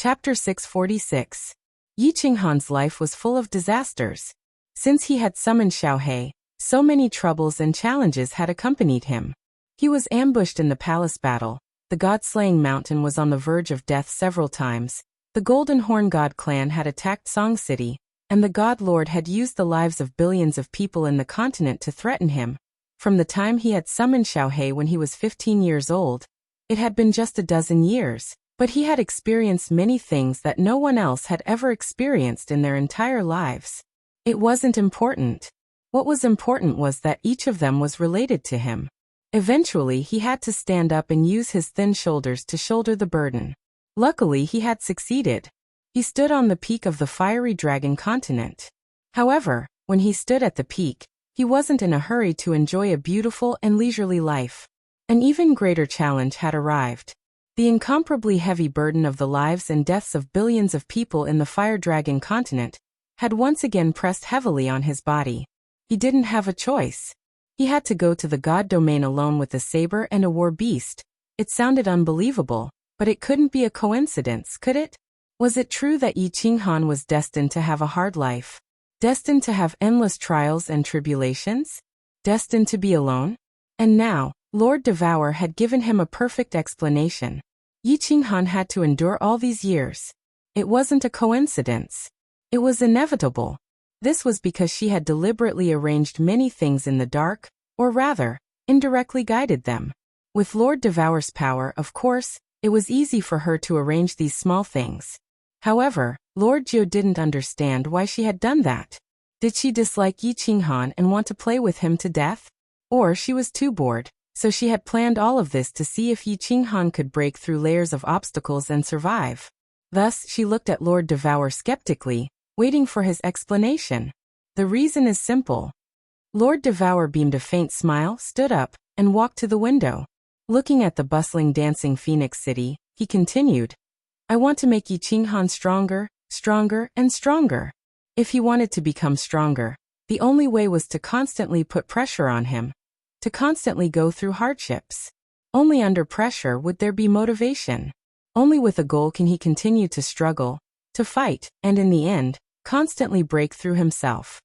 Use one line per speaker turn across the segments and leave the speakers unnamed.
Chapter 646. Yi Qinghan's life was full of disasters. Since he had summoned Xiaohe, so many troubles and challenges had accompanied him. He was ambushed in the palace battle, the god-slaying mountain was on the verge of death several times, the Golden Horn God clan had attacked Song City, and the God Lord had used the lives of billions of people in the continent to threaten him. From the time he had summoned Xiaohe when he was 15 years old, it had been just a dozen years. But he had experienced many things that no one else had ever experienced in their entire lives. It wasn't important. What was important was that each of them was related to him. Eventually he had to stand up and use his thin shoulders to shoulder the burden. Luckily he had succeeded. He stood on the peak of the fiery dragon continent. However, when he stood at the peak, he wasn't in a hurry to enjoy a beautiful and leisurely life. An even greater challenge had arrived. The incomparably heavy burden of the lives and deaths of billions of people in the Fire Dragon continent had once again pressed heavily on his body. He didn't have a choice. He had to go to the god domain alone with a saber and a war beast. It sounded unbelievable, but it couldn't be a coincidence, could it? Was it true that Yi Qinghan was destined to have a hard life? Destined to have endless trials and tribulations? Destined to be alone? And now, Lord Devour had given him a perfect explanation. Yi Qinghan had to endure all these years. It wasn't a coincidence. It was inevitable. This was because she had deliberately arranged many things in the dark, or rather, indirectly guided them. With Lord Devour's power, of course, it was easy for her to arrange these small things. However, Lord Jiu didn't understand why she had done that. Did she dislike Yi Qinghan and want to play with him to death? Or she was too bored. So she had planned all of this to see if Yi Qinghan could break through layers of obstacles and survive. Thus, she looked at Lord Devour skeptically, waiting for his explanation. The reason is simple. Lord Devour beamed a faint smile, stood up, and walked to the window. Looking at the bustling dancing Phoenix City, he continued, I want to make Yi Qinghan stronger, stronger, and stronger. If he wanted to become stronger, the only way was to constantly put pressure on him. To constantly go through hardships. Only under pressure would there be motivation. Only with a goal can he continue to struggle, to fight, and in the end, constantly break through himself.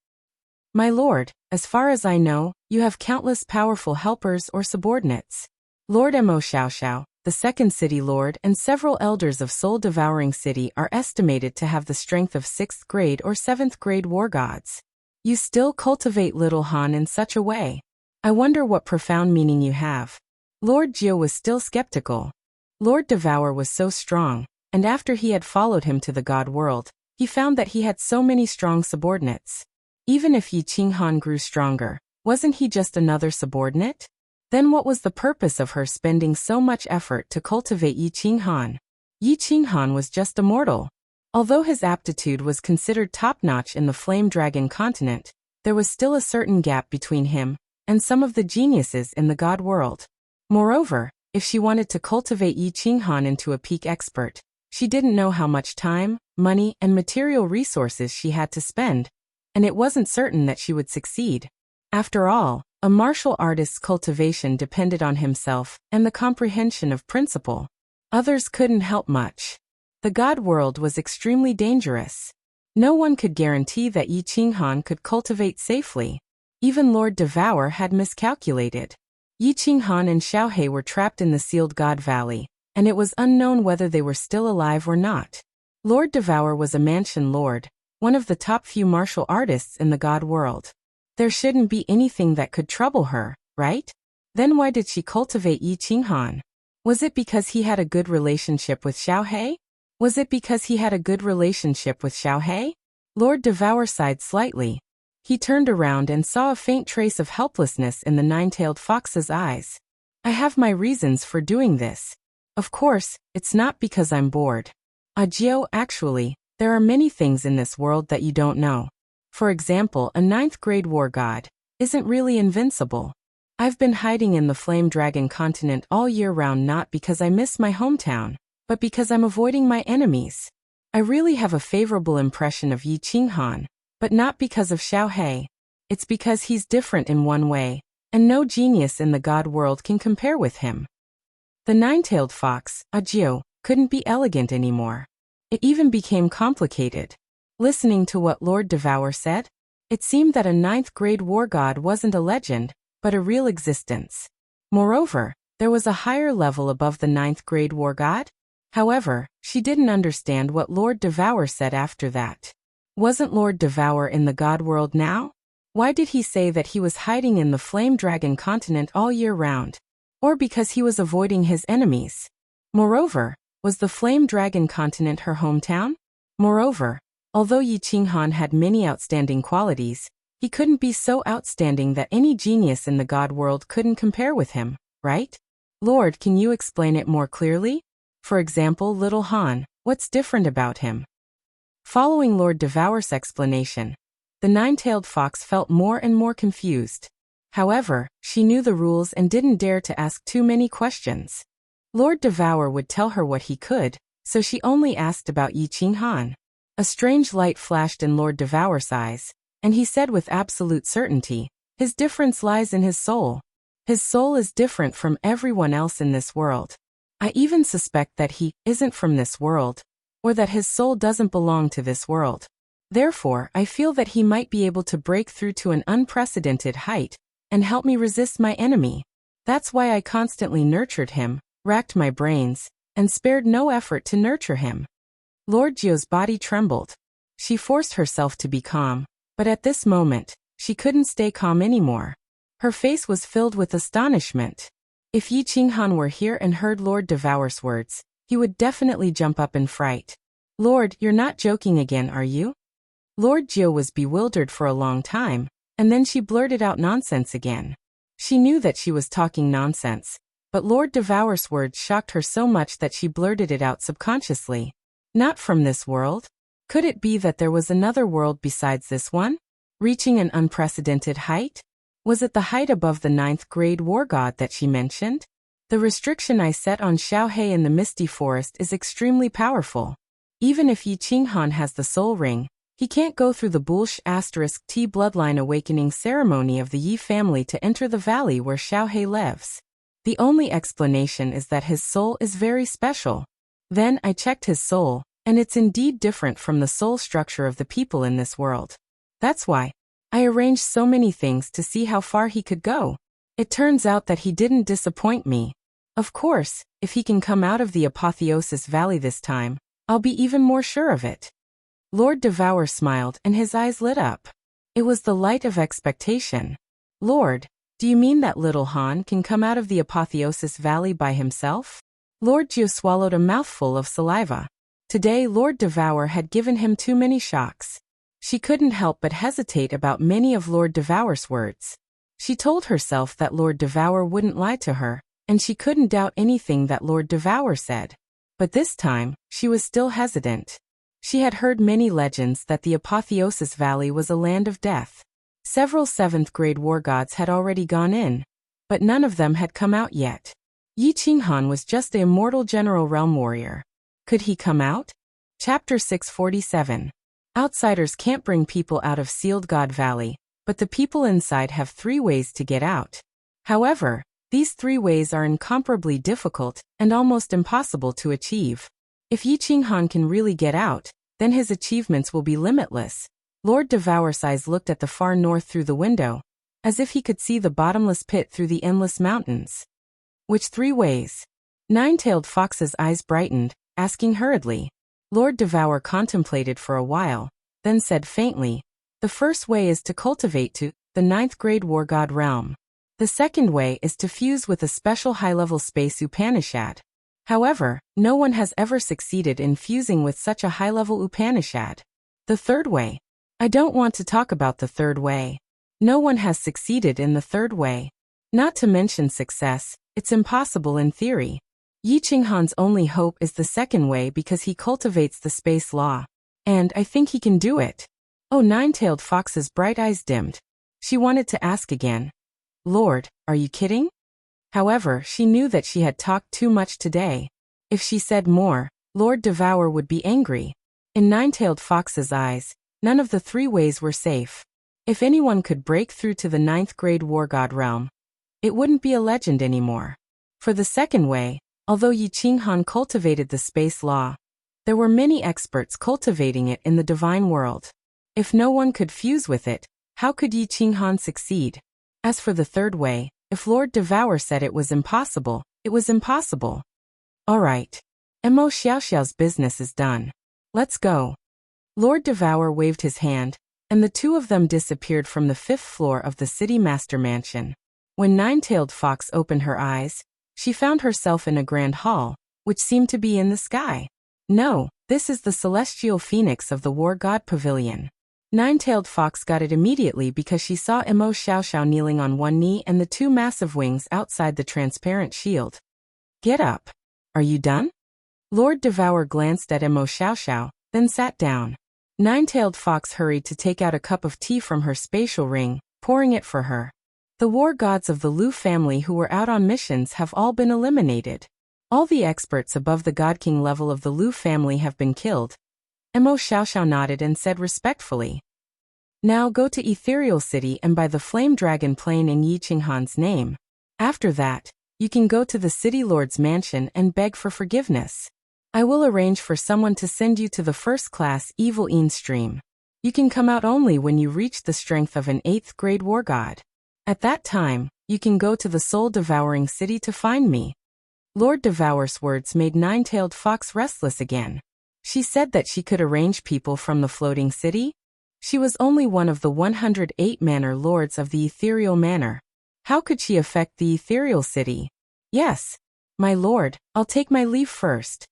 My lord, as far as I know, you have countless powerful helpers or subordinates. Lord Mo Xiaoxiao, the second city lord, and several elders of soul-devouring city are estimated to have the strength of 6th grade or 7th grade war gods. You still cultivate Little Han in such a way. I wonder what profound meaning you have. Lord Jiu was still skeptical. Lord Devour was so strong, and after he had followed him to the god world, he found that he had so many strong subordinates. Even if Yi Qinghan grew stronger, wasn't he just another subordinate? Then what was the purpose of her spending so much effort to cultivate Yi Qinghan? Yi Qinghan was just a mortal. Although his aptitude was considered top-notch in the Flame Dragon continent, there was still a certain gap between him and some of the geniuses in the god world. Moreover, if she wanted to cultivate Yi Qinghan into a peak expert, she didn't know how much time, money, and material resources she had to spend, and it wasn't certain that she would succeed. After all, a martial artist's cultivation depended on himself and the comprehension of principle. Others couldn't help much. The god world was extremely dangerous. No one could guarantee that Yi Qinghan could cultivate safely. Even Lord Devour had miscalculated. Yi Qinghan and Xiaohe were trapped in the sealed God Valley, and it was unknown whether they were still alive or not. Lord Devour was a mansion lord, one of the top few martial artists in the god world. There shouldn't be anything that could trouble her, right? Then why did she cultivate Yi Qinghan? Was it because he had a good relationship with Xiaohe? Was it because he had a good relationship with Xiaohe? Lord Devour sighed slightly. He turned around and saw a faint trace of helplessness in the nine-tailed fox's eyes. I have my reasons for doing this. Of course, it's not because I'm bored. Jiu, actually, there are many things in this world that you don't know. For example, a 9th grade war god isn't really invincible. I've been hiding in the Flame Dragon continent all year round not because I miss my hometown, but because I'm avoiding my enemies. I really have a favorable impression of Yi Qinghan, but not because of Xiaohe. It's because he's different in one way, and no genius in the god world can compare with him. The nine-tailed fox, Jiu, couldn't be elegant anymore. It even became complicated. Listening to what Lord Devour said, it seemed that a ninth-grade war god wasn't a legend, but a real existence. Moreover, there was a higher level above the ninth-grade war god. However, she didn't understand what Lord Devour said after that. Wasn't Lord Devour in the god world now? Why did he say that he was hiding in the Flame Dragon continent all year round? Or because he was avoiding his enemies? Moreover, was the Flame Dragon continent her hometown? Moreover, although Yi Qinghan had many outstanding qualities, he couldn't be so outstanding that any genius in the god world couldn't compare with him, right? Lord, can you explain it more clearly? For example, Little Han, what's different about him? Following Lord Devour's explanation, the nine-tailed fox felt more and more confused. However, she knew the rules and didn't dare to ask too many questions. Lord Devour would tell her what he could, so she only asked about Yi Qinghan. A strange light flashed in Lord Devour's eyes, and he said with absolute certainty, his difference lies in his soul. His soul is different from everyone else in this world. I even suspect that he isn't from this world, or that his soul doesn't belong to this world. Therefore, I feel that he might be able to break through to an unprecedented height and help me resist my enemy. That's why I constantly nurtured him, racked my brains, and spared no effort to nurture him. Lord Jio's body trembled. She forced herself to be calm, but at this moment, she couldn't stay calm anymore. Her face was filled with astonishment. If Yi Qinghan were here and heard Lord Devour's words, he would definitely jump up in fright. Lord, you're not joking again, are you? Lord Jio was bewildered for a long time, and then she blurted out nonsense again. She knew that she was talking nonsense, but Lord Devour's words shocked her so much that she blurted it out subconsciously. Not from this world? Could it be that there was another world besides this one? Reaching an unprecedented height? Was it the height above the ninth-grade war god that she mentioned? The restriction I set on Xiaohe in the Misty Forest is extremely powerful. Even if Yi Qinghan has the soul ring, he can't go through the Bulsh*T bloodline awakening ceremony of the Yi family to enter the valley where Xiaohe lives. The only explanation is that his soul is very special. Then I checked his soul, and it's indeed different from the soul structure of the people in this world. That's why I arranged so many things to see how far he could go. It turns out that he didn't disappoint me. Of course, if he can come out of the Apotheosis Valley this time, I'll be even more sure of it. Lord Devour smiled and his eyes lit up. It was the light of expectation. Lord, do you mean that little Han can come out of the Apotheosis Valley by himself? Lord Jio swallowed a mouthful of saliva. Today Lord Devour had given him too many shocks. She couldn't help but hesitate about many of Lord Devour's words. She told herself that Lord Devour wouldn't lie to her, and she couldn't doubt anything that Lord Devour said. But this time, she was still hesitant. She had heard many legends that the Apotheosis Valley was a land of death. Several 7th-grade war gods had already gone in, but none of them had come out yet. Yi Qinghan was just the immortal general realm warrior. Could he come out? Chapter 647. Outsiders can't bring people out of Sealed God Valley, but the people inside have 3 ways to get out. However, these 3 ways are incomparably difficult and almost impossible to achieve. If Yi Qinghan can really get out, then his achievements will be limitless. Lord Devour's eyes looked at the far north through the window, as if he could see the bottomless pit through the endless mountains. Which 3 ways? Nine-tailed fox's eyes brightened, asking hurriedly. Lord Devour contemplated for a while, then said faintly, the first way is to cultivate to the 9th-grade war god realm. The second way is to fuse with a special high-level space Upanishad. However, no one has ever succeeded in fusing with such a high-level Upanishad. The third way. I don't want to talk about the third way. No one has succeeded in the third way. Not to mention success, it's impossible in theory. Yi Qinghan's only hope is the second way because he cultivates the space law. And I think he can do it. Oh, Nine-tailed Fox's bright eyes dimmed. She wanted to ask again. Lord, are you kidding? However, she knew that she had talked too much today. If she said more, Lord Devour would be angry. In Nine-tailed Fox's eyes, none of the 3 ways were safe. If anyone could break through to the 9th-grade war god realm, it wouldn't be a legend anymore. For the second way, although Yi Qinghan cultivated the space law, There were many experts cultivating it in the divine world. If no one could fuse with it, how could Yi Qinghan succeed? As for the third way, if Lord Devour said it was impossible, it was impossible. All right. Mo Xiaoxiao's business is done. Let's go. Lord Devour waved his hand, and the two of them disappeared from the 5th floor of the city master mansion. When Nine-Tailed Fox opened her eyes, she found herself in a grand hall, which seemed to be in the sky. No, this is the celestial phoenix of the war god pavilion. Nine-Tailed Fox got it immediately because she saw Mo Xiaoxiao kneeling on one knee and the two massive wings outside the transparent shield. Get up. Are you done? Lord Devour glanced at Mo Xiaoxiao, then sat down. Nine-Tailed Fox hurried to take out a cup of tea from her spatial ring, pouring it for her. The war gods of the Lu family who were out on missions have all been eliminated. All the experts above the God King level of the Lu family have been killed. Mo Xiaoxiao nodded and said respectfully. Now go to Ethereal City and buy the Flame Dragon plane in Yi Qinghan's name. After that, you can go to the City Lord's mansion and beg for forgiveness. I will arrange for someone to send you to the first-class Evil Een stream. You can come out only when you reach the strength of an 8th grade war god. At that time, you can go to the soul-devouring city to find me. Lord Devour's words made Nine-Tailed Fox restless again. She said that she could arrange people from the floating city? She was only one of the 108 manor lords of the ethereal manor. How could she affect the ethereal city? Yes, my lord, I'll take my leave first.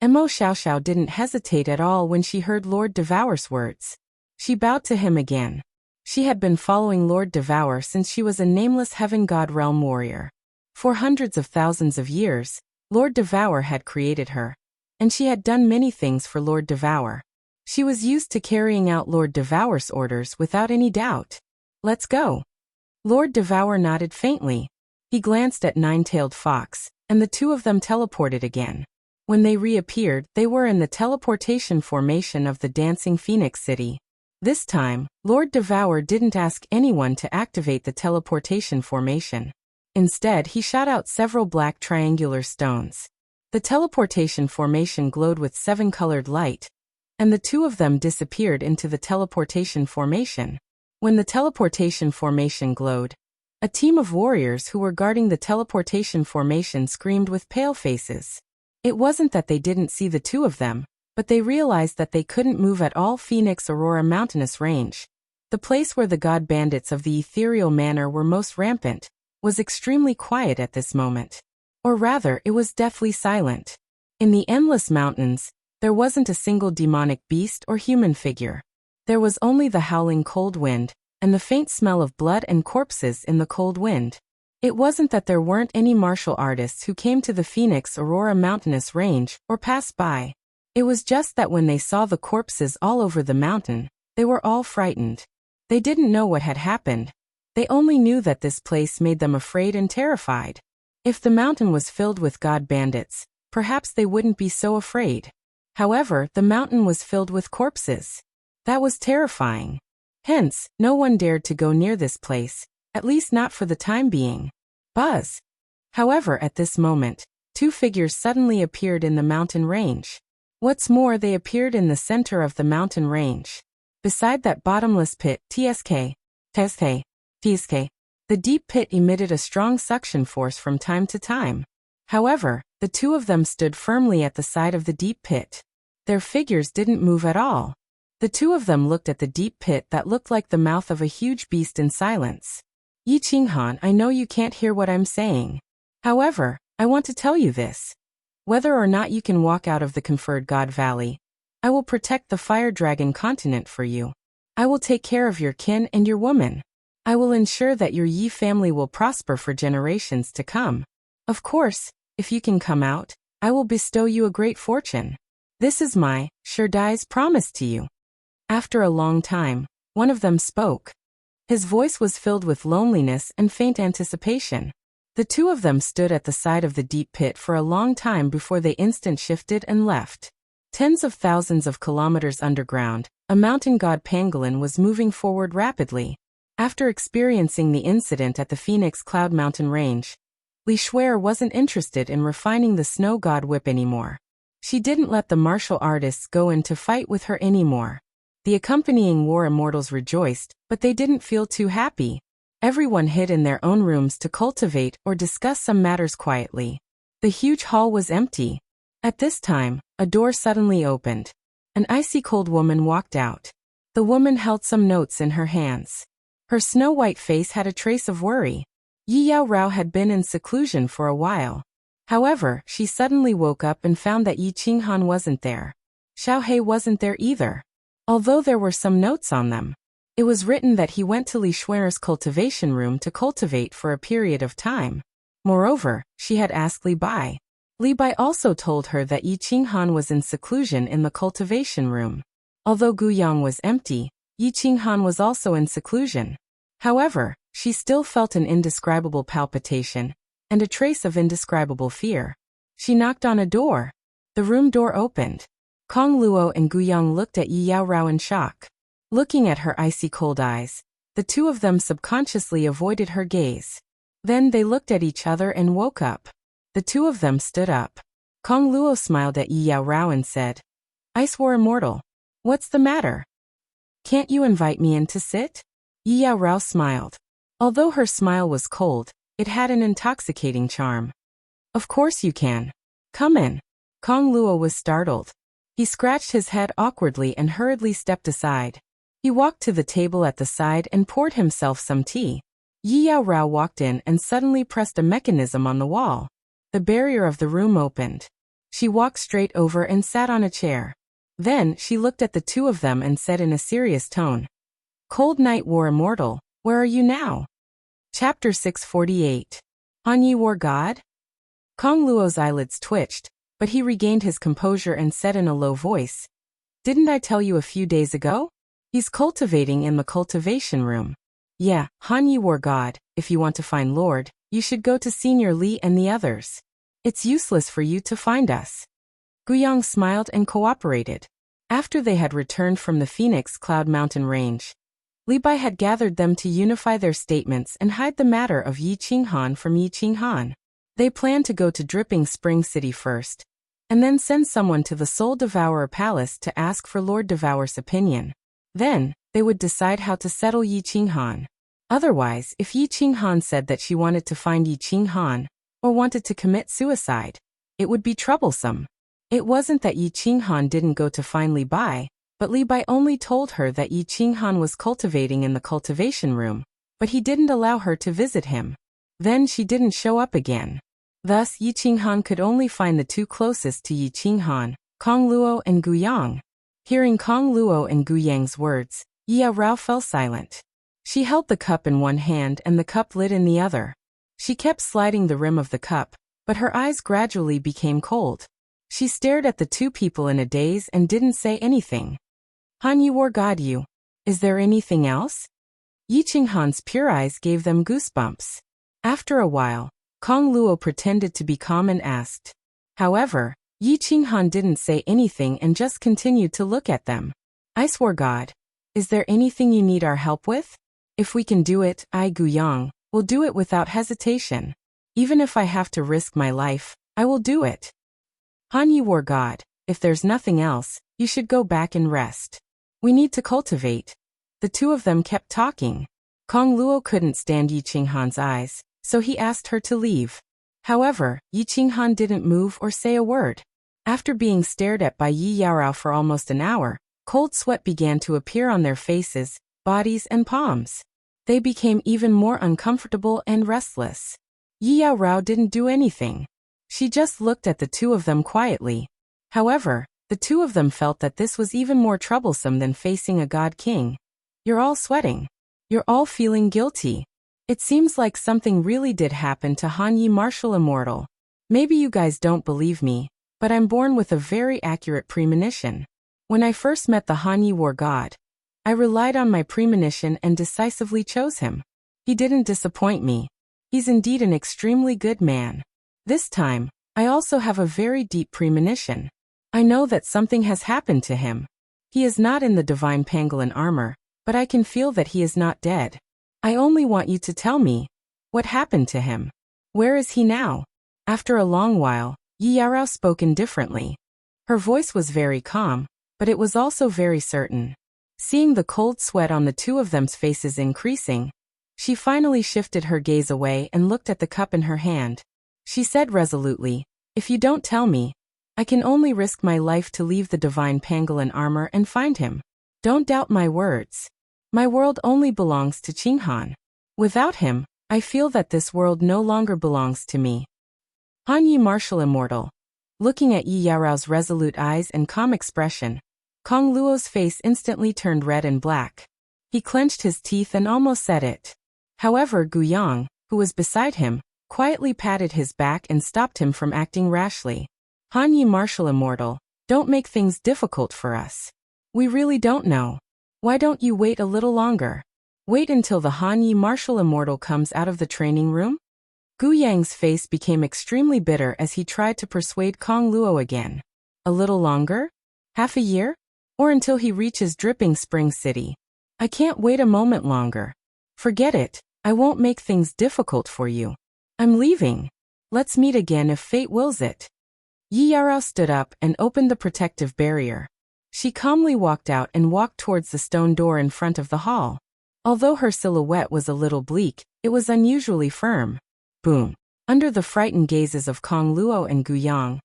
Mo Xiaoxiao didn't hesitate at all when she heard Lord Devour's words. She bowed to him again. She had been following Lord Devour since she was a nameless heaven god realm warrior. For hundreds of thousands of years, Lord Devour had created her. And she had done many things for Lord Devour. She was used to carrying out Lord Devour's orders without any doubt. Let's go. Lord Devour nodded faintly. He glanced at Nine-Tailed Fox, and the two of them teleported again. When they reappeared, they were in the teleportation formation of the Dancing Phoenix City. This time, Lord Devour didn't ask anyone to activate the teleportation formation. Instead, he shot out several black triangular stones. The teleportation formation glowed with 7-colored light, and the two of them disappeared into the teleportation formation. When the teleportation formation glowed, a team of warriors who were guarding the teleportation formation screamed with pale faces. It wasn't that they didn't see the two of them, but they realized that they couldn't move at all. Phoenix Aurora Mountainous Range, the place where the god bandits of the ethereal manor were most rampant, was extremely quiet at this moment. Or rather, it was deathly silent. In the endless mountains, there wasn't a single demonic beast or human figure. There was only the howling cold wind, and the faint smell of blood and corpses in the cold wind. It wasn't that there weren't any martial artists who came to the Phoenix Aurora Mountainous Range or passed by. It was just that when they saw the corpses all over the mountain, they were all frightened. They didn't know what had happened. They only knew that this place made them afraid and terrified. If the mountain was filled with god bandits, perhaps they wouldn't be so afraid. However, the mountain was filled with corpses. That was terrifying. Hence, no one dared to go near this place, at least not for the time being. Buzz. However, at this moment, two figures suddenly appeared in the mountain range. What's more, they appeared in the center of the mountain range. Beside that bottomless pit, TSK, the deep pit emitted a strong suction force from time to time. However, the two of them stood firmly at the side of the deep pit. Their figures didn't move at all. The two of them looked at the deep pit that looked like the mouth of a huge beast in silence. Yi Qinghan, I know you can't hear what I'm saying. However, I want to tell you this. Whether or not you can walk out of the conferred God Valley, I will protect the Fire Dragon continent for you. I will take care of your kin and your woman. I will ensure that your Yi family will prosper for generations to come. Of course, if you can come out, I will bestow you a great fortune. This is my Sherdai's promise to you. After a long time, one of them spoke. His voice was filled with loneliness and faint anticipation. The two of them stood at the side of the deep pit for a long time before they instant shifted and left. Tens of thousands of kilometers underground, a mountain god pangolin was moving forward rapidly. After experiencing the incident at the Phoenix Cloud Mountain Range, Li Shuer wasn't interested in refining the snow god whip anymore. She didn't let the martial artists go in to fight with her anymore. The accompanying war immortals rejoiced, but they didn't feel too happy. Everyone hid in their own rooms to cultivate or discuss some matters quietly. The huge hall was empty. At this time, a door suddenly opened. An icy-cold woman walked out. The woman held some notes in her hands. Her snow-white face had a trace of worry. Yi Yao Rao had been in seclusion for a while. However, she suddenly woke up and found that Yi Qinghan wasn't there. Xiao He wasn't there either. Although there were some notes on them. It was written that he went to Li Xuer's cultivation room to cultivate for a period of time. Moreover, she had asked Li Bai. Li Bai also told her that Yi Qinghan was in seclusion in the cultivation room. Although Guyang was empty, Yi Qinghan was also in seclusion. However, she still felt an indescribable palpitation and a trace of indescribable fear. She knocked on a door. The room door opened. Kong Luo and Guyang looked at Yi Yao Rao in shock. Looking at her icy cold eyes, the two of them subconsciously avoided her gaze. Then they looked at each other and woke up. The two of them stood up. Kong Luo smiled at Yi Yao Rao and said, "Ice War Immortal. What's the matter? Can't you invite me in to sit?" Yi Yao Rao smiled. Although her smile was cold, it had an intoxicating charm. "Of course you can. Come in." Kong Luo was startled. He scratched his head awkwardly and hurriedly stepped aside. He walked to the table at the side and poured himself some tea. Yi Yao Rao walked in and suddenly pressed a mechanism on the wall. The barrier of the room opened. She walked straight over and sat on a chair. Then she looked at the two of them and said in a serious tone, "Cold Night War Immortal, where are you now?" Chapter 648. Han Yi War God? Kong Luo's eyelids twitched, but he regained his composure and said in a low voice, "Didn't I tell you a few days ago? He's cultivating in the cultivation room." "Yeah, Han Yi War God, if you want to find Lord, you should go to Senior Li and the others. It's useless for you to find us." Guyang smiled and cooperated. After they had returned from the Phoenix Cloud Mountain Range, Li Bai had gathered them to unify their statements and hide the matter of Yi Qinghan from Yi Qinghan. They planned to go to Dripping Spring City first, and then send someone to the Soul Devourer Palace to ask for Lord Devour's opinion. Then, they would decide how to settle Yi Qinghan. Otherwise, if Yi Qinghan said that she wanted to find Yi Qinghan, or wanted to commit suicide, it would be troublesome. It wasn't that Yi Qinghan didn't go to find Li Bai, but Li Bai only told her that Yi Qinghan was cultivating in the cultivation room, but he didn't allow her to visit him. Then she didn't show up again. Thus, Yi Qinghan could only find the two closest to Yi Qinghan, Kong Luo and Guyang. Hearing Kong Luo and Guyang's words, Yi Yao Rao fell silent. She held the cup in one hand and the cup lid in the other. She kept sliding the rim of the cup, but her eyes gradually became cold. She stared at the two people in a daze and didn't say anything. "Han Yi War God you. Is there anything else?" Yi Qinghan's pure eyes gave them goosebumps. After a while, Kong Luo pretended to be calm and asked. However, Yi Qinghan didn't say anything and just continued to look at them. "Ice War God, is there anything you need our help with? If we can do it, I, Guyang, will do it without hesitation. Even if I have to risk my life, I will do it." "Han Yi War God, if there's nothing else, you should go back and rest. We need to cultivate." The two of them kept talking. Kong Luo couldn't stand Yi Qinghan's eyes, so he asked her to leave. However, Yi Qinghan didn't move or say a word. After being stared at by Yi Yao Rao for almost an hour, cold sweat began to appear on their faces, bodies and palms. They became even more uncomfortable and restless. Yi Yao Rao didn't do anything. She just looked at the two of them quietly. However, the two of them felt that this was even more troublesome than facing a god king. "You're all sweating. You're all feeling guilty. It seems like something really did happen to Han Yi Martial Immortal. Maybe you guys don't believe me, but I'm born with a very accurate premonition. When I first met the Han Yi War God, I relied on my premonition and decisively chose him. He didn't disappoint me. He's indeed an extremely good man. This time, I also have a very deep premonition. I know that something has happened to him. He is not in the divine pangolin armor, but I can feel that he is not dead. I only want you to tell me, what happened to him? Where is he now?" After a long while, Yi Yao Rao spoke indifferently. Her voice was very calm, but it was also very certain. Seeing the cold sweat on the two of them's faces increasing, she finally shifted her gaze away and looked at the cup in her hand. She said resolutely, "If you don't tell me, I can only risk my life to leave the divine pangolin armor and find him. Don't doubt my words. My world only belongs to Qinghan. Without him, I feel that this world no longer belongs to me." Han Yi, martial immortal. Looking at Yi Yaorao's resolute eyes and calm expression, Kong Luo's face instantly turned red and black. He clenched his teeth and almost said it. However, Gu Yang, who was beside him, quietly patted his back and stopped him from acting rashly. "Han Yi, martial immortal, don't make things difficult for us. We really don't know. Why don't you wait a little longer? Wait until the Han Yi, martial immortal, comes out of the training room?" Gu Yang's face became extremely bitter as he tried to persuade Kong Luo again. A little longer? Half a year? Or until he reaches Dripping Spring City? I can't wait a moment longer. Forget it, I won't make things difficult for you. I'm leaving. Let's meet again if fate wills it. Yi Yaorao stood up and opened the protective barrier. She calmly walked out and walked towards the stone door in front of the hall. Although her silhouette was a little bleak, it was unusually firm. Boom. Under the frightened gazes of Kong Luo and Gu Yang,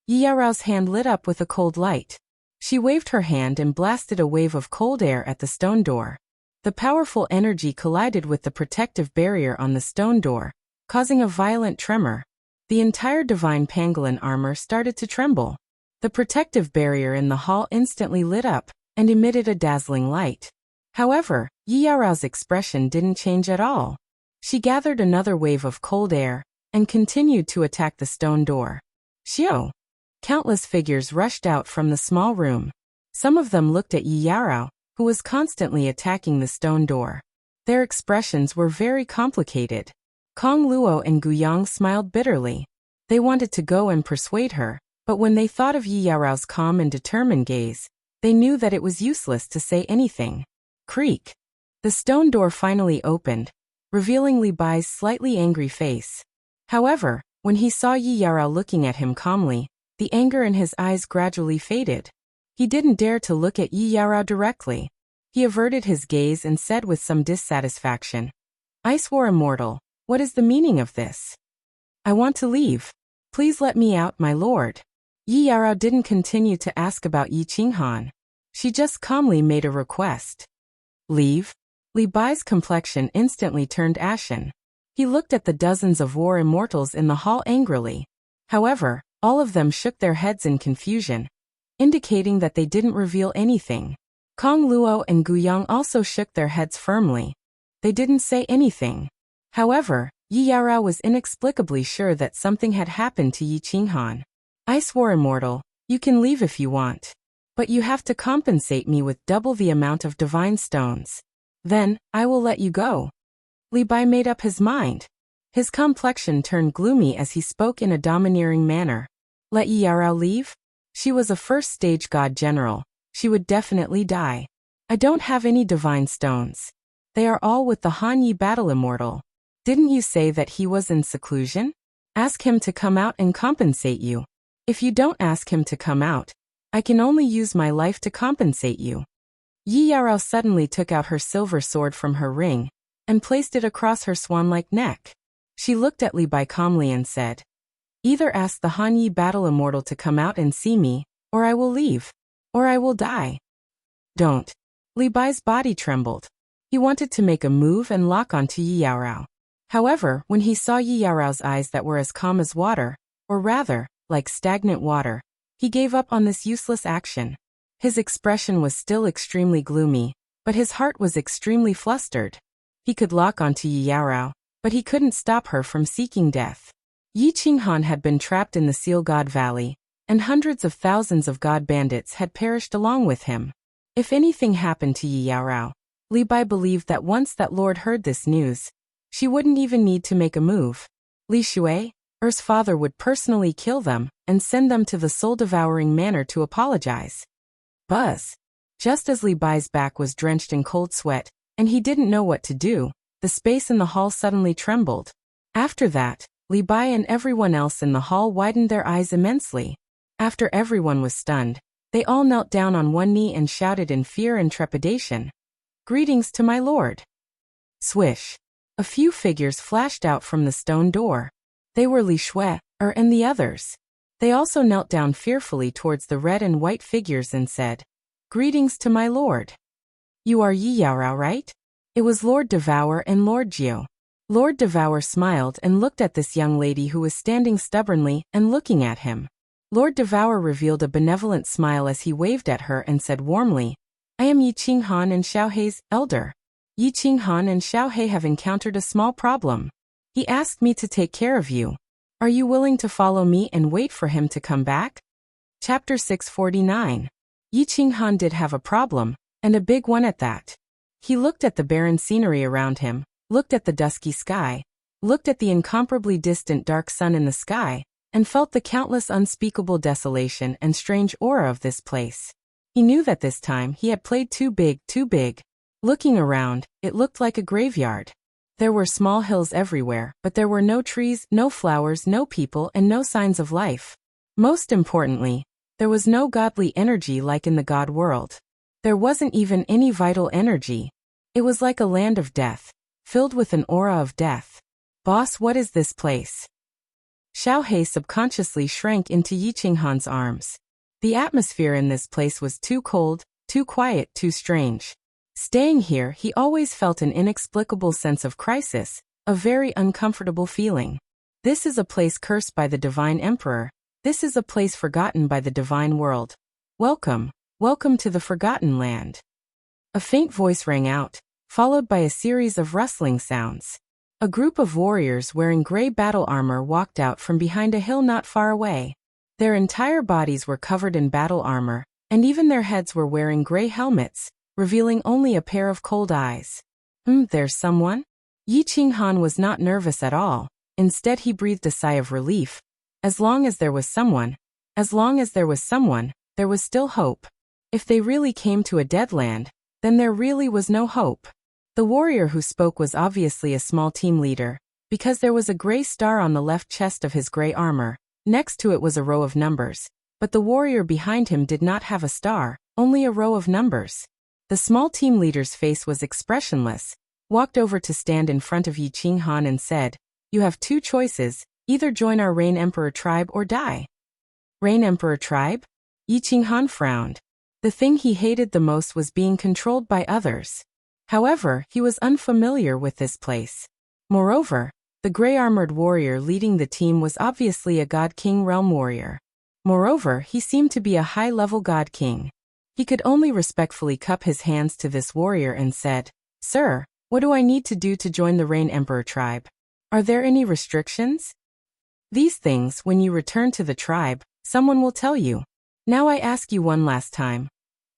Yi Yaorao's hand lit up with a cold light. She waved her hand and blasted a wave of cold air at the stone door. The powerful energy collided with the protective barrier on the stone door, causing a violent tremor. The entire divine pangolin armor started to tremble. The protective barrier in the hall instantly lit up and emitted a dazzling light. However, Yi Yaorao's expression didn't change at all. She gathered another wave of cold air and continued to attack the stone door. Xiao! Countless figures rushed out from the small room. Some of them looked at Yi Yaorao, who was constantly attacking the stone door. Their expressions were very complicated. Kong Luo and Gu Yang smiled bitterly. They wanted to go and persuade her, but when they thought of Yi Yaorao's calm and determined gaze, they knew that it was useless to say anything. Creak! The stone door finally opened, revealing Li Bai's slightly angry face. However, when he saw Yi Yaorao looking at him calmly, the anger in his eyes gradually faded. He didn't dare to look at Yi Yaorao directly. He averted his gaze and said with some dissatisfaction, "Ice War Immortal, what is the meaning of this? I want to leave. Please let me out, my lord." Yi Yaorao didn't continue to ask about Yi Qinghan. She just calmly made a request. "Leave?" Li Bai's complexion instantly turned ashen. He looked at the dozens of war immortals in the hall angrily. However, all of them shook their heads in confusion, indicating that they didn't reveal anything. Kong Luo and Gu Yang also shook their heads firmly. They didn't say anything. However, Yi Yaorao was inexplicably sure that something had happened to Yi Qinghan. "Ice War Immortal, you can leave if you want. But you have to compensate me with double the amount of divine stones. Then, I will let you go." Li Bai made up his mind. His complexion turned gloomy as he spoke in a domineering manner. Let Yi Yaorao leave? She was a first-stage god general. She would definitely die. "I don't have any divine stones. They are all with the Han Yi battle immortal. Didn't you say that he was in seclusion? Ask him to come out and compensate you. If you don't ask him to come out, I can only use my life to compensate you." Yi Yaorao suddenly took out her silver sword from her ring and placed it across her swan-like neck. She looked at Li Bai calmly and said, "Either ask the Han Yi battle immortal to come out and see me, or I will leave. Or I will die." "Don't." Li Bai's body trembled. He wanted to make a move and lock onto Yi Yaorao. However, when he saw Yi Yaorao's eyes that were as calm as water, or rather, like stagnant water, he gave up on this useless action. His expression was still extremely gloomy, but his heart was extremely flustered. He could lock onto Yi Yaorao, but he couldn't stop her from seeking death. Yi Qinghan had been trapped in the Seal God Valley, and hundreds of thousands of god bandits had perished along with him. If anything happened to Yi Yaorao, Li Bai believed that once that lord heard this news, she wouldn't even need to make a move. Li Shui, Er's father, would personally kill them and send them to the soul-devouring manor to apologize. Buzz! Just as Li Bai's back was drenched in cold sweat, and he didn't know what to do, the space in the hall suddenly trembled. After that, Li Bai and everyone else in the hall widened their eyes immensely. After everyone was stunned, they all knelt down on one knee and shouted in fear and trepidation, "Greetings to my lord." Swish! A few figures flashed out from the stone door. They were Li Shui, and the others. They also knelt down fearfully towards the red and white figures and said, "Greetings to my lord." "You are Yi Yaorao, right?" It was Lord Devour and Lord Jiu. Lord Devour smiled and looked at this young lady who was standing stubbornly and looking at him. Lord Devour revealed a benevolent smile as he waved at her and said warmly, "I am Yi Qinghan and Xiaohei's elder. Yi Qinghan and Xiaohei have encountered a small problem. He asked me to take care of you. Are you willing to follow me and wait for him to come back?" Chapter 649. Yi Qinghan did have a problem, and a big one at that. He looked at the barren scenery around him, looked at the dusky sky, looked at the incomparably distant dark sun in the sky, and felt the countless unspeakable desolation and strange aura of this place. He knew that this time he had played too big, too big. Looking around, it looked like a graveyard. There were small hills everywhere, but there were no trees, no flowers, no people, and no signs of life. Most importantly, there was no godly energy like in the god world. There wasn't even any vital energy. It was like a land of death, filled with an aura of death. "Boss, what is this place?" Xiaohei subconsciously shrank into Yi Qinghan's arms. The atmosphere in this place was too cold, too quiet, too strange. Staying here, he always felt an inexplicable sense of crisis, a very uncomfortable feeling. This is a place cursed by the Divine Emperor. This is a place forgotten by the Divine World. Welcome, welcome to the Forgotten Land. A faint voice rang out, followed by a series of rustling sounds. A group of warriors wearing gray battle armor walked out from behind a hill not far away. Their entire bodies were covered in battle armor, and even their heads were wearing gray helmets, revealing only a pair of cold eyes. There's someone?" Yi Qinghan was not nervous at all. Instead, he breathed a sigh of relief. As long as there was someone, there was still hope. If they really came to a dead land, then there really was no hope. The warrior who spoke was obviously a small team leader, because there was a gray star on the left chest of his gray armor. Next to it was a row of numbers, but the warrior behind him did not have a star, only a row of numbers. The small team leader's face was expressionless, walked over to stand in front of Yi Qinghan and said, "You have two choices, either join our Rain Emperor tribe or die." Rain Emperor tribe? Yi Qinghan frowned. The thing he hated the most was being controlled by others. However, he was unfamiliar with this place. Moreover, the gray-armored warrior leading the team was obviously a God King realm warrior. Moreover, he seemed to be a high-level God King. He could only respectfully cup his hands to this warrior and said, "Sir, what do I need to do to join the Rain Emperor tribe? Are there any restrictions?" "These things, when you return to the tribe, someone will tell you. Now I ask you one last time.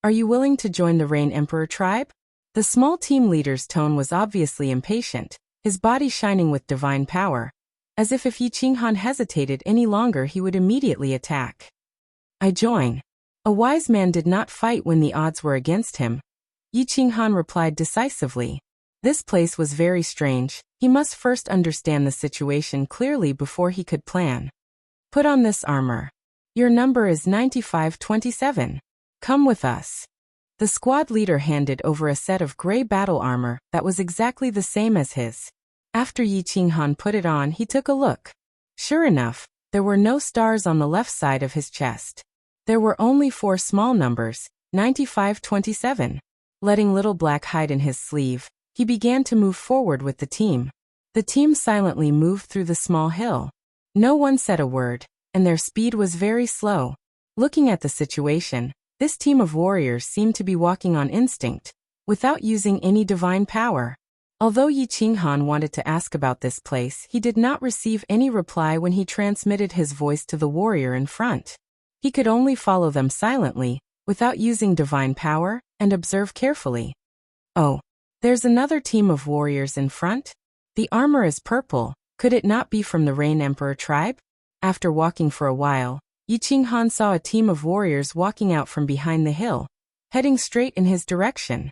Are you willing to join the Rain Emperor tribe?" The small team leader's tone was obviously impatient, his body shining with divine power, as if Yi Qinghan hesitated any longer he would immediately attack. "I join." A wise man did not fight when the odds were against him. Yi Qinghan replied decisively. This place was very strange. He must first understand the situation clearly before he could plan. "Put on this armor. Your number is 9527. Come with us." The squad leader handed over a set of gray battle armor that was exactly the same as his. After Yi Qinghan put it on, he took a look. Sure enough, there were no stars on the left side of his chest. There were only 4 small numbers, 9527. Letting little black hide in his sleeve, he began to move forward with the team. The team silently moved through the small hill. No one said a word, and their speed was very slow. Looking at the situation, this team of warriors seemed to be walking on instinct, without using any divine power. Although Yi Qinghan wanted to ask about this place, he did not receive any reply when he transmitted his voice to the warrior in front. He could only follow them silently, without using divine power, and observe carefully. Oh, there's another team of warriors in front? The armor is purple. Could it not be from the Rain Emperor tribe? After walking for a while, Yi Qinghan saw a team of warriors walking out from behind the hill, heading straight in his direction.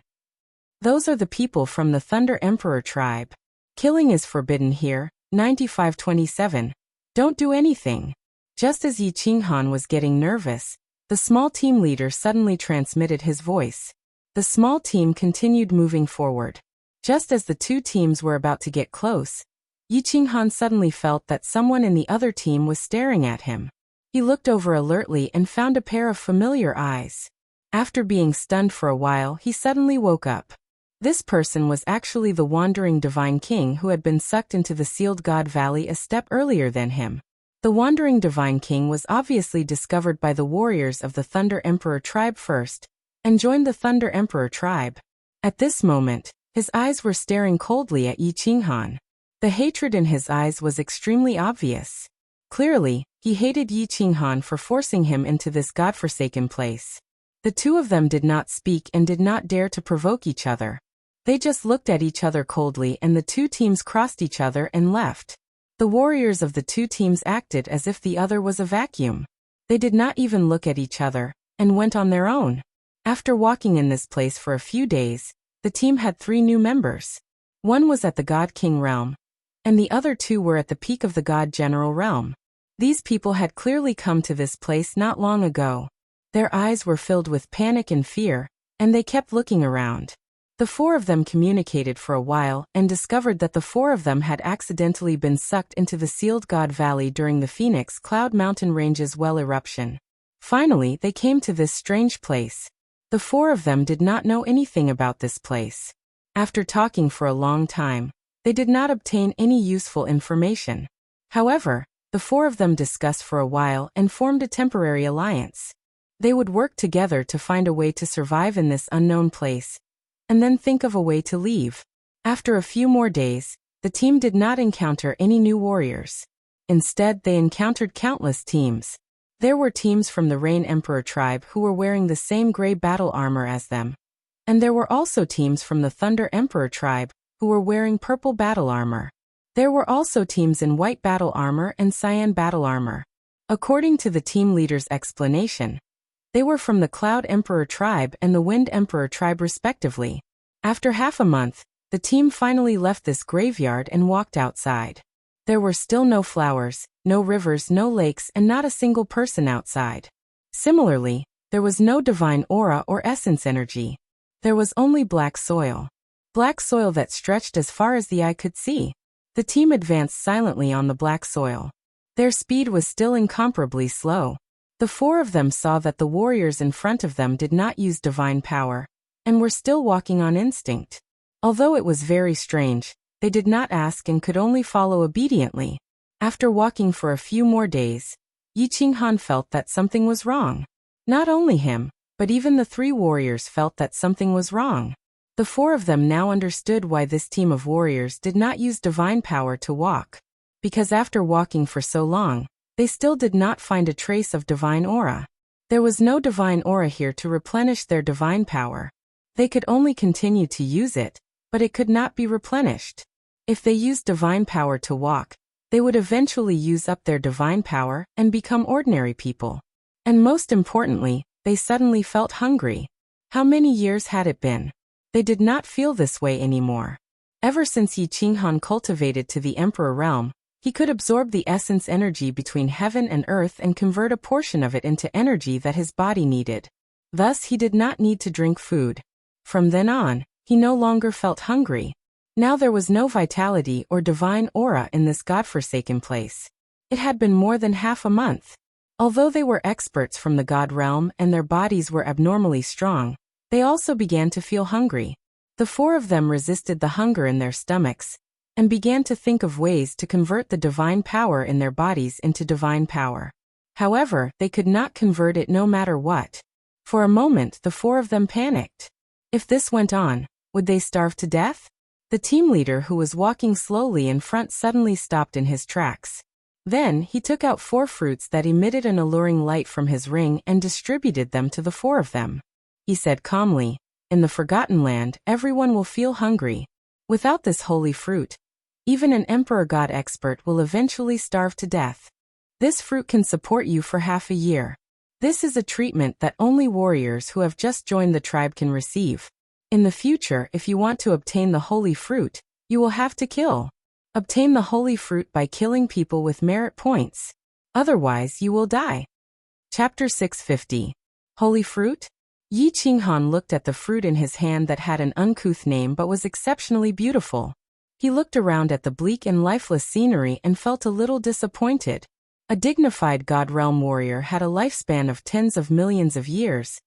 Those are the people from the Thunder Emperor tribe. Killing is forbidden here, 9527. Don't do anything. Just as Yi Qinghan was getting nervous, the small team leader suddenly transmitted his voice. The small team continued moving forward. Just as the two teams were about to get close, Yi Qinghan suddenly felt that someone in the other team was staring at him. He looked over alertly and found a pair of familiar eyes. After being stunned for a while, he suddenly woke up. This person was actually the Wandering Divine King who had been sucked into the Sealed God Valley a step earlier than him. The Wandering Divine King was obviously discovered by the warriors of the Thunder Emperor tribe first, and joined the Thunder Emperor tribe. At this moment, his eyes were staring coldly at Yi Qinghan. The hatred in his eyes was extremely obvious. Clearly, he hated Yi Qinghan for forcing him into this godforsaken place. The two of them did not speak and did not dare to provoke each other. They just looked at each other coldly, and the two teams crossed each other and left. The warriors of the two teams acted as if the other was a vacuum. They did not even look at each other, and went on their own. After walking in this place for a few days, the team had 3 new members. One was at the God King realm, and the other 2 were at the peak of the God General realm. These people had clearly come to this place not long ago. Their eyes were filled with panic and fear, and they kept looking around. The 4 of them communicated for a while and discovered that the 4 of them had accidentally been sucked into the Sealed God Valley during the Phoenix Cloud Mountain Range's well eruption. Finally, they came to this strange place. The 4 of them did not know anything about this place. After talking for a long time, they did not obtain any useful information. However, the 4 of them discussed for a while and formed a temporary alliance. They would work together to find a way to survive in this unknown place, and then think of a way to leave. After a few more days, the team did not encounter any new warriors. Instead, they encountered countless teams. There were teams from the Rain Emperor tribe who were wearing the same gray battle armor as them. And there were also teams from the Thunder Emperor tribe who were wearing purple battle armor. There were also teams in white battle armor and cyan battle armor. According to the team leader's explanation, they were from the Cloud Emperor tribe and the Wind Emperor tribe respectively. After half a month, the team finally left this graveyard and walked outside. There were still no flowers, no rivers, no lakes, and not a single person outside. Similarly, there was no divine aura or essence energy. There was only black soil. Black soil that stretched as far as the eye could see. The team advanced silently on the black soil. Their speed was still incomparably slow. The 4 of them saw that the warriors in front of them did not use divine power, and were still walking on instinct. Although it was very strange, they did not ask and could only follow obediently. After walking for a few more days, Yi Qinghan felt that something was wrong. Not only him, but even the 3 warriors felt that something was wrong. The 4 of them now understood why this team of warriors did not use divine power to walk. Because after walking for so long, they still did not find a trace of divine aura. There was no divine aura here to replenish their divine power. They could only continue to use it, but it could not be replenished. If they used divine power to walk, they would eventually use up their divine power and become ordinary people. And most importantly, they suddenly felt hungry. How many years had it been? They did not feel this way anymore. Ever since Yi Qinghan cultivated to the Emperor realm, he could absorb the essence energy between heaven and earth and convert a portion of it into energy that his body needed. Thus, he did not need to drink food. From then on, he no longer felt hungry. Now there was no vitality or divine aura in this godforsaken place. It had been more than half a month. Although they were experts from the god realm and their bodies were abnormally strong, they also began to feel hungry. The 4 of them resisted the hunger in their stomachs, and began to think of ways to convert the divine power in their bodies into divine power. However, they could not convert it no matter what. For a moment, the 4 of them panicked. If this went on, would they starve to death? The team leader, who was walking slowly in front, suddenly stopped in his tracks. Then, he took out 4 fruits that emitted an alluring light from his ring and distributed them to the 4 of them. He said calmly, "In the Forgotten Land, everyone will feel hungry. Without this holy fruit, even an Emperor God expert will eventually starve to death. This fruit can support you for half a year. This is a treatment that only warriors who have just joined the tribe can receive. In the future, if you want to obtain the holy fruit, you will have to kill. Obtain the holy fruit by killing people with merit points. Otherwise you will die. Chapter 650. Holy Fruit? Yi Qinghan looked at the fruit in his hand that had an uncouth name but was exceptionally beautiful. He looked around at the bleak and lifeless scenery and felt a little disappointed. A dignified God Realm warrior had a lifespan of tens of millions of years,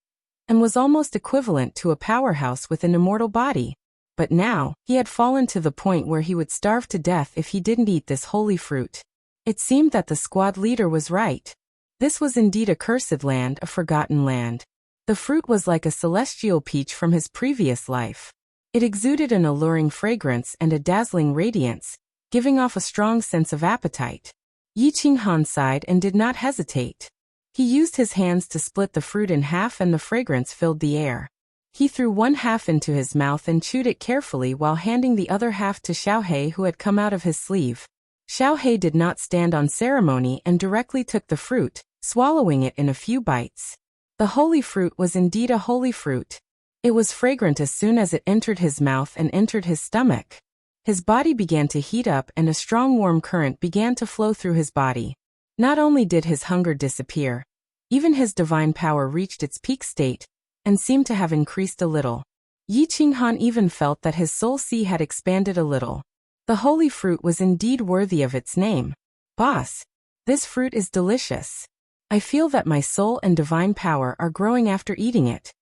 and was almost equivalent to a powerhouse with an immortal body. But now, he had fallen to the point where he would starve to death if he didn't eat this holy fruit. It seemed that the squad leader was right. This was indeed a cursed land, a forgotten land. The fruit was like a celestial peach from his previous life. It exuded an alluring fragrance and a dazzling radiance, giving off a strong sense of appetite. Yi Qinghan sighed and did not hesitate. He used his hands to split the fruit in half and the fragrance filled the air. He threw one half into his mouth and chewed it carefully while handing the other half to Xiaohe, who had come out of his sleeve. Xiaohe did not stand on ceremony and directly took the fruit, swallowing it in a few bites. The holy fruit was indeed a holy fruit. It was fragrant as soon as it entered his mouth and entered his stomach. His body began to heat up and a strong warm current began to flow through his body. Not only did his hunger disappear, even his divine power reached its peak state, and seemed to have increased a little. Yi Qinghan even felt that his soul sea had expanded a little. The holy fruit was indeed worthy of its name. Boss, this fruit is delicious. I feel that my soul and divine power are growing after eating it.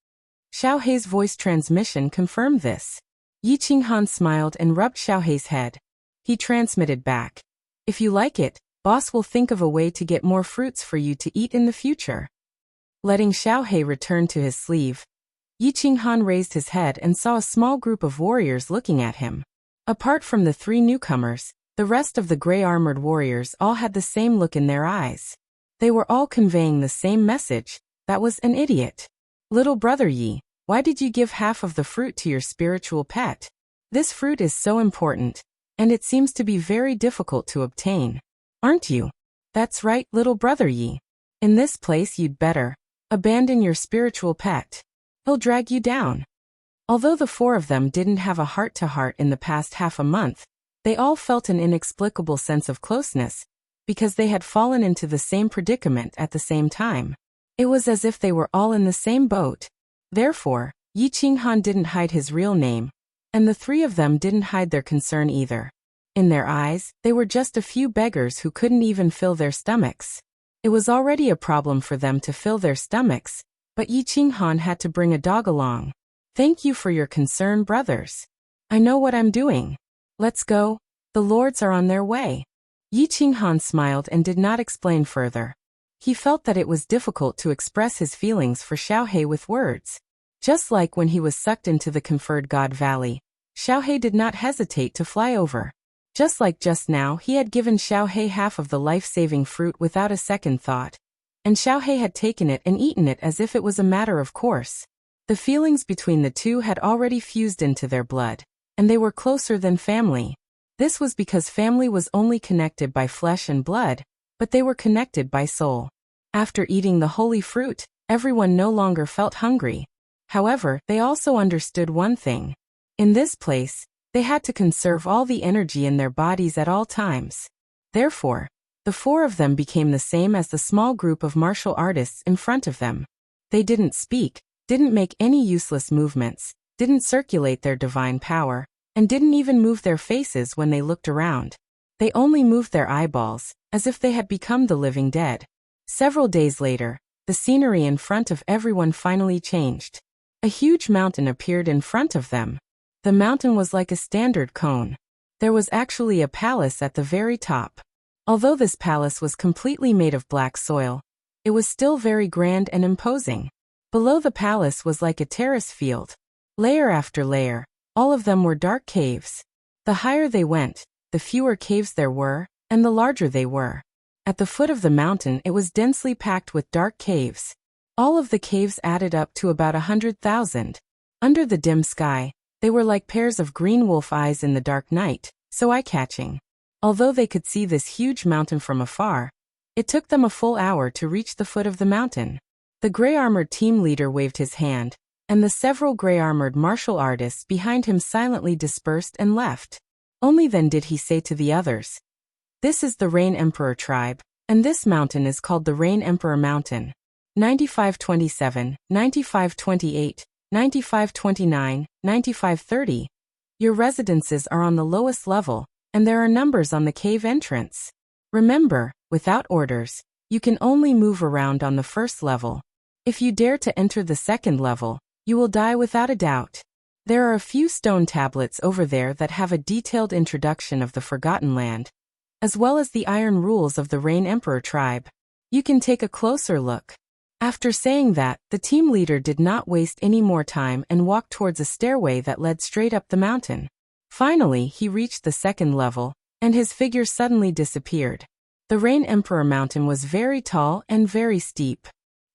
Xiaohe's voice transmission confirmed this. Yi Qinghan smiled and rubbed Xiaohe's head. He transmitted back. If you like it, boss will think of a way to get more fruits for you to eat in the future. Letting Xiaohe return to his sleeve, Yi Qinghan raised his head and saw a small group of warriors looking at him. Apart from the three newcomers, the rest of the gray-armored warriors all had the same look in their eyes. They were all conveying the same message: that was an idiot. Little brother Yi, why did you give half of the fruit to your spiritual pet? This fruit is so important, and it seems to be very difficult to obtain. Aren't you? That's right, little brother Yi. In this place you'd better abandon your spiritual pet. He'll drag you down. Although the four of them didn't have a heart-to-heart in the past half a month, they all felt an inexplicable sense of closeness, because they had fallen into the same predicament at the same time. It was as if they were all in the same boat. Therefore, Yi Qinghan didn't hide his real name, and the three of them didn't hide their concern either. In their eyes, they were just a few beggars who couldn't even fill their stomachs. It was already a problem for them to fill their stomachs, but Yi Qinghan had to bring a dog along. Thank you for your concern, brothers. I know what I'm doing. Let's go. The lords are on their way. Yi Qinghan smiled and did not explain further. He felt that it was difficult to express his feelings for Xiaohe with words. Just like when he was sucked into the conferred God Valley, Xiaohe did not hesitate to fly over. Just like just now, he had given Xiaohe half of the life-saving fruit without a second thought, and Xiaohe had taken it and eaten it as if it was a matter of course. The feelings between the two had already fused into their blood, and they were closer than family. This was because family was only connected by flesh and blood, but they were connected by soul. After eating the holy fruit, everyone no longer felt hungry. However, they also understood one thing. In this place, they had to conserve all the energy in their bodies at all times. Therefore, the four of them became the same as the small group of martial artists in front of them. They didn't speak, didn't make any useless movements, didn't circulate their divine power, and didn't even move their faces when they looked around. They only moved their eyeballs, as if they had become the living dead. Several days later, the scenery in front of everyone finally changed. A huge mountain appeared in front of them. The mountain was like a standard cone. There was actually a palace at the very top. Although this palace was completely made of black soil, it was still very grand and imposing. Below the palace was like a terrace field. Layer after layer, all of them were dark caves. The higher they went, the fewer caves there were, and the larger they were. At the foot of the mountain it was densely packed with dark caves. All of the caves added up to about 100,000. Under the dim sky, they were like pairs of green wolf eyes in the dark night, so eye-catching. Although they could see this huge mountain from afar, it took them a full hour to reach the foot of the mountain. The gray-armored team leader waved his hand, and the several gray-armored martial artists behind him silently dispersed and left. Only then did he say to the others, "This is the Rain Emperor tribe. And this mountain is called the Rain Emperor Mountain. 9527, 9528, 9529, 9530. Your residences are on the lowest level, and there are numbers on the cave entrance. Remember, without orders, you can only move around on the first level. If you dare to enter the second level, you will die without a doubt. There are a few stone tablets over there that have a detailed introduction of the Forgotten Land, as well as the iron rules of the Rain Emperor tribe. You can take a closer look. After saying that, the team leader did not waste any more time and walked towards a stairway that led straight up the mountain. Finally, he reached the second level, and his figure suddenly disappeared. The Rain Emperor Mountain was very tall and very steep.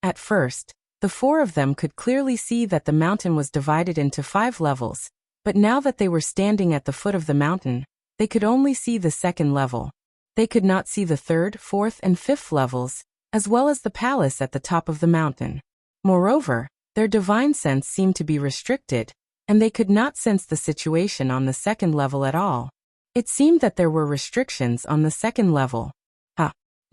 At first, the four of them could clearly see that the mountain was divided into 5 levels, but now that they were standing at the foot of the mountain, they could only see the second level. They could not see the 3rd, 4th, and 5th levels, as well as the palace at the top of the mountain. Moreover, their divine sense seemed to be restricted, and they could not sense the situation on the second level at all. It seemed that there were restrictions on the second level.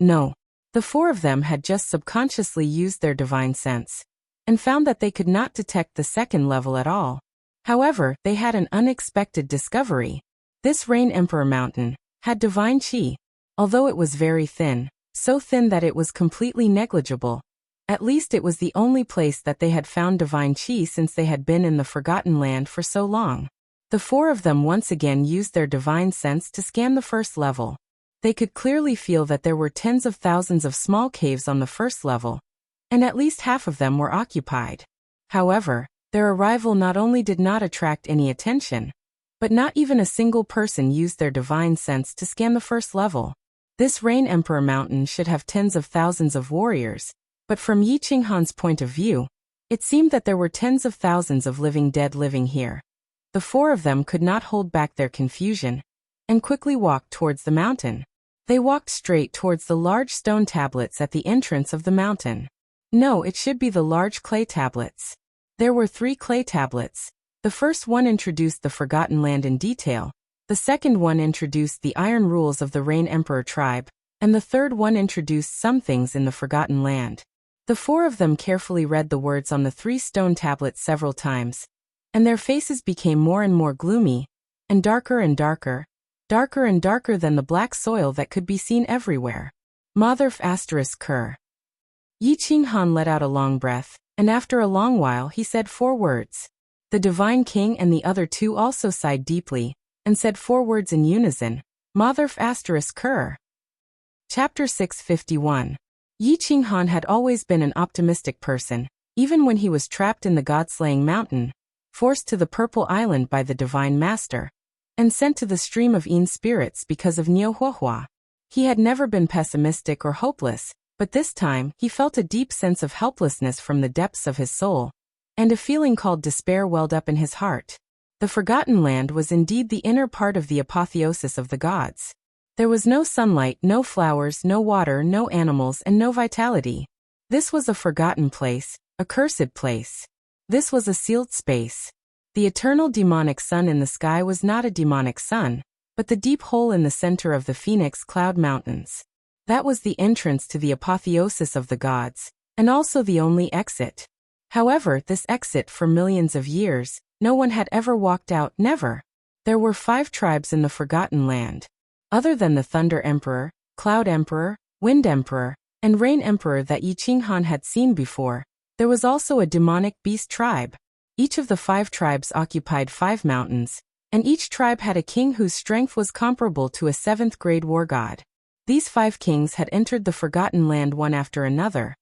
No. The four of them had just subconsciously used their divine sense, and found that they could not detect the second level at all. However, they had an unexpected discovery. This Rain Emperor Mountain had divine chi, although it was very thin, so thin that it was completely negligible. At least it was the only place that they had found divine chi since they had been in the Forgotten Land for so long. The four of them once again used their divine sense to scan the first level. They could clearly feel that there were tens of thousands of small caves on the first level, and at least half of them were occupied. However, their arrival not only did not attract any attention, but not even a single person used their divine sense to scan the first level. This Rain Emperor Mountain should have tens of thousands of warriors, but from Yi Qinghan's point of view, it seemed that there were tens of thousands of living dead living here. The four of them could not hold back their confusion, and quickly walked towards the mountain. They walked straight towards the large stone tablets at the entrance of the mountain. No, it should be the large clay tablets. There were 3 clay tablets. The first one introduced the Forgotten Land in detail, the second one introduced the iron rules of the Rain Emperor tribe, and the third one introduced some things in the Forgotten Land. The four of them carefully read the words on the 3 stone tablets several times, and their faces became more and more gloomy, and darker and darker, darker and darker than the black soil that could be seen everywhere. Motherf ****. Yi Qinghan let out a long breath, and after a long while he said 4 words. The Divine King and the other 2 also sighed deeply, and said 4 words in unison, Motherf ****. Chapter 651. Yi Qinghan had always been an optimistic person, even when he was trapped in the God-slaying mountain, forced to the Purple Island by the Divine Master, and sent to the stream of Yin spirits because of Niuhuahua. He had never been pessimistic or hopeless, but this time he felt a deep sense of helplessness from the depths of his soul, and a feeling called despair welled up in his heart. The Forgotten Land was indeed the inner part of the apotheosis of the gods. There was no sunlight, no flowers, no water, no animals, and no vitality. This was a forgotten place, a cursed place. This was a sealed space. The eternal demonic sun in the sky was not a demonic sun, but the deep hole in the center of the Phoenix Cloud Mountains. That was the entrance to the apotheosis of the gods, and also the only exit. However, this exit for millions of years, no one had ever walked out, never. There were 5 tribes in the Forgotten Land. Other than the Thunder Emperor, Cloud Emperor, Wind Emperor, and Rain Emperor that Yi Qinghan had seen before, there was also a demonic beast tribe. Each of the 5 tribes occupied 5 mountains, and each tribe had a king whose strength was comparable to a 7th-grade war god. These 5 kings had entered the Forgotten Land one after another,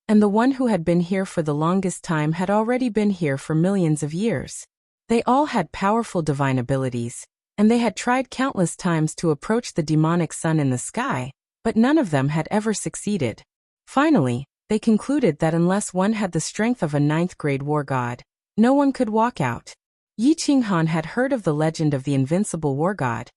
and the one who had been here for the longest time had already been here for millions of years. They all had powerful divine abilities, and they had tried countless times to approach the demonic sun in the sky, but none of them had ever succeeded. Finally, they concluded that unless one had the strength of a 9th-grade war god, no one could walk out. Yi Qinghan had heard of the legend of the invincible war god,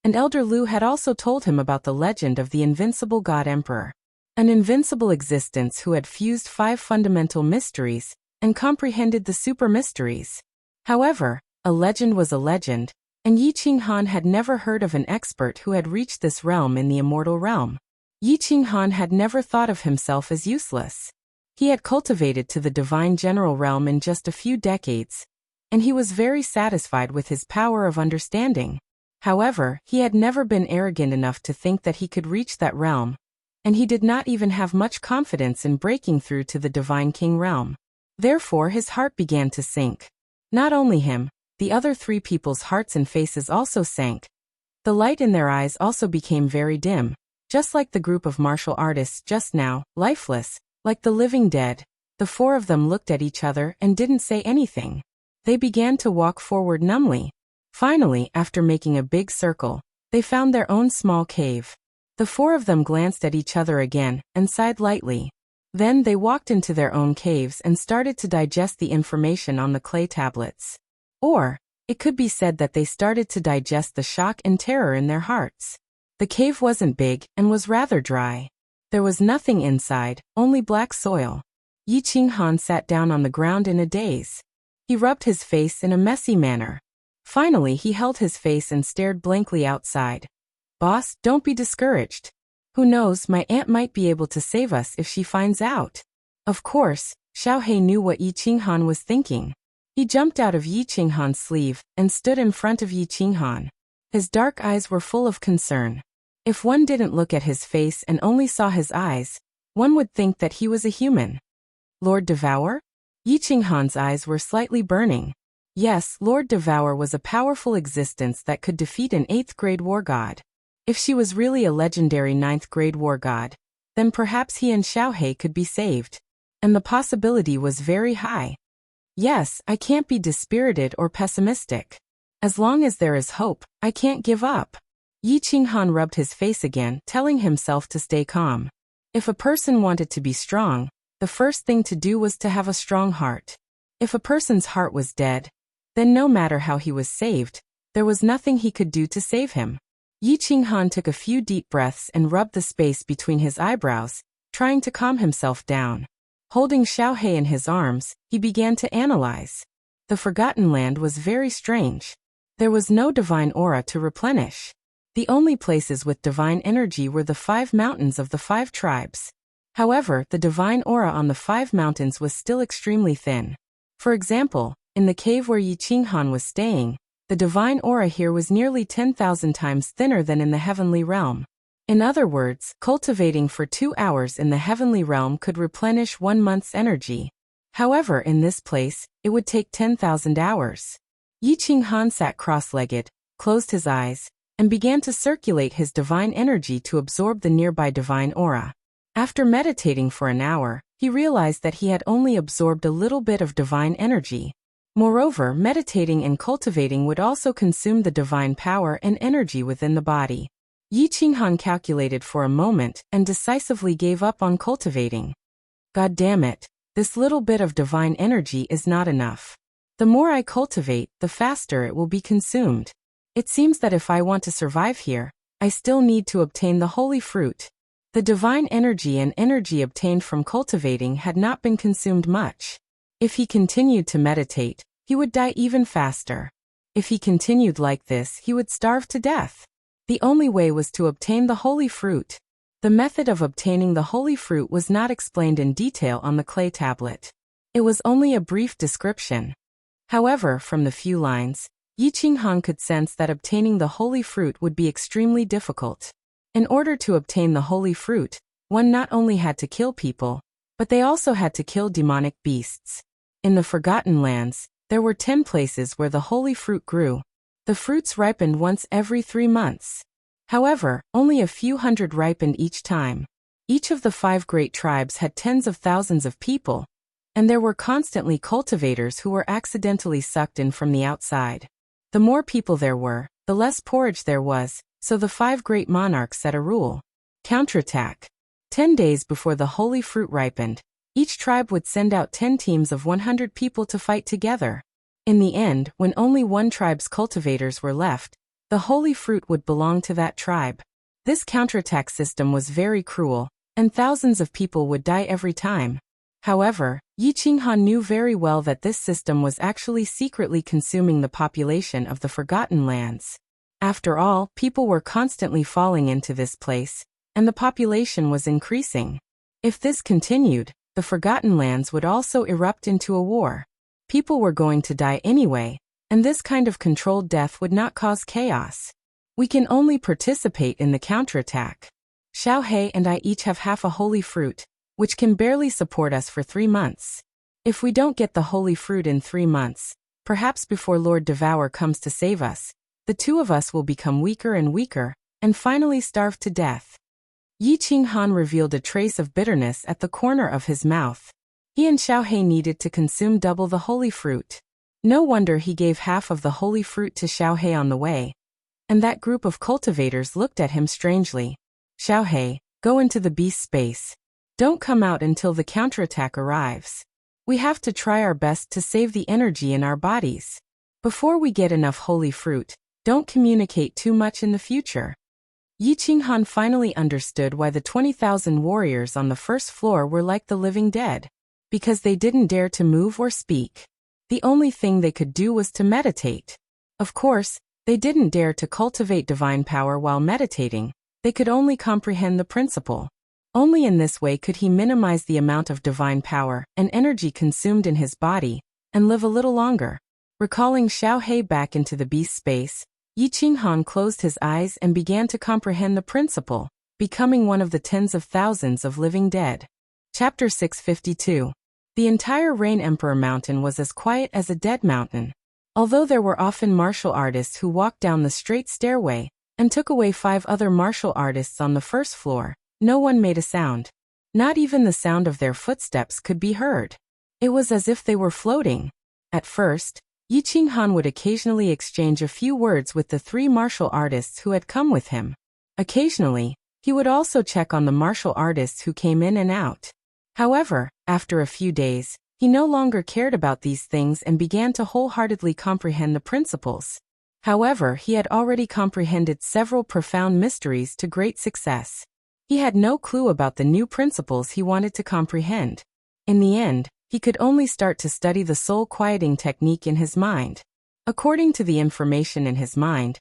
and Elder Lu had also told him about the legend of the invincible god emperor, an invincible existence who had fused 5 fundamental mysteries and comprehended the super mysteries. However, a legend was a legend, and Yi Qinghan had never heard of an expert who had reached this realm in the immortal realm. Yi Qinghan had never thought of himself as useless. He had cultivated to the divine general realm in just a few decades, and he was very satisfied with his power of understanding. However, he had never been arrogant enough to think that he could reach that realm, and he did not even have much confidence in breaking through to the divine king realm. Therefore his heart began to sink. Not only him, the other three people's hearts and faces also sank. The light in their eyes also became very dim, just like the group of martial artists just now, lifeless, like the living dead. The four of them looked at each other and didn't say anything. They began to walk forward numbly. Finally, after making a big circle, they found their own small cave. The four of them glanced at each other again and sighed lightly. Then they walked into their own caves and started to digest the information on the clay tablets. Or, it could be said that they started to digest the shock and terror in their hearts. The cave wasn't big and was rather dry. There was nothing inside, only black soil. Yi Qinghan sat down on the ground in a daze. He rubbed his face in a messy manner. Finally he held his face and stared blankly outside. "Boss, don't be discouraged. Who knows, my aunt might be able to save us if she finds out." Of course, Xiaohei knew what Yi Qinghan was thinking. He jumped out of Yi Qinghan's sleeve and stood in front of Yi Qinghan. His dark eyes were full of concern. If one didn't look at his face and only saw his eyes, one would think that he was a human. Lord Devour? Yi Qinghan's eyes were slightly burning. Yes, Lord Devour was a powerful existence that could defeat an 8th-grade war god. If she was really a legendary 9th-grade war god, then perhaps he and Xiaohei could be saved. And the possibility was very high. Yes, I can't be dispirited or pessimistic. As long as there is hope, I can't give up. Yi Qinghan rubbed his face again, telling himself to stay calm. If a person wanted to be strong, the first thing to do was to have a strong heart. If a person's heart was dead, then no matter how he was saved, there was nothing he could do to save him. Yi Qinghan took a few deep breaths and rubbed the space between his eyebrows, trying to calm himself down. Holding Xiaohei in his arms, he began to analyze. The Forgotten Land was very strange. There was no divine aura to replenish. The only places with divine energy were the 5 mountains of the 5 tribes. However, the divine aura on the 5 mountains was still extremely thin. For example, in the cave where Yi Qinghan was staying, the divine aura here was nearly 10,000 times thinner than in the heavenly realm. In other words, cultivating for 2 hours in the heavenly realm could replenish 1 month's energy. However, in this place, it would take 10,000 hours. Yi Qinghan sat cross-legged, closed his eyes, and began to circulate his divine energy to absorb the nearby divine aura. After meditating for an hour, he realized that he had only absorbed a little bit of divine energy. Moreover, meditating and cultivating would also consume the divine power and energy within the body. Yi Qinghan calculated for a moment and decisively gave up on cultivating. God damn it, this little bit of divine energy is not enough. The more I cultivate, the faster it will be consumed. It seems that if I want to survive here, I still need to obtain the holy fruit. The divine energy and energy obtained from cultivating had not been consumed much. If he continued to meditate, he would die even faster. If he continued like this, he would starve to death. The only way was to obtain the holy fruit. The method of obtaining the holy fruit was not explained in detail on the clay tablet. It was only a brief description. However, from the few lines, Yi Qinghan could sense that obtaining the holy fruit would be extremely difficult. In order to obtain the holy fruit, one not only had to kill people, but they also had to kill demonic beasts. In the Forgotten Lands, there were 10 places where the holy fruit grew. The fruits ripened once every 3 months. However, only a few hundred ripened each time. Each of the 5 great tribes had tens of thousands of people, and there were constantly cultivators who were accidentally sucked in from the outside. The more people there were, the less porridge there was, so the 5 great monarchs set a rule. Counterattack. 10 days before the holy fruit ripened, each tribe would send out 10 teams of 100 people to fight together. In the end, when only one tribe's cultivators were left, the holy fruit would belong to that tribe. This counterattack system was very cruel, and thousands of people would die every time. However, Yi Qinghan knew very well that this system was actually secretly consuming the population of the Forgotten Lands. After all, people were constantly falling into this place, and the population was increasing. If this continued, the Forgotten Lands would also erupt into a war. People were going to die anyway, and this kind of controlled death would not cause chaos. We can only participate in the counterattack. Xiao He and I each have half a holy fruit, which can barely support us for 3 months. If we don't get the holy fruit in 3 months, perhaps before Lord Devour comes to save us, the two of us will become weaker and weaker, and finally starve to death. Yi Qinghan revealed a trace of bitterness at the corner of his mouth. He and Xiao He needed to consume double the holy fruit. No wonder he gave half of the holy fruit to Xiao He on the way. And that group of cultivators looked at him strangely. Xiao He, go into the beast space. Don't come out until the counterattack arrives. We have to try our best to save the energy in our bodies. Before we get enough holy fruit, don't communicate too much in the future. Yi Qinghan finally understood why the 20,000 warriors on the first floor were like the living dead. Because they didn't dare to move or speak. The only thing they could do was to meditate. Of course, they didn't dare to cultivate divine power while meditating. They could only comprehend the principle. Only in this way could he minimize the amount of divine power and energy consumed in his body, and live a little longer. Recalling Xiao He back into the beast space, Yi Qinghan closed his eyes and began to comprehend the principle, becoming one of the tens of thousands of living dead. Chapter 652. The entire Rain Emperor Mountain was as quiet as a dead mountain. Although there were often martial artists who walked down the straight stairway and took away 5 other martial artists on the first floor, no one made a sound. Not even the sound of their footsteps could be heard. It was as if they were floating. At first, Yi Qinghan would occasionally exchange a few words with the 3 martial artists who had come with him. Occasionally, he would also check on the martial artists who came in and out. However, after a few days, he no longer cared about these things and began to wholeheartedly comprehend the principles. However, he had already comprehended several profound mysteries to great success. He had no clue about the new principles he wanted to comprehend. In the end, he could only start to study the soul quieting technique in his mind. According to the information in his mind,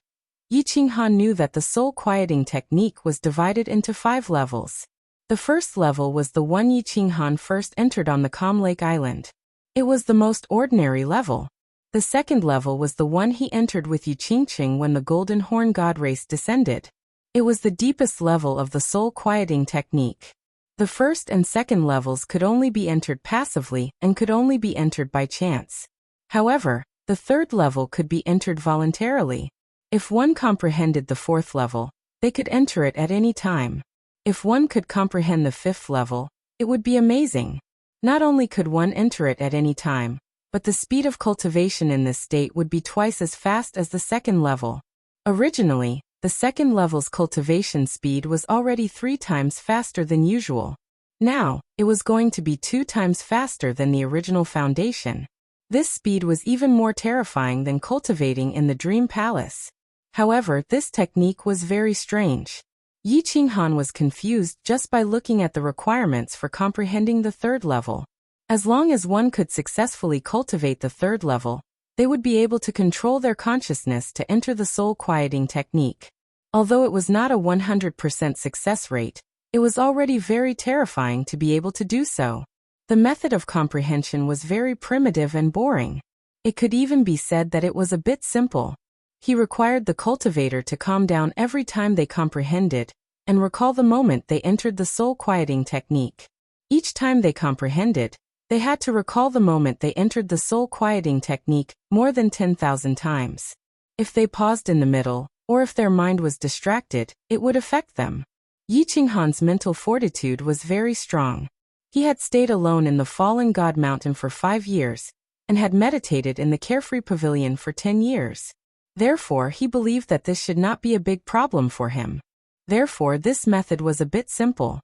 Yi Qinghan knew that the soul quieting technique was divided into 5 levels. The first level was the one Yi Qinghan first entered on the Calm Lake Island. It was the most ordinary level. The second level was the one he entered with Yu Qingqing when the Golden Horn God race descended. It was the deepest level of the soul quieting technique. The first and second levels could only be entered passively and could only be entered by chance. However, the third level could be entered voluntarily. If one comprehended the fourth level, they could enter it at any time. If one could comprehend the 5th level, it would be amazing. Not only could one enter it at any time, but the speed of cultivation in this state would be twice as fast as the second level. Originally, the second level's cultivation speed was already 3 times faster than usual. Now, it was going to be 2 times faster than the original foundation. This speed was even more terrifying than cultivating in the Dream Palace. However, this technique was very strange. Yi Qinghan was confused just by looking at the requirements for comprehending the 3rd level. As long as one could successfully cultivate the 3rd level, they would be able to control their consciousness to enter the soul quieting technique. Although it was not a 100% success rate, it was already very terrifying to be able to do so. The method of comprehension was very primitive and boring. It could even be said that it was a bit simple. He required the cultivator to calm down every time they comprehended, and recall the moment they entered the soul quieting technique. Each time they comprehended, they had to recall the moment they entered the soul quieting technique more than 10,000 times. If they paused in the middle, or if their mind was distracted, it would affect them. Yi Qinghan's mental fortitude was very strong. He had stayed alone in the Fallen God Mountain for 5 years, and had meditated in the Carefree Pavilion for 10 years. Therefore, he believed that this should not be a big problem for him. Therefore, this method was a bit simple.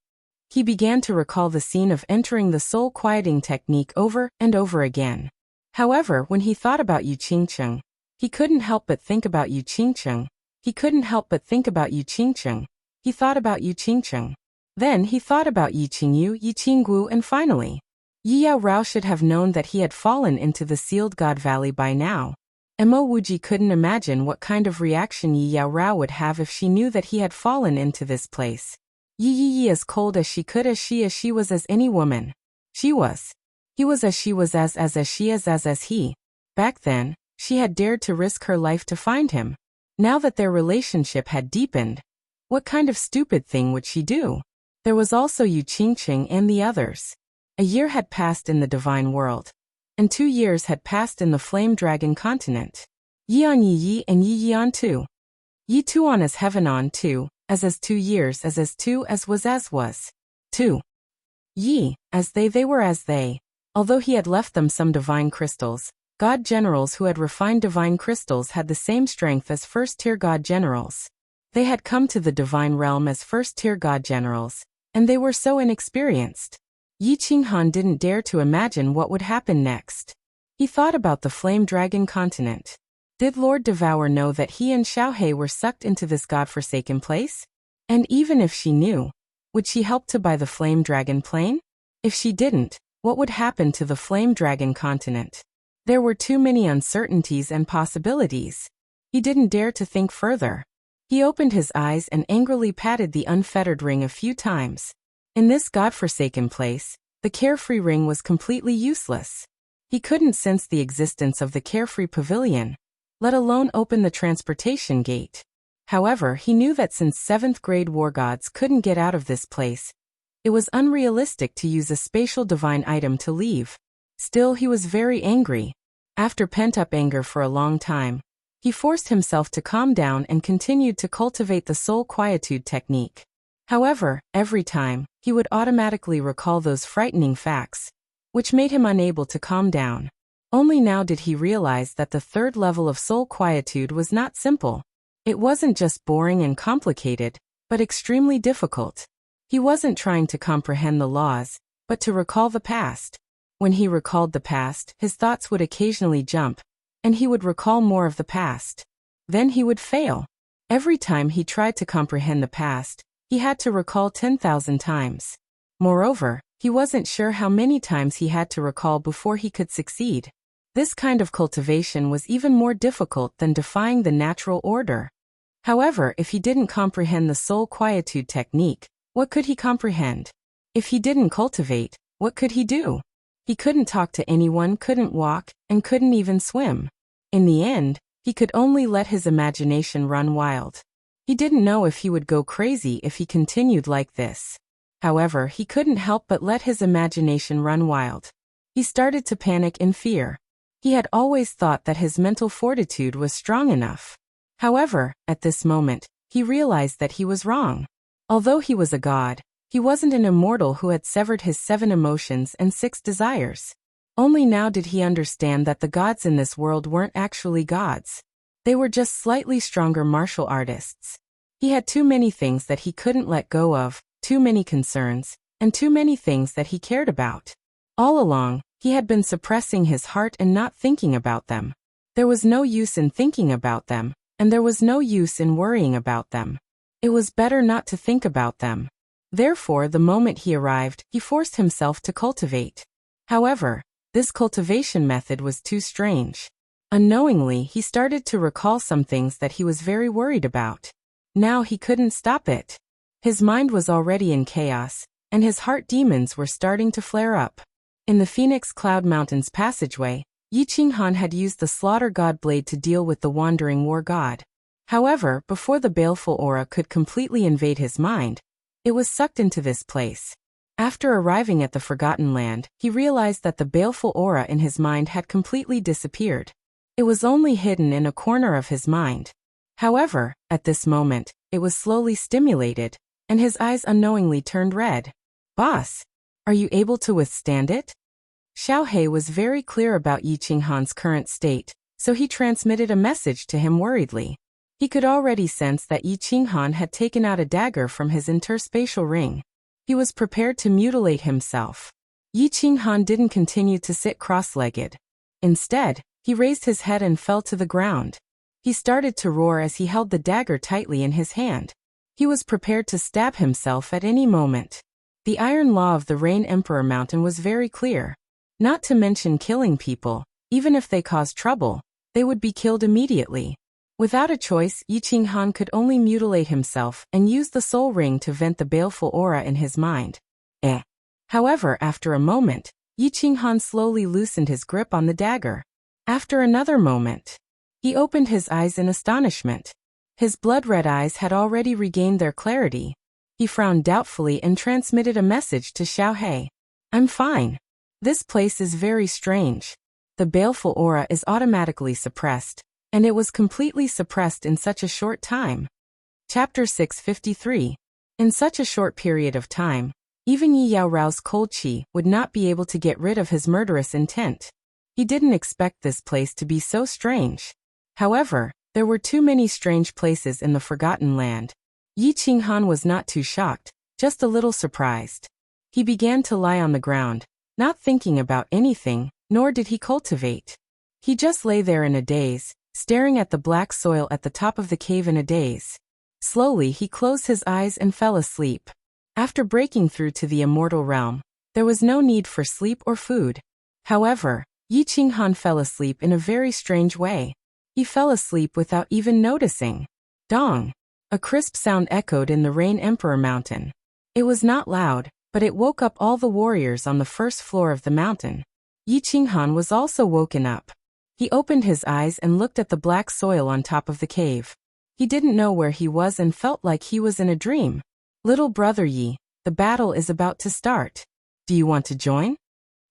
He began to recall the scene of entering the soul quieting technique over and over again. However, when he thought about Yu Qingqing, he couldn't help but think about Yu Qingqing. He couldn't help but think about Yu Qingqing. He thought about Yu Qingqing. Then he thought about Yi Qingyu, Yi Qinggu, and finally, Yi Yao Rao should have known that he had fallen into the Sealed God Valley by now. Mo Wuji couldn't imagine what kind of reaction Yi Yao Rao would have if she knew that he had fallen into this place. Yi as cold as she could, as she was as any woman. She was. He was as she was as she is as he. Back then, she had dared to risk her life to find him. Now that their relationship had deepened, what kind of stupid thing would she do? There was also Yu Qingqing and the others. A year had passed in the divine world, and 2 years had passed in the flame dragon continent. Yi on Yi and Yi on 2. Yi 2 on as heaven on 2, as 2 years as 2 as was. 2. Yi, as they were as they. Although he had left them some divine crystals, god generals who had refined divine crystals had the same strength as first-tier god generals. They had come to the divine realm as first-tier god generals, and they were so inexperienced. Yi Qinghan didn't dare to imagine what would happen next. He thought about the flame dragon continent. Did Lord Devour know that he and Xiaohe were sucked into this god-forsaken place? And even if she knew, would she help to buy the flame dragon plane? If she didn't, what would happen to the flame dragon continent? There were too many uncertainties and possibilities. He didn't dare to think further. He opened his eyes and angrily patted the unfettered ring a few times. In this godforsaken place, the carefree ring was completely useless. He couldn't sense the existence of the carefree pavilion, let alone open the transportation gate. However, he knew that since 7th grade war gods couldn't get out of this place, it was unrealistic to use a spatial divine item to leave. Still, he was very angry. After pent-up anger for a long time, he forced himself to calm down and continued to cultivate the soul quietude technique. However, every time, he would automatically recall those frightening facts, which made him unable to calm down. Only now did he realize that the 3rd level of soul quietude was not simple. It wasn't just boring and complicated, but extremely difficult. He wasn't trying to comprehend the laws, but to recall the past. When he recalled the past, his thoughts would occasionally jump, and he would recall more of the past. Then he would fail. Every time he tried to comprehend the past, he had to recall 10,000 times. Moreover, he wasn't sure how many times he had to recall before he could succeed. This kind of cultivation was even more difficult than defying the natural order. However, if he didn't comprehend the soul quietude technique, what could he comprehend? If he didn't cultivate, what could he do? He couldn't talk to anyone, couldn't walk, and couldn't even swim. In the end, he could only let his imagination run wild. He didn't know if he would go crazy if he continued like this. However, he couldn't help but let his imagination run wild. He started to panic in fear. He had always thought that his mental fortitude was strong enough. However, at this moment, he realized that he was wrong. Although he was a god, he wasn't an immortal who had severed his 7 emotions and 6 desires. Only now did he understand that the gods in this world weren't actually gods. They were just slightly stronger martial artists. He had too many things that he couldn't let go of, too many concerns, and too many things that he cared about. All along, he had been suppressing his heart and not thinking about them. There was no use in thinking about them, and there was no use in worrying about them. It was better not to think about them. Therefore, the moment he arrived, he forced himself to cultivate. However, this cultivation method was too strange. Unknowingly, he started to recall some things that he was very worried about. Now he couldn't stop it. His mind was already in chaos, and his heart demons were starting to flare up. In the Phoenix Cloud Mountains passageway, Yi Qinghan had used the Slaughter God Blade to deal with the wandering war god. However, before the baleful aura could completely invade his mind, it was sucked into this place. After arriving at the Forgotten Land, he realized that the baleful aura in his mind had completely disappeared. It was only hidden in a corner of his mind. However, at this moment, it was slowly stimulated, and his eyes unknowingly turned red. "Boss, are you able to withstand it?" Xiaohe was very clear about Yi Qinghan's current state, so he transmitted a message to him worriedly. He could already sense that Yi Qinghan had taken out a dagger from his interspatial ring. He was prepared to mutilate himself. Yi Qinghan didn't continue to sit cross-legged. Instead, he raised his head and fell to the ground. He started to roar as he held the dagger tightly in his hand. He was prepared to stab himself at any moment. The iron law of the Rain Emperor Mountain was very clear. Not to mention killing people, even if they caused trouble, they would be killed immediately. Without a choice, Yi Qinghan could only mutilate himself and use the soul ring to vent the baleful aura in his mind. However, after a moment, Yi Qinghan slowly loosened his grip on the dagger. After another moment, he opened his eyes in astonishment. His blood-red eyes had already regained their clarity. He frowned doubtfully and transmitted a message to Xiaohei. I'm fine. This place is very strange. The baleful aura is automatically suppressed, and it was completely suppressed in such a short time. Chapter 653. In such a short period of time, even Yi Yaorao's cold qi would not be able to get rid of his murderous intent. He didn't expect this place to be so strange. However, there were too many strange places in the Forgotten Land. Yi Qinghan was not too shocked, just a little surprised. He began to lie on the ground, not thinking about anything, nor did he cultivate. He just lay there in a daze, staring at the black soil at the top of the cave in a daze. Slowly he closed his eyes and fell asleep. After breaking through to the immortal realm, there was no need for sleep or food. However, Yi Qinghan fell asleep in a very strange way. He fell asleep without even noticing. Dong! A crisp sound echoed in the Rain Emperor Mountain. It was not loud, but it woke up all the warriors on the first floor of the mountain. Yi Qinghan was also woken up. He opened his eyes and looked at the black soil on top of the cave. He didn't know where he was and felt like he was in a dream. Little brother Yi, the battle is about to start. Do you want to join?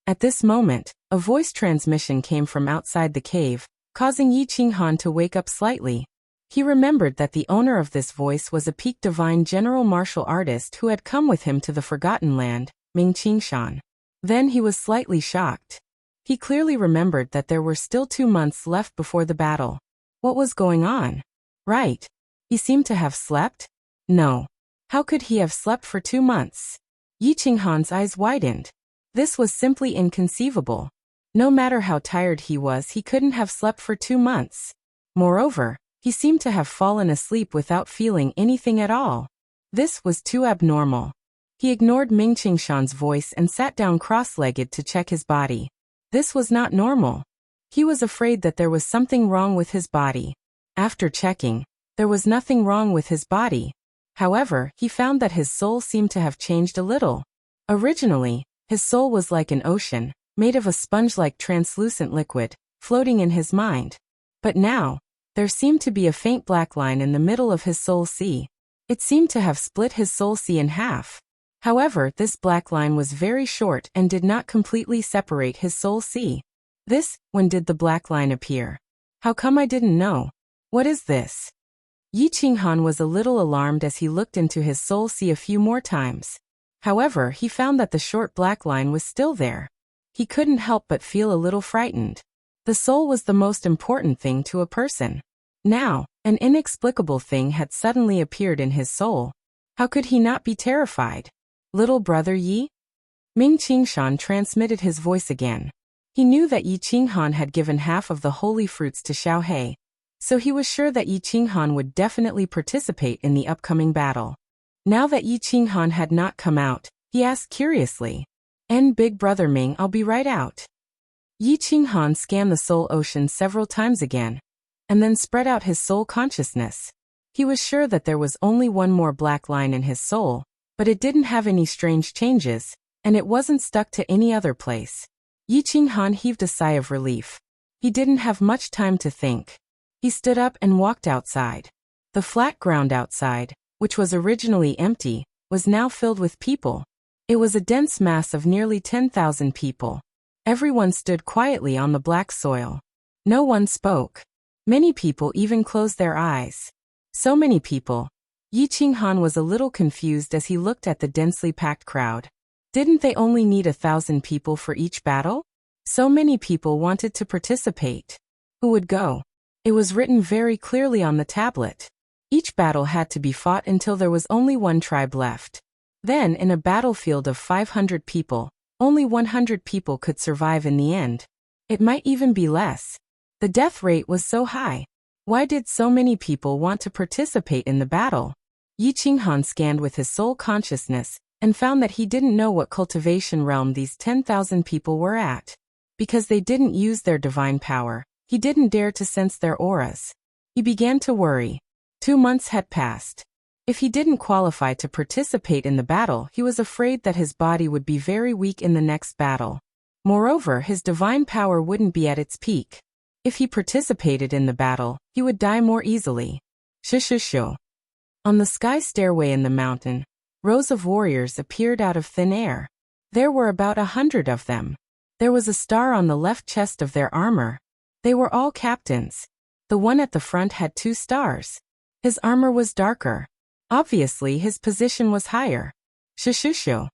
At this moment, a voice transmission came from outside the cave, causing Yi Qinghan to wake up slightly. He remembered that the owner of this voice was a peak divine general martial artist who had come with him to the Forgotten Land, Ming Qingshan. Then he was slightly shocked. He clearly remembered that there were still 2 months left before the battle. What was going on? Right. He seemed to have slept? No. How could he have slept for 2 months? Yi Qinghan's eyes widened. This was simply inconceivable. No matter how tired he was, he couldn't have slept for 2 months. Moreover, he seemed to have fallen asleep without feeling anything at all. This was too abnormal. He ignored Ming Qingshan's voice and sat down cross-legged to check his body. This was not normal. He was afraid that there was something wrong with his body. After checking, there was nothing wrong with his body. However, he found that his soul seemed to have changed a little. Originally, his soul was like an ocean, made of a sponge-like translucent liquid, floating in his mind. But now, there seemed to be a faint black line in the middle of his soul sea. It seemed to have split his soul sea in half. However, this black line was very short and did not completely separate his soul sea. When did the black line appear? How come I didn't know? What is this? Yi Qinghan was a little alarmed as he looked into his soul sea a few more times. However, he found that the short black line was still there. He couldn't help but feel a little frightened. The soul was the most important thing to a person. Now, an inexplicable thing had suddenly appeared in his soul. How could he not be terrified? Little brother Yi? Ming Qingshan transmitted his voice again. He knew that Yi Qinghan had given half of the holy fruits to Xiaohei, so he was sure that Yi Qinghan would definitely participate in the upcoming battle. Now that Yi Qinghan had not come out, he asked curiously, Big brother Ming, I'll be right out. Yi Qinghan scanned the soul ocean several times again, and then spread out his soul consciousness. He was sure that there was only one more black line in his soul, but it didn't have any strange changes, and it wasn't stuck to any other place. Yi Qinghan heaved a sigh of relief. He didn't have much time to think. He stood up and walked outside. The flat ground outside, which was originally empty, was now filled with people. It was a dense mass of nearly 10,000 people. Everyone stood quietly on the black soil. No one spoke. Many people even closed their eyes. So many people. Yi Qinghan was a little confused as he looked at the densely packed crowd. Didn't they only need 1,000 people for each battle? So many people wanted to participate. Who would go? It was written very clearly on the tablet. Each battle had to be fought until there was only one tribe left. Then, in a battlefield of 500 people, only 100 people could survive in the end. It might even be less. The death rate was so high. Why did so many people want to participate in the battle? Yi Qinghan scanned with his soul consciousness and found that he didn't know what cultivation realm these 10,000 people were at. Because they didn't use their divine power, he didn't dare to sense their auras. He began to worry. 2 months had passed. If he didn't qualify to participate in the battle, he was afraid that his body would be very weak in the next battle. Moreover, his divine power wouldn't be at its peak. If he participated in the battle, he would die more easily. Shushu. On the sky stairway in the mountain, rows of warriors appeared out of thin air. There were about 100 of them. There was a star on the left chest of their armor. They were all captains. The one at the front had 2 stars. His armor was darker. Obviously, his position was higher. Shushu.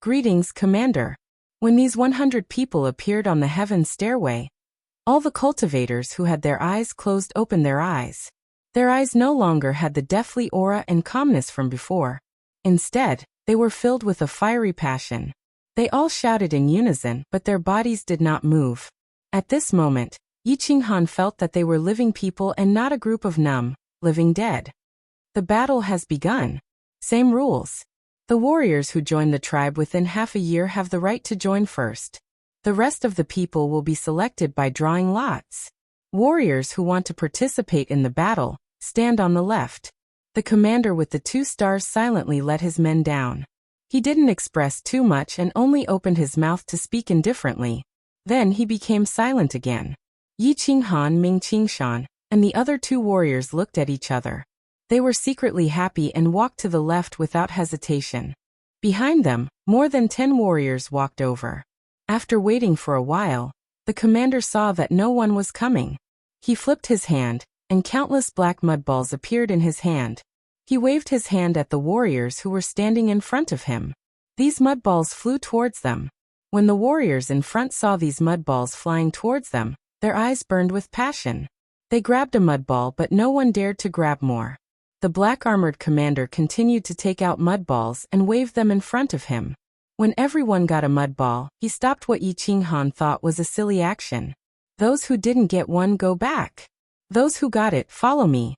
Greetings, Commander. When these 100 people appeared on the heaven stairway, all the cultivators who had their eyes closed opened their eyes. Their eyes no longer had the deathly aura and calmness from before. Instead, they were filled with a fiery passion. They all shouted in unison, but their bodies did not move. At this moment, Yi Qinghan felt that they were living people and not a group of numb, living dead. The battle has begun. Same rules. The warriors who join the tribe within half a year have the right to join first. The rest of the people will be selected by drawing lots. Warriors who want to participate in the battle, stand on the left. The commander with the 2 stars silently let his men down. He didn't express too much and only opened his mouth to speak indifferently. Then he became silent again. Yi Qinghan, Ming Qingshan, and the other 2 warriors looked at each other. They were secretly happy and walked to the left without hesitation. Behind them, more than 10 warriors walked over. After waiting for a while, the commander saw that no one was coming. He flipped his hand, and countless black mud balls appeared in his hand. He waved his hand at the warriors who were standing in front of him. These mud balls flew towards them. When the warriors in front saw these mud balls flying towards them, their eyes burned with passion. They grabbed a mud ball, but no one dared to grab more. The black-armored commander continued to take out mud balls and wave them in front of him. When everyone got a mud ball, he stopped what Yi Qinghan thought was a silly action. Those who didn't get one go back. Those who got it, follow me,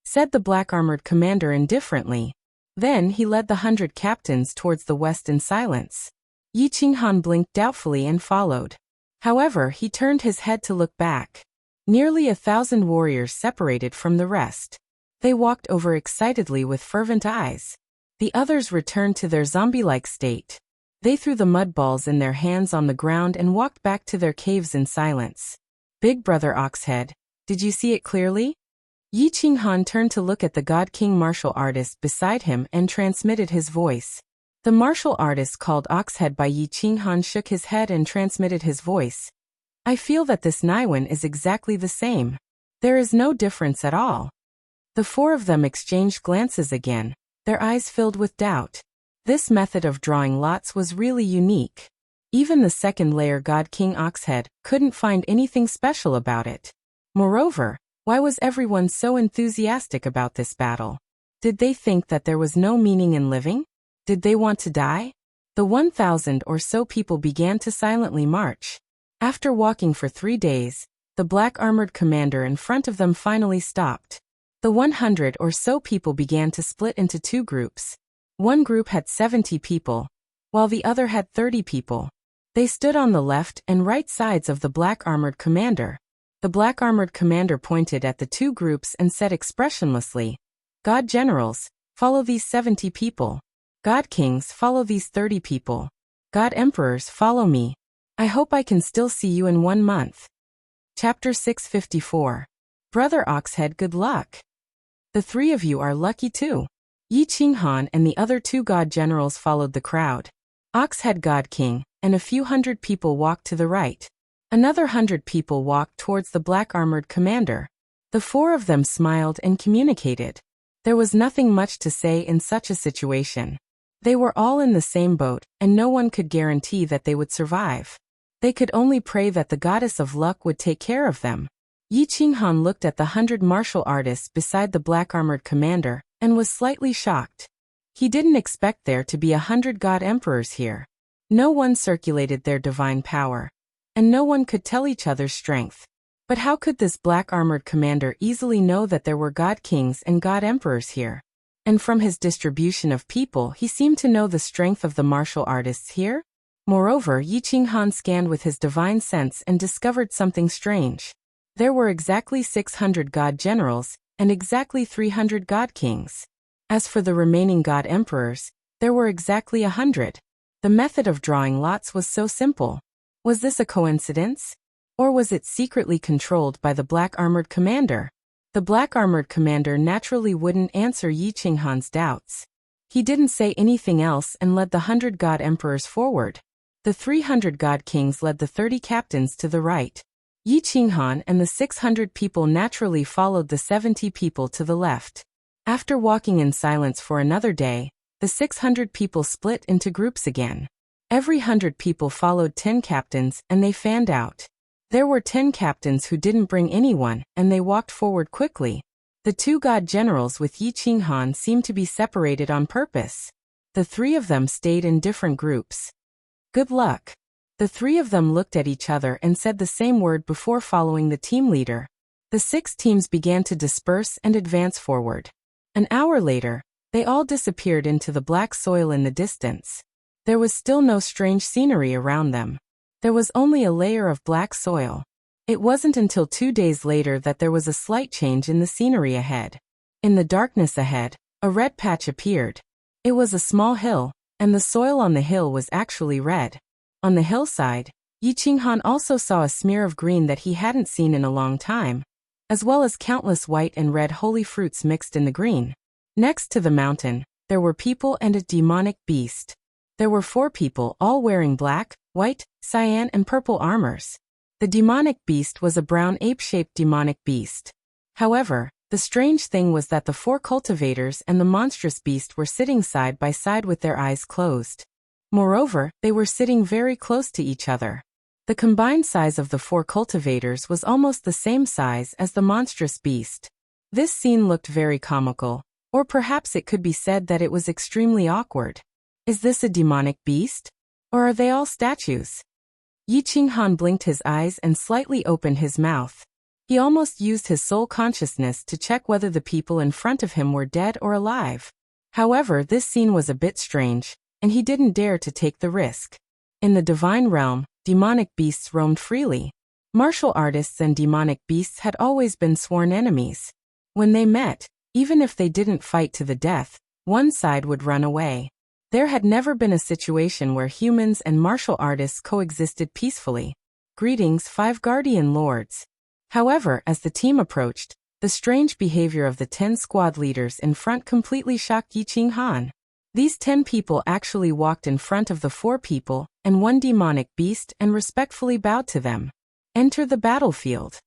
said the black-armored commander indifferently. Then he led the 100 captains towards the west in silence. Yi Qinghan blinked doubtfully and followed. However, he turned his head to look back. Nearly 1,000 warriors separated from the rest. They walked over excitedly with fervent eyes. The others returned to their zombie-like state. They threw the mud balls in their hands on the ground and walked back to their caves in silence. Big Brother Oxhead, did you see it clearly? Yi Qinghan turned to look at the God King martial artist beside him and transmitted his voice. The martial artist called Oxhead by Yi Qinghan shook his head and transmitted his voice. I feel that this Niwen is exactly the same. There is no difference at all. The 4 of them exchanged glances again, their eyes filled with doubt. This method of drawing lots was really unique. Even the second-layer God King Oxhead couldn't find anything special about it. Moreover, why was everyone so enthusiastic about this battle? Did they think that there was no meaning in living? Did they want to die? The 1,000 or so people began to silently march. After walking for 3 days, the black-armored commander in front of them finally stopped. The 100 or so people began to split into 2 groups. One group had 70 people, while the other had 30 people. They stood on the left and right sides of the black-armored commander. The black-armored commander pointed at the 2 groups and said expressionlessly, God generals, follow these 70 people. God kings, follow these 30 people. God emperors, follow me. I hope I can still see you in 1 month. Chapter 654. Brother Oxhead, good luck. The 3 of you are lucky too. Yi Qinghan and the other 2 god generals followed the crowd. Oxhead God King and a few hundred people walked to the right. Another 100 people walked towards the black-armored commander. The 4 of them smiled and communicated. There was nothing much to say in such a situation. They were all in the same boat, and no one could guarantee that they would survive. They could only pray that the goddess of luck would take care of them. Yi Qinghan looked at the 100 martial artists beside the black-armored commander and was slightly shocked. He didn't expect there to be 100 god emperors here. No one circulated their divine power, and no one could tell each other's strength. But how could this black-armored commander easily know that there were god kings and god emperors here? And from his distribution of people, he seemed to know the strength of the martial artists here? Moreover, Yi Qinghan scanned with his divine sense and discovered something strange. There were exactly 600 god generals, and exactly 300 god kings. As for the remaining god emperors, there were exactly 100. The method of drawing lots was so simple. Was this a coincidence? Or was it secretly controlled by the black-armored commander? The black-armored commander naturally wouldn't answer Yi Qinghan's doubts. He didn't say anything else and led the 100 god emperors forward. The 300 god kings led the 30 captains to the right. Yi Qinghan and the 600 people naturally followed the 70 people to the left. After walking in silence for another day, the 600 people split into groups again. Every 100 people followed 10 captains and they fanned out. There were 10 captains who didn't bring anyone and they walked forward quickly. The 2 god generals with Yi Qinghan seemed to be separated on purpose. The 3 of them stayed in different groups. Good luck. The 3 of them looked at each other and said the same word before following the team leader. The 6 teams began to disperse and advance forward. An hour later, they all disappeared into the black soil in the distance. There was still no strange scenery around them. There was only a layer of black soil. It wasn't until 2 days later that there was a slight change in the scenery ahead. In the darkness ahead, a red patch appeared. It was a small hill, and the soil on the hill was actually red. On the hillside, Yi Qinghan also saw a smear of green that he hadn't seen in a long time, as well as countless white and red holy fruits mixed in the green. Next to the mountain, there were people and a demonic beast. There were 4 people all wearing black, white, cyan and purple armors. The demonic beast was a brown ape-shaped demonic beast. However, the strange thing was that the 4 cultivators and the monstrous beast were sitting side by side with their eyes closed. Moreover, they were sitting very close to each other. The combined size of the 4 cultivators was almost the same size as the monstrous beast. This scene looked very comical, or perhaps it could be said that it was extremely awkward. Is this a demonic beast? Or are they all statues? Yi Qinghan blinked his eyes and slightly opened his mouth. He almost used his soul consciousness to check whether the people in front of him were dead or alive. However, this scene was a bit strange, and he didn't dare to take the risk. In the divine realm, demonic beasts roamed freely. Martial artists and demonic beasts had always been sworn enemies. When they met, even if they didn't fight to the death, one side would run away. There had never been a situation where humans and martial artists coexisted peacefully. Greetings, 5 guardian lords. However, as the team approached, the strange behavior of the 10 squad leaders in front completely shocked Yi Qinghan. These 10 people actually walked in front of the 4 people and 1 demonic beast and respectfully bowed to them. Enter the battlefield.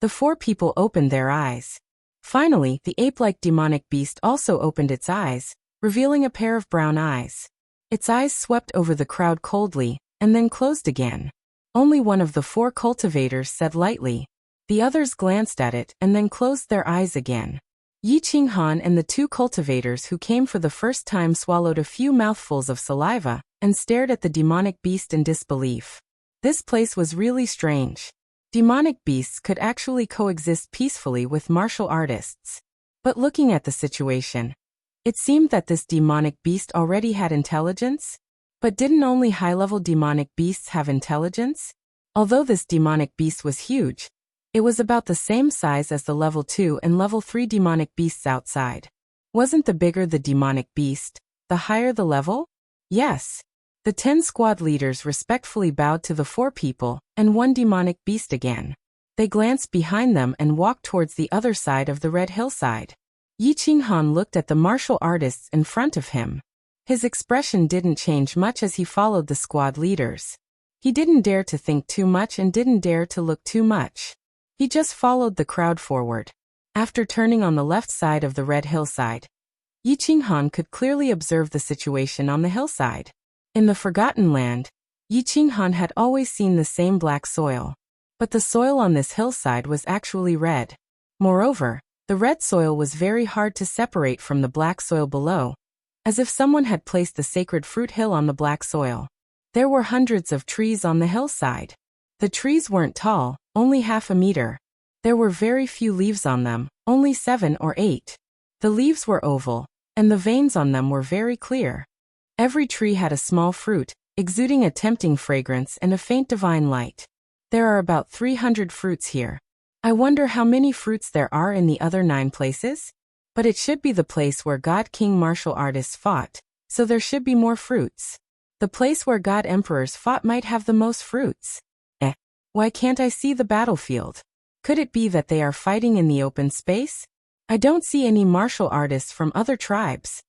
The 4 people opened their eyes. Finally, the ape-like demonic beast also opened its eyes, revealing a pair of brown eyes. Its eyes swept over the crowd coldly, and then closed again. Only one of the 4 cultivators said lightly. The others glanced at it and then closed their eyes again. Yi Qinghan and the 2 cultivators who came for the first time swallowed a few mouthfuls of saliva and stared at the demonic beast in disbelief. This place was really strange. Demonic beasts could actually coexist peacefully with martial artists. But looking at the situation, it seemed that this demonic beast already had intelligence. But didn't only high-level demonic beasts have intelligence? Although this demonic beast was huge, it was about the same size as the level 2 and level 3 demonic beasts outside. Wasn't the bigger the demonic beast, the higher the level? Yes. The 10 squad leaders respectfully bowed to the 4 people and 1 demonic beast again. They glanced behind them and walked towards the other side of the red hillside. Yi Qinghan looked at the martial artists in front of him. His expression didn't change much as he followed the squad leaders. He didn't dare to think too much and didn't dare to look too much. He just followed the crowd forward. After turning on the left side of the red hillside, Yi Qinghan could clearly observe the situation on the hillside. In the Forgotten Land, Yi Qinghan had always seen the same black soil. But the soil on this hillside was actually red. Moreover, the red soil was very hard to separate from the black soil below, as if someone had placed the sacred fruit hill on the black soil. There were hundreds of trees on the hillside. The trees weren't tall, only half a meter. There were very few leaves on them, only 7 or 8. The leaves were oval, and the veins on them were very clear. Every tree had a small fruit, exuding a tempting fragrance and a faint divine light. There are about 300 fruits here. I wonder how many fruits there are in the other 9 places? But it should be the place where God King martial artists fought, so there should be more fruits. The place where God emperors fought might have the most fruits. Why can't I see the battlefield? Could it be that they are fighting in the open space? I don't see any martial artists from other tribes.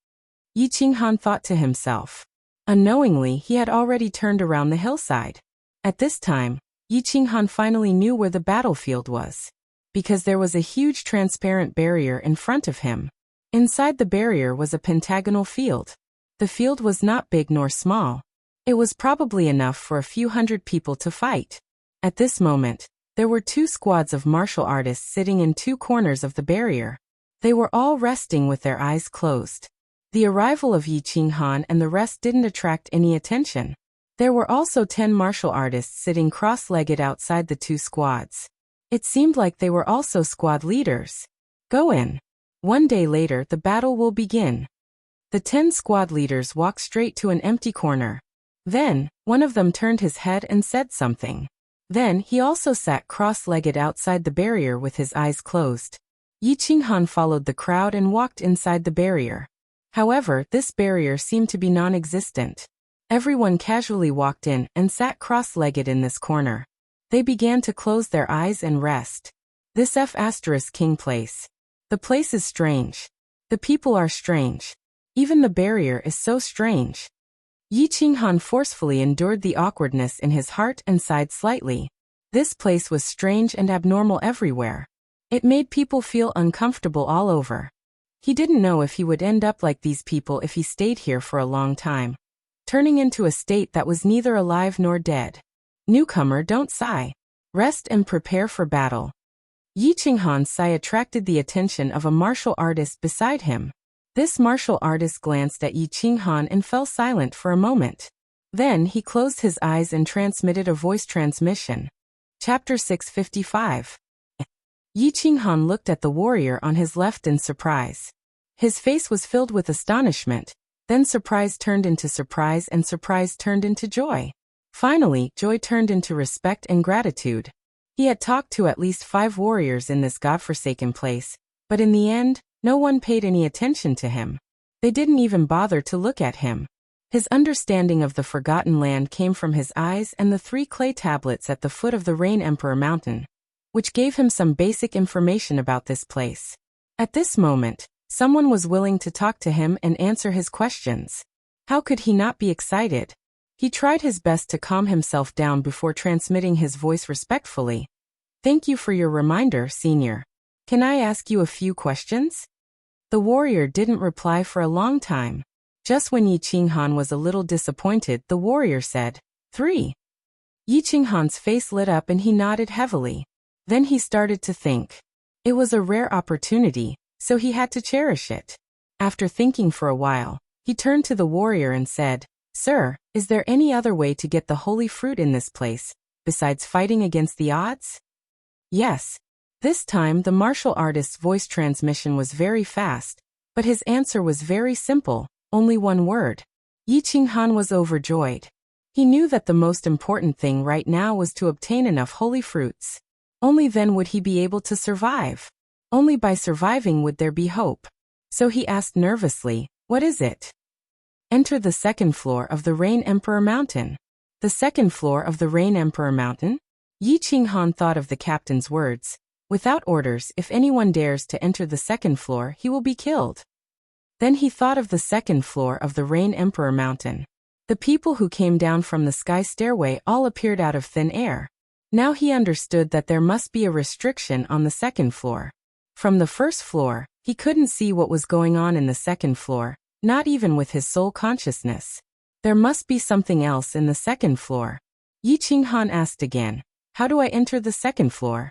Yi Qinghan thought to himself. Unknowingly, he had already turned around the hillside. At this time, Yi Qinghan finally knew where the battlefield was. Because there was a huge transparent barrier in front of him. Inside the barrier was a pentagonal field. The field was not big nor small. It was probably enough for a few hundred people to fight. At this moment, there were 2 squads of martial artists sitting in 2 corners of the barrier. They were all resting with their eyes closed. The arrival of Yi Qinghan and the rest didn't attract any attention. There were also 10 martial artists sitting cross-legged outside the 2 squads. It seemed like they were also squad leaders. Go in. One day later the battle will begin. The 10 squad leaders walked straight to an empty corner. Then, one of them turned his head and said something. Then he also sat cross-legged outside the barrier with his eyes closed. Yi Qinghan followed the crowd and walked inside the barrier. However, this barrier seemed to be non-existent. Everyone casually walked in and sat cross-legged in this corner. They began to close their eyes and rest. This King place. The place is strange. The people are strange. Even the barrier is so strange. Yi Qinghan forcefully endured the awkwardness in his heart and sighed slightly. This place was strange and abnormal everywhere. It made people feel uncomfortable all over. He didn't know if he would end up like these people if he stayed here for a long time, turning into a state that was neither alive nor dead. Newcomer, don't sigh. Rest and prepare for battle. Yi Qinghan's sigh attracted the attention of a martial artist beside him. This martial artist glanced at Yi Qinghan and fell silent for a moment. Then he closed his eyes and transmitted a voice transmission. Chapter 655. Yi Qinghan looked at the warrior on his left in surprise. His face was filled with astonishment, then surprise turned into surprise and surprise turned into joy. Finally, joy turned into respect and gratitude. He had talked to at least 5 warriors in this godforsaken place, but in the end, no one paid any attention to him. They didn't even bother to look at him. His understanding of the forgotten land came from his eyes and the 3 clay tablets at the foot of the Rain Emperor Mountain, which gave him some basic information about this place. At this moment, someone was willing to talk to him and answer his questions. How could he not be excited? He tried his best to calm himself down before transmitting his voice respectfully. Thank you for your reminder, Senior. Can I ask you a few questions? The warrior didn't reply for a long time. Just when Yi Qinghan was a little disappointed, the warrior said, 3. Yi Qinghan's face lit up and he nodded heavily. Then he started to think. It was a rare opportunity, so he had to cherish it. After thinking for a while, he turned to the warrior and said, Sir, is there any other way to get the holy fruit in this place, besides fighting against the odds? Yes. This time the martial artist's voice transmission was very fast, but his answer was very simple, only one word. Yi Qinghan was overjoyed. He knew that the most important thing right now was to obtain enough holy fruits. Only then would he be able to survive. Only by surviving would there be hope. So he asked nervously, what is it? Enter the 2nd floor of the Rain Emperor Mountain. The 2nd floor of the Rain Emperor Mountain? Yi Qinghan thought of the captain's words. Without orders, if anyone dares to enter the 2nd floor, he will be killed. Then he thought of the 2nd floor of the Rain Emperor Mountain. The people who came down from the sky stairway all appeared out of thin air. Now he understood that there must be a restriction on the 2nd floor. From the 1st floor, he couldn't see what was going on in the 2nd floor, not even with his soul consciousness. There must be something else in the 2nd floor. Yi Qinghan asked again, how do I enter the 2nd floor?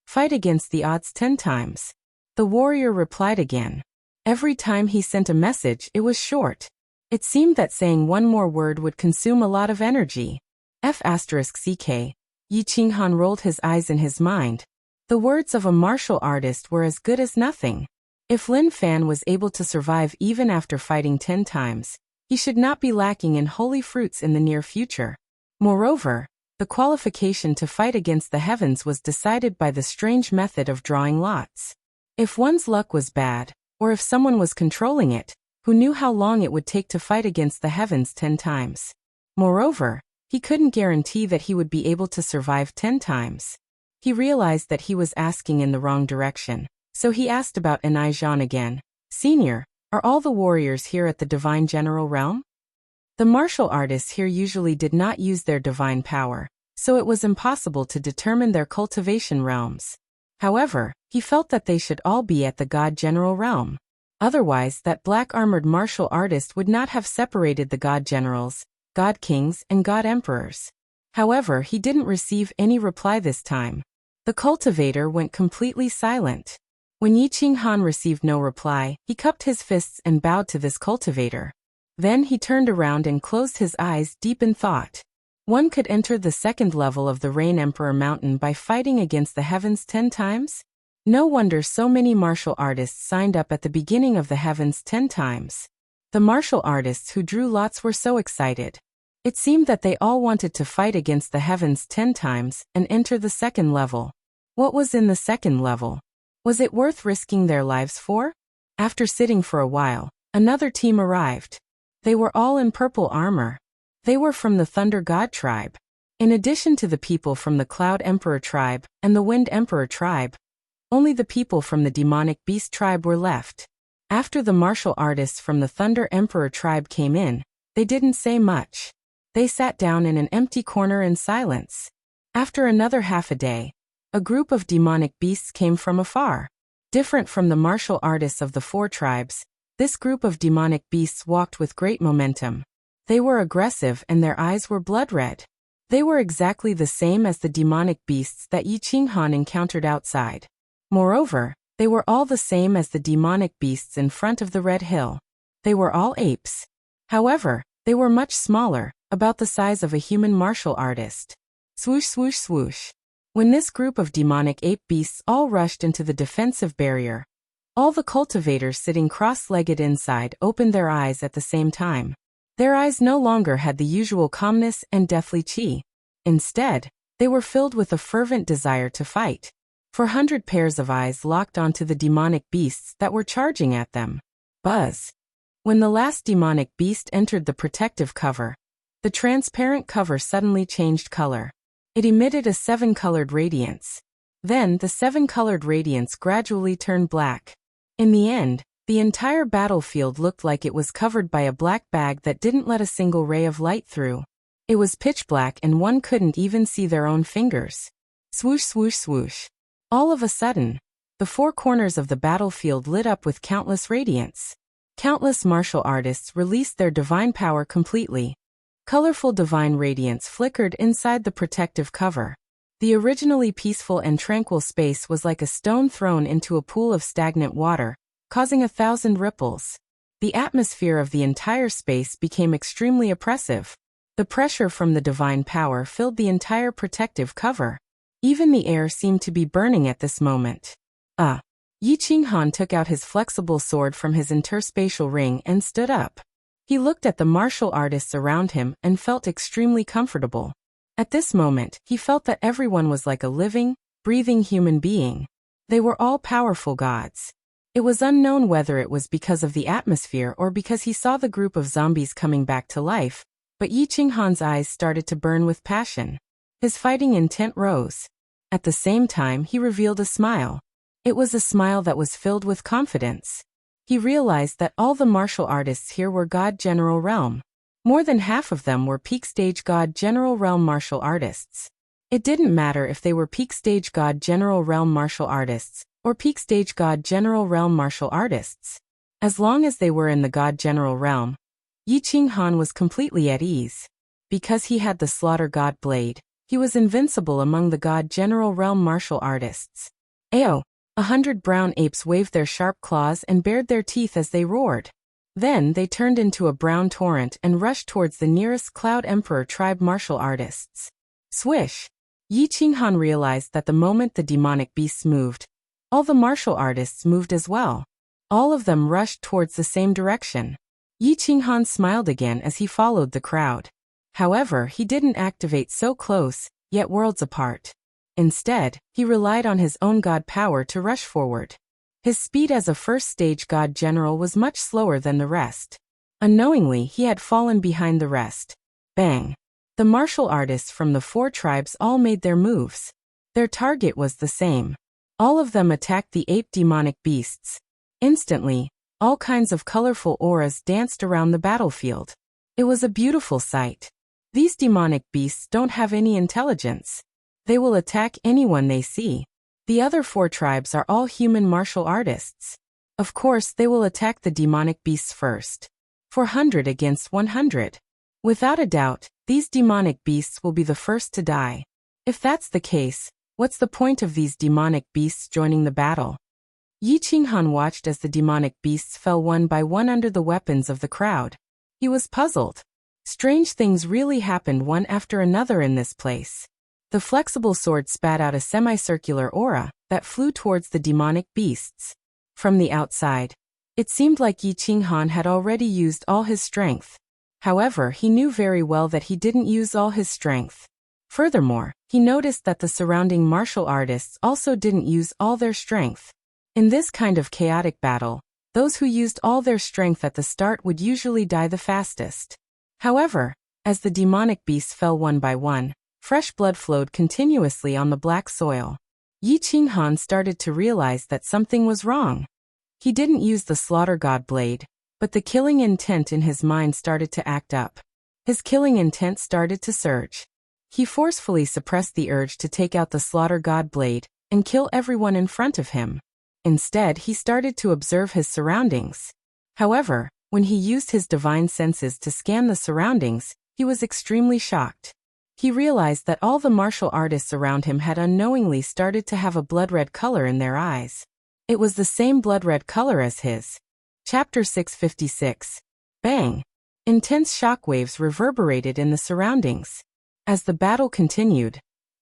Fight against the odds 10 times. The warrior replied again. Every time he sent a message, it was short. It seemed that saying one more word would consume a lot of energy. F***ck. Yi Qinghan rolled his eyes in his mind. The words of a martial artist were as good as nothing. If Lin Fan was able to survive even after fighting 10 times, he should not be lacking in holy fruits in the near future. Moreover, The qualification to fight against the heavens was decided by the strange method of drawing lots. If one's luck was bad, or if someone was controlling it, who knew how long it would take to fight against the heavens 10 times? Moreover, he couldn't guarantee that he would be able to survive 10 times. He realized that he was asking in the wrong direction, so he asked about Enijan again. Senior, are all the warriors here at the Divine General Realm? The martial artists here usually did not use their divine power, so it was impossible to determine their cultivation realms. However, he felt that they should all be at the God General Realm. Otherwise, that black-armored martial artist would not have separated the God Generals, God Kings, and God Emperors. However, he didn't receive any reply this time. The cultivator went completely silent. When Yi Qinghan received no reply, he cupped his fists and bowed to this cultivator. Then he turned around and closed his eyes deep in thought. One could enter the second level of the Rain Emperor Mountain by fighting against the heavens 10 times? No wonder so many martial artists signed up at the beginning of the heavens 10 times. The martial artists who drew lots were so excited. It seemed that they all wanted to fight against the heavens 10 times and enter the second level. What was in the second level? Was it worth risking their lives for? After sitting for a while, another team arrived. They were all in purple armor. They were from the Thunder God tribe. In addition to the people from the Cloud Emperor tribe and the Wind Emperor tribe, only the people from the Demonic Beast tribe were left. After the martial artists from the Thunder Emperor tribe came in, they didn't say much. They sat down in an empty corner in silence. After another half a day, a group of demonic beasts came from afar. Different from the martial artists of the 4 tribes, this group of demonic beasts walked with great momentum. They were aggressive and their eyes were blood red. They were exactly the same as the demonic beasts that Yi Qinghan encountered outside. Moreover, they were all the same as the demonic beasts in front of the Red Hill. They were all apes. However, they were much smaller, about the size of a human martial artist. Swoosh swoosh swoosh. When this group of demonic ape beasts all rushed into the defensive barrier, all the cultivators sitting cross-legged inside opened their eyes at the same time. Their eyes no longer had the usual calmness and deathly chi. Instead, they were filled with a fervent desire to fight. 400 pairs of eyes locked onto the demonic beasts that were charging at them. Buzz. When the last demonic beast entered the protective cover, the transparent cover suddenly changed color. It emitted a 7-colored radiance. Then the 7-colored radiance gradually turned black. In the end, the entire battlefield looked like it was covered by a black bag that didn't let a single ray of light through. It was pitch black and one couldn't even see their own fingers. Swoosh swoosh swoosh. All of a sudden, the 4 corners of the battlefield lit up with countless radiance. Countless martial artists released their divine power completely. Colorful divine radiance flickered inside the protective cover. The originally peaceful and tranquil space was like a stone thrown into a pool of stagnant water, causing 1,000 ripples. The atmosphere of the entire space became extremely oppressive. The pressure from the divine power filled the entire protective cover. Even the air seemed to be burning at this moment. Yi Qinghan took out his flexible sword from his interspatial ring and stood up. He looked at the martial artists around him and felt extremely comfortable. At this moment, he felt that everyone was like a living, breathing human being. They were all powerful gods. It was unknown whether it was because of the atmosphere or because he saw the group of zombies coming back to life, but Yi Qinghan's eyes started to burn with passion. His fighting intent rose. At the same time, he revealed a smile. It was a smile that was filled with confidence. He realized that all the martial artists here were God General Realm. More than half of them were peak stage God General Realm martial artists. It didn't matter if they were peak stage God General Realm martial artists or peak stage God General Realm martial artists. As long as they were in the God General Realm, Yi Qinghan was completely at ease. Because he had the Slaughter God Blade, he was invincible among the God General Realm martial artists. Ayo! 100 brown apes waved their sharp claws and bared their teeth as they roared. Then they turned into a brown torrent and rushed towards the nearest Cloud Emperor tribe martial artists. Swish! Yi Qinghan realized that the moment the demonic beasts moved, all the martial artists moved as well. All of them rushed towards the same direction. Yi Qinghan smiled again as he followed the crowd. However, he didn't activate so close, yet worlds apart. Instead, he relied on his own god power to rush forward. His speed as a first-stage god general was much slower than the rest. Unknowingly, he had fallen behind the rest. Bang! The martial artists from the 4 tribes all made their moves. Their target was the same. All of them attacked the 8 demonic beasts. Instantly, all kinds of colorful auras danced around the battlefield. It was a beautiful sight. These demonic beasts don't have any intelligence. They will attack anyone they see. The other 4 tribes are all human martial artists. Of course, they will attack the demonic beasts first. 400 against 100. Without a doubt, these demonic beasts will be the first to die. If that's the case, what's the point of these demonic beasts joining the battle? Yi Qinghan watched as the demonic beasts fell one by one under the weapons of the crowd. He was puzzled. Strange things really happened one after another in this place. The flexible sword spat out a semicircular aura that flew towards the demonic beasts. From the outside, it seemed like Yi Qinghan had already used all his strength. However, he knew very well that he didn't use all his strength. Furthermore, he noticed that the surrounding martial artists also didn't use all their strength. In this kind of chaotic battle, those who used all their strength at the start would usually die the fastest. However, as the demonic beasts fell one by one, fresh blood flowed continuously on the black soil. Yi Qinghan started to realize that something was wrong. He didn't use the slaughter god blade, but the killing intent in his mind started to act up. His killing intent started to surge. He forcefully suppressed the urge to take out the slaughter god blade and kill everyone in front of him. Instead, he started to observe his surroundings. However, when he used his divine senses to scan the surroundings, he was extremely shocked. He realized that all the martial artists around him had unknowingly started to have a blood-red color in their eyes. It was the same blood-red color as his. Chapter 656. Bang! Intense shockwaves reverberated in the surroundings. As the battle continued,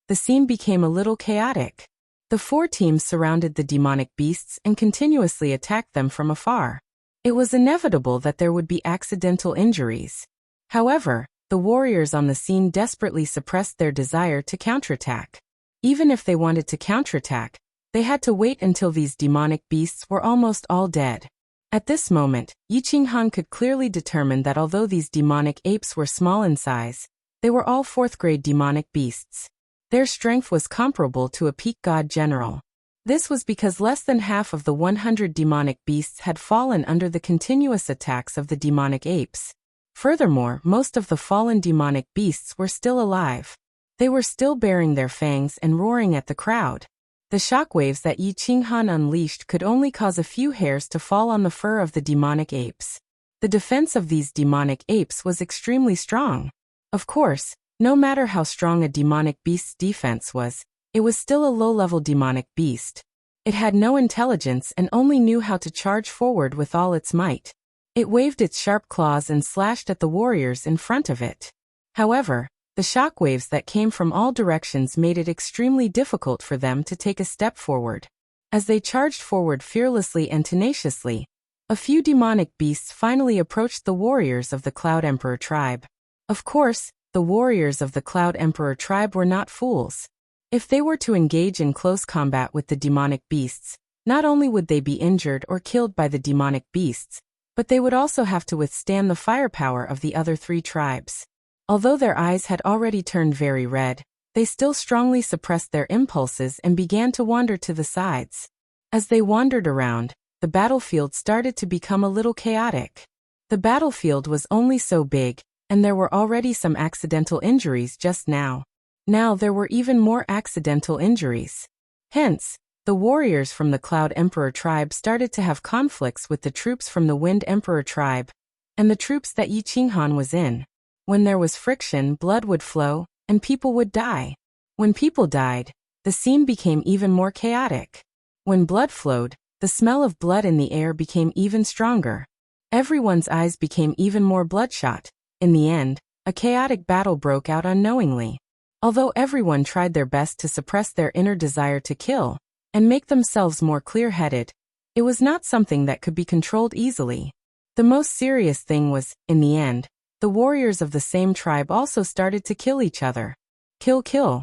the scene became a little chaotic. The 4 teams surrounded the demonic beasts and continuously attacked them from afar. It was inevitable that there would be accidental injuries. However, the warriors on the scene desperately suppressed their desire to counterattack. Even if they wanted to counterattack, they had to wait until these demonic beasts were almost all dead. At this moment, Yi Qinghan could clearly determine that although these demonic apes were small in size, they were all 4th-grade demonic beasts. Their strength was comparable to a peak god general. This was because less than half of the 100 demonic beasts had fallen under the continuous attacks of the demonic apes. Furthermore, most of the fallen demonic beasts were still alive. They were still baring their fangs and roaring at the crowd. The shockwaves that Yi Qinghan unleashed could only cause a few hairs to fall on the fur of the demonic apes. The defense of these demonic apes was extremely strong. Of course, no matter how strong a demonic beast's defense was, it was still a low-level demonic beast. It had no intelligence and only knew how to charge forward with all its might. It waved its sharp claws and slashed at the warriors in front of it. However, the shockwaves that came from all directions made it extremely difficult for them to take a step forward. As they charged forward fearlessly and tenaciously, a few demonic beasts finally approached the warriors of the Cloud Emperor tribe. Of course, the warriors of the Cloud Emperor tribe were not fools. If they were to engage in close combat with the demonic beasts, not only would they be injured or killed by the demonic beasts, but they would also have to withstand the firepower of the other 3 tribes. Although their eyes had already turned very red, they still strongly suppressed their impulses and began to wander to the sides. As they wandered around, the battlefield started to become a little chaotic. The battlefield was only so big, and there were already some accidental injuries just now. Now there were even more accidental injuries. Hence, the warriors from the Cloud Emperor tribe started to have conflicts with the troops from the Wind Emperor tribe, and the troops that Yi Qinghan was in. When there was friction, blood would flow, and people would die. When people died, the scene became even more chaotic. When blood flowed, the smell of blood in the air became even stronger. Everyone's eyes became even more bloodshot. In the end, a chaotic battle broke out unknowingly. Although everyone tried their best to suppress their inner desire to kill and make themselves more clear-headed, it was not something that could be controlled easily. The most serious thing was, in the end, The warriors of the same tribe also started to kill each other. Kill, kill.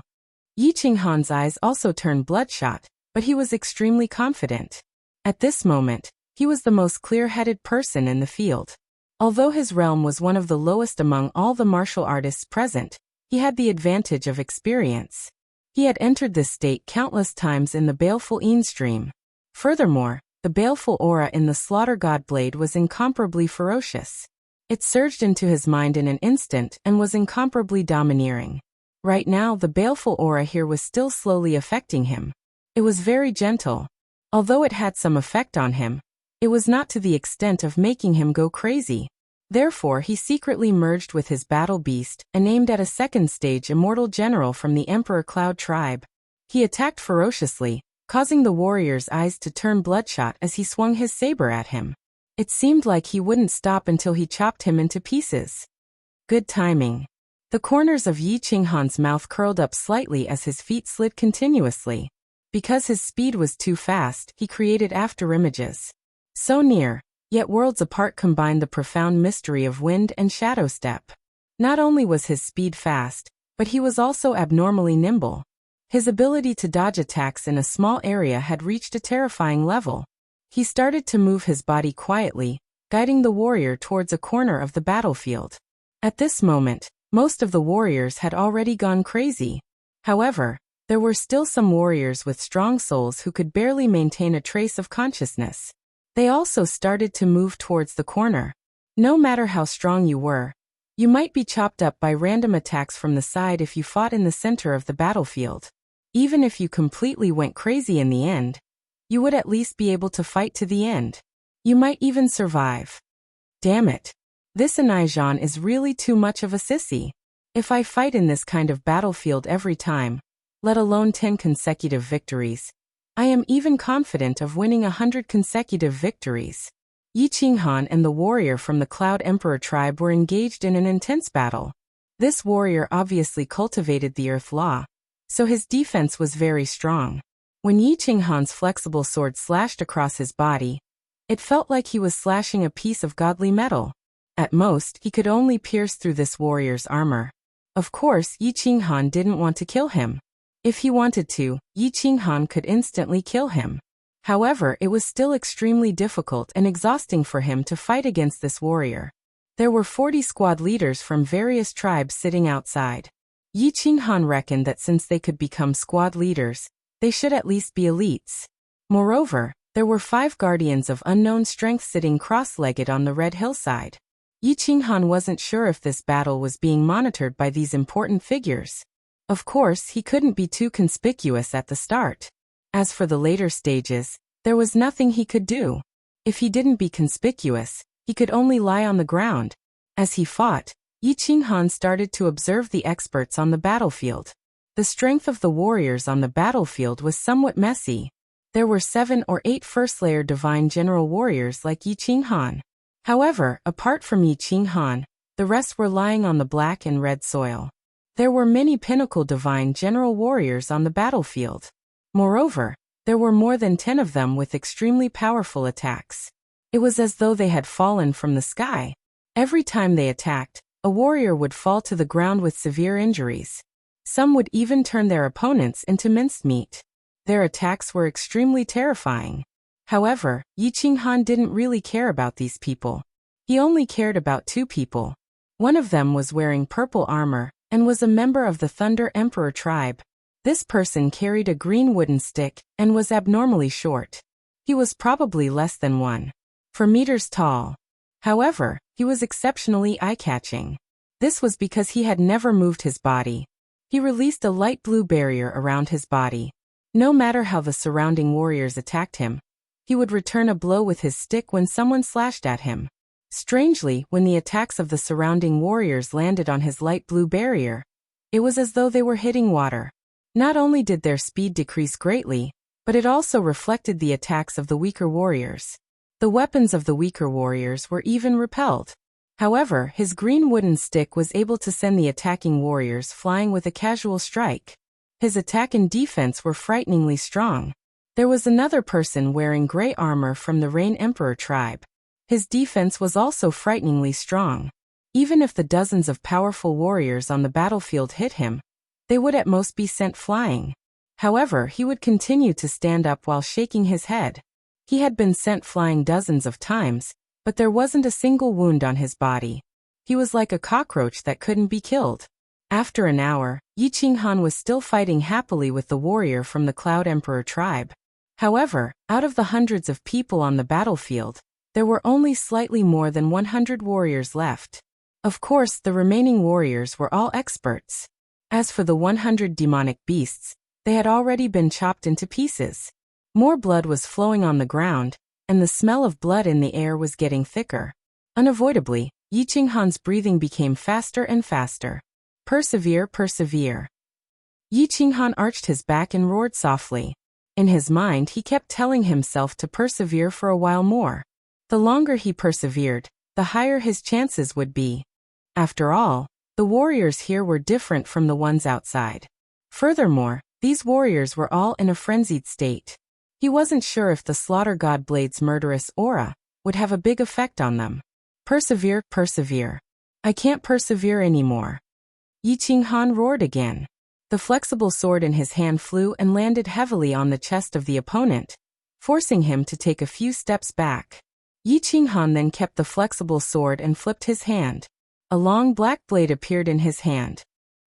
Yi Qinghan's eyes also turned bloodshot, but he was extremely confident. At this moment, he was the most clear-headed person in the field. Although his realm was one of the lowest among all the martial artists present, he had the advantage of experience. He had entered this state countless times in the baleful Een stream. Furthermore, the baleful aura in the slaughter god blade was incomparably ferocious. It surged into his mind in an instant and was incomparably domineering. Right now, the baleful aura here was still slowly affecting him. It was very gentle. Although it had some effect on him, it was not to the extent of making him go crazy. Therefore, he secretly merged with his battle beast and aimed at a second-stage immortal general from the Emperor Cloud tribe. He attacked ferociously, causing the warrior's eyes to turn bloodshot as he swung his saber at him. It seemed like he wouldn't stop until he chopped him into pieces. Good timing. The corners of Yi Qinghan's mouth curled up slightly as his feet slid continuously. Because his speed was too fast, he created afterimages. So near, yet worlds apart combined the profound mystery of wind and shadow step. Not only was his speed fast, but he was also abnormally nimble. His ability to dodge attacks in a small area had reached a terrifying level. He started to move his body quietly, guiding the warrior towards a corner of the battlefield. At this moment, most of the warriors had already gone crazy. However, there were still some warriors with strong souls who could barely maintain a trace of consciousness. They also started to move towards the corner. No matter how strong you were, you might be chopped up by random attacks from the side if you fought in the center of the battlefield. Even if you completely went crazy in the end, you would at least be able to fight to the end. You might even survive. Damn it. This Anijan is really too much of a sissy. If I fight in this kind of battlefield every time, let alone 10 consecutive victories, I am even confident of winning 100 consecutive victories. Yi Qinghan and the warrior from the Cloud Emperor tribe were engaged in an intense battle. This warrior obviously cultivated the Earth Law, so his defense was very strong. When Yi Qinghan's flexible sword slashed across his body, it felt like he was slashing a piece of godly metal. At most, he could only pierce through this warrior's armor. Of course, Yi Qinghan didn't want to kill him. If he wanted to, Yi Qinghan could instantly kill him. However, it was still extremely difficult and exhausting for him to fight against this warrior. There were 40 squad leaders from various tribes sitting outside. Yi Qinghan reckoned that since they could become squad leaders, they should at least be elites. Moreover, there were 5 guardians of unknown strength sitting cross-legged on the red hillside. Yi Qinghan wasn't sure if this battle was being monitored by these important figures. Of course, he couldn't be too conspicuous at the start. As for the later stages, there was nothing he could do. If he didn't be conspicuous, he could only lie on the ground. As he fought, Yi Qinghan started to observe the experts on the battlefield. The strength of the warriors on the battlefield was somewhat messy. There were 7 or 8 first-layer divine general warriors like Yi Qinghan. However, apart from Yi Qinghan, the rest were lying on the black and red soil. There were many pinnacle divine general warriors on the battlefield. Moreover, there were more than 10 of them with extremely powerful attacks. It was as though they had fallen from the sky. Every time they attacked, a warrior would fall to the ground with severe injuries. Some would even turn their opponents into mincemeat. Their attacks were extremely terrifying. However, Yi Qinghan didn't really care about these people. He only cared about 2 people. One of them was wearing purple armor and was a member of the Thunder Emperor tribe. This person carried a green wooden stick and was abnormally short. He was probably less than 1.4 meters tall. However, he was exceptionally eye-catching. This was because he had never moved his body. He released a light blue barrier around his body. No matter how the surrounding warriors attacked him, he would return a blow with his stick when someone slashed at him. Strangely, when the attacks of the surrounding warriors landed on his light blue barrier, it was as though they were hitting water. Not only did their speed decrease greatly, but it also reflected the attacks of the weaker warriors. The weapons of the weaker warriors were even repelled. However, his green wooden stick was able to send the attacking warriors flying with a casual strike. His attack and defense were frighteningly strong. There was another person wearing gray armor from the Rain Emperor tribe. His defense was also frighteningly strong. Even if the dozens of powerful warriors on the battlefield hit him, they would at most be sent flying. However, he would continue to stand up while shaking his head. He had been sent flying dozens of times, but there wasn't a single wound on his body. He was like a cockroach that couldn't be killed. After an hour, Yi Qinghan was still fighting happily with the warrior from the Cloud Emperor tribe. However, out of the hundreds of people on the battlefield, there were only slightly more than 100 warriors left. Of course, the remaining warriors were all experts. As for the 100 demonic beasts, they had already been chopped into pieces. More blood was flowing on the ground, and the smell of blood in the air was getting thicker. Unavoidably, Yi Qinghan's breathing became faster and faster. Persevere, persevere. Yi Qinghan arched his back and roared softly. In his mind, he kept telling himself to persevere for a while more. The longer he persevered, the higher his chances would be. After all, the warriors here were different from the ones outside. Furthermore, these warriors were all in a frenzied state. He wasn't sure if the Slaughter God Blade's murderous aura would have a big effect on them. Persevere, persevere. I can't persevere anymore. Yi Qinghan roared again. The flexible sword in his hand flew and landed heavily on the chest of the opponent, forcing him to take a few steps back. Yi Qinghan then kept the flexible sword and flipped his hand. A long black blade appeared in his hand.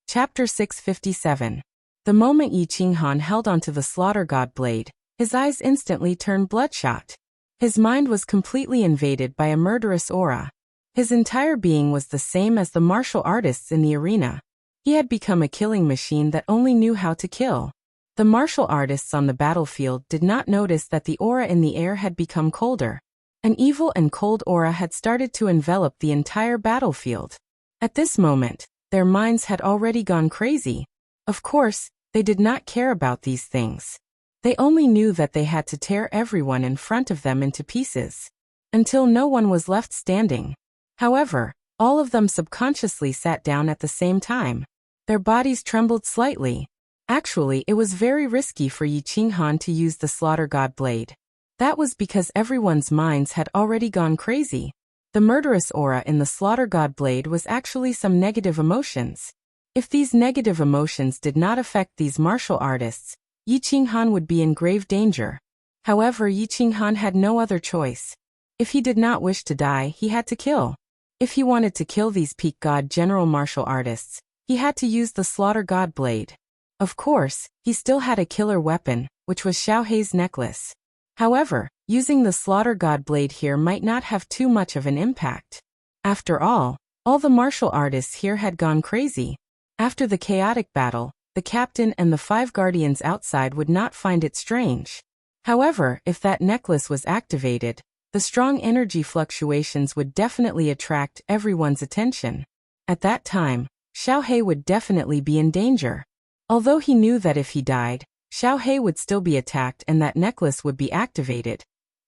Chapter 657. The moment Yi Qinghan held onto the Slaughter God Blade, his eyes instantly turned bloodshot. His mind was completely invaded by a murderous aura. His entire being was the same as the martial artists in the arena. He had become a killing machine that only knew how to kill. The martial artists on the battlefield did not notice that the aura in the air had become colder. An evil and cold aura had started to envelop the entire battlefield. At this moment, their minds had already gone crazy. Of course, they did not care about these things. They only knew that they had to tear everyone in front of them into pieces, until no one was left standing. However, all of them subconsciously sat down at the same time. Their bodies trembled slightly. Actually, it was very risky for Yi Qinghan to use the Slaughter God Blade. That was because everyone's minds had already gone crazy. The murderous aura in the Slaughter God Blade was actually some negative emotions. If these negative emotions did not affect these martial artists, Yi Qinghan would be in grave danger. However, Yi Qinghan had no other choice. If he did not wish to die, he had to kill. If he wanted to kill these peak god general martial artists, he had to use the Slaughter God Blade. Of course, he still had a killer weapon, which was Xiaohei's necklace. However, using the Slaughter God Blade here might not have too much of an impact. After all the martial artists here had gone crazy. After the chaotic battle, the captain and the 5 guardians outside would not find it strange. However, if that necklace was activated, the strong energy fluctuations would definitely attract everyone's attention. At that time, Xiaohei would definitely be in danger. Although he knew that if he died, Xiaohei would still be attacked and that necklace would be activated,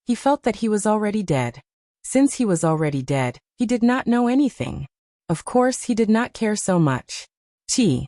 he felt that he was already dead. Since he was already dead, he did not know anything. Of course, he did not care so much. Qi.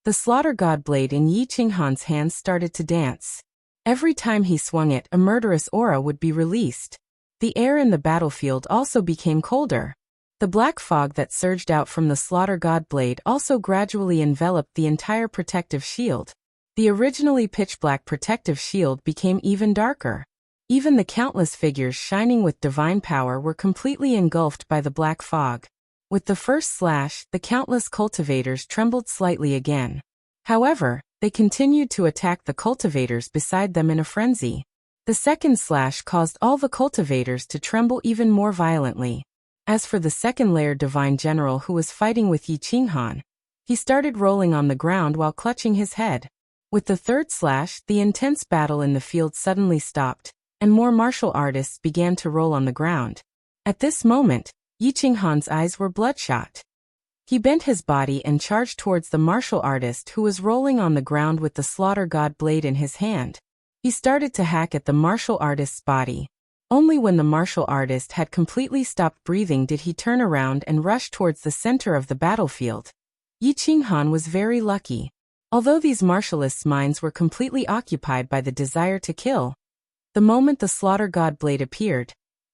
The Slaughter God Blade in Yi Qinghan's hands started to dance. Every time he swung it, a murderous aura would be released. The air in the battlefield also became colder. The black fog that surged out from the Slaughter God Blade also gradually enveloped the entire protective shield. The originally pitch-black protective shield became even darker. Even the countless figures shining with divine power were completely engulfed by the black fog. With the first slash, the countless cultivators trembled slightly again. However, they continued to attack the cultivators beside them in a frenzy. The second slash caused all the cultivators to tremble even more violently. As for the second layer divine general who was fighting with Yi Qinghan, he started rolling on the ground while clutching his head. With the third slash, the intense battle in the field suddenly stopped, and more martial artists began to roll on the ground. At this moment, Yi Qinghan's eyes were bloodshot. He bent his body and charged towards the martial artist who was rolling on the ground with the Slaughter God Blade in his hand. He started to hack at the martial artist's body. Only when the martial artist had completely stopped breathing did he turn around and rush towards the center of the battlefield. Yi Qinghan was very lucky. Although these martialists' minds were completely occupied by the desire to kill, the moment the Slaughter God Blade appeared,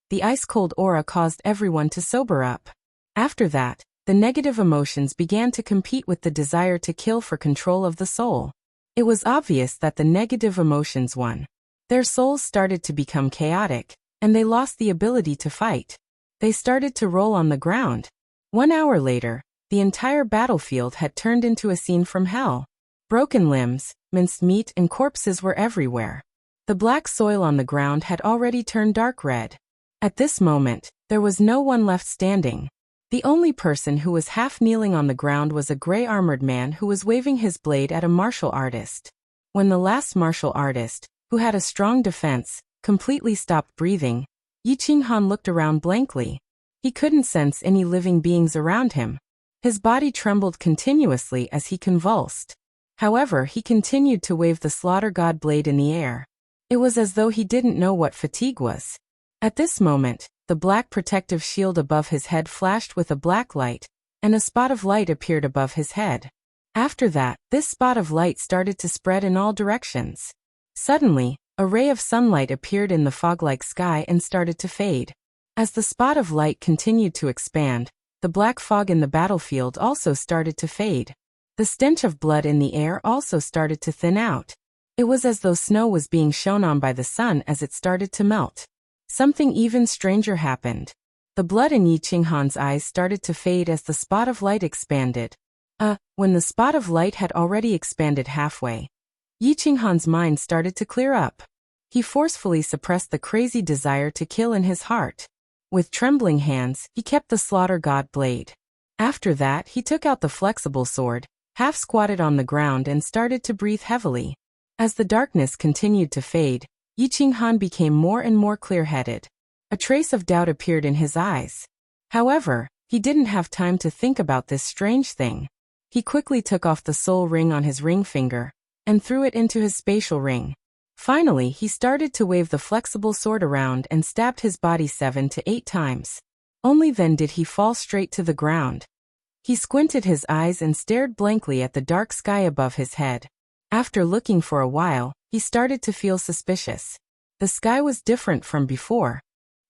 the ice-cold aura caused everyone to sober up. After that, the negative emotions began to compete with the desire to kill for control of the soul. It was obvious that the negative emotions won. Their souls started to become chaotic, and they lost the ability to fight. They started to roll on the ground. 1 hour later, the entire battlefield had turned into a scene from hell. Broken limbs, minced meat, and corpses were everywhere. The black soil on the ground had already turned dark red. At this moment, there was no one left standing. The only person who was half kneeling on the ground was a gray-armored man who was waving his blade at a martial artist. When the last martial artist, who had a strong defense, completely stopped breathing, Yi Qinghan looked around blankly. He couldn't sense any living beings around him. His body trembled continuously as he convulsed. However, he continued to wave the slaughter god blade in the air. It was as though he didn't know what fatigue was. At this moment, the black protective shield above his head flashed with a black light, and a spot of light appeared above his head. After that, this spot of light started to spread in all directions. Suddenly, a ray of sunlight appeared in the fog-like sky and started to fade. As the spot of light continued to expand, the black fog in the battlefield also started to fade. The stench of blood in the air also started to thin out. It was as though snow was being shone on by the sun as it started to melt. Something even stranger happened. The blood in Yi Qinghan's eyes started to fade as the spot of light expanded. When the spot of light had already expanded halfway, Yi Qinghan's mind started to clear up. He forcefully suppressed the crazy desire to kill in his heart. With trembling hands, he kept the slaughter god blade. After that, he took out the flexible sword, half squatted on the ground and started to breathe heavily. As the darkness continued to fade, Yi Qinghan became more and more clear-headed. A trace of doubt appeared in his eyes. However, he didn't have time to think about this strange thing. He quickly took off the soul ring on his ring finger and threw it into his spatial ring. Finally, he started to wave the flexible sword around and stabbed his body 7 to 8 times. Only then did he fall straight to the ground. He squinted his eyes and stared blankly at the dark sky above his head. After looking for a while, he started to feel suspicious. The sky was different from before.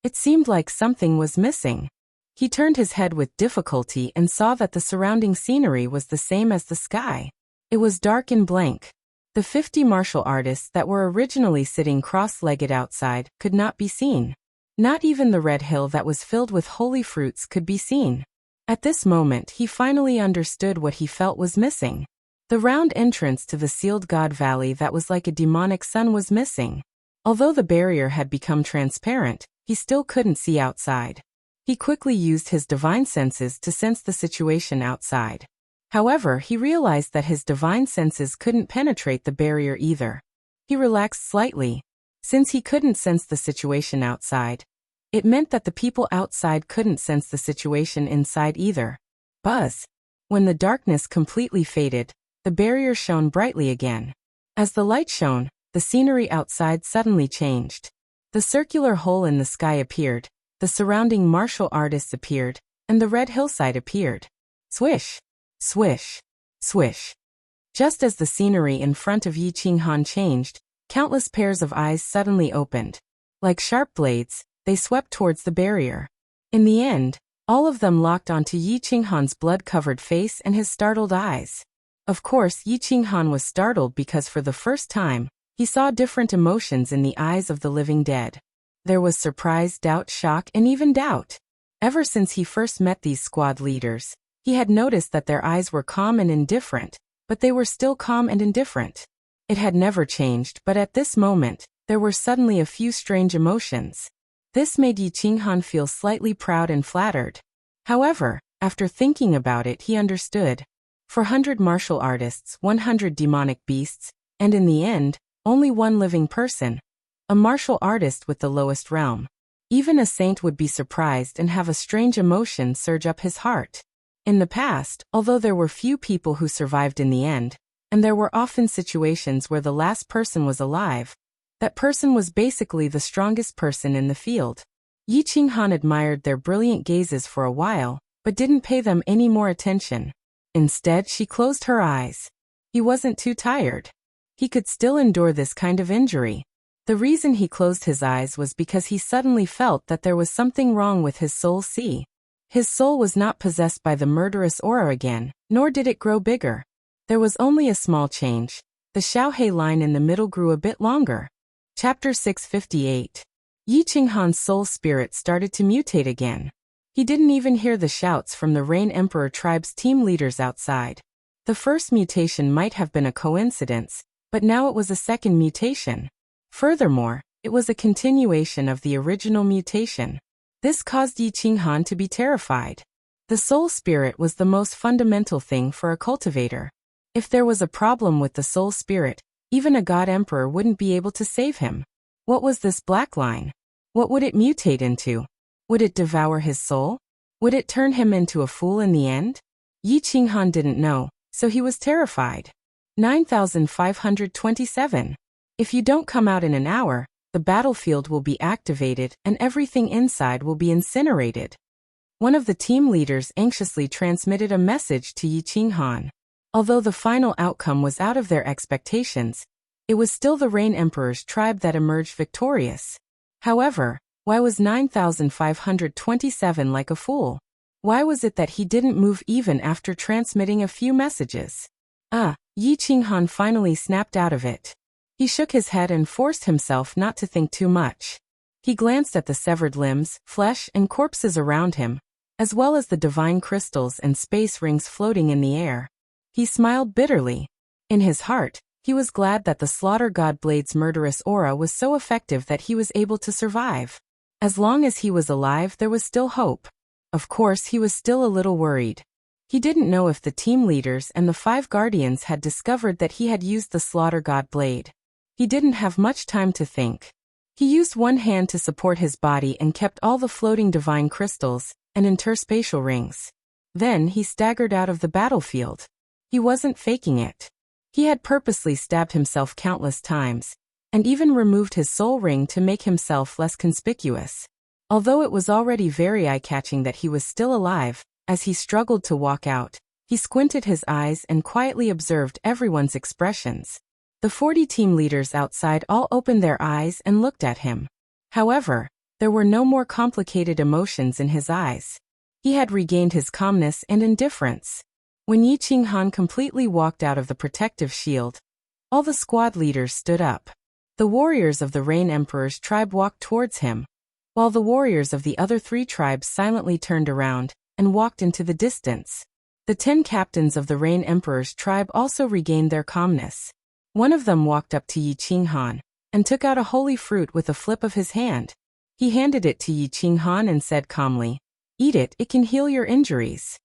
It seemed like something was missing. He turned his head with difficulty and saw that the surrounding scenery was the same as the sky. It was dark and blank. The 50 martial artists that were originally sitting cross-legged outside could not be seen. Not even the red hill that was filled with holy fruits could be seen. At this moment, he finally understood what he felt was missing. The round entrance to the sealed God Valley that was like a demonic sun was missing. Although the barrier had become transparent, he still couldn't see outside. He quickly used his divine senses to sense the situation outside. However, he realized that his divine senses couldn't penetrate the barrier either. He relaxed slightly. Since he couldn't sense the situation outside, it meant that the people outside couldn't sense the situation inside either. Buzz. When the darkness completely faded, the barrier shone brightly again. As the light shone, the scenery outside suddenly changed. The circular hole in the sky appeared, the surrounding martial artists appeared, and the red hillside appeared. Swish! Swish! Swish! Just as the scenery in front of Yi Qinghan changed, countless pairs of eyes suddenly opened. Like sharp blades, they swept towards the barrier. In the end, all of them locked onto Yi Qinghan's blood-covered face and his startled eyes. Of course, Yi Qinghan was startled because for the first time, he saw different emotions in the eyes of the living dead. There was surprise, doubt, shock, and even doubt. Ever since he first met these squad leaders, he had noticed that their eyes were calm and indifferent, but they were still calm and indifferent. It had never changed, but at this moment, there were suddenly a few strange emotions. This made Yi Qinghan feel slightly proud and flattered. However, after thinking about it, he understood. 400 martial artists, 100 demonic beasts, and in the end, only one living person. A martial artist with the lowest realm. Even a saint would be surprised and have a strange emotion surge up his heart. In the past, although there were few people who survived in the end, and there were often situations where the last person was alive, that person was basically the strongest person in the field. Yi Qinghan admired their brilliant gazes for a while, but didn't pay them any more attention. Instead, she closed her eyes. He wasn't too tired. He could still endure this kind of injury. The reason he closed his eyes was because he suddenly felt that there was something wrong with his soul. His soul was not possessed by the murderous aura again, nor did it grow bigger. There was only a small change. The Xiaohe line in the middle grew a bit longer. Chapter 658. Yi Qinghan's soul spirit started to mutate again. He didn't even hear the shouts from the Rain Emperor tribe's team leaders outside. The first mutation might have been a coincidence, but now it was a second mutation. Furthermore, it was a continuation of the original mutation. This caused Yi Qinghan to be terrified. The soul spirit was the most fundamental thing for a cultivator. If there was a problem with the soul spirit, even a god emperor wouldn't be able to save him. What was this black line? What would it mutate into? Would it devour his soul? Would it turn him into a fool in the end? Yi Qinghan didn't know, so he was terrified. 9527. If you don't come out in an hour, the battlefield will be activated and everything inside will be incinerated. One of the team leaders anxiously transmitted a message to Yi Qinghan. Although the final outcome was out of their expectations, it was still the Rain Emperor's tribe that emerged victorious. However, why was 9527 like a fool? Why was it that he didn't move even after transmitting a few messages? Yi Qinghan finally snapped out of it. He shook his head and forced himself not to think too much. He glanced at the severed limbs, flesh, and corpses around him, as well as the divine crystals and space rings floating in the air. He smiled bitterly. In his heart, he was glad that the Slaughter God Blade's murderous aura was so effective that he was able to survive. As long as he was alive, there was still hope. Of course, he was still a little worried. He didn't know if the team leaders and the 5 guardians had discovered that he had used the Slaughter God Blade. He didn't have much time to think. He used one hand to support his body and kept all the floating divine crystals and interspatial rings. Then he staggered out of the battlefield. He wasn't faking it. He had purposely stabbed himself countless times, and even removed his soul ring to make himself less conspicuous. Although it was already very eye-catching that he was still alive, as he struggled to walk out, he squinted his eyes and quietly observed everyone's expressions. The 40 team leaders outside all opened their eyes and looked at him. However, there were no more complicated emotions in his eyes. He had regained his calmness and indifference. When Yi Qinghan completely walked out of the protective shield, all the squad leaders stood up. The warriors of the Rain Emperor's tribe walked towards him, while the warriors of the other 3 tribes silently turned around and walked into the distance. The 10 captains of the Rain Emperor's tribe also regained their calmness. One of them walked up to Yi Qinghan and took out a holy fruit with a flip of his hand. He handed it to Yi Qinghan and said calmly, "Eat it, it can heal your injuries."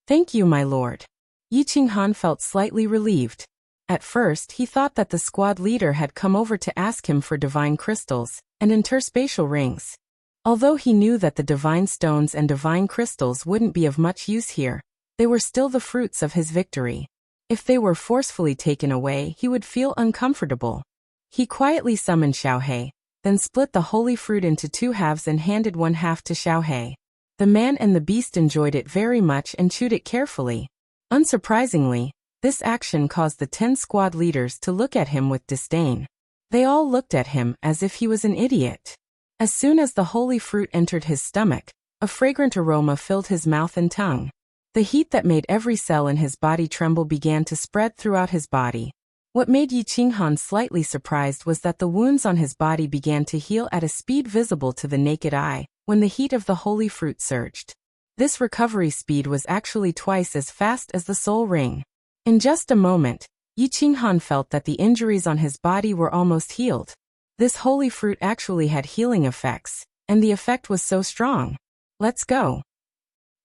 "Thank you, my lord." Yi Qinghan felt slightly relieved. At first, he thought that the squad leader had come over to ask him for divine crystals and interspatial rings. Although he knew that the divine stones and divine crystals wouldn't be of much use here, they were still the fruits of his victory. If they were forcefully taken away, he would feel uncomfortable. He quietly summoned Xiaohe, then split the holy fruit into 2 halves and handed one half to Xiaohe. The man and the beast enjoyed it very much and chewed it carefully. Unsurprisingly, this action caused the 10 squad leaders to look at him with disdain. They all looked at him as if he was an idiot. As soon as the holy fruit entered his stomach, a fragrant aroma filled his mouth and tongue. The heat that made every cell in his body tremble began to spread throughout his body. What made Yi Qinghan slightly surprised was that the wounds on his body began to heal at a speed visible to the naked eye when the heat of the holy fruit surged. This recovery speed was actually twice as fast as the soul ring. In just a moment, Yi Qinghan felt that the injuries on his body were almost healed. This holy fruit actually had healing effects, and the effect was so strong. "Let's go."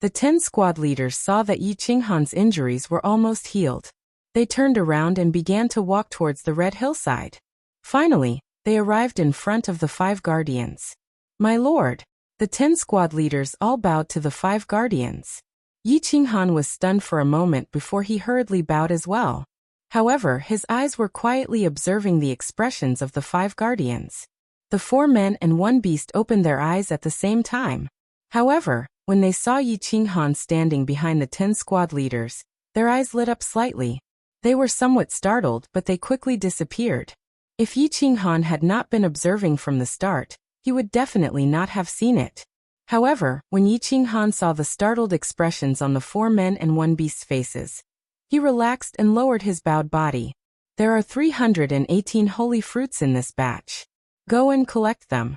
The 10 squad leaders saw that Yi Qinghan's injuries were almost healed. They turned around and began to walk towards the red hillside. Finally, they arrived in front of the 5 guardians. "My lord." The 10 squad leaders all bowed to the 5 guardians. Yi Qinghan was stunned for a moment before he hurriedly bowed as well. However, his eyes were quietly observing the expressions of the 5 guardians. The 4 men and 1 beast opened their eyes at the same time. However, when they saw Yi Qinghan standing behind the 10 squad leaders, their eyes lit up slightly. They were somewhat startled, but they quickly disappeared. If Yi Qinghan had not been observing from the start, he would definitely not have seen it. However, when Yi Qinghan saw the startled expressions on the 4 men and 1 beast's faces, he relaxed and lowered his bowed body. There are 318 holy fruits in this batch. Go and collect them.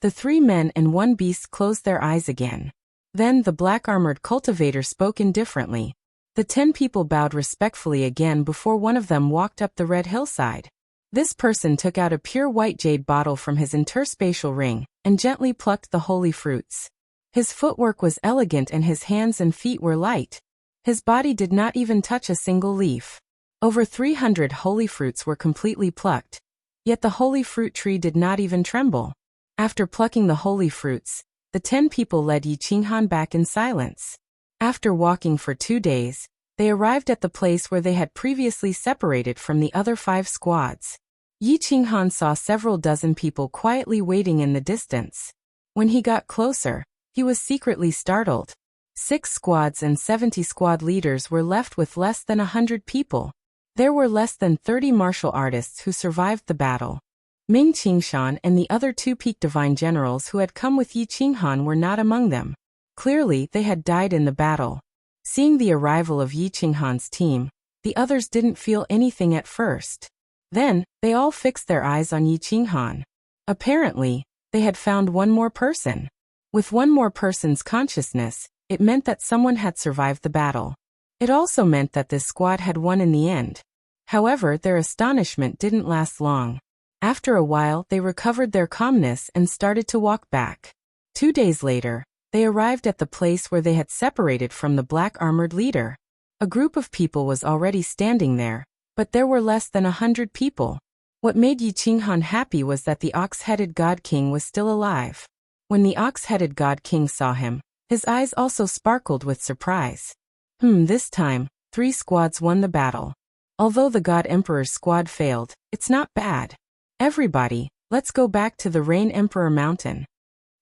The 3 men and 1 beast closed their eyes again. Then the black-armored cultivator spoke indifferently. The 10 people bowed respectfully again before one of them walked up the red hillside. This person took out a pure white jade bottle from his interspatial ring and gently plucked the holy fruits. His footwork was elegant and his hands and feet were light. His body did not even touch a single leaf. Over 300 holy fruits were completely plucked, yet the holy fruit tree did not even tremble. After plucking the holy fruits, the 10 people led Yi Qinghan back in silence. After walking for 2 days, they arrived at the place where they had previously separated from the other 5 squads. Yi Qinghan saw several dozen people quietly waiting in the distance. When he got closer, he was secretly startled. 6 squads and 70 squad leaders were left with less than 100 people. There were less than 30 martial artists who survived the battle. Ming Qingshan and the other 2 peak divine generals who had come with Yi Qinghan were not among them. Clearly, they had died in the battle. Seeing the arrival of Yi Qinghan's team, the others didn't feel anything at first. Then, they all fixed their eyes on Yi Qinghan. Apparently, they had found one more person. With one more person's consciousness, it meant that someone had survived the battle. It also meant that this squad had won in the end. However, their astonishment didn't last long. After a while, they recovered their calmness and started to walk back. 2 days later, they arrived at the place where they had separated from the black-armored leader. A group of people was already standing there, but there were less than 100 people. What made Yi Qinghan happy was that the ox-headed God King was still alive. When the ox-headed God King saw him, his eyes also sparkled with surprise. This time, 3 squads won the battle. Although the God Emperor's squad failed, it's not bad. Everybody, let's go back to the Rain Emperor Mountain.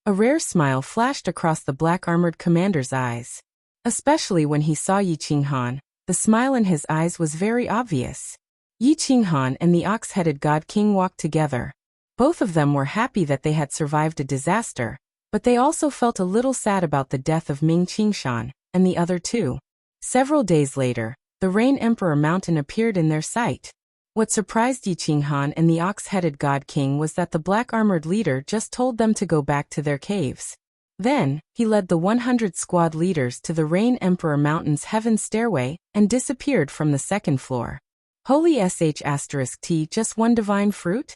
A rare smile flashed across the black-armored commander's eyes. Especially when he saw Yi Qinghan, the smile in his eyes was very obvious. Yi Qinghan and the ox-headed God King walked together. Both of them were happy that they had survived a disaster, but they also felt a little sad about the death of Ming Qingshan and the other 2. Several days later, the Rain Emperor Mountain appeared in their sight. What surprised Yi Qinghan and the ox-headed God King was that the black-armored leader just told them to go back to their caves. Then, he led the 100 squad leaders to the Rain Emperor Mountain's heaven stairway and disappeared from the 2nd floor. Holy *T just 1 divine fruit?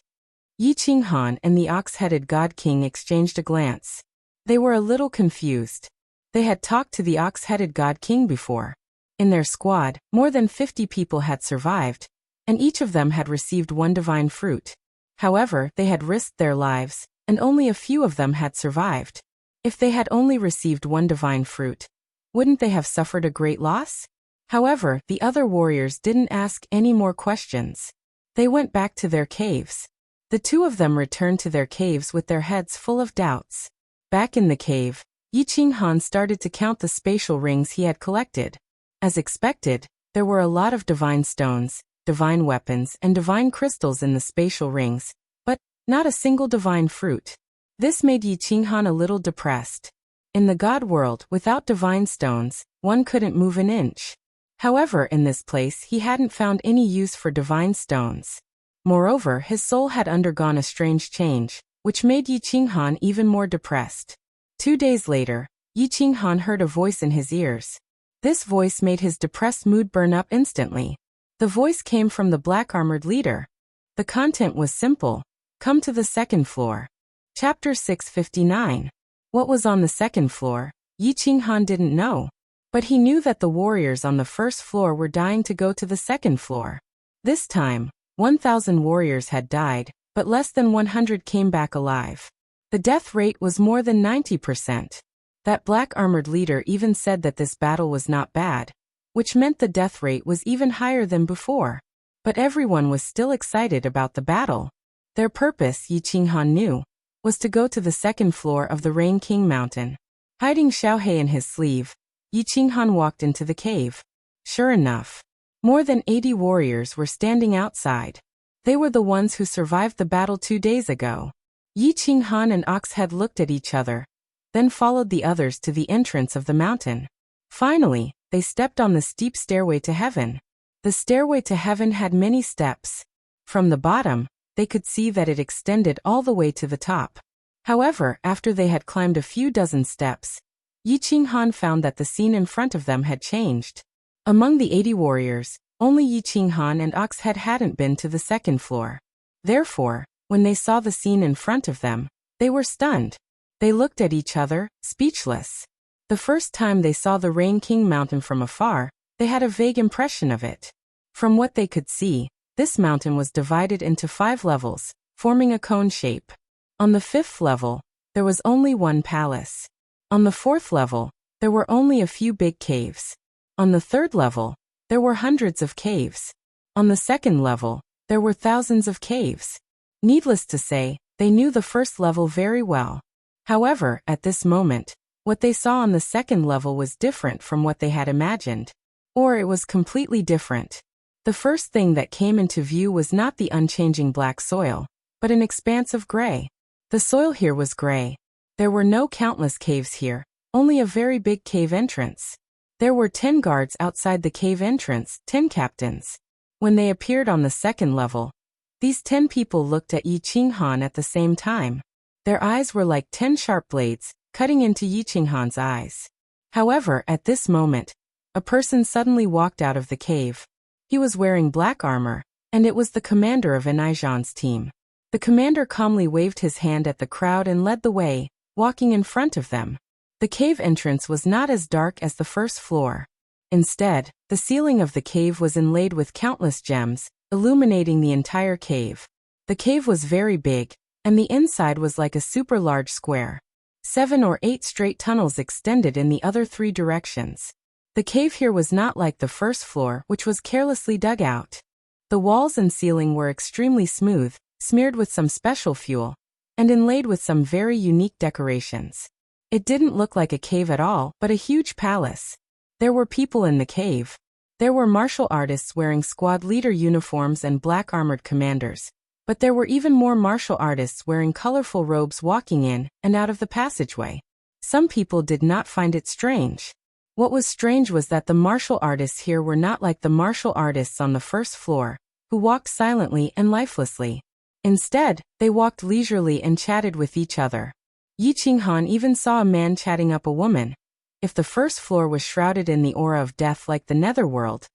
Yi Qinghan and the ox-headed God King exchanged a glance. They were a little confused. They had talked to the ox-headed God King before. In their squad, more than 50 people had survived, and each of them had received 1 divine fruit. However, they had risked their lives, and only a few of them had survived. If they had only received 1 divine fruit, wouldn't they have suffered a great loss? However, the other warriors didn't ask any more questions. They went back to their caves. The 2 of them returned to their caves with their heads full of doubts. Back in the cave, Yi Qinghan started to count the spatial rings he had collected. As expected, there were a lot of divine stones, divine weapons, and divine crystals in the spatial rings, but not a single divine fruit. This made Yi Qinghan a little depressed. In the God world, without divine stones, one couldn't move an inch. However, in this place he hadn't found any use for divine stones. Moreover, his soul had undergone a strange change, which made Yi Qinghan even more depressed. 2 days later, Yi Qinghan heard a voice in his ears. This voice made his depressed mood burn up instantly. The voice came from the black-armored leader. The content was simple. Come to the 2nd floor. Chapter 659. What was on the 2nd floor, Yi Qinghan didn't know. But he knew that the warriors on the 1st floor were dying to go to the 2nd floor. This time, 1,000 warriors had died, but less than 100 came back alive. The death rate was more than 90%. That black-armored leader even said that this battle was not bad, which meant the death rate was even higher than before. But everyone was still excited about the battle. Their purpose, Yi Qinghan knew, was to go to the 2nd floor of the Rain King Mountain. Hiding Xiaohei in his sleeve, Yi Qinghan walked into the cave. Sure enough, more than 80 warriors were standing outside. They were the ones who survived the battle 2 days ago. Yi Qinghan and Oxhead looked at each other. then followed the others to the entrance of the mountain. Finally, they stepped on the steep stairway to heaven. The stairway to heaven had many steps. From the bottom, they could see that it extended all the way to the top. However, after they had climbed a few dozen steps, Yi Qinghan found that the scene in front of them had changed. Among the 80 warriors, only Yi Qinghan and Oxhead hadn't been to the second floor. Therefore, when they saw the scene in front of them, they were stunned. They looked at each other, speechless. The first time they saw the Rain King mountain from afar, they had a vague impression of it. From what they could see, this mountain was divided into 5 levels, forming a cone shape. On the 5th level, there was only one palace. On the 4th level, there were only a few big caves. On the 3rd level, there were hundreds of caves. On the 2nd level, there were thousands of caves. Needless to say, they knew the 1st level very well. However, at this moment, what they saw on the 2nd level was different from what they had imagined. Or it was completely different. The first thing that came into view was not the unchanging black soil, but an expanse of gray. The soil here was gray. There were no countless caves here, only a very big cave entrance. There were 10 guards outside the cave entrance, 10 captains. When they appeared on the 2nd level, these 10 people looked at Yi Qinghan at the same time. Their eyes were like 10 sharp blades, cutting into Yi Qinghan's eyes. However, at this moment, a person suddenly walked out of the cave. He was wearing black armor, and it was the commander of Enaijan's team. The commander calmly waved his hand at the crowd and led the way, walking in front of them. The cave entrance was not as dark as the 1st floor. Instead, the ceiling of the cave was inlaid with countless gems, illuminating the entire cave. The cave was very big, and the inside was like a super large square. 7 or 8 straight tunnels extended in the other 3 directions. The cave here was not like the 1st floor, which was carelessly dug out. The walls and ceiling were extremely smooth, smeared with some special fuel, and inlaid with some very unique decorations. It didn't look like a cave at all, but a huge palace. There were people in the cave. There were martial artists wearing squad leader uniforms and black armored commanders. But there were even more martial artists wearing colorful robes walking in and out of the passageway. Some people did not find it strange. What was strange was that the martial artists here were not like the martial artists on the 1st floor, who walked silently and lifelessly. Instead, they walked leisurely and chatted with each other. Yi Qinghan even saw a man chatting up a woman. If the 1st floor was shrouded in the aura of death like the netherworld,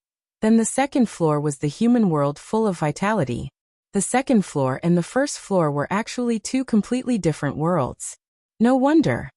then the 2nd floor was the human world full of vitality. The 2nd floor and the 1st floor were actually 2 completely different worlds. No wonder.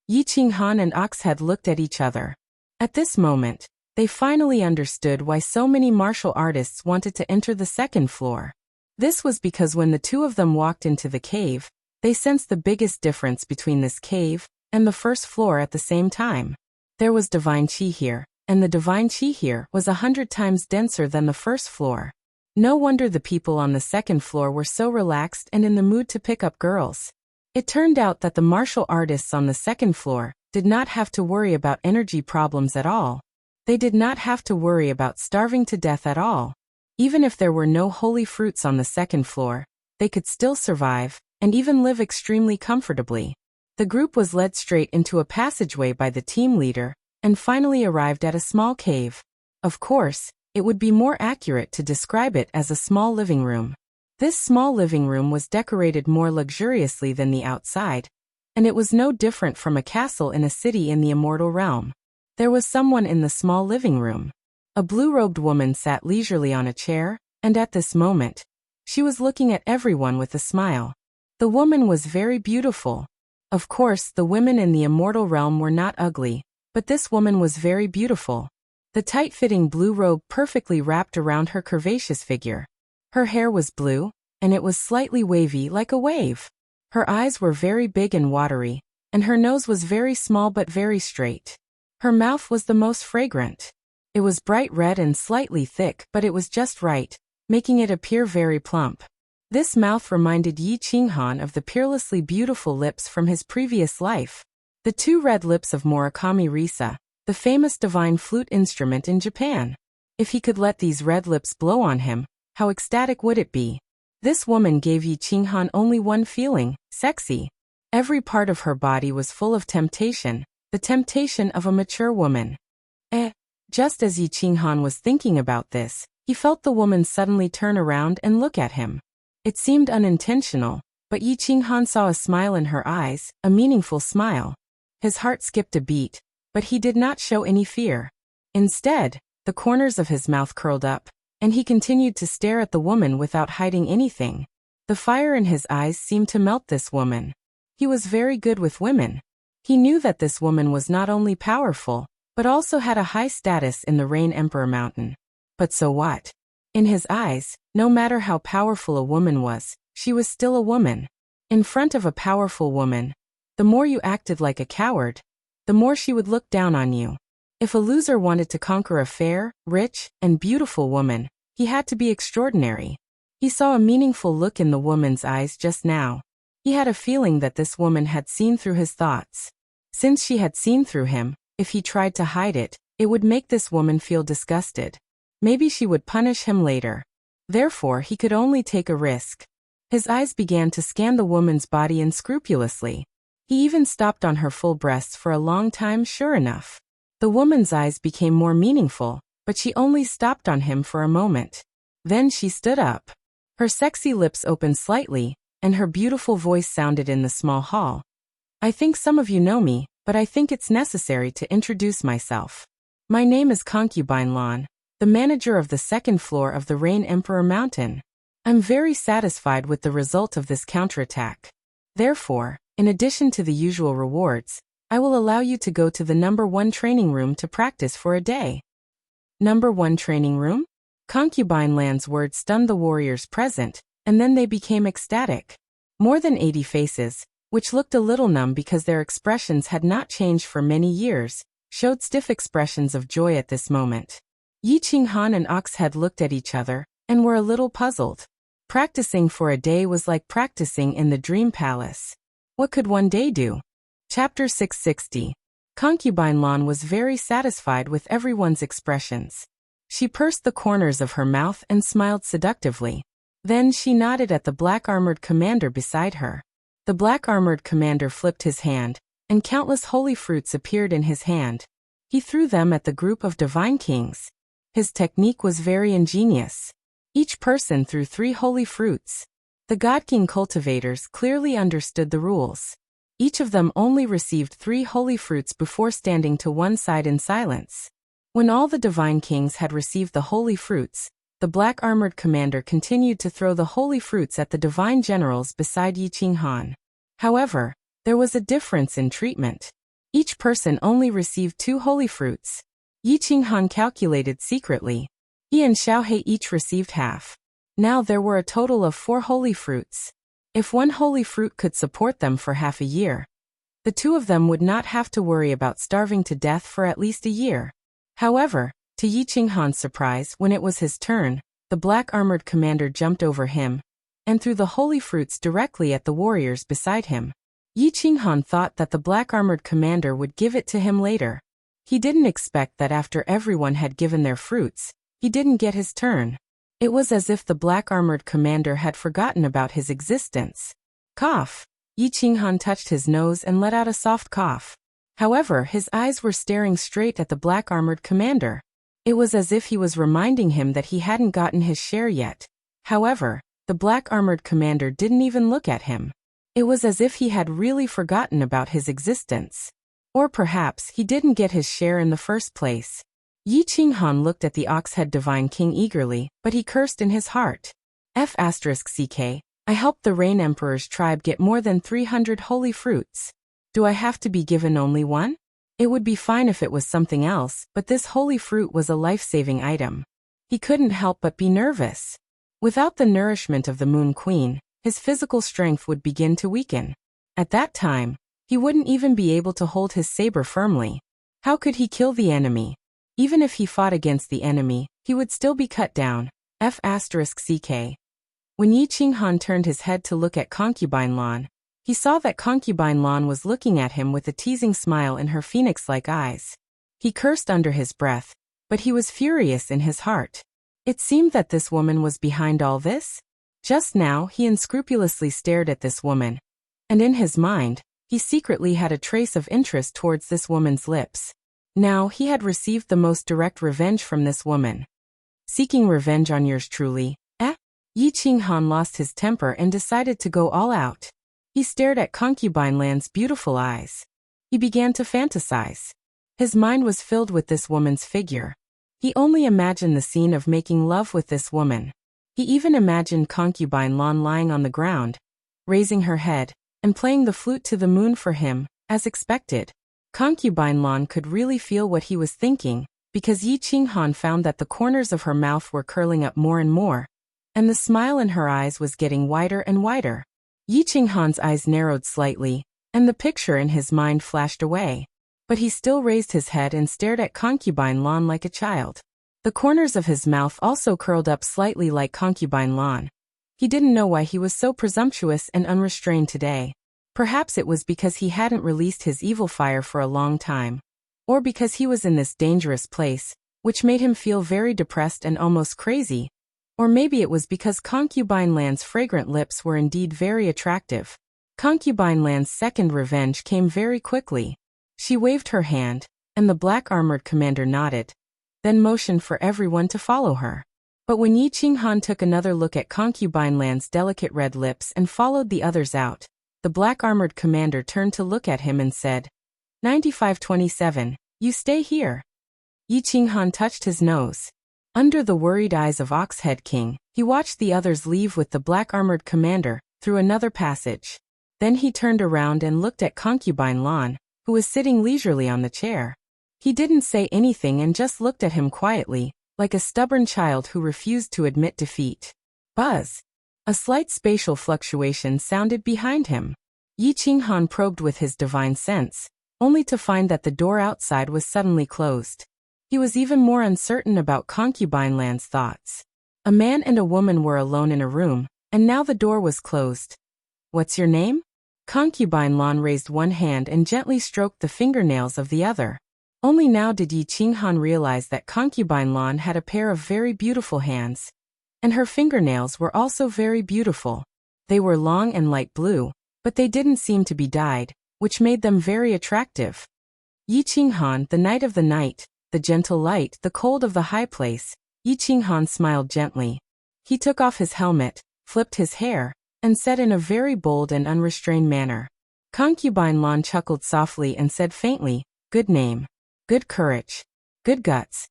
Yi Qinghan and Oxhead looked at each other. At this moment, they finally understood why so many martial artists wanted to enter the 2nd floor. This was because when the 2 of them walked into the cave, they sensed the biggest difference between this cave and the 1st floor at the same time. There was divine qi here, and the divine qi here was 100 times denser than the 1st floor. No wonder the people on the 2nd floor were so relaxed and in the mood to pick up girls. It turned out that the martial artists on the 2nd floor did not have to worry about energy problems at all. They did not have to worry about starving to death at all. Even if there were no holy fruits on the 2nd floor, they could still survive and even live extremely comfortably. The group was led straight into a passageway by the team leader and finally arrived at a small cave. Of course, it would be more accurate to describe it as a small living room. This small living room was decorated more luxuriously than the outside, and it was no different from a castle in a city in the immortal realm. There was someone in the small living room. A blue-robed woman sat leisurely on a chair, and at this moment, she was looking at everyone with a smile. The woman was very beautiful. Of course, the women in the immortal realm were not ugly, but this woman was very beautiful. The tight-fitting blue robe perfectly wrapped around her curvaceous figure. Her hair was blue, and it was slightly wavy like a wave. Her eyes were very big and watery, and her nose was very small but very straight. Her mouth was the most fragrant. It was bright red and slightly thick, but it was just right, making it appear very plump. This mouth reminded Yi Qinghan of the peerlessly beautiful lips from his previous life. The 2 red lips of Murakami Risa, the famous divine flute instrument in Japan. If he could let these red lips blow on him, how ecstatic would it be? This woman gave Yi Qinghan only one feeling, sexy. Every part of her body was full of temptation, the temptation of a mature woman. Just as Yi Qinghan was thinking about this, he felt the woman suddenly turn around and look at him. It seemed unintentional, but Yi Qinghan saw a smile in her eyes, a meaningful smile. His heart skipped a beat, but he did not show any fear. Instead, the corners of his mouth curled up, and he continued to stare at the woman without hiding anything. The fire in his eyes seemed to melt this woman. He was very good with women. He knew that this woman was not only powerful, but also had a high status in the Rain Emperor Mountain. But so what? In his eyes, no matter how powerful a woman was, she was still a woman. In front of a powerful woman, the more you acted like a coward, the more she would look down on you. If a loser wanted to conquer a fair, rich, and beautiful woman, he had to be extraordinary. He saw a meaningful look in the woman's eyes just now. He had a feeling that this woman had seen through his thoughts. Since she had seen through him, if he tried to hide it, it would make this woman feel disgusted. Maybe she would punish him later. Therefore, he could only take a risk. His eyes began to scan the woman's body unscrupulously. He even stopped on her full breasts for a long time. Sure enough, the woman's eyes became more meaningful, but she only stopped on him for a moment. Then she stood up. Her sexy lips opened slightly, and her beautiful voice sounded in the small hall. I think some of you know me, but I think it's necessary to introduce myself. My name is Concubine Lan, the manager of the second floor of the Rain Emperor Mountain. I'm very satisfied with the result of this counterattack. Therefore, in addition to the usual rewards, I will allow you to go to the number 1 training room to practice for a day. Number 1 training room? Concubine Lan's words stunned the warriors present, and then they became ecstatic. More than 80 faces, which looked a little numb because their expressions had not changed for many years, showed stiff expressions of joy at this moment. Yi Qinghan and Oxhead looked at each other, and were a little puzzled. Practicing for a day was like practicing in the Dream Palace. What could one day do? Chapter 660. Concubine Lan was very satisfied with everyone's expressions. She pursed the corners of her mouth and smiled seductively. Then she nodded at the black-armored commander beside her. The black-armored commander flipped his hand, and countless holy fruits appeared in his hand. He threw them at the group of divine kings. His technique was very ingenious. Each person threw 3 holy fruits. The God King cultivators clearly understood the rules. Each of them only received 3 holy fruits before standing to one side in silence. When all the divine kings had received the holy fruits, the black-armored commander continued to throw the holy fruits at the divine generals beside Yi Qinghan. However, there was a difference in treatment. Each person only received 2 holy fruits. Yi Qinghan calculated secretly. He and Xiaohe each received half. Now there were a total of 4 holy fruits. If 1 holy fruit could support them for half a year, the 2 of them would not have to worry about starving to death for at least a year. However, to Yi Qinghan's surprise, when it was his turn, the black-armored commander jumped over him and threw the holy fruits directly at the warriors beside him. Yi Qinghan thought that the black-armored commander would give it to him later. He didn't expect that after everyone had given their fruits, he didn't get his turn. It was as if the black-armored commander had forgotten about his existence. Cough. Yi Qinghan touched his nose and let out a soft cough. However, his eyes were staring straight at the black-armored commander. It was as if he was reminding him that he hadn't gotten his share yet. However, the black-armored commander didn't even look at him. It was as if he had really forgotten about his existence. Or perhaps he didn't get his share in the first place. Yi Qinghan looked at the Oxhead Divine King eagerly, but he cursed in his heart. *CK, I helped the Rain Emperor's tribe get more than 300 holy fruits. Do I have to be given only 1? It would be fine if it was something else, but this holy fruit was a life-saving item. He couldn't help but be nervous. Without the nourishment of the Moon Queen, his physical strength would begin to weaken. At that time, he wouldn't even be able to hold his saber firmly. How could he kill the enemy? Even if he fought against the enemy, he would still be cut down. *CK. When Yi Qinghan turned his head to look at Concubine Lan, he saw that Concubine Lan was looking at him with a teasing smile in her phoenix-like eyes. He cursed under his breath, but he was furious in his heart. It seemed that this woman was behind all this. Just now he unscrupulously stared at this woman. And in his mind, he secretly had a trace of interest towards this woman's lips. Now he had received the most direct revenge from this woman. Seeking revenge on yours truly, eh? Yi Qinghan lost his temper and decided to go all out. He stared at Concubine Lan's beautiful eyes. He began to fantasize. His mind was filled with this woman's figure. He only imagined the scene of making love with this woman. He even imagined Concubine Lan lying on the ground, raising her head, and playing the flute to the moon for him, as expected. Concubine Lan could really feel what he was thinking, because Yi Qinghan found that the corners of her mouth were curling up more and more, and the smile in her eyes was getting wider and wider. Yi Qinghan's eyes narrowed slightly, and the picture in his mind flashed away. But he still raised his head and stared at Concubine Lan like a child. The corners of his mouth also curled up slightly like Concubine Lan. He didn't know why he was so presumptuous and unrestrained today. Perhaps it was because he hadn't released his evil fire for a long time. Or because he was in this dangerous place, which made him feel very depressed and almost crazy. Or maybe it was because Concubine Lan's fragrant lips were indeed very attractive. Concubine Lan's second revenge came very quickly. She waved her hand, and the black-armored commander nodded, then motioned for everyone to follow her. But when Yi Qinghan took another look at Concubine Lan's delicate red lips and followed the others out, the black-armored commander turned to look at him and said, 9527, you stay here. Yi Qinghan touched his nose. Under the worried eyes of Oxhead King, he watched the others leave with the black-armored commander through another passage. Then he turned around and looked at Concubine Lan, who was sitting leisurely on the chair. He didn't say anything and just looked at him quietly, like a stubborn child who refused to admit defeat. Buzz! A slight spatial fluctuation sounded behind him. Yi Qinghan probed with his divine sense, only to find that the door outside was suddenly closed. He was even more uncertain about Concubine Lan's thoughts. A man and a woman were alone in a room, and now the door was closed. What's your name? Concubine Lan raised one hand and gently stroked the fingernails of the other. Only now did Yi Qinghan realize that Concubine Lan had a pair of very beautiful hands. And her fingernails were also very beautiful. They were long and light blue, but they didn't seem to be dyed, which made them very attractive. Yi Qinghan, the knight of the night, the gentle light, the cold of the high place. Yi Qinghan smiled gently. He took off his helmet, flipped his hair, and said in a very bold and unrestrained manner. Concubine Lan chuckled softly and said faintly, good name. Good courage. Good guts.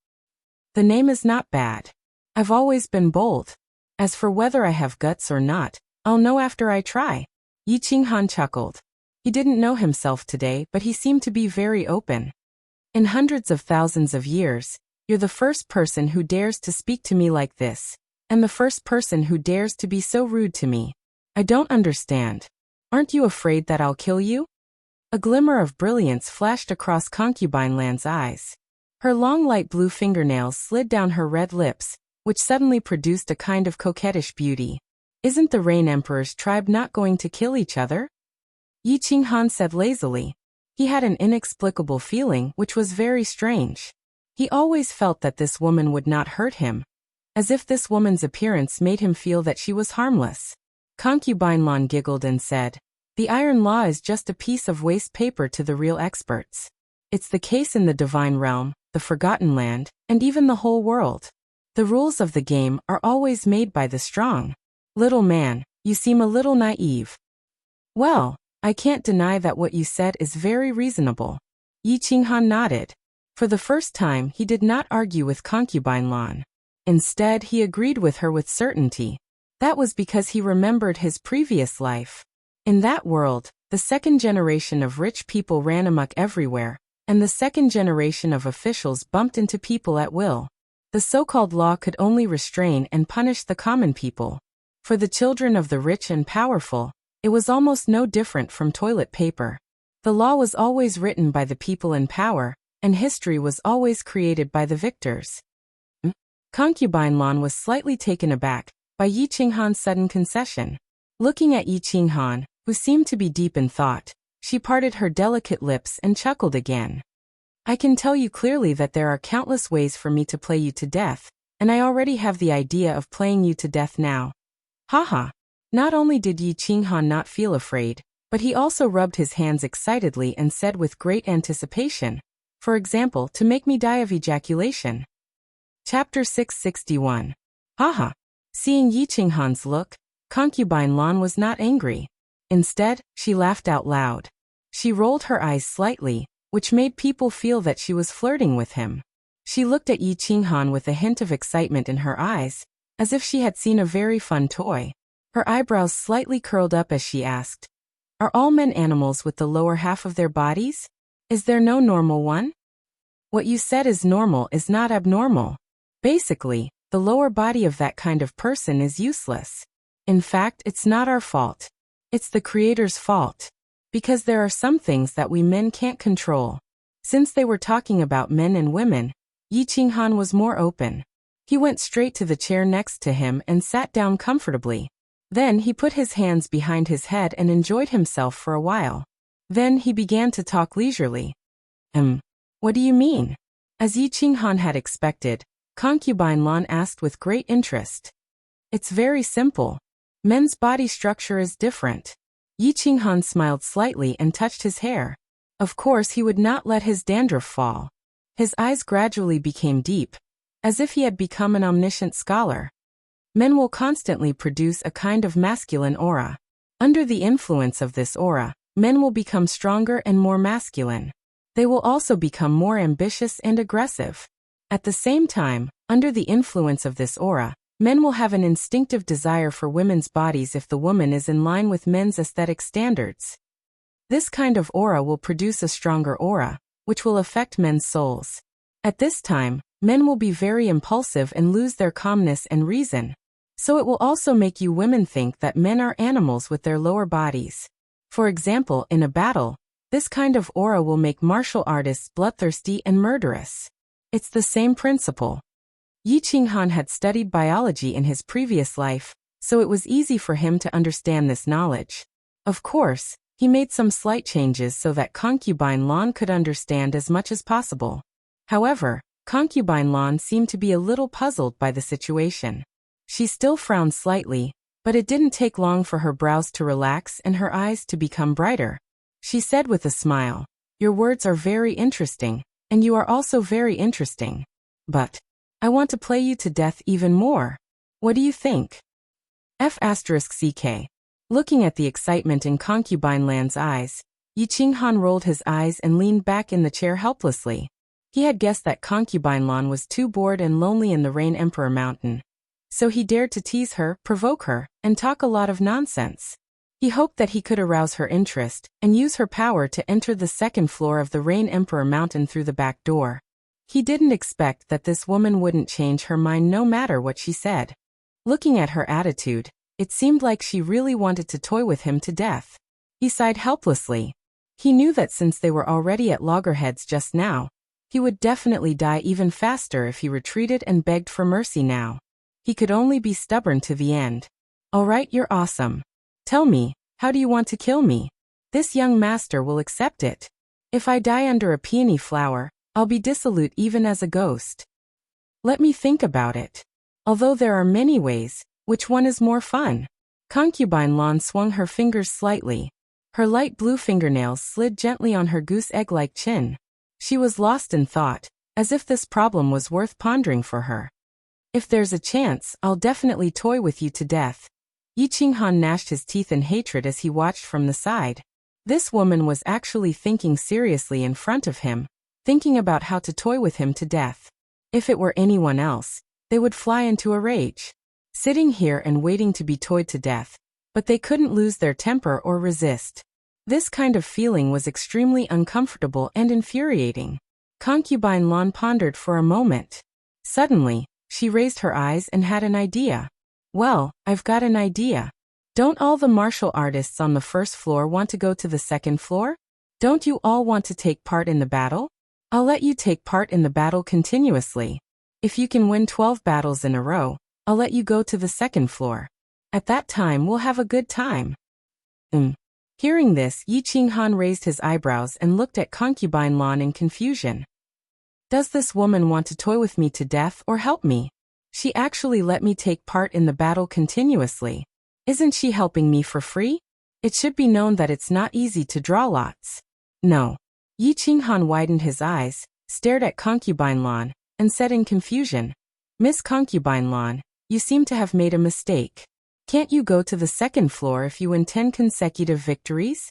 The name is not bad. I've always been bold. As for whether I have guts or not, I'll know after I try. Yi Qinghan chuckled. He didn't know himself today, but he seemed to be very open. In hundreds of thousands of years, you're the first person who dares to speak to me like this, and the first person who dares to be so rude to me. I don't understand. Aren't you afraid that I'll kill you? A glimmer of brilliance flashed across Concubine Lan's eyes. Her long light blue fingernails slid down her red lips, which suddenly produced a kind of coquettish beauty. Isn't the Rain Emperor's tribe not going to kill each other? Yi Qinghan said lazily. He had an inexplicable feeling which was very strange. He always felt that this woman would not hurt him, as if this woman's appearance made him feel that she was harmless. Concubine Lan giggled and said, the Iron Law is just a piece of waste paper to the real experts. It's the case in the Divine Realm, the Forgotten Land, and even the whole world. The rules of the game are always made by the strong. Little man, you seem a little naive. Well, I can't deny that what you said is very reasonable. Yi Qinghan nodded. For the first time, he did not argue with Concubine Lan. Instead, he agreed with her with certainty. That was because he remembered his previous life. In that world, the second generation of rich people ran amok everywhere, and the second generation of officials bumped into people at will. The so-called law could only restrain and punish the common people. For the children of the rich and powerful, it was almost no different from toilet paper. The law was always written by the people in power, and history was always created by the victors. Concubine Lan was slightly taken aback by Yi Qinghan's sudden concession. Looking at Yi Qinghan, who seemed to be deep in thought, she parted her delicate lips and chuckled again. I can tell you clearly that there are countless ways for me to play you to death, and I already have the idea of playing you to death now. Haha. Not only did Yi Qinghan not feel afraid, But he also rubbed his hands excitedly and said with great anticipation, for example, to make me die of ejaculation. Chapter 661. Haha. Seeing Yi Qinghan's look, concubine Lan was not angry. Instead, she laughed out loud. She rolled her eyes slightly, which made people feel that she was flirting with him. She looked at Yi Qinghan with a hint of excitement in her eyes, as if she had seen a very fun toy. Her eyebrows slightly curled up as she asked, "Are all men animals with the lower half of their bodies? Is there no normal one?" "What you said is normal is not abnormal. Basically, the lower body of that kind of person is useless. In fact, it's not our fault. It's the Creator's fault. Because there are some things that we men can't control." Since they were talking about men and women, Yi Qinghan was more open. He went straight to the chair next to him and sat down comfortably. Then he put his hands behind his head and enjoyed himself for a while. Then he began to talk leisurely. What do you mean?" As Yi Qinghan had expected, concubine Lan asked with great interest. "It's very simple. Men's body structure is different." Yi Qinghan smiled slightly and touched his hair. Of course he would not let his dandruff fall. His eyes gradually became deep, as if he had become an omniscient scholar. Men will constantly produce a kind of masculine aura. Under the influence of this aura, men will become stronger and more masculine. They will also become more ambitious and aggressive. At the same time, under the influence of this aura, men will have an instinctive desire for women's bodies if the woman is in line with men's aesthetic standards. This kind of aura will produce a stronger aura, which will affect men's souls. At this time, men will be very impulsive and lose their calmness and reason. So it will also make you women think that men are animals with their lower bodies. For example, in a battle, this kind of aura will make martial artists bloodthirsty and murderous. It's the same principle. Yi Qinghan had studied biology in his previous life, so it was easy for him to understand this knowledge. Of course, he made some slight changes so that concubine Lan could understand as much as possible. However, concubine Lan seemed to be a little puzzled by the situation. She still frowned slightly, but it didn't take long for her brows to relax and her eyes to become brighter. She said with a smile, "Your words are very interesting, and you are also very interesting. But I want to play you to death even more. What do you think?" F***ck. Looking at the excitement in concubine Lan's eyes, Yi Qinghan rolled his eyes and leaned back in the chair helplessly. He had guessed that concubine Lan was too bored and lonely in the Rain Emperor Mountain. So he dared to tease her, provoke her, and talk a lot of nonsense. He hoped that he could arouse her interest and use her power to enter the second floor of the Rain Emperor Mountain through the back door. He didn't expect that this woman wouldn't change her mind no matter what she said. Looking at her attitude, it seemed like she really wanted to toy with him to death. He sighed helplessly. He knew that since they were already at loggerheads just now, he would definitely die even faster if he retreated and begged for mercy now. He could only be stubborn to the end. "All right, you're awesome. Tell me, how do you want to kill me? This young master will accept it. If I die under a peony flower, I'll be dissolute even as a ghost. Let me think about it. Although there are many ways, which one is more fun?" Concubine Lan swung her fingers slightly. Her light blue fingernails slid gently on her goose egg-like chin. She was lost in thought, as if this problem was worth pondering for her. "If there's a chance, I'll definitely toy with you to death." Yi Qinghan gnashed his teeth in hatred as he watched from the side. This woman was actually thinking seriously in front of him, thinking about how to toy with him to death. If it were anyone else, they would fly into a rage, sitting here and waiting to be toyed to death, but they couldn't lose their temper or resist. This kind of feeling was extremely uncomfortable and infuriating. Concubine Lan pondered for a moment. Suddenly, she raised her eyes and had an idea. "Well, I've got an idea. Don't all the martial artists on the first floor want to go to the second floor? Don't you all want to take part in the battle? I'll let you take part in the battle continuously. If you can win 12 battles in a row, I'll let you go to the second floor. At that time we'll have a good time." Hearing this, Yi Qinghan raised his eyebrows and looked at concubine Lan in confusion. Does this woman want to toy with me to death or help me? She actually let me take part in the battle continuously. Isn't she helping me for free? It should be known that it's not easy to draw lots. No. Yi Qinghan widened his eyes, stared at Concubine Lan, and said in confusion, Miss Concubine Lan, you seem to have made a mistake. Can't you go to the second floor if you win 10 consecutive victories?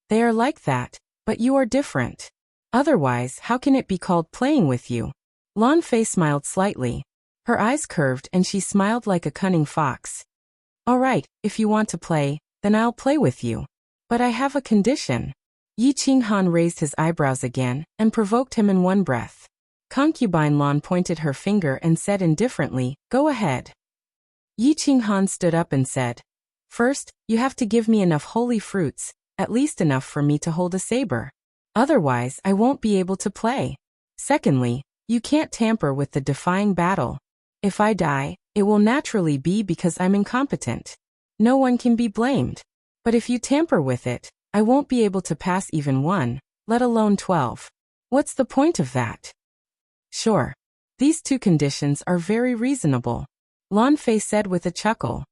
They are like that, but you are different. Otherwise, how can it be called playing with you? Lan Fei smiled slightly. Her eyes curved and she smiled like a cunning fox. All right, if you want to play, then I'll play with you. But I have a condition. Yi Qinghan raised his eyebrows again and provoked him in one breath. Concubine Lan pointed her finger and said indifferently, Go ahead. Yi Qinghan stood up and said, First, you have to give me enough holy fruits, at least enough for me to hold a saber. Otherwise, I won't be able to play. Secondly, you can't tamper with the defying battle. If I die, it will naturally be because I'm incompetent. No one can be blamed. But if you tamper with it, I won't be able to pass even 1, let alone 12. What's the point of that? Sure. These 2 conditions are very reasonable. Lan Fei said with a chuckle.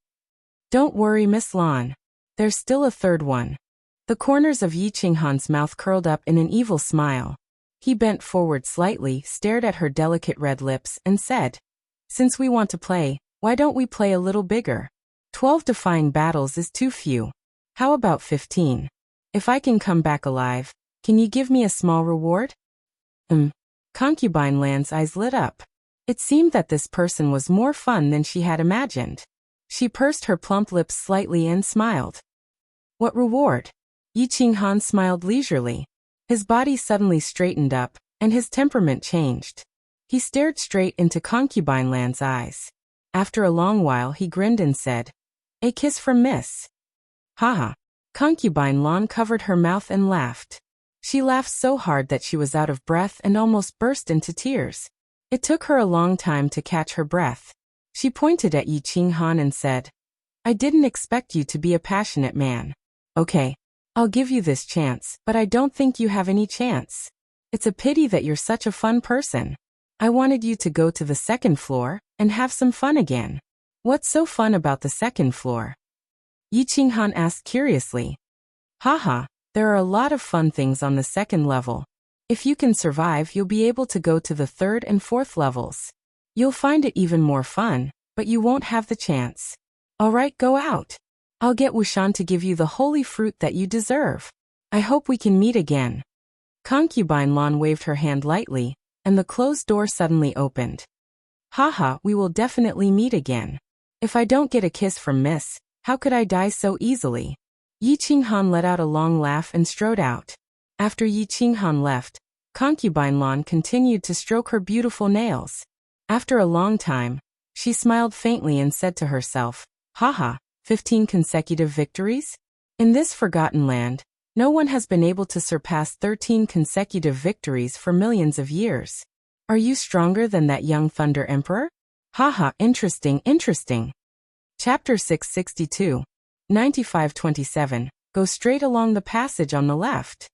Don't worry, Miss Lan. There's still a third one. The corners of Yi Qinghan's mouth curled up in an evil smile. He bent forward slightly, stared at her delicate red lips, and said, Since we want to play, why don't we play a little bigger? 12 defying battles is too few. How about 15? If I can come back alive, can you give me a small reward? Concubine Lan's eyes lit up. It seemed that this person was more fun than she had imagined. She pursed her plump lips slightly and smiled. What reward? Yi Qinghan smiled leisurely. His body suddenly straightened up, and his temperament changed. He stared straight into Concubine Lan's eyes. After a long while he grinned and said, A kiss from Miss. Haha. Concubine Lan covered her mouth and laughed. She laughed so hard that she was out of breath and almost burst into tears. It took her a long time to catch her breath. She pointed at Yi Qinghan and said, I didn't expect you to be a passionate man. Okay. I'll give you this chance, but I don't think you have any chance. It's a pity that you're such a fun person. I wanted you to go to the second floor and have some fun again. What's so fun about the second floor? Yi Qinghan asked curiously. Haha, there are a lot of fun things on the second level. If you can survive, you'll be able to go to the third and fourth levels. You'll find it even more fun, but you won't have the chance. All right, go out. I'll get Wuxian to give you the holy fruit that you deserve. I hope we can meet again. Concubine Lan waved her hand lightly, and the closed door suddenly opened. Haha, we will definitely meet again. If I don't get a kiss from Miss, how could I die so easily? Yi Qinghan let out a long laugh and strode out. After Yi Qinghan left, Concubine Lan continued to stroke her beautiful nails. After a long time, she smiled faintly and said to herself, Haha, 15 consecutive victories? In this forgotten land, no one has been able to surpass 13 consecutive victories for millions of years. Are you stronger than that young Thunder Emperor? Haha, interesting, interesting. Chapter 662. 9527. Go straight along the passage on the left.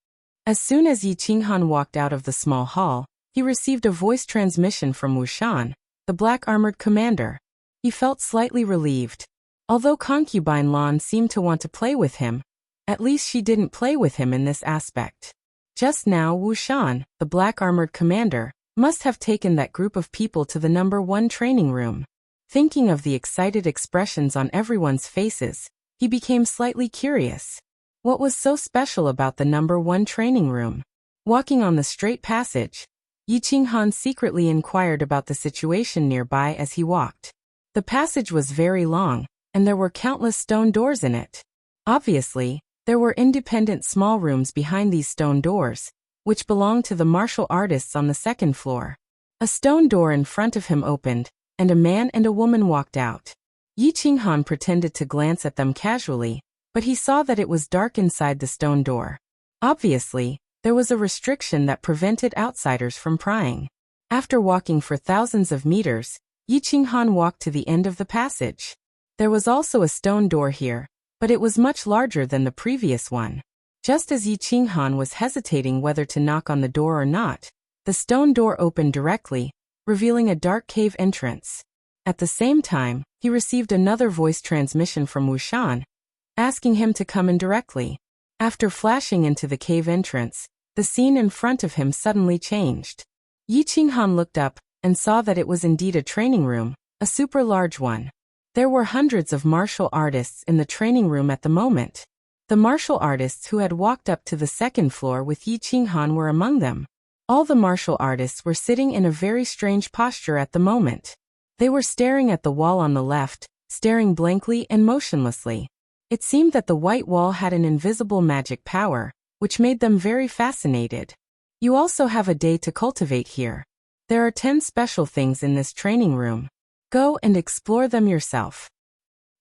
As soon as Yi Qinghan walked out of the small hall, he received a voice transmission from Wuxian, the black-armored commander. He felt slightly relieved. Although Concubine Lan seemed to want to play with him, at least she didn't play with him in this aspect. Just now Wuxian, the black-armored commander, must have taken that group of people to the number 1 training room. Thinking of the excited expressions on everyone's faces, he became slightly curious. What was so special about the number 1 training room? Walking on the straight passage, Yi Qinghan secretly inquired about the situation nearby as he walked. The passage was very long, and there were countless stone doors in it. Obviously, there were independent small rooms behind these stone doors, which belonged to the martial artists on the second floor. A stone door in front of him opened, and a man and a woman walked out. Yi Qinghan pretended to glance at them casually, but he saw that it was dark inside the stone door. Obviously, there was a restriction that prevented outsiders from prying. After walking for thousands of meters, Yi Qinghan walked to the end of the passage. There was also a stone door here, but it was much larger than the previous one. Just as Yi Qinghan was hesitating whether to knock on the door or not, the stone door opened directly, revealing a dark cave entrance. At the same time, he received another voice transmission from Wuxian. asking him to come in directly. After flashing into the cave entrance, the scene in front of him suddenly changed. Yi Qinghan looked up and saw that it was indeed a training room, a super large one. There were hundreds of martial artists in the training room at the moment. The martial artists who had walked up to the second floor with Yi Qinghan were among them. All the martial artists were sitting in a very strange posture at the moment. They were staring at the wall on the left, staring blankly and motionlessly. It seemed that the white wall had an invisible magic power, which made them very fascinated. You also have a day to cultivate here. There are 10 special things in this training room. Go and explore them yourself.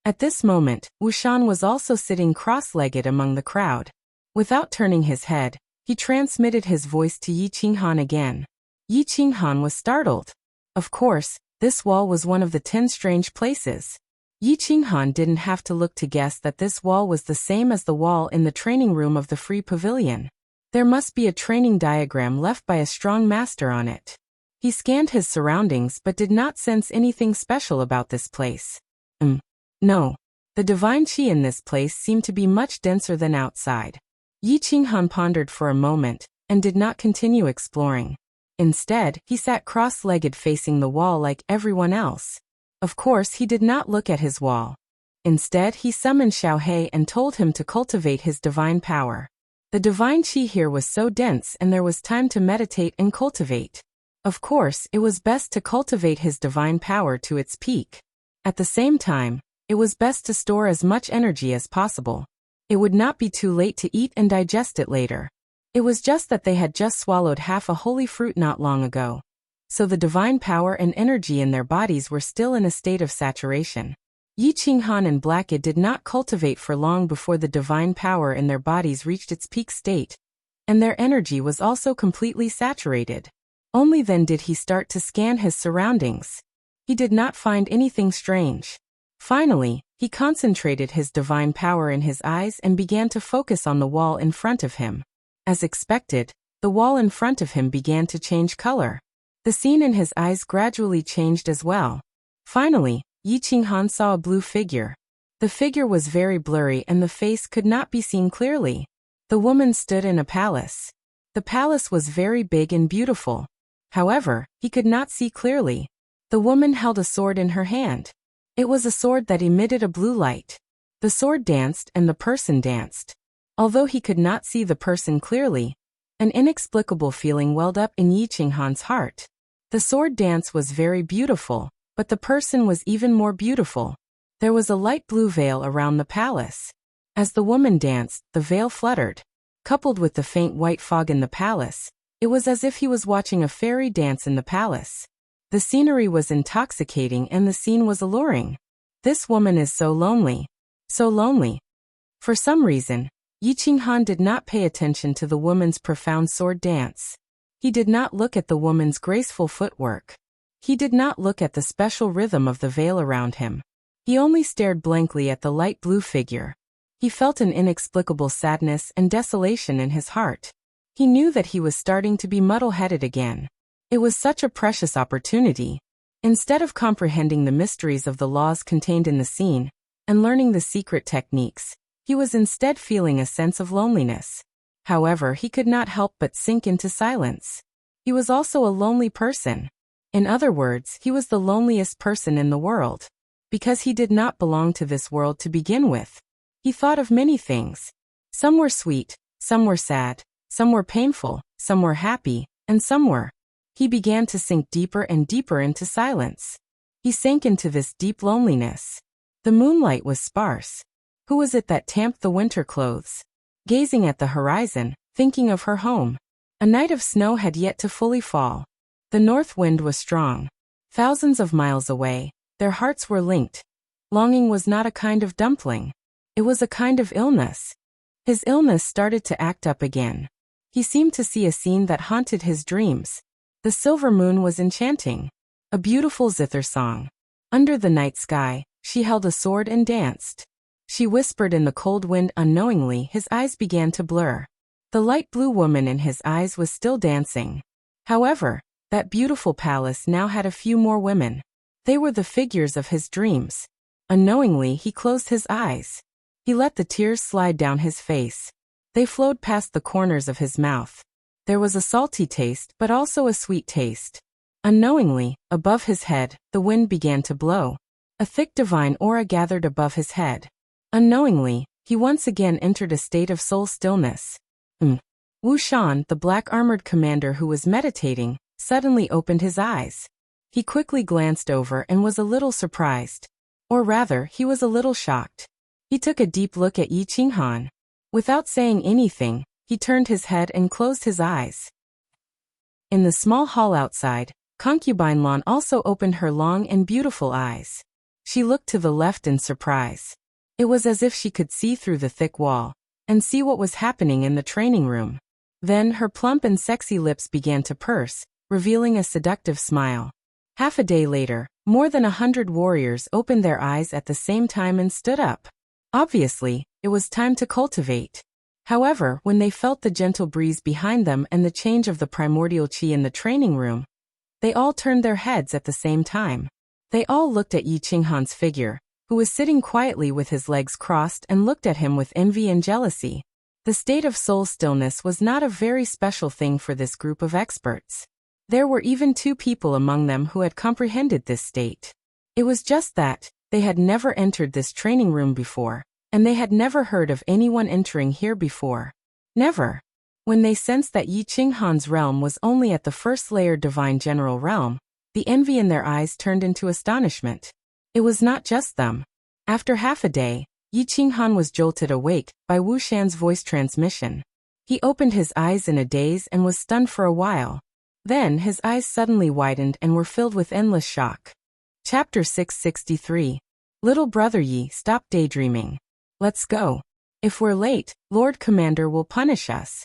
At this moment, Wuxian was also sitting cross-legged among the crowd. Without turning his head, he transmitted his voice to Yi Qinghan again. Yi Qinghan was startled. Of course, this wall was one of the 10 strange places. Yi Qinghan didn't have to look to guess that this wall was the same as the wall in the training room of the Free Pavilion. There must be a training diagram left by a strong master on it. He scanned his surroundings but did not sense anything special about this place. No. The divine qi in this place seemed to be much denser than outside. Yi Qinghan pondered for a moment and did not continue exploring. Instead, he sat cross-legged facing the wall like everyone else. Of course, he did not look at his wall. Instead, he summoned Xiaohei and told him to cultivate his divine power. The divine qi here was so dense and there was time to meditate and cultivate. Of course, it was best to cultivate his divine power to its peak. At the same time, it was best to store as much energy as possible. It would not be too late to eat and digest it later. It was just that they had just swallowed half a holy fruit not long ago. So the divine power and energy in their bodies were still in a state of saturation. Yi Qinghan and Blackid did not cultivate for long before the divine power in their bodies reached its peak state, and their energy was also completely saturated. Only then did he start to scan his surroundings. He did not find anything strange. Finally, he concentrated his divine power in his eyes and began to focus on the wall in front of him. As expected, the wall in front of him began to change color. The scene in his eyes gradually changed as well. Finally, Yi Qinghan saw a blue figure. The figure was very blurry and the face could not be seen clearly. The woman stood in a palace. The palace was very big and beautiful. However, he could not see clearly. The woman held a sword in her hand. It was a sword that emitted a blue light. The sword danced and the person danced. Although he could not see the person clearly, an inexplicable feeling welled up in Yi Qinghan's heart. The sword dance was very beautiful, but the person was even more beautiful. There was a light blue veil around the palace. As the woman danced, the veil fluttered. Coupled with the faint white fog in the palace, it was as if he was watching a fairy dance in the palace. The scenery was intoxicating and the scene was alluring. This woman is so lonely. So lonely. For some reason, Yi Qinghan did not pay attention to the woman's profound sword dance. He did not look at the woman's graceful footwork. He did not look at the special rhythm of the veil around him. He only stared blankly at the light blue figure. He felt an inexplicable sadness and desolation in his heart. He knew that he was starting to be muddle-headed again. It was such a precious opportunity. Instead of comprehending the mysteries of the laws contained in the scene and learning the secret techniques, he was instead feeling a sense of loneliness. However, he could not help but sink into silence. He was also a lonely person. In other words, he was the loneliest person in the world. Because he did not belong to this world to begin with. He thought of many things. Some were sweet, some were sad, some were painful, some were happy, and some were. He began to sink deeper and deeper into silence. He sank into this deep loneliness. The moonlight was sparse. Who was it that tamped the winter clothes? Gazing at the horizon, thinking of her home. A night of snow had yet to fully fall. The north wind was strong. Thousands of miles away, their hearts were linked. Longing was not a kind of dumpling. It was a kind of illness. His illness started to act up again. He seemed to see a scene that haunted his dreams. The silver moon was enchanting. A beautiful zither song. Under the night sky, she held a sword and danced. She whispered in the cold wind unknowingly. His eyes began to blur. The light blue woman in his eyes was still dancing. However, that beautiful palace now had a few more women. They were the figures of his dreams. Unknowingly, he closed his eyes. He let the tears slide down his face. They flowed past the corners of his mouth. There was a salty taste but also a sweet taste. Unknowingly, above his head, the wind began to blow. A thick divine aura gathered above his head. Unknowingly, he once again entered a state of soul stillness. Wuxian, the black-armored commander who was meditating, suddenly opened his eyes. He quickly glanced over and was a little surprised. Or rather, he was a little shocked. He took a deep look at Yi Qinghan. Without saying anything, he turned his head and closed his eyes. In the small hall outside, concubine Lan also opened her long and beautiful eyes. She looked to the left in surprise. It was as if she could see through the thick wall and see what was happening in the training room. Then her plump and sexy lips began to purse, revealing a seductive smile. Half a day later, more than 100 warriors opened their eyes at the same time and stood up. Obviously, it was time to cultivate. However, when they felt the gentle breeze behind them and the change of the primordial qi in the training room, they all turned their heads at the same time. They all looked at Yi Qinghan's figure, who was sitting quietly with his legs crossed, and looked at him with envy and jealousy. The state of soul stillness was not a very special thing for this group of experts. There were even 2 people among them who had comprehended this state. It was just that they had never entered this training room before, and they had never heard of anyone entering here before. Never. When they sensed that Yi Qinghan's realm was only at the first layer divine general realm, the envy in their eyes turned into astonishment. It was not just them. After half a day, Yi Qinghan was jolted awake by Wuxian's voice transmission. He opened his eyes in a daze and was stunned for a while. Then his eyes suddenly widened and were filled with endless shock. Chapter 663. Little brother Yi, stop daydreaming. Let's go. If we're late, Lord Commander will punish us.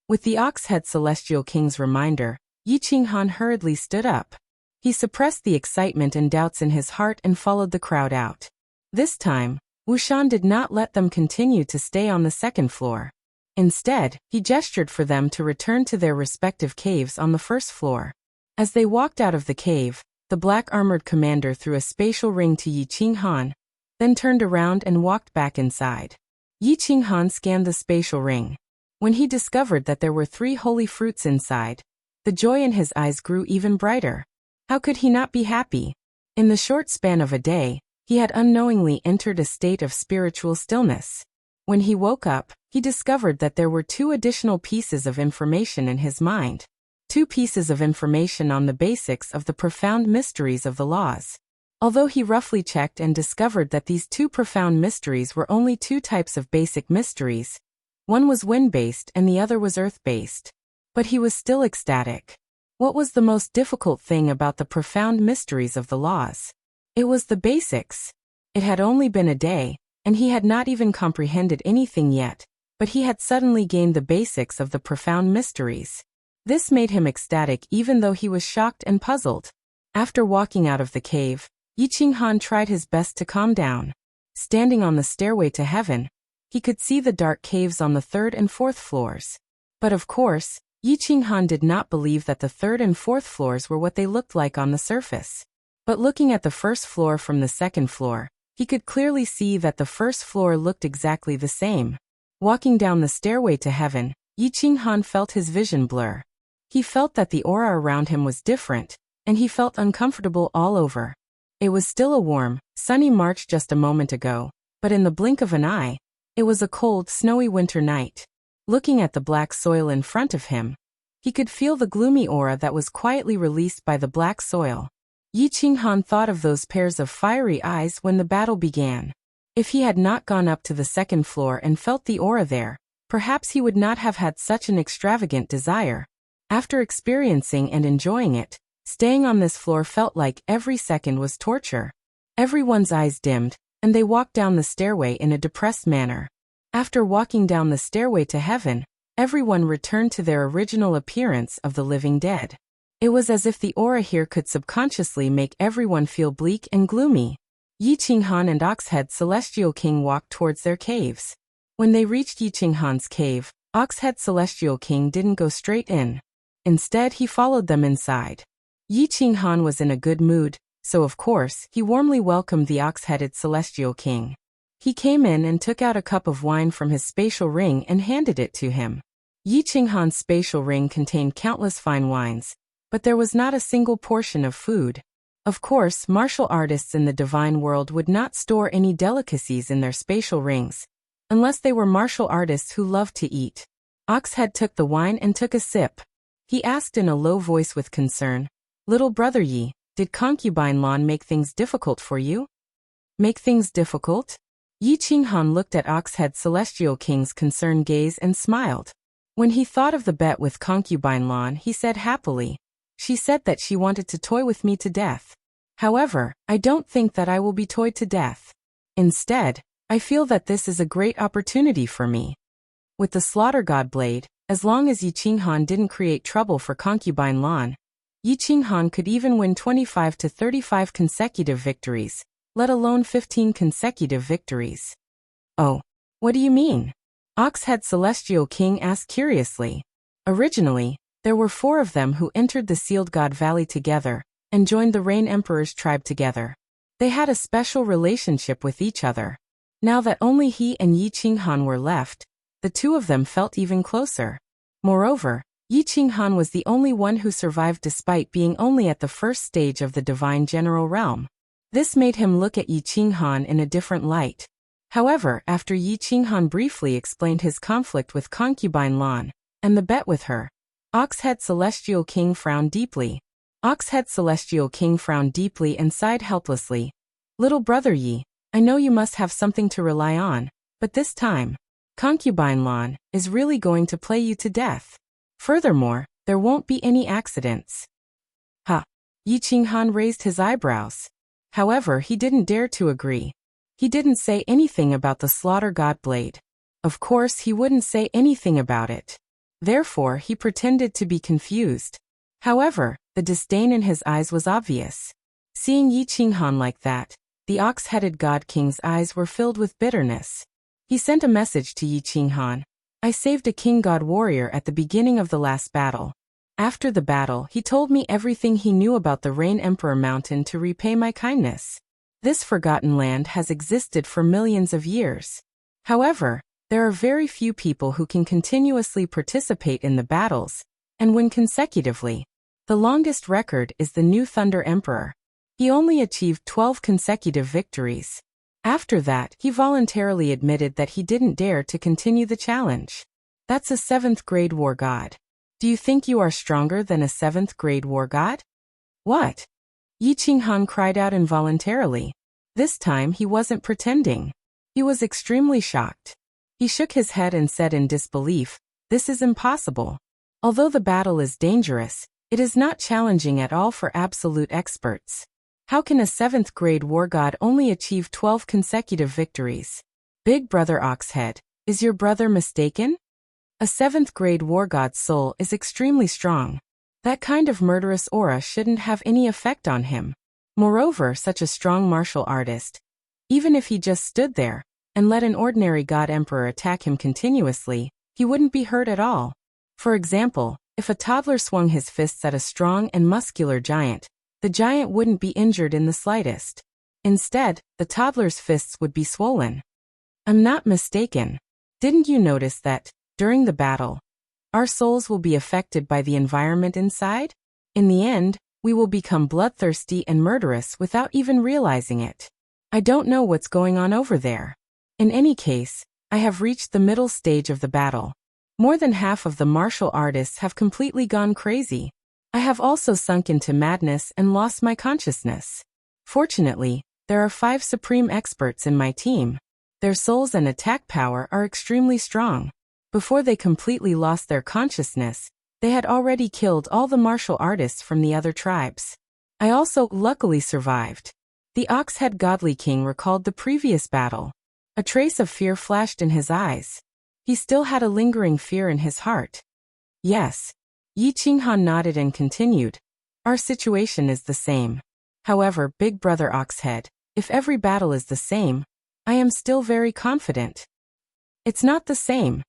With the Ox-Head Celestial King's reminder, Yi Qinghan hurriedly stood up. He suppressed the excitement and doubts in his heart and followed the crowd out. This time, Wuxian did not let them continue to stay on the second floor. Instead, he gestured for them to return to their respective caves on the first floor. As they walked out of the cave, the black-armored commander threw a spatial ring to Yi Qinghan, then turned around and walked back inside. Yi Qinghan scanned the spatial ring. When he discovered that there were 3 holy fruits inside, the joy in his eyes grew even brighter. How could he not be happy? In the short span of a day, he had unknowingly entered a state of spiritual stillness. When he woke up, he discovered that there were 2 additional pieces of information in his mind. 2 pieces of information on the basics of the profound mysteries of the laws. Although he roughly checked and discovered that these 2 profound mysteries were only 2 types of basic mysteries, one was wind-based and the other was earth-based. But he was still ecstatic. What was the most difficult thing about the profound mysteries of the laws? It was the basics. It had only been a day, and he had not even comprehended anything yet, but he had suddenly gained the basics of the profound mysteries. This made him ecstatic even though he was shocked and puzzled. After walking out of the cave, Yi Qinghan tried his best to calm down. Standing on the stairway to heaven, he could see the dark caves on the 3rd and 4th floors. But of course, Yi Qinghan did not believe that the 3rd and 4th floors were what they looked like on the surface. But looking at the 1st floor from the 2nd floor, he could clearly see that the 1st floor looked exactly the same. Walking down the stairway to heaven, Yi Qinghan felt his vision blur. He felt that the aura around him was different, and he felt uncomfortable all over. It was still a warm, sunny March just a moment ago, but in the blink of an eye, it was a cold, snowy winter night. Looking at the black soil in front of him, he could feel the gloomy aura that was quietly released by the black soil. Yi Qinghan thought of those pairs of fiery eyes when the battle began. If he had not gone up to the 2nd floor and felt the aura there, perhaps he would not have had such an extravagant desire. After experiencing and enjoying it, staying on this floor felt like every second was torture. Everyone's eyes dimmed, and they walked down the stairway in a depressed manner. After walking down the stairway to heaven, everyone returned to their original appearance of the living dead. It was as if the aura here could subconsciously make everyone feel bleak and gloomy. Yi Qinghan and Ox-Head Celestial King walked towards their caves. When they reached Yi Qinghan's cave, Ox-Head Celestial King didn't go straight in. Instead, he followed them inside. Yi Qinghan was in a good mood, so of course, he warmly welcomed the Ox-Headed Celestial King. He came in and took out a cup of wine from his spatial ring and handed it to him. Yi Qinghan's spatial ring contained countless fine wines, but there was not a single portion of food. Of course, martial artists in the divine world would not store any delicacies in their spatial rings, unless they were martial artists who loved to eat. Oxhead took the wine and took a sip. He asked in a low voice with concern, "Little brother Yi, did concubine Lan make things difficult for you?" "Make things difficult?" Yi Qinghan looked at Oxhead's celestial king's concerned gaze and smiled. When he thought of the bet with concubine Lan, he said happily, "She said that she wanted to toy with me to death. However, I don't think that I will be toyed to death. Instead, I feel that this is a great opportunity for me." With the slaughter god blade, as long as Yi Qinghan didn't create trouble for concubine Lan, Yi Qinghan could even win 25 to 35 consecutive victories, let alone 15 consecutive victories. "Oh, what do you mean?" Oxhead Celestial King asked curiously. Originally, there were 4 of them who entered the Sealed God Valley together and joined the Rain Emperor's tribe together. They had a special relationship with each other. Now that only he and Yi Qinghan were left, the 2 of them felt even closer. Moreover, Yi Qinghan was the only one who survived despite being only at the first stage of the Divine General Realm. This made him look at Yi Qinghan in a different light. However, after Yi Qinghan briefly explained his conflict with concubine Lan and the bet with her, Oxhead Celestial King frowned deeply. Oxhead Celestial King frowned deeply and sighed helplessly. "Little brother Yi, I know you must have something to rely on, but this time, concubine Lan is really going to play you to death. Furthermore, there won't be any accidents." "Huh?" Yi Qinghan raised his eyebrows. However, he didn't dare to agree. He didn't say anything about the slaughter god blade. Of course, he wouldn't say anything about it. Therefore, he pretended to be confused. However, the disdain in his eyes was obvious. Seeing Yi Qinghan like that, the ox-headed god king's eyes were filled with bitterness. He sent a message to Yi Qinghan. "I saved a king god warrior at the beginning of the last battle. After the battle, he told me everything he knew about the Rain Emperor Mountain to repay my kindness. This forgotten land has existed for millions of years. However, there are very few people who can continuously participate in the battles and win consecutively. The longest record is the new Thunder Emperor. He only achieved 12 consecutive victories. After that, he voluntarily admitted that he didn't dare to continue the challenge. That's a 7th grade war god. Do you think you are stronger than a 7th grade war god?" "What?" Yi Qinghan cried out involuntarily. This time he wasn't pretending. He was extremely shocked. He shook his head and said in disbelief, "This is impossible. Although the battle is dangerous, it is not challenging at all for absolute experts. How can a 7th grade war god only achieve 12 consecutive victories? Big brother Oxhead, is your brother mistaken? A 7th grade war god's soul is extremely strong. That kind of murderous aura shouldn't have any effect on him. Moreover, such a strong martial artist, even if he just stood there and let an ordinary god emperor attack him continuously, he wouldn't be hurt at all. For example, if a toddler swung his fists at a strong and muscular giant, the giant wouldn't be injured in the slightest. Instead, the toddler's fists would be swollen. I'm not mistaken. Didn't you notice that, during the battle, our souls will be affected by the environment inside? In the end, we will become bloodthirsty and murderous without even realizing it. I don't know what's going on over there. In any case, I have reached the middle stage of the battle. More than half of the martial artists have completely gone crazy. I have also sunk into madness and lost my consciousness. Fortunately, there are 5 supreme experts in my team. Their souls and attack power are extremely strong. Before they completely lost their consciousness, they had already killed all the martial artists from the other tribes. I also luckily survived. The Oxhead Godly King recalled the previous battle. A trace of fear flashed in his eyes. He still had a lingering fear in his heart. Yes. Yi Qinghan nodded and continued. Our situation is the same. However, Big Brother Oxhead, if every battle is the same, I am still very confident. It's not the same.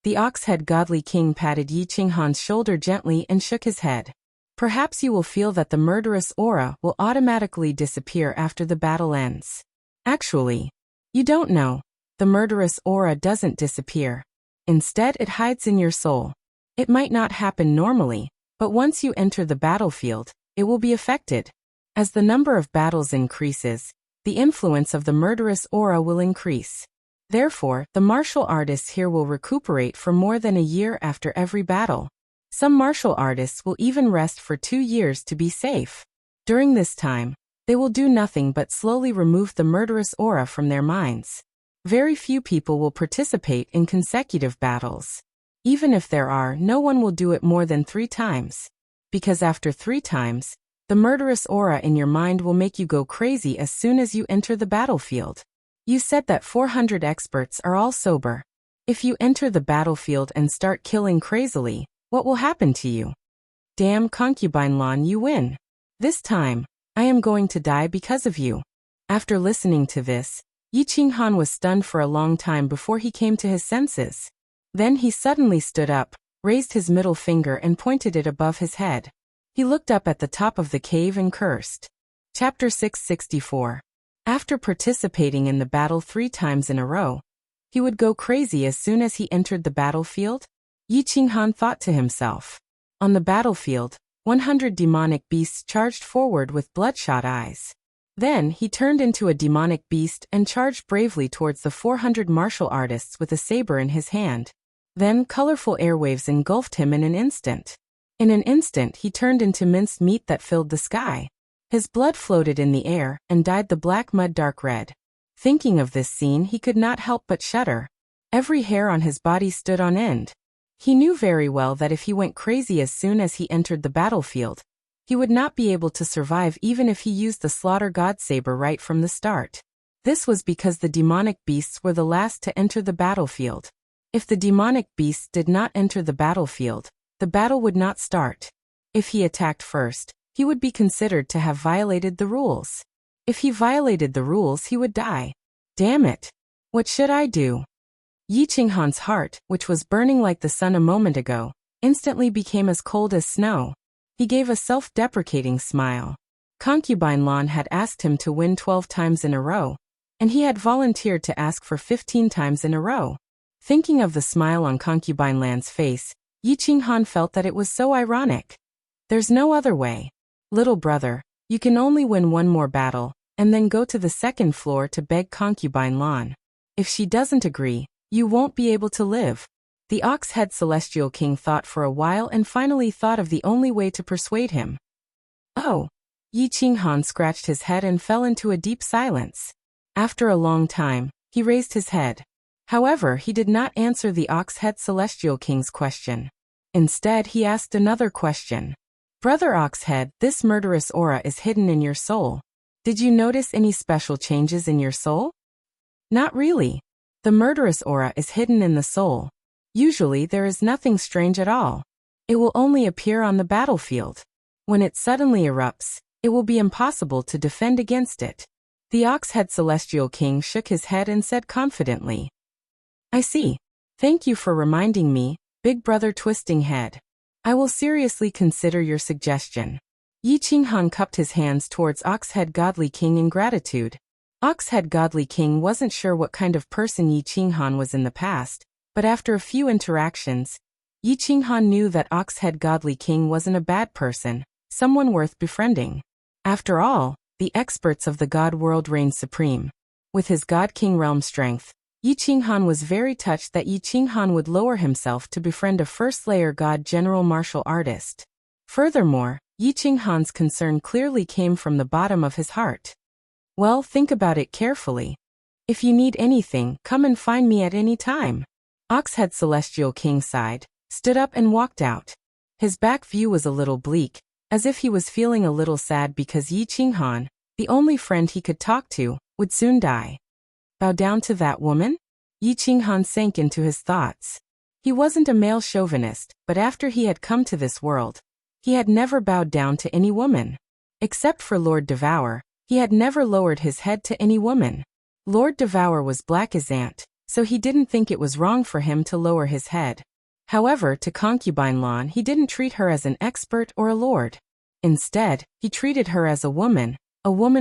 The Oxhead Godly King patted Yi Qinghan's shoulder gently and shook his head. Perhaps you will feel that the murderous aura will automatically disappear after the battle ends. Actually, You don't know. The murderous aura doesn't disappear. Instead, it hides in your soul. It might not happen normally, but once you enter the battlefield, it will be affected. As the number of battles increases, the influence of the murderous aura will increase. Therefore, the martial artists here will recuperate for more than a year after every battle. Some martial artists will even rest for 2 years to be safe. During this time, they will do nothing but slowly remove the murderous aura from their minds. Very few people will participate in consecutive battles. Even if there are, no one will do it more than 3 times. Because after 3 times, the murderous aura in your mind will make you go crazy as soon as you enter the battlefield. You said that 400 experts are all sober. If you enter the battlefield and start killing crazily, what will happen to you? Damn concubine Lan, you win. This time, I am going to die because of you. After listening to this, Yi Qinghan was stunned for a long time before he came to his senses. Then he suddenly stood up, raised his middle finger and pointed it above his head. He looked up at the top of the cave and cursed. Chapter 664. After participating in the battle 3 times in a row, he would go crazy as soon as he entered the battlefield? Yi Qinghan thought to himself. On the battlefield, 100 demonic beasts charged forward with bloodshot eyes. Then he turned into a demonic beast and charged bravely towards the 400 martial artists with a saber in his hand. Then colorful airwaves engulfed him in an instant. In an instant he turned into minced meat that filled the sky. His blood floated in the air and dyed the black mud dark red. Thinking of this scene, he could not help but shudder. Every hair on his body stood on end. He knew very well that if he went crazy as soon as he entered the battlefield, he would not be able to survive even if he used the slaughter god saber right from the start. This was because the demonic beasts were the last to enter the battlefield. If the demonic beasts did not enter the battlefield, the battle would not start. If he attacked first, he would be considered to have violated the rules. If he violated the rules, he would die. Damn it! What should I do? Yi Qinghan's heart, which was burning like the sun a moment ago, instantly became as cold as snow. He gave a self-deprecating smile. Concubine Lan had asked him to win 12 times in a row, and he had volunteered to ask for 15 times in a row. Thinking of the smile on Concubine Lan's face, Yi Qinghan felt that it was so ironic. There's no other way. Little brother, you can only win 1 more battle, and then go to the 2nd floor to beg Concubine Lan. If she doesn't agree, you won't be able to live. The Ox-Head Celestial King thought for a while and finally thought of the only way to persuade him. Oh! Yi Qinghan scratched his head and fell into a deep silence. After a long time, he raised his head. However, he did not answer the Ox-Head Celestial King's question. Instead, he asked another question. Brother Ox-Head, this murderous aura is hidden in your soul. Did you notice any special changes in your soul? Not really. The murderous aura is hidden in the soul. Usually there is nothing strange at all. It will only appear on the battlefield. When it suddenly erupts, it will be impossible to defend against it. The Ox-Head Celestial King shook his head and said confidently. I see. Thank you for reminding me, Big Brother Twisting Head. I will seriously consider your suggestion. Yi Qinghan cupped his hands towards Ox-Head Godly King in gratitude. Ox-Head Godly King wasn't sure what kind of person Yi Qinghan was in the past, but after a few interactions, Yi Qinghan knew that Ox-Head Godly King wasn't a bad person, someone worth befriending. After all, the experts of the God world reigned supreme. With his God King realm strength, Yi Qinghan was very touched that Yi Qinghan would lower himself to befriend a first-layer God general martial artist. Furthermore, Yi Qinghan's concern clearly came from the bottom of his heart. Well, think about it carefully. If you need anything, come and find me at any time. Ox-Head Celestial King sighed, stood up and walked out. His back view was a little bleak, as if he was feeling a little sad because Yi Qinghan, the only friend he could talk to, would soon die. Bow down to that woman? Yi Qinghan sank into his thoughts. He wasn't a male chauvinist, but after he had come to this world, he had never bowed down to any woman. Except for Lord Devour, he had never lowered his head to any woman. Lord Devour was black as ant, so he didn't think it was wrong for him to lower his head. However, to Concubine Lan, he didn't treat her as an expert or a lord. Instead, he treated her as a woman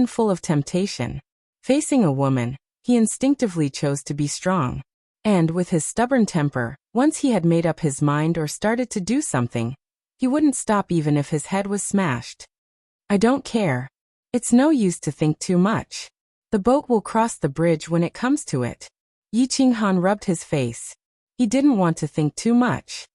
full of temptation. Facing a woman, He instinctively chose to be strong. And with his stubborn temper, once he had made up his mind or started to do something, he wouldn't stop even if his head was smashed. I don't care. It's no use to think too much. The boat will cross the bridge when it comes to it. Yi Qinghan rubbed his face. He didn't want to think too much.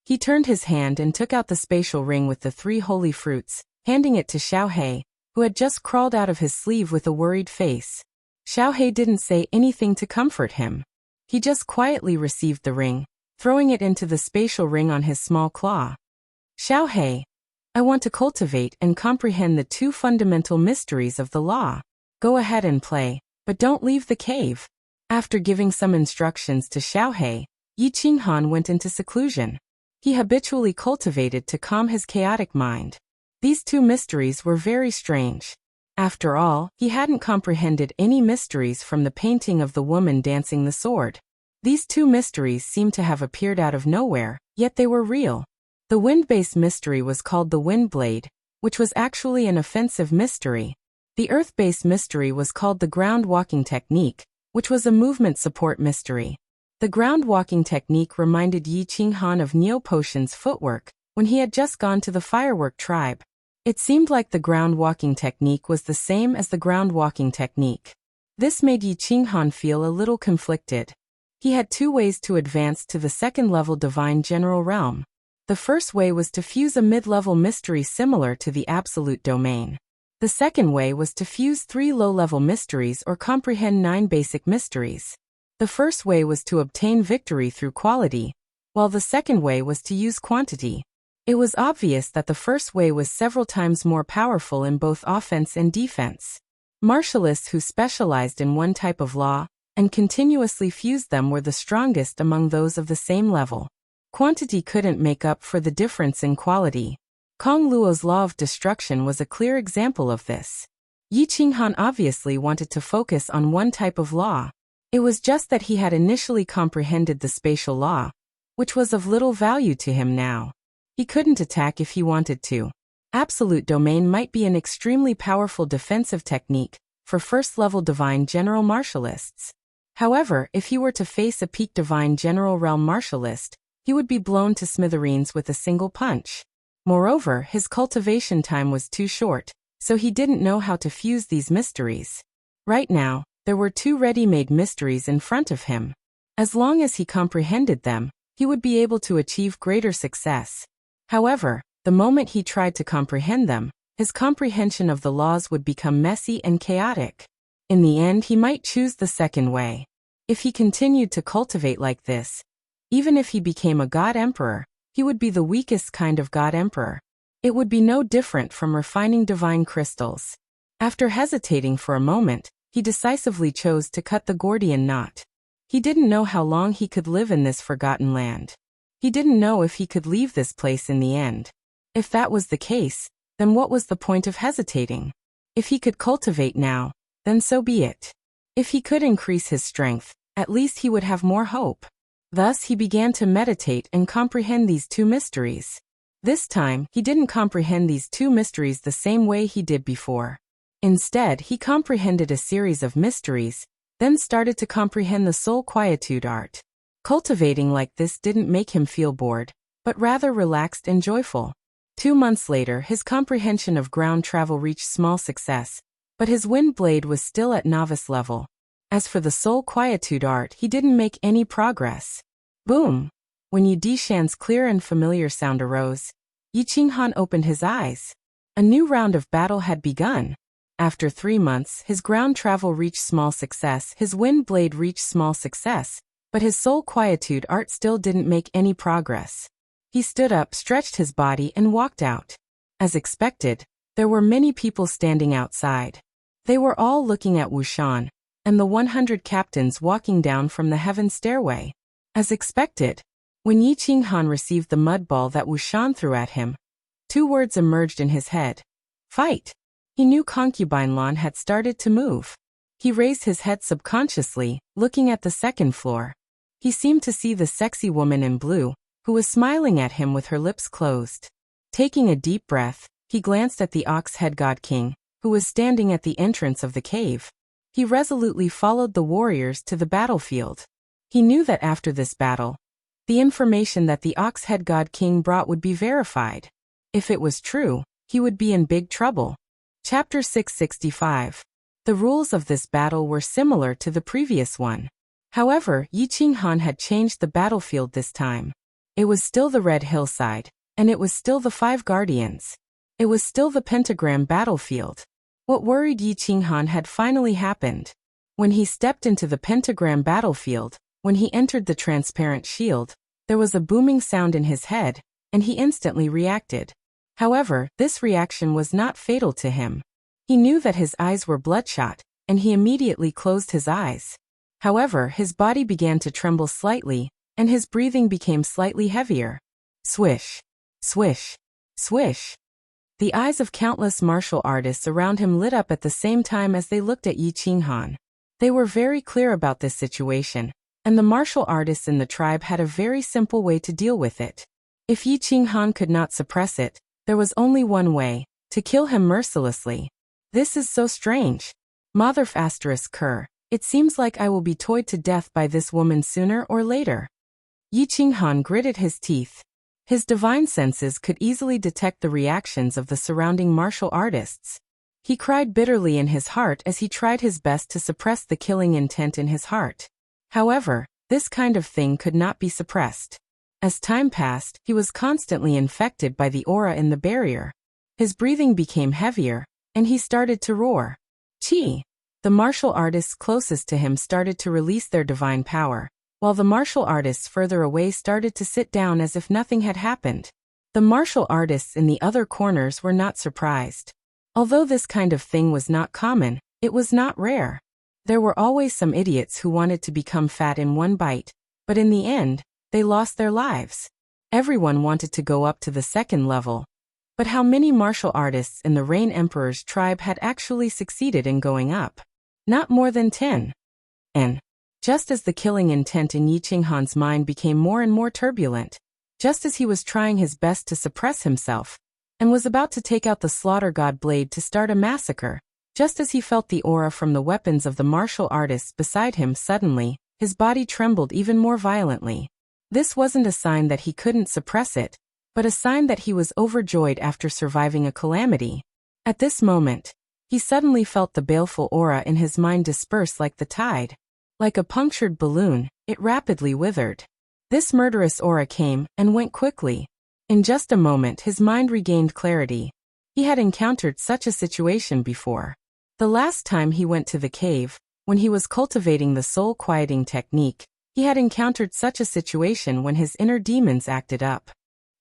He turned his hand and took out the spatial ring with the 3 holy fruits, handing it to Xiaohe, who had just crawled out of his sleeve with a worried face. Xiaohe didn't say anything to comfort him. He just quietly received the ring, throwing it into the spatial ring on his small claw. Xiaohe, I want to cultivate and comprehend the 2 fundamental mysteries of the law. Go ahead and play, but don't leave the cave. After giving some instructions to Xiaohe, Yi Qinghan went into seclusion. He habitually cultivated to calm his chaotic mind. These 2 mysteries were very strange. After all, he hadn't comprehended any mysteries from the painting of the woman dancing the sword. These 2 mysteries seemed to have appeared out of nowhere, yet they were real. The wind-based mystery was called the wind blade, which was actually an offensive mystery. The earth-based mystery was called the ground walking technique, which was a movement support mystery. The ground walking technique reminded Yi Qinghan of Neo Potion's footwork when he had just gone to the firework tribe. It seemed like the ground walking technique was the same as the ground walking technique. This made Yi Qinghan feel a little conflicted. He had 2 ways to advance to the 2nd level divine general realm. The first way was to fuse a mid-level mystery similar to the absolute domain. The second way was to fuse 3 low-level mysteries or comprehend 9 basic mysteries. The first way was to obtain victory through quality, while the second way was to use quantity. It was obvious that the first way was several times more powerful in both offense and defense. Martialists who specialized in one type of law and continuously fused them were the strongest among those of the same level. Quantity couldn't make up for the difference in quality. Kong Luo's law of destruction was a clear example of this. Yi Qinghan obviously wanted to focus on one type of law. It was just that he had initially comprehended the spatial law, which was of little value to him now. He couldn't attack if he wanted to. Absolute domain might be an extremely powerful defensive technique for first-level divine general martialists. However, if he were to face a peak divine general realm martialist, he would be blown to smithereens with a single punch. Moreover, his cultivation time was too short, so he didn't know how to fuse these mysteries. Right now, there were 2 ready-made mysteries in front of him. As long as he comprehended them, he would be able to achieve greater success. However, the moment he tried to comprehend them, his comprehension of the laws would become messy and chaotic. In the end, he might choose the second way. If he continued to cultivate like this, even if he became a god emperor, he would be the weakest kind of god emperor. It would be no different from refining divine crystals. After hesitating for a moment, he decisively chose to cut the Gordian knot. He didn't know how long he could live in this forgotten land. He didn't know if he could leave this place in the end. If that was the case, then what was the point of hesitating? If he could cultivate now, then so be it. If he could increase his strength, at least he would have more hope. Thus he began to meditate and comprehend these 2 mysteries. This time, he didn't comprehend these 2 mysteries the same way he did before. Instead, he comprehended a series of mysteries, then started to comprehend the soul quietude art. Cultivating like this didn't make him feel bored, but rather relaxed and joyful. 2 months later, his comprehension of ground travel reached small success, but his wind blade was still at novice level. As for the soul quietude art, he didn't make any progress. Boom! When Yu Dishan's clear and familiar sound arose, Yi Qinghan opened his eyes. A new round of battle had begun. After 3 months, his ground travel reached small success, his wind blade reached small success, but his soul quietude art still didn't make any progress. He stood up, stretched his body, and walked out. As expected, there were many people standing outside. They were all looking at Wuxian and the 100 captains walking down from the heaven stairway. As expected, when Yi Qinghan received the mud ball that Wuxian threw at him, 2 words emerged in his head. Fight! He knew Concubine Lan had started to move. He raised his head subconsciously, looking at the 2nd floor. He seemed to see the sexy woman in blue, who was smiling at him with her lips closed. Taking a deep breath, he glanced at the ox-head god king, who was standing at the entrance of the cave. He resolutely followed the warriors to the battlefield. He knew that after this battle, the information that the Ox-head God King brought would be verified. If it was true, he would be in big trouble. Chapter 665. The rules of this battle were similar to the previous one. However, Yi Qinghan had changed the battlefield this time. It was still the red hillside, and it was still the 5 guardians. It was still the pentagram battlefield. What worried Yi Qinghan had finally happened. When he stepped into the pentagram battlefield, when he entered the transparent shield, there was a booming sound in his head, and he instantly reacted. However, this reaction was not fatal to him. He knew that his eyes were bloodshot, and he immediately closed his eyes. However, his body began to tremble slightly, and his breathing became slightly heavier. Swish, swish, swish. The eyes of countless martial artists around him lit up at the same time as they looked at Yi Qinghan. They were very clear about this situation, and the martial artists in the tribe had a very simple way to deal with it. If Yi Qinghan could not suppress it, there was only one way: to kill him mercilessly. This is so strange. Motherf asterisk Kerr. It seems like I will be toyed to death by this woman sooner or later. Yi Qinghan gritted his teeth. His divine senses could easily detect the reactions of the surrounding martial artists. He cried bitterly in his heart as he tried his best to suppress the killing intent in his heart. However, this kind of thing could not be suppressed. As time passed, he was constantly infected by the aura in the barrier. His breathing became heavier, and he started to roar. Chi! The martial artists closest to him started to release their divine power, while the martial artists further away started to sit down as if nothing had happened. The martial artists in the other corners were not surprised. Although this kind of thing was not common, it was not rare. There were always some idiots who wanted to become fat in one bite, but in the end, they lost their lives. Everyone wanted to go up to the second level. But how many martial artists in the Rain Emperor's tribe had actually succeeded in going up? Not more than 10. And just as the killing intent in Yi Qinghan's mind became more and more turbulent, just as he was trying his best to suppress himself, and was about to take out the slaughter god blade to start a massacre, just as he felt the aura from the weapons of the martial artists beside him suddenly, his body trembled even more violently. This wasn't a sign that he couldn't suppress it, but a sign that he was overjoyed after surviving a calamity. At this moment, he suddenly felt the baleful aura in his mind disperse like the tide. Like a punctured balloon, it rapidly withered. This murderous aura came and went quickly. In just a moment his mind regained clarity. He had encountered such a situation before. The last time he went to the cave, when he was cultivating the soul-quieting technique, he had encountered such a situation when his inner demons acted up.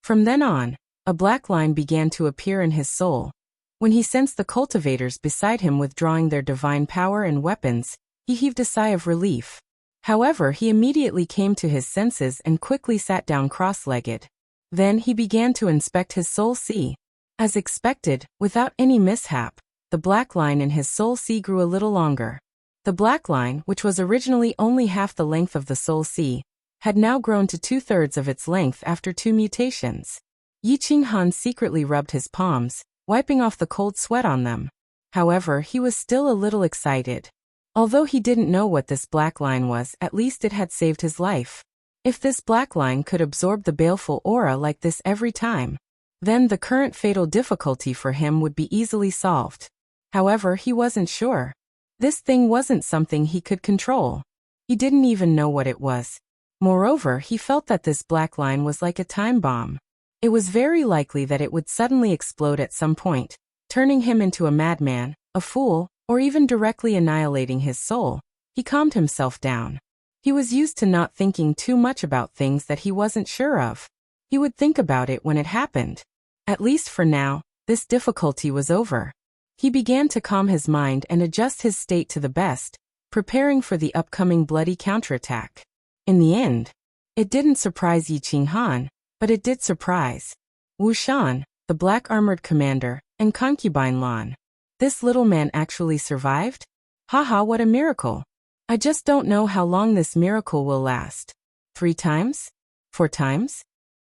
From then on, a black line began to appear in his soul. When he sensed the cultivators beside him withdrawing their divine power and weapons, he heaved a sigh of relief. However, he immediately came to his senses and quickly sat down cross-legged. Then he began to inspect his soul sea. As expected, without any mishap, the black line in his soul sea grew a little longer. The black line, which was originally only half the length of the soul sea, had now grown to 2/3 of its length after 2 mutations. Yi Qinghan secretly rubbed his palms, wiping off the cold sweat on them. However, he was still a little excited. Although he didn't know what this black line was, at least it had saved his life. If this black line could absorb the baleful aura like this every time, then the current fatal difficulty for him would be easily solved. However, he wasn't sure. This thing wasn't something he could control. He didn't even know what it was. Moreover, he felt that this black line was like a time bomb. It was very likely that it would suddenly explode at some point, turning him into a madman, a fool, or even directly annihilating his soul. He calmed himself down. He was used to not thinking too much about things that he wasn't sure of. He would think about it when it happened. At least for now, this difficulty was over. He began to calm his mind and adjust his state to the best, preparing for the upcoming bloody counterattack. In the end, it didn't surprise Yi Qinghan, but it did surprise Wuxian, the black-armored commander, and concubine Lan. This little man actually survived? Haha, what a miracle. I just don't know how long this miracle will last. 3 times? 4 times?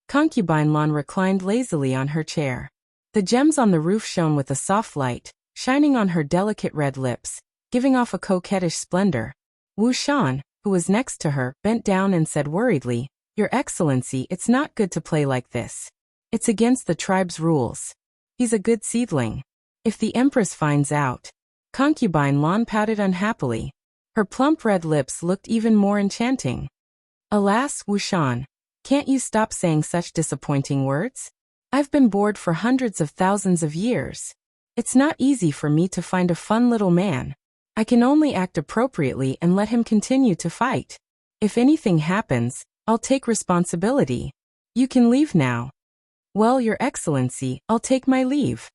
Concubine Lan reclined lazily on her chair. The gems on the roof shone with a soft light, shining on her delicate red lips, giving off a coquettish splendor. Wuxian, who was next to her, bent down and said worriedly, "Your Excellency, it's not good to play like this. It's against the tribe's rules. He's a good seedling. If the Empress finds out." Concubine Lan pouted unhappily. Her plump red lips looked even more enchanting. "Alas, Wuxian, can't you stop saying such disappointing words? I've been bored for hundreds of thousands of years. It's not easy for me to find a fun little man. I can only act appropriately and let him continue to fight. If anything happens, I'll take responsibility. You can leave now." "Well, Your Excellency, I'll take my leave."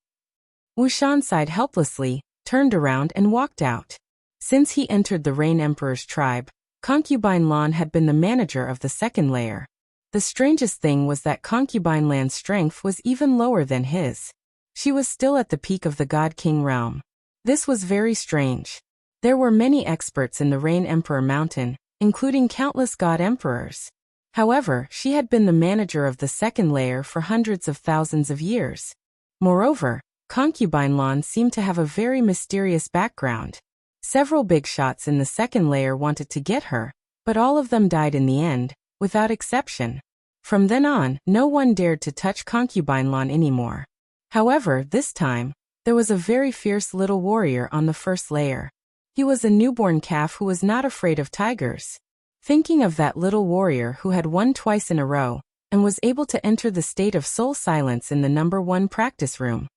Wuxian sighed helplessly, turned around and walked out. Since he entered the Rain Emperor's tribe, Concubine Lan had been the manager of the second layer. The strangest thing was that Concubine Lan's strength was even lower than his. She was still at the peak of the God King realm. This was very strange. There were many experts in the Rain Emperor Mountain, including countless God Emperors. However, she had been the manager of the second layer for hundreds of thousands of years. Moreover, Concubine Lan seemed to have a very mysterious background. Several big shots in the second layer wanted to get her, but all of them died in the end, without exception. From then on, no one dared to touch Concubine Lan anymore. However, this time, there was a very fierce little warrior on the first layer. He was a newborn calf who was not afraid of tigers. Thinking of that little warrior who had won twice in a row, and was able to enter the state of soul silence in the #1 practice room,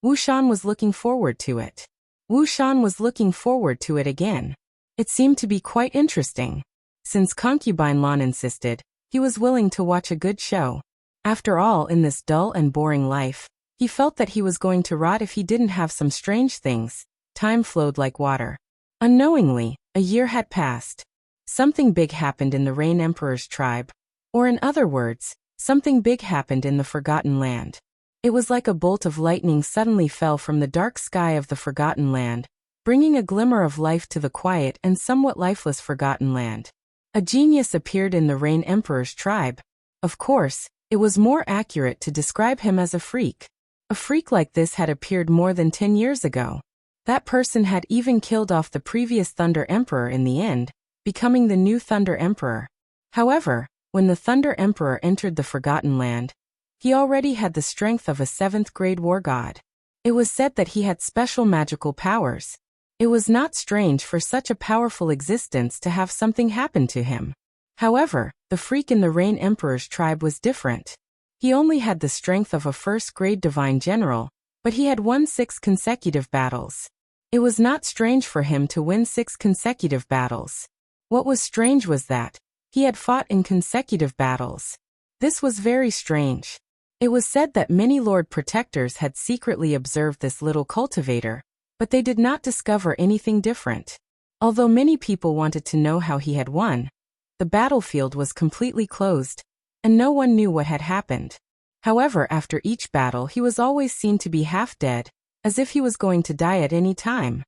Wuxian was looking forward to it. Wuxian was looking forward to it again. It seemed to be quite interesting. Since Concubine Lan insisted, he was willing to watch a good show. After all, in this dull and boring life, he felt that he was going to rot if he didn't have some strange things. Time flowed like water. Unknowingly, a year had passed. Something big happened in the Rain Emperor's tribe. Or in other words, something big happened in the Forgotten Land. It was like a bolt of lightning suddenly fell from the dark sky of the Forgotten Land, bringing a glimmer of life to the quiet and somewhat lifeless Forgotten Land. A genius appeared in the Rain Emperor's tribe. Of course, it was more accurate to describe him as a freak. A freak like this had appeared more than 10 years ago. That person had even killed off the previous Thunder Emperor in the end, becoming the new Thunder Emperor. However, when the Thunder Emperor entered the Forgotten Land, he already had the strength of a 7th-grade war god. It was said that he had special magical powers. It was not strange for such a powerful existence to have something happen to him. However, the freak in the Rain Emperor's tribe was different. He only had the strength of a 1st-grade divine general, but he had won 6 consecutive battles. It was not strange for him to win 6 consecutive battles. What was strange was that he had fought in consecutive battles. This was very strange. It was said that many Lord Protectors had secretly observed this little cultivator, but they did not discover anything different. Although many people wanted to know how he had won, the battlefield was completely closed, and no one knew what had happened. However, after each battle he was always seen to be half dead, as if he was going to die at any time.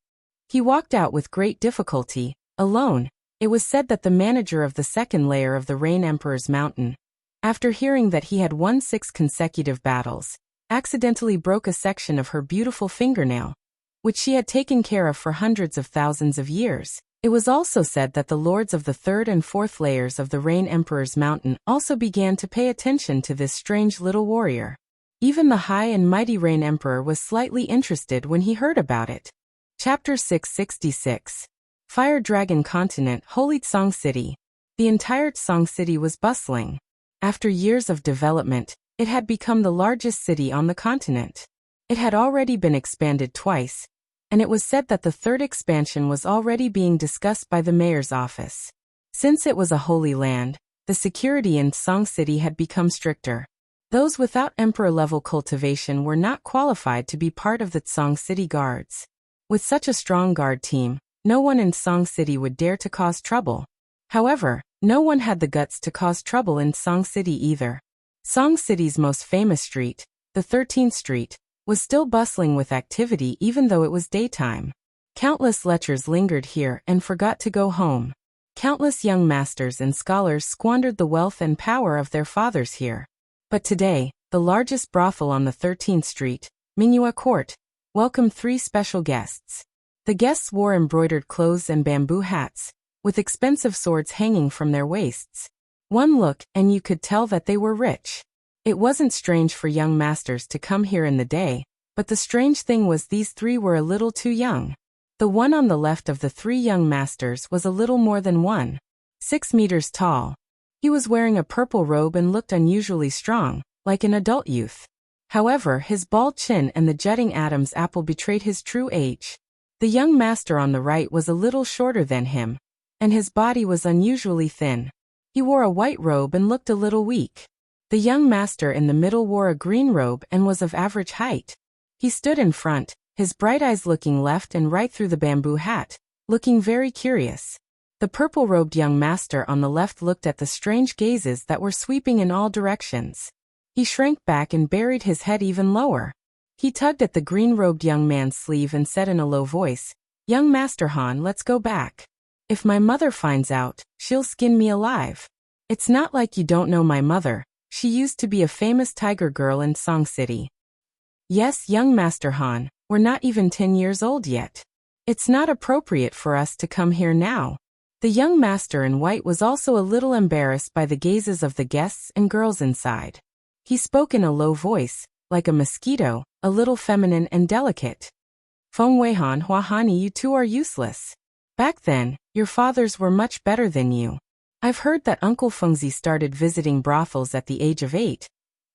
He walked out with great difficulty, alone. It was said that the manager of the second layer of the Rain Emperor's mountain, after hearing that he had won 6 consecutive battles, accidentally broke a section of her beautiful fingernail, which she had taken care of for hundreds of thousands of years. It was also said that the lords of the 3rd and 4th layers of the Rain Emperor's mountain also began to pay attention to this strange little warrior. Even the high and mighty Rain Emperor was slightly interested when he heard about it. Chapter 666. Fire Dragon Continent, Holy Tsong City. The entire Tsong City was bustling. After years of development, it had become the largest city on the continent. It had already been expanded twice, and it was said that the 3rd expansion was already being discussed by the mayor's office. Since it was a holy land, the security in Tsong City had become stricter. Those without emperor-level cultivation were not qualified to be part of the Tsong City guards. With such a strong guard team, no one in Tsong City would dare to cause trouble. However, no one had the guts to cause trouble in Tsong City either. Tsong City's most famous street, the 13th Street, was still bustling with activity even though it was daytime. Countless lechers lingered here and forgot to go home. Countless young masters and scholars squandered the wealth and power of their fathers here. But today, the largest brothel on the 13th Street, Mingyue Court, welcomed 3 special guests. The guests wore embroidered clothes and bamboo hats, with expensive swords hanging from their waists. One look, and you could tell that they were rich. It wasn't strange for young masters to come here in the day, but the strange thing was these three were a little too young. The one on the left of the three young masters was a little more than 1.6 meters tall. He was wearing a purple robe and looked unusually strong, like an adult youth. However, his bald chin and the jutting Adam's apple betrayed his true age. The young master on the right was a little shorter than him, and his body was unusually thin. He wore a white robe and looked a little weak. The young master in the middle wore a green robe and was of average height. He stood in front, his bright eyes looking left and right through the bamboo hat, looking very curious. The purple-robed young master on the left looked at the strange gazes that were sweeping in all directions. He shrank back and buried his head even lower. He tugged at the green-robed young man's sleeve and said in a low voice, "Young Master Han, let's go back. If my mother finds out, she'll skin me alive. It's not like you don't know my mother. She used to be a famous tiger girl in Song City." "Yes, young Master Han, we're not even 10 years old yet. It's not appropriate for us to come here now." The young master in white was also a little embarrassed by the gazes of the guests and girls inside. He spoke in a low voice, like a mosquito, a little feminine and delicate. "Feng Weihan Huahani, you two are useless. Back then, your fathers were much better than you. I've heard that Uncle Fengzi started visiting brothels at the age of 8,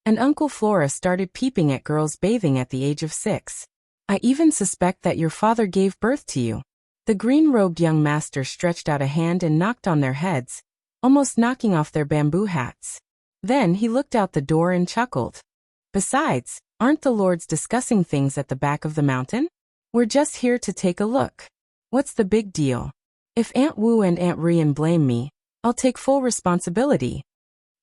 and Uncle Flora started peeping at girls bathing at the age of 6. I even suspect that your father gave birth to you." The green-robed young master stretched out a hand and knocked on their heads, almost knocking off their bamboo hats. Then he looked out the door and chuckled. "Besides, aren't the lords discussing things at the back of the mountain? We're just here to take a look. What's the big deal? If Aunt Wu and Aunt Rian blame me, I'll take full responsibility."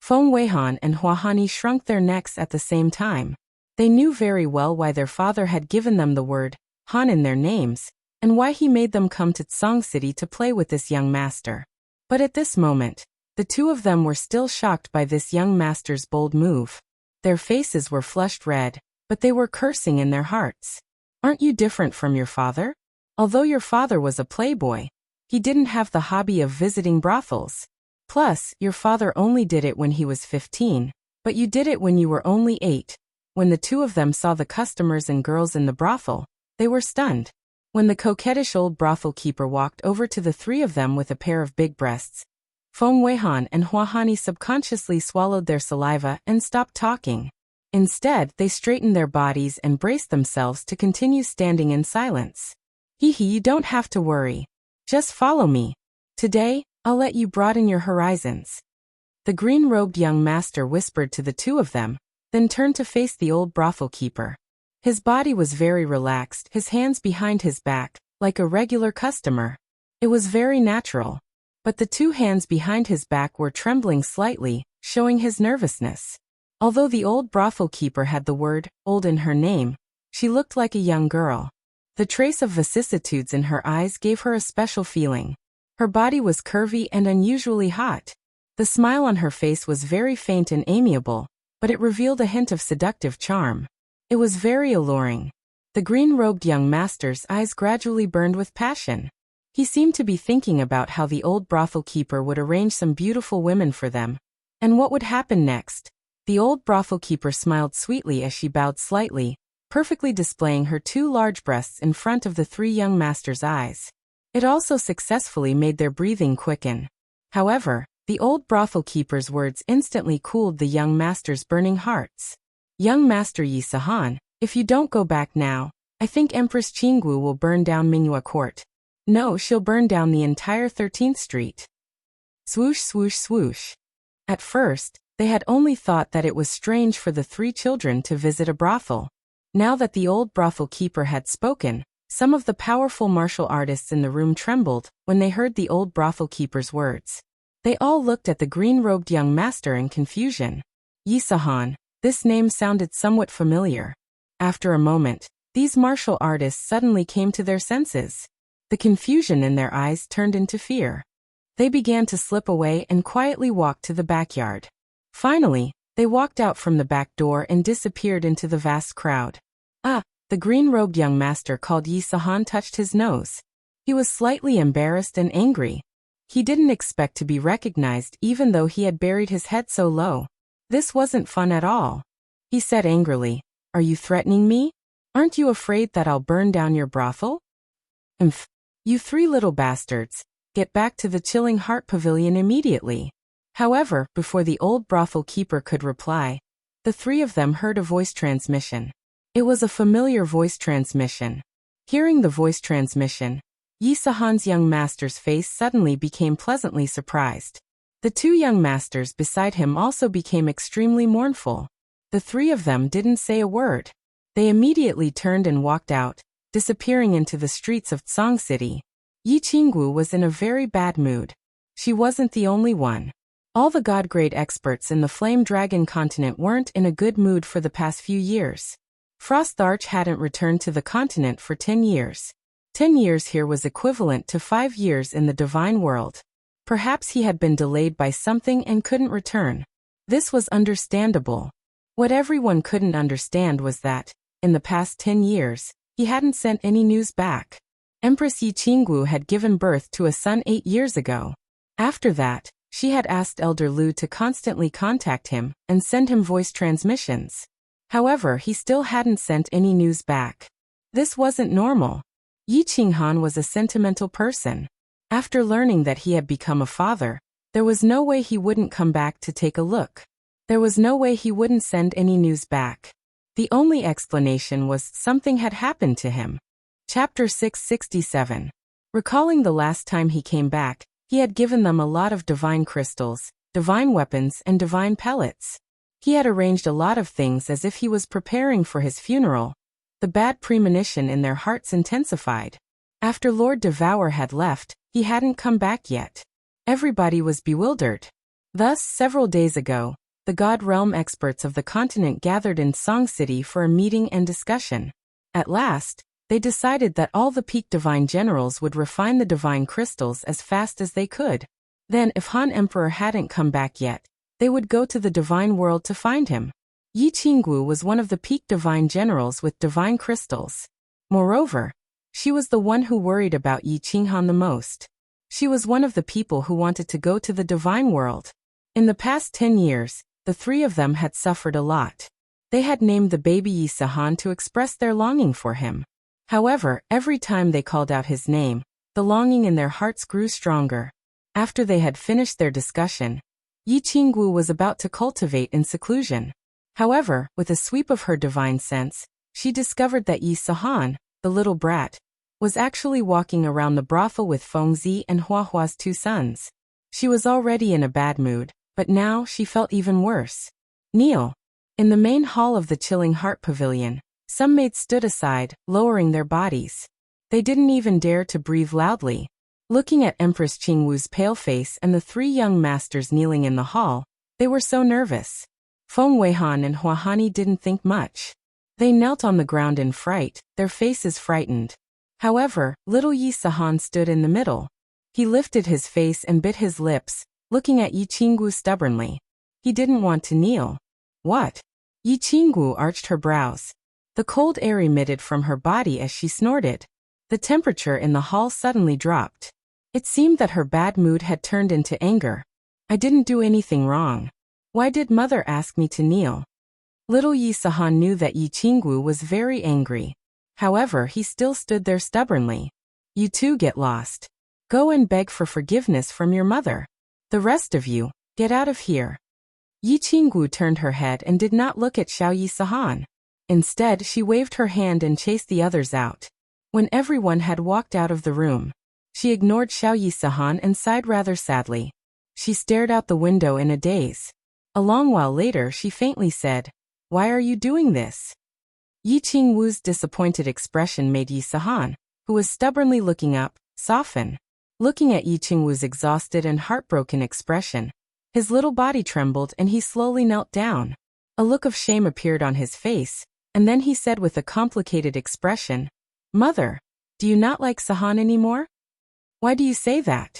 Feng Weihan and Huahani shrunk their necks at the same time. They knew very well why their father had given them the word Han in their names, and why he made them come to Song City to play with this young master. But at this moment, the two of them were still shocked by this young master's bold move. Their faces were flushed red, but they were cursing in their hearts. "Aren't you different from your father? Although your father was a playboy, he didn't have the hobby of visiting brothels. Plus, your father only did it when he was 15, but you did it when you were only 8. When the two of them saw the customers and girls in the brothel, they were stunned. When the coquettish old brothel keeper walked over to the three of them with a pair of big breasts, Feng Weihan and Huahani subconsciously swallowed their saliva and stopped talking. Instead, they straightened their bodies and braced themselves to continue standing in silence. "Hee hee, you don't have to worry. Just follow me. Today, I'll let you broaden your horizons." The green-robed young master whispered to the two of them, then turned to face the old brothel keeper. His body was very relaxed, his hands behind his back, like a regular customer. It was very natural. But the two hands behind his back were trembling slightly, showing his nervousness. Although the old brothel keeper had the word old in her name, she looked like a young girl. The trace of vicissitudes in her eyes gave her a special feeling. Her body was curvy and unusually hot. The smile on her face was very faint and amiable, but it revealed a hint of seductive charm. It was very alluring. The green-robed young master's eyes gradually burned with passion. He seemed to be thinking about how the old brothel keeper would arrange some beautiful women for them, and what would happen next. The old brothel keeper smiled sweetly as she bowed slightly, perfectly displaying her 2 large breasts in front of the 3 young masters' eyes. It also successfully made their breathing quicken. However, the old brothel keeper's words instantly cooled the young master's burning hearts. "Young Master Yi Sahan, if you don't go back now, I think Empress Qinggu will burn down Mingyue Court. No, she'll burn down the entire 13th Street." Swoosh, swoosh, swoosh. At first, they had only thought that it was strange for the 3 children to visit a brothel. Now that the old brothel keeper had spoken, some of the powerful martial artists in the room trembled when they heard the old brothel keeper's words. They all looked at the green-robed young master in confusion. Yi Sahan. This name sounded somewhat familiar. After a moment, these martial artists suddenly came to their senses. The confusion in their eyes turned into fear. They began to slip away and quietly walked to the backyard. Finally, they walked out from the back door and disappeared into the vast crowd. "Ah, The green-robed young master called Yi Sahan touched his nose. He was slightly embarrassed and angry. He didn't expect to be recognized even though he had buried his head so low. This wasn't fun at all. He said angrily, "Are you threatening me? Aren't you afraid that I'll burn down your brothel? Umph. You three little bastards, get back to the Chilling Heart Pavilion immediately." However, before the old brothel keeper could reply, the three of them heard a voice transmission. It was a familiar voice transmission. Hearing the voice transmission, Yi Sahan's young master's face suddenly became pleasantly surprised. The two young masters beside him also became extremely mournful. The three of them didn't say a word. They immediately turned and walked out, disappearing into the streets of Tsang City. Yi Qinggu was in a very bad mood. She wasn't the only one. All the god-grade experts in the Flame Dragon continent weren't in a good mood for the past few years. Frost Arch hadn't returned to the continent for 10 years. 10 years here was equivalent to 5 years in the divine world. Perhaps he had been delayed by something and couldn't return. This was understandable. What everyone couldn't understand was that, in the past 10 years, he hadn't sent any news back. Empress Yi Qinggu had given birth to a son 8 years ago. After that, she had asked Elder Lu to constantly contact him and send him voice transmissions. However, he still hadn't sent any news back. This wasn't normal. Yi Qinghan was a sentimental person. After learning that he had become a father, there was no way he wouldn't come back to take a look. There was no way he wouldn't send any news back. The only explanation was something had happened to him. Chapter 667. Recalling the last time he came back, he had given them a lot of divine crystals, divine weapons and divine pellets. He had arranged a lot of things as if he was preparing for his funeral. The bad premonition in their hearts intensified. After Lord Devour had left, he hadn't come back yet. Everybody was bewildered. Thus, several days ago, the God Realm experts of the continent gathered in Song City for a meeting and discussion. At last, they decided that all the peak divine generals would refine the divine crystals as fast as they could. Then, if Han Emperor hadn't come back yet, they would go to the divine world to find him. Yi Qinggu was one of the peak divine generals with divine crystals. Moreover, she was the one who worried about Yi Qinghan the most. She was one of the people who wanted to go to the divine world. In the past 10 years, the three of them had suffered a lot. They had named the baby Yi Sahan to express their longing for him. However, every time they called out his name, the longing in their hearts grew stronger. After they had finished their discussion, Yi Qinggu was about to cultivate in seclusion. However, with a sweep of her divine sense, she discovered that Yi Sahan, the little brat, was actually walking around the brothel with Fengzi and Huahua's 2 sons. She was already in a bad mood, but now she felt even worse. Kneel. In the main hall of the Chilling Heart Pavilion, some maids stood aside, lowering their bodies. They didn't even dare to breathe loudly. Looking at Empress Qingwu's pale face and the 3 young masters kneeling in the hall, they were so nervous. Feng Weihan and Huahani didn't think much. They knelt on the ground in fright, their faces frightened. However, little Yi Sahan stood in the middle. He lifted his face and bit his lips, looking at Yi Qinggu stubbornly. He didn't want to kneel. What? Yi Qinggu arched her brows. The cold air emitted from her body as she snorted. The temperature in the hall suddenly dropped. It seemed that her bad mood had turned into anger. I didn't do anything wrong. Why did mother ask me to kneel? Little Yi Sahan knew that Yi Qinggu was very angry. However, he still stood there stubbornly. You two get lost. Go and beg for forgiveness from your mother. The rest of you, get out of here. Yi Qinggu turned her head and did not look at Xiao Yi Sahan. Instead, she waved her hand and chased the others out. When everyone had walked out of the room, she ignored Xiao Yi Sahan and sighed rather sadly. She stared out the window in a daze. A long while later she faintly said, "Why are you doing this?" Yi Qingwu's disappointed expression made Yi Sahan, who was stubbornly looking up, soften. Looking at Yi Qingwu's exhausted and heartbroken expression, his little body trembled and he slowly knelt down. A look of shame appeared on his face, and then he said with a complicated expression, "Mother, do you not like Sahan anymore? Why do you say that?"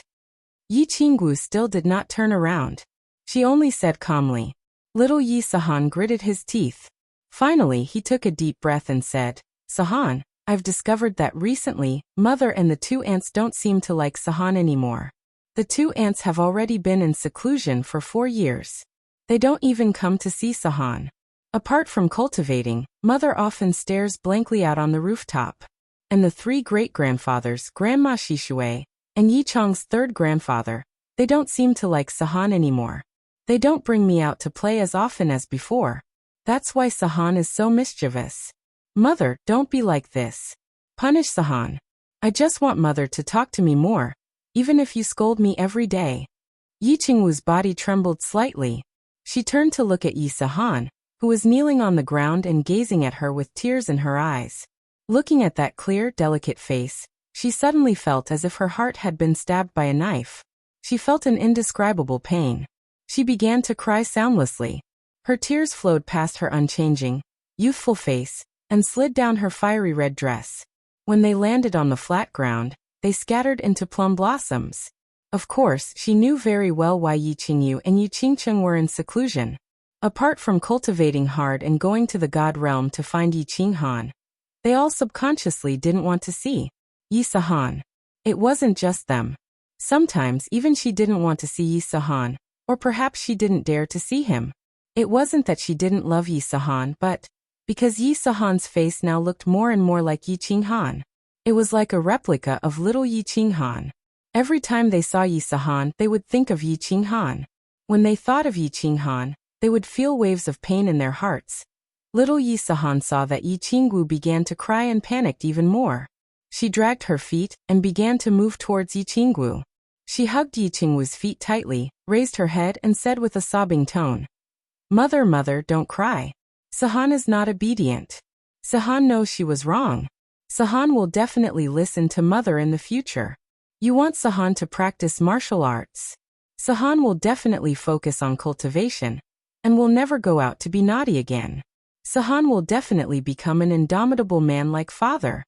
Yi Qinggu still did not turn around. She only said calmly. Little Yi Sahan gritted his teeth. Finally, he took a deep breath and said, Sahan, I've discovered that recently, Mother and the two ants don't seem to like Sahan anymore. The two ants have already been in seclusion for 4 years. They don't even come to see Sahan. Apart from cultivating, Mother often stares blankly out on the rooftop. And the 3 great-grandfathers, Grandma Shishui, and Yichang's 3rd grandfather, they don't seem to like Sahan anymore. They don't bring me out to play as often as before. That's why Sahan is so mischievous. Mother, don't be like this. Punish Sahan. I just want Mother to talk to me more, even if you scold me every day. Yi Qingwu's body trembled slightly. She turned to look at Yi Sahan, who was kneeling on the ground and gazing at her with tears in her eyes. Looking at that clear, delicate face, she suddenly felt as if her heart had been stabbed by a knife. She felt an indescribable pain. She began to cry soundlessly. Her tears flowed past her unchanging, youthful face, and slid down her fiery red dress. When they landed on the flat ground, they scattered into plum blossoms. Of course, she knew very well why Yi Qingyu and Yi Qingcheng were in seclusion. Apart from cultivating hard and going to the God realm to find Yi Qinghan, they all subconsciously didn't want to see Yi Sahan. It wasn't just them. Sometimes even she didn't want to see Yi Sahan, or perhaps she didn't dare to see him. It wasn't that she didn't love Yi Sahan, but because Yi Sahan's face now looked more and more like Yi Qinghan. It was like a replica of little Yi Qinghan. Every time they saw Yi Sahan, they would think of Yi Qinghan. When they thought of Yi Qinghan, they would feel waves of pain in their hearts. Little Yi Sahan saw that Yi Qingwu began to cry and panicked even more. She dragged her feet and began to move towards Yi Qingwu. She hugged Yi Qingwu's feet tightly, raised her head and said with a sobbing tone, "Mother, mother, don't cry. Sahan is not obedient. Sahan knows she was wrong. Sahan will definitely listen to Mother in the future. You want Sahan to practice martial arts. Sahan will definitely focus on cultivation, and will never go out to be naughty again. Sahan will definitely become an indomitable man like Father."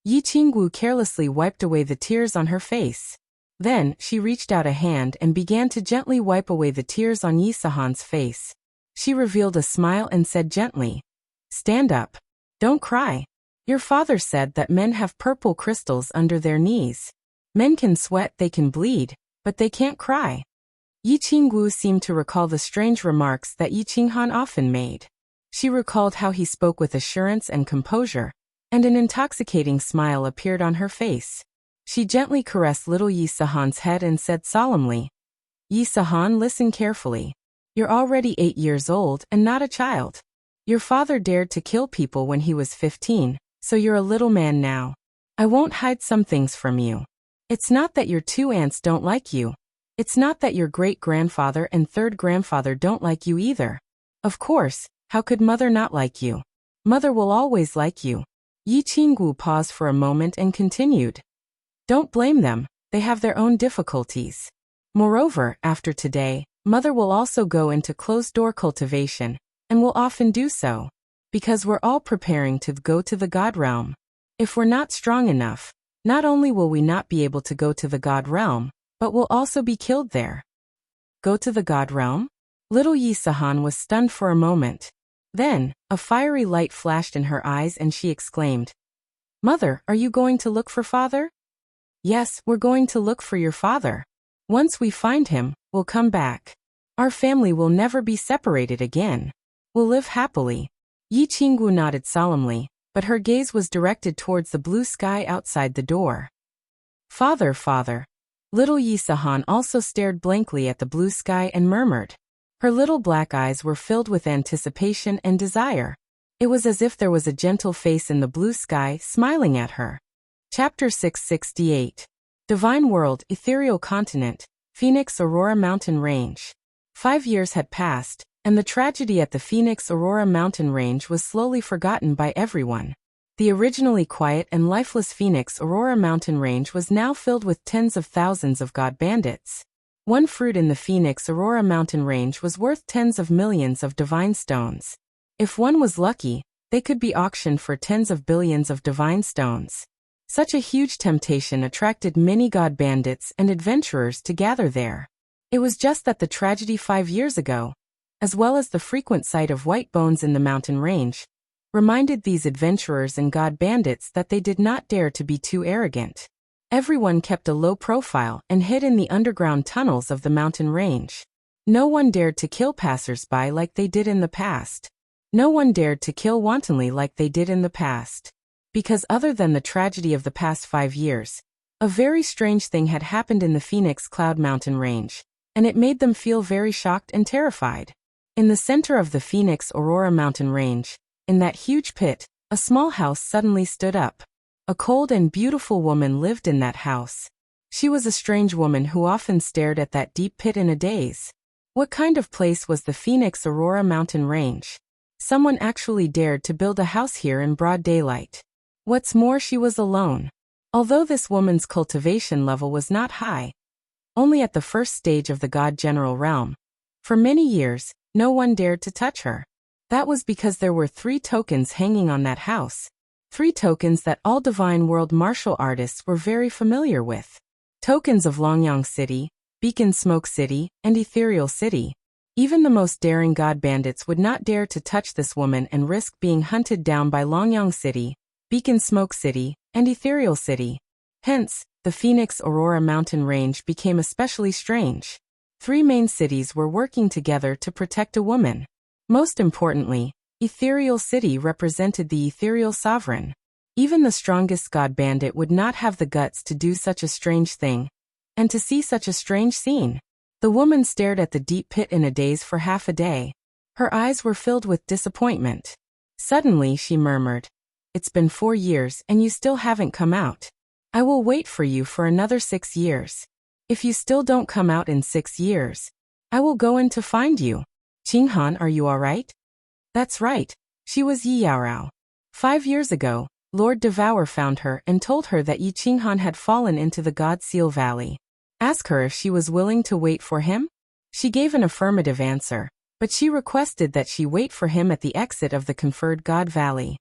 Yi Qingwu carelessly wiped away the tears on her face. Then, she reached out a hand and began to gently wipe away the tears on Yi Sahan's face. She revealed a smile and said gently, "Stand up. Don't cry. Your father said that men have purple crystals under their knees. Men can sweat, they can bleed, but they can't cry." Yi Qingwu seemed to recall the strange remarks that Yi Qinghan often made. She recalled how he spoke with assurance and composure, and an intoxicating smile appeared on her face. She gently caressed little Yi Sahan's head and said solemnly, "Yi Sahan, listen carefully. You're already 8 years old and not a child. Your father dared to kill people when he was 15, so you're a little man now. I won't hide some things from you. It's not that your 2 aunts don't like you. It's not that your great-grandfather and 3rd grandfather don't like you either. Of course, how could Mother not like you? Mother will always like you." Yi Qingwu paused for a moment and continued, "Don't blame them, they have their own difficulties. Moreover, after today, Mother will also go into closed-door cultivation, and will often do so. Because we're all preparing to go to the God realm. If we're not strong enough, not only will we not be able to go to the God realm, but we'll also be killed there." Go to the God realm? Little Yi Sahan was stunned for a moment. Then, a fiery light flashed in her eyes and she exclaimed, "Mother, are you going to look for Father?" "Yes, we're going to look for your father. Once we find him, we'll come back. Our family will never be separated again. We'll live happily." Yi Qingwu nodded solemnly, but her gaze was directed towards the blue sky outside the door. "Father, father." Little Yi Sahan also stared blankly at the blue sky and murmured. Her little black eyes were filled with anticipation and desire. It was as if there was a gentle face in the blue sky smiling at her. Chapter 668. Divine World, Ethereal Continent, Phoenix Aurora Mountain Range. 5 years had passed, and the tragedy at the Phoenix Aurora Mountain Range was slowly forgotten by everyone. The originally quiet and lifeless Phoenix Aurora Mountain Range was now filled with tens of thousands of god bandits. One fruit in the Phoenix Aurora Mountain Range was worth tens of millions of divine stones. If one was lucky, they could be auctioned for tens of billions of divine stones. Such a huge temptation attracted many god bandits and adventurers to gather there. It was just that the tragedy 5 years ago, as well as the frequent sight of white bones in the mountain range, reminded these adventurers and god bandits that they did not dare to be too arrogant. Everyone kept a low profile and hid in the underground tunnels of the mountain range. No one dared to kill passers-by like they did in the past. No one dared to kill wantonly like they did in the past. Because other than the tragedy of the past 5 years, a very strange thing had happened in the Phoenix Cloud Mountain range, and it made them feel very shocked and terrified. In the center of the Phoenix Aurora Mountain range, in that huge pit, a small house suddenly stood up. A cold and beautiful woman lived in that house. She was a strange woman who often stared at that deep pit in a daze. What kind of place was the Phoenix Aurora Mountain range? Someone actually dared to build a house here in broad daylight. What's more, she was alone. Although this woman's cultivation level was not high, only at the first stage of the God General realm, for many years, no one dared to touch her. That was because there were 3 tokens hanging on that house. 3 tokens that all Divine World martial artists were very familiar with. Tokens of Longyang City, Beacon Smoke City, and Ethereal City. Even the most daring god bandits would not dare to touch this woman and risk being hunted down by Longyang City, Beacon Smoke City, and Ethereal City. Hence, the Phoenix Aurora Mountain Range became especially strange. 3 main cities were working together to protect a woman. Most importantly, Ethereal City represented the ethereal sovereign. Even the strongest god bandit would not have the guts to do such a strange thing, and to see such a strange scene. The woman stared at the deep pit in a daze for half a day. Her eyes were filled with disappointment. Suddenly she murmured, "It's been 4 years and you still haven't come out. I will wait for you for another 6 years. If you still don't come out in 6 years, I will go in to find you. Qinghan, are you all right?" That's right, she was Yi Yaorao. 5 years ago, Lord Devour found her and told her that Yi Qinghan had fallen into the God Seal Valley. Ask her if she was willing to wait for him? She gave an affirmative answer, but she requested that she wait for him at the exit of the conferred God Valley.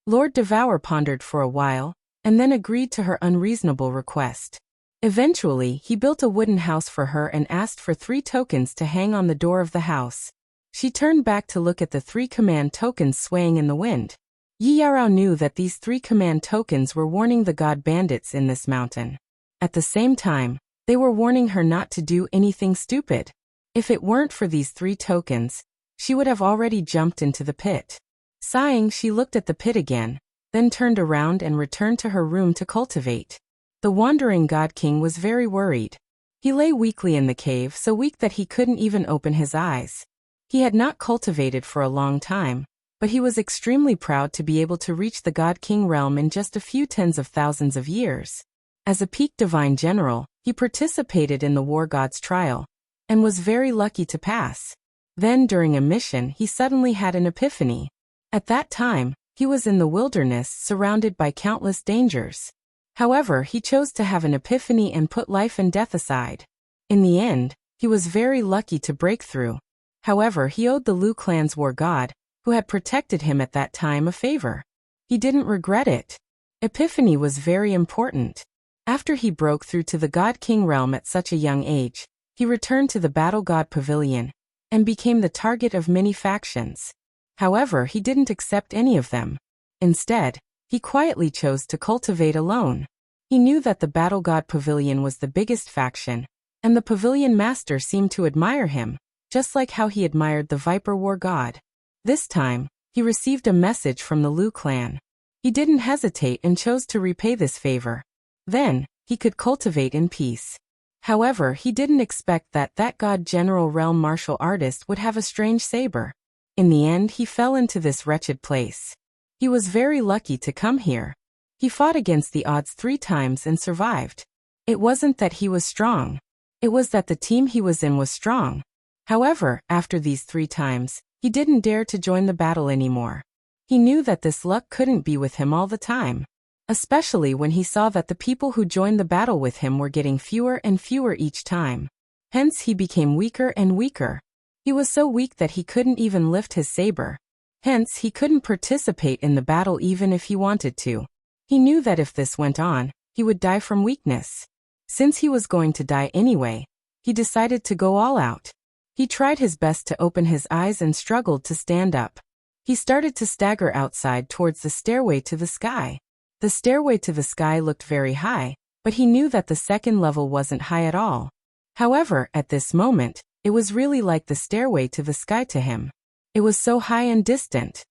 Lord Devour pondered for a while, and then agreed to her unreasonable request. Eventually, he built a wooden house for her and asked for 3 tokens to hang on the door of the house. She turned back to look at the 3 command tokens swaying in the wind. Yi Yaorao knew that these 3 command tokens were warning the god bandits in this mountain. At the same time, they were warning her not to do anything stupid. If it weren't for these 3 tokens, she would have already jumped into the pit. Sighing, she looked at the pit again, then turned around and returned to her room to cultivate. The wandering god king was very worried. He lay weakly in the cave, so weak that he couldn't even open his eyes. He had not cultivated for a long time, but he was extremely proud to be able to reach the God King realm in just a few tens of thousands of years. As a peak divine general, he participated in the war god's trial, and was very lucky to pass. Then during a mission he suddenly had an epiphany. At that time, he was in the wilderness surrounded by countless dangers. However, he chose to have an epiphany and put life and death aside. In the end, he was very lucky to break through. However, he owed the Lu clan's war god, who had protected him at that time, a favor. He didn't regret it. Epiphany was very important. After he broke through to the God King realm at such a young age, he returned to the Battle God Pavilion, and became the target of many factions. However, he didn't accept any of them. Instead, he quietly chose to cultivate alone. He knew that the Battle God Pavilion was the biggest faction, and the Pavilion Master seemed to admire him, just like how he admired the Viper War God. This time, he received a message from the Lu clan. He didn't hesitate and chose to repay this favor. Then, he could cultivate in peace. However, he didn't expect that God General realm martial artist would have a strange saber. In the end, he fell into this wretched place. He was very lucky to come here. He fought against the odds 3 times and survived. It wasn't that he was strong. It was that the team he was in was strong. However, after these 3 times, he didn't dare to join the battle anymore. He knew that this luck couldn't be with him all the time, especially when he saw that the people who joined the battle with him were getting fewer and fewer each time. Hence he became weaker and weaker. He was so weak that he couldn't even lift his saber. Hence he couldn't participate in the battle even if he wanted to. He knew that if this went on, he would die from weakness. Since he was going to die anyway, he decided to go all out. He tried his best to open his eyes and struggled to stand up. He started to stagger outside towards the stairway to the sky. The stairway to the sky looked very high, but he knew that the second level wasn't high at all. However, at this moment, it was really like the stairway to the sky to him. It was so high and distant.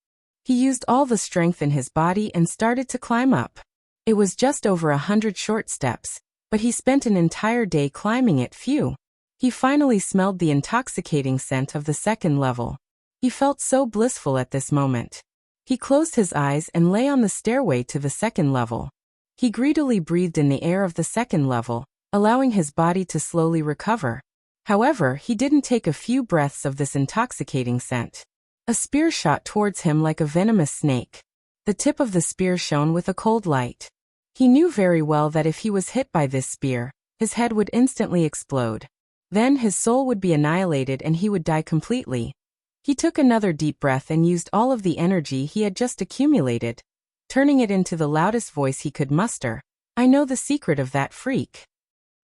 He used all the strength in his body and started to climb up. It was just over 100 short steps, but he spent an entire day climbing it. Phew. He finally smelled the intoxicating scent of the second level. He felt so blissful at this moment. He closed his eyes and lay on the stairway to the second level. He greedily breathed in the air of the second level, allowing his body to slowly recover. However, he didn't take a few breaths of this intoxicating scent. A spear shot towards him like a venomous snake. The tip of the spear shone with a cold light. He knew very well that if he was hit by this spear, his head would instantly explode. Then his soul would be annihilated and he would die completely. He took another deep breath and used all of the energy he had just accumulated, turning it into the loudest voice he could muster. I know the secret of that freak.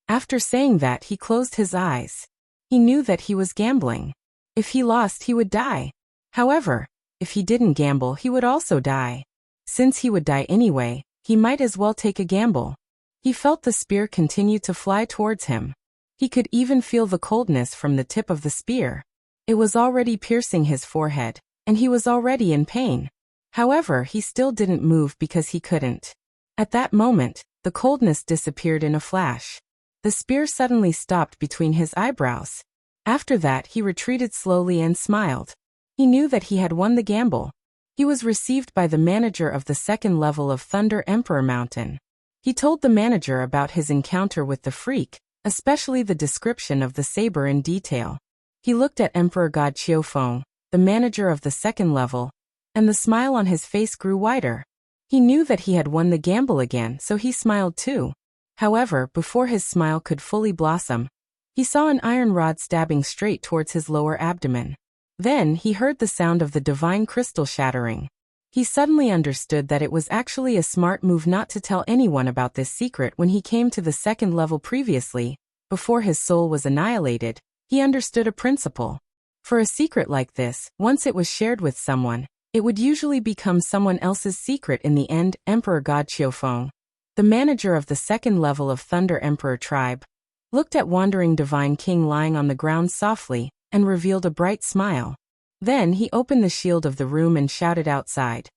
After saying that, he closed his eyes. He knew that he was gambling. If he lost, he would die. However, if he didn't gamble, he would also die. Since he would die anyway, he might as well take a gamble. He felt the spear continue to fly towards him. He could even feel the coldness from the tip of the spear. It was already piercing his forehead, and he was already in pain. However, he still didn't move because he couldn't. At that moment, the coldness disappeared in a flash. The spear suddenly stopped between his eyebrows. After that, he retreated slowly and smiled. He knew that he had won the gamble. He was received by the manager of the second level of Thunder Emperor Mountain. He told the manager about his encounter with the freak, especially the description of the saber in detail. He looked at Emperor God Qiufeng, the manager of the second level, and the smile on his face grew wider. He knew that he had won the gamble again, so he smiled too. However, before his smile could fully blossom, he saw an iron rod stabbing straight towards his lower abdomen. Then he heard the sound of the divine crystal shattering. He suddenly understood that it was actually a smart move not to tell anyone about this secret when he came to the second level previously. Before his soul was annihilated, he understood a principle. For a secret like this, once it was shared with someone, it would usually become someone else's secret in the end. Emperor God Qiufeng, the manager of the second level of Thunder Emperor tribe, looked at Wandering Divine King lying on the ground softly, and revealed a bright smile. Then he opened the shield of the room and shouted outside,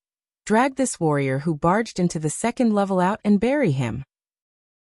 "Drag this warrior who barged into the second level out and bury him."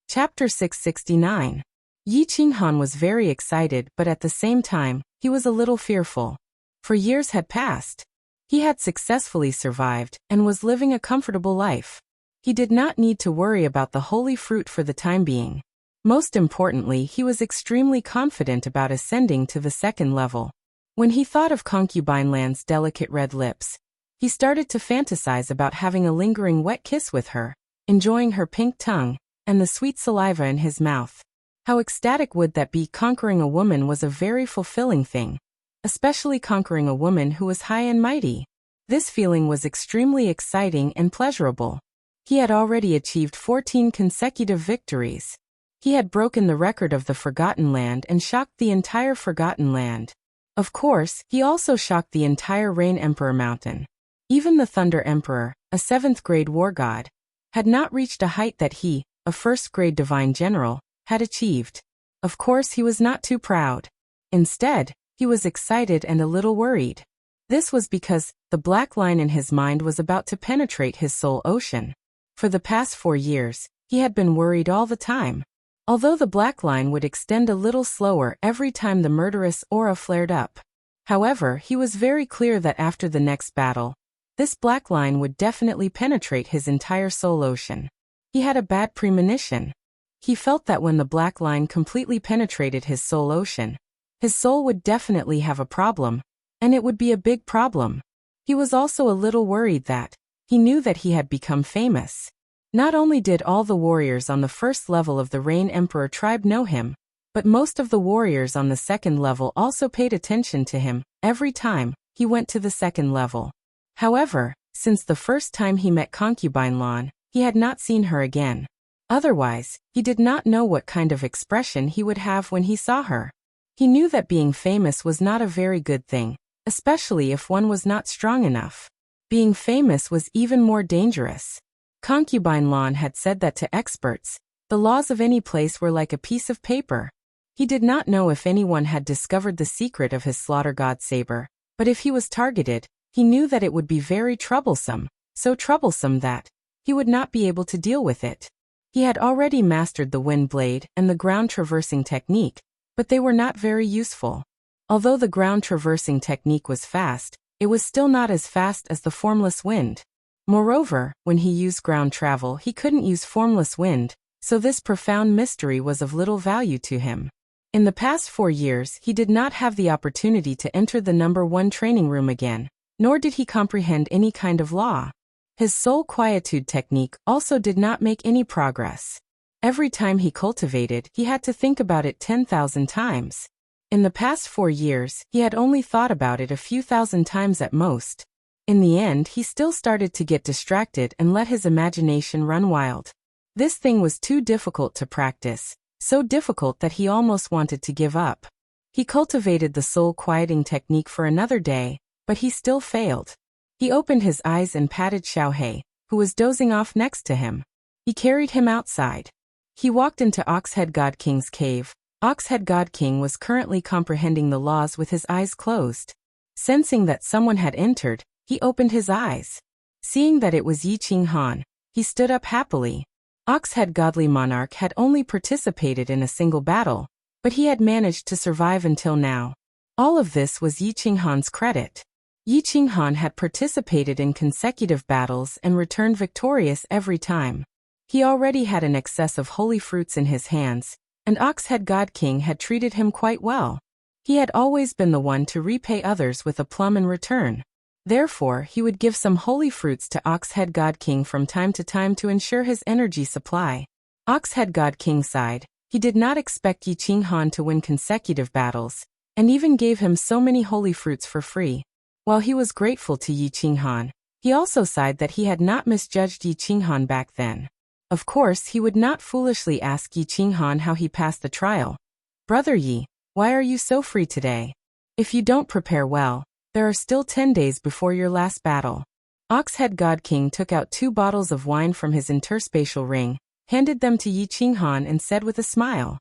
Chapter 669. Yi Qinghan was very excited, but at the same time, he was a little fearful. For years had passed. He had successfully survived and was living a comfortable life. He did not need to worry about the holy fruit for the time being. Most importantly, he was extremely confident about ascending to the second level. When he thought of Concubine Land's delicate red lips, he started to fantasize about having a lingering wet kiss with her, enjoying her pink tongue, and the sweet saliva in his mouth. How ecstatic would that be? Conquering a woman was a very fulfilling thing, especially conquering a woman who was high and mighty. This feeling was extremely exciting and pleasurable. He had already achieved 14 consecutive victories. He had broken the record of the Forgotten Land and shocked the entire Forgotten Land. Of course, he also shocked the entire Rain Emperor Mountain. Even the Thunder Emperor, a 7th grade war god, had not reached a height that he, a 1st grade divine general, had achieved. Of course, he was not too proud. Instead, he was excited and a little worried. This was because the black line in his mind was about to penetrate his soul ocean. For the past 4 years, he had been worried all the time. Although the black line would extend a little slower every time the murderous aura flared up. However, he was very clear that after the next battle, this black line would definitely penetrate his entire soul ocean. He had a bad premonition. He felt that when the black line completely penetrated his soul ocean, his soul would definitely have a problem, and it would be a big problem. He was also a little worried that he knew that he had become famous. Not only did all the warriors on the first level of the Rain Emperor tribe know him, but most of the warriors on the second level also paid attention to him every time he went to the second level. However, since the first time he met Concubine Lan, he had not seen her again. Otherwise, he did not know what kind of expression he would have when he saw her. He knew that being famous was not a very good thing, especially if one was not strong enough. Being famous was even more dangerous. Concubine Lon had said that to experts, the laws of any place were like a piece of paper. He did not know if anyone had discovered the secret of his slaughter god saber, but if he was targeted, he knew that it would be very troublesome, so troublesome that he would not be able to deal with it. He had already mastered the wind blade and the ground traversing technique, but they were not very useful. Although the ground traversing technique was fast, it was still not as fast as the formless wind. Moreover, when he used ground travel, he couldn't use formless wind, so this profound mystery was of little value to him. In the past 4 years, he did not have the opportunity to enter the number 1 training room again, nor did he comprehend any kind of law. His soul quietude technique also did not make any progress. Every time he cultivated, he had to think about it 10,000 times. In the past 4 years, he had only thought about it a few thousand times at most. In the end, he still started to get distracted and let his imagination run wild. This thing was too difficult to practice, so difficult that he almost wanted to give up. He cultivated the soul quieting technique for another day, but he still failed. He opened his eyes and patted Xiaohei, who was dozing off next to him. He carried him outside. He walked into Oxhead God King's cave. Oxhead God King was currently comprehending the laws with his eyes closed. Sensing that someone had entered, he opened his eyes. Seeing that it was Yi Qinghan, he stood up happily. Oxhead Godly Monarch had only participated in a single battle, but he had managed to survive until now. All of this was Yi Qinghan's credit. Yi Qinghan had participated in consecutive battles and returned victorious every time. He already had an excess of holy fruits in his hands, and Oxhead God King had treated him quite well. He had always been the one to repay others with a plum in return. Therefore, he would give some holy fruits to Oxhead God King from time to time to ensure his energy supply. Oxhead God King sighed. He did not expect Yi Qinghan to win consecutive battles, and even gave him so many holy fruits for free. While he was grateful to Yi Qinghan, he also sighed that he had not misjudged Yi Qinghan back then. Of course, he would not foolishly ask Yi Qinghan how he passed the trial. Brother Yi, why are you so free today? If you don't prepare well, there are still 10 days before your last battle. Oxhead God King took out 2 bottles of wine from his interspatial ring, handed them to Yi Qinghan and said with a smile.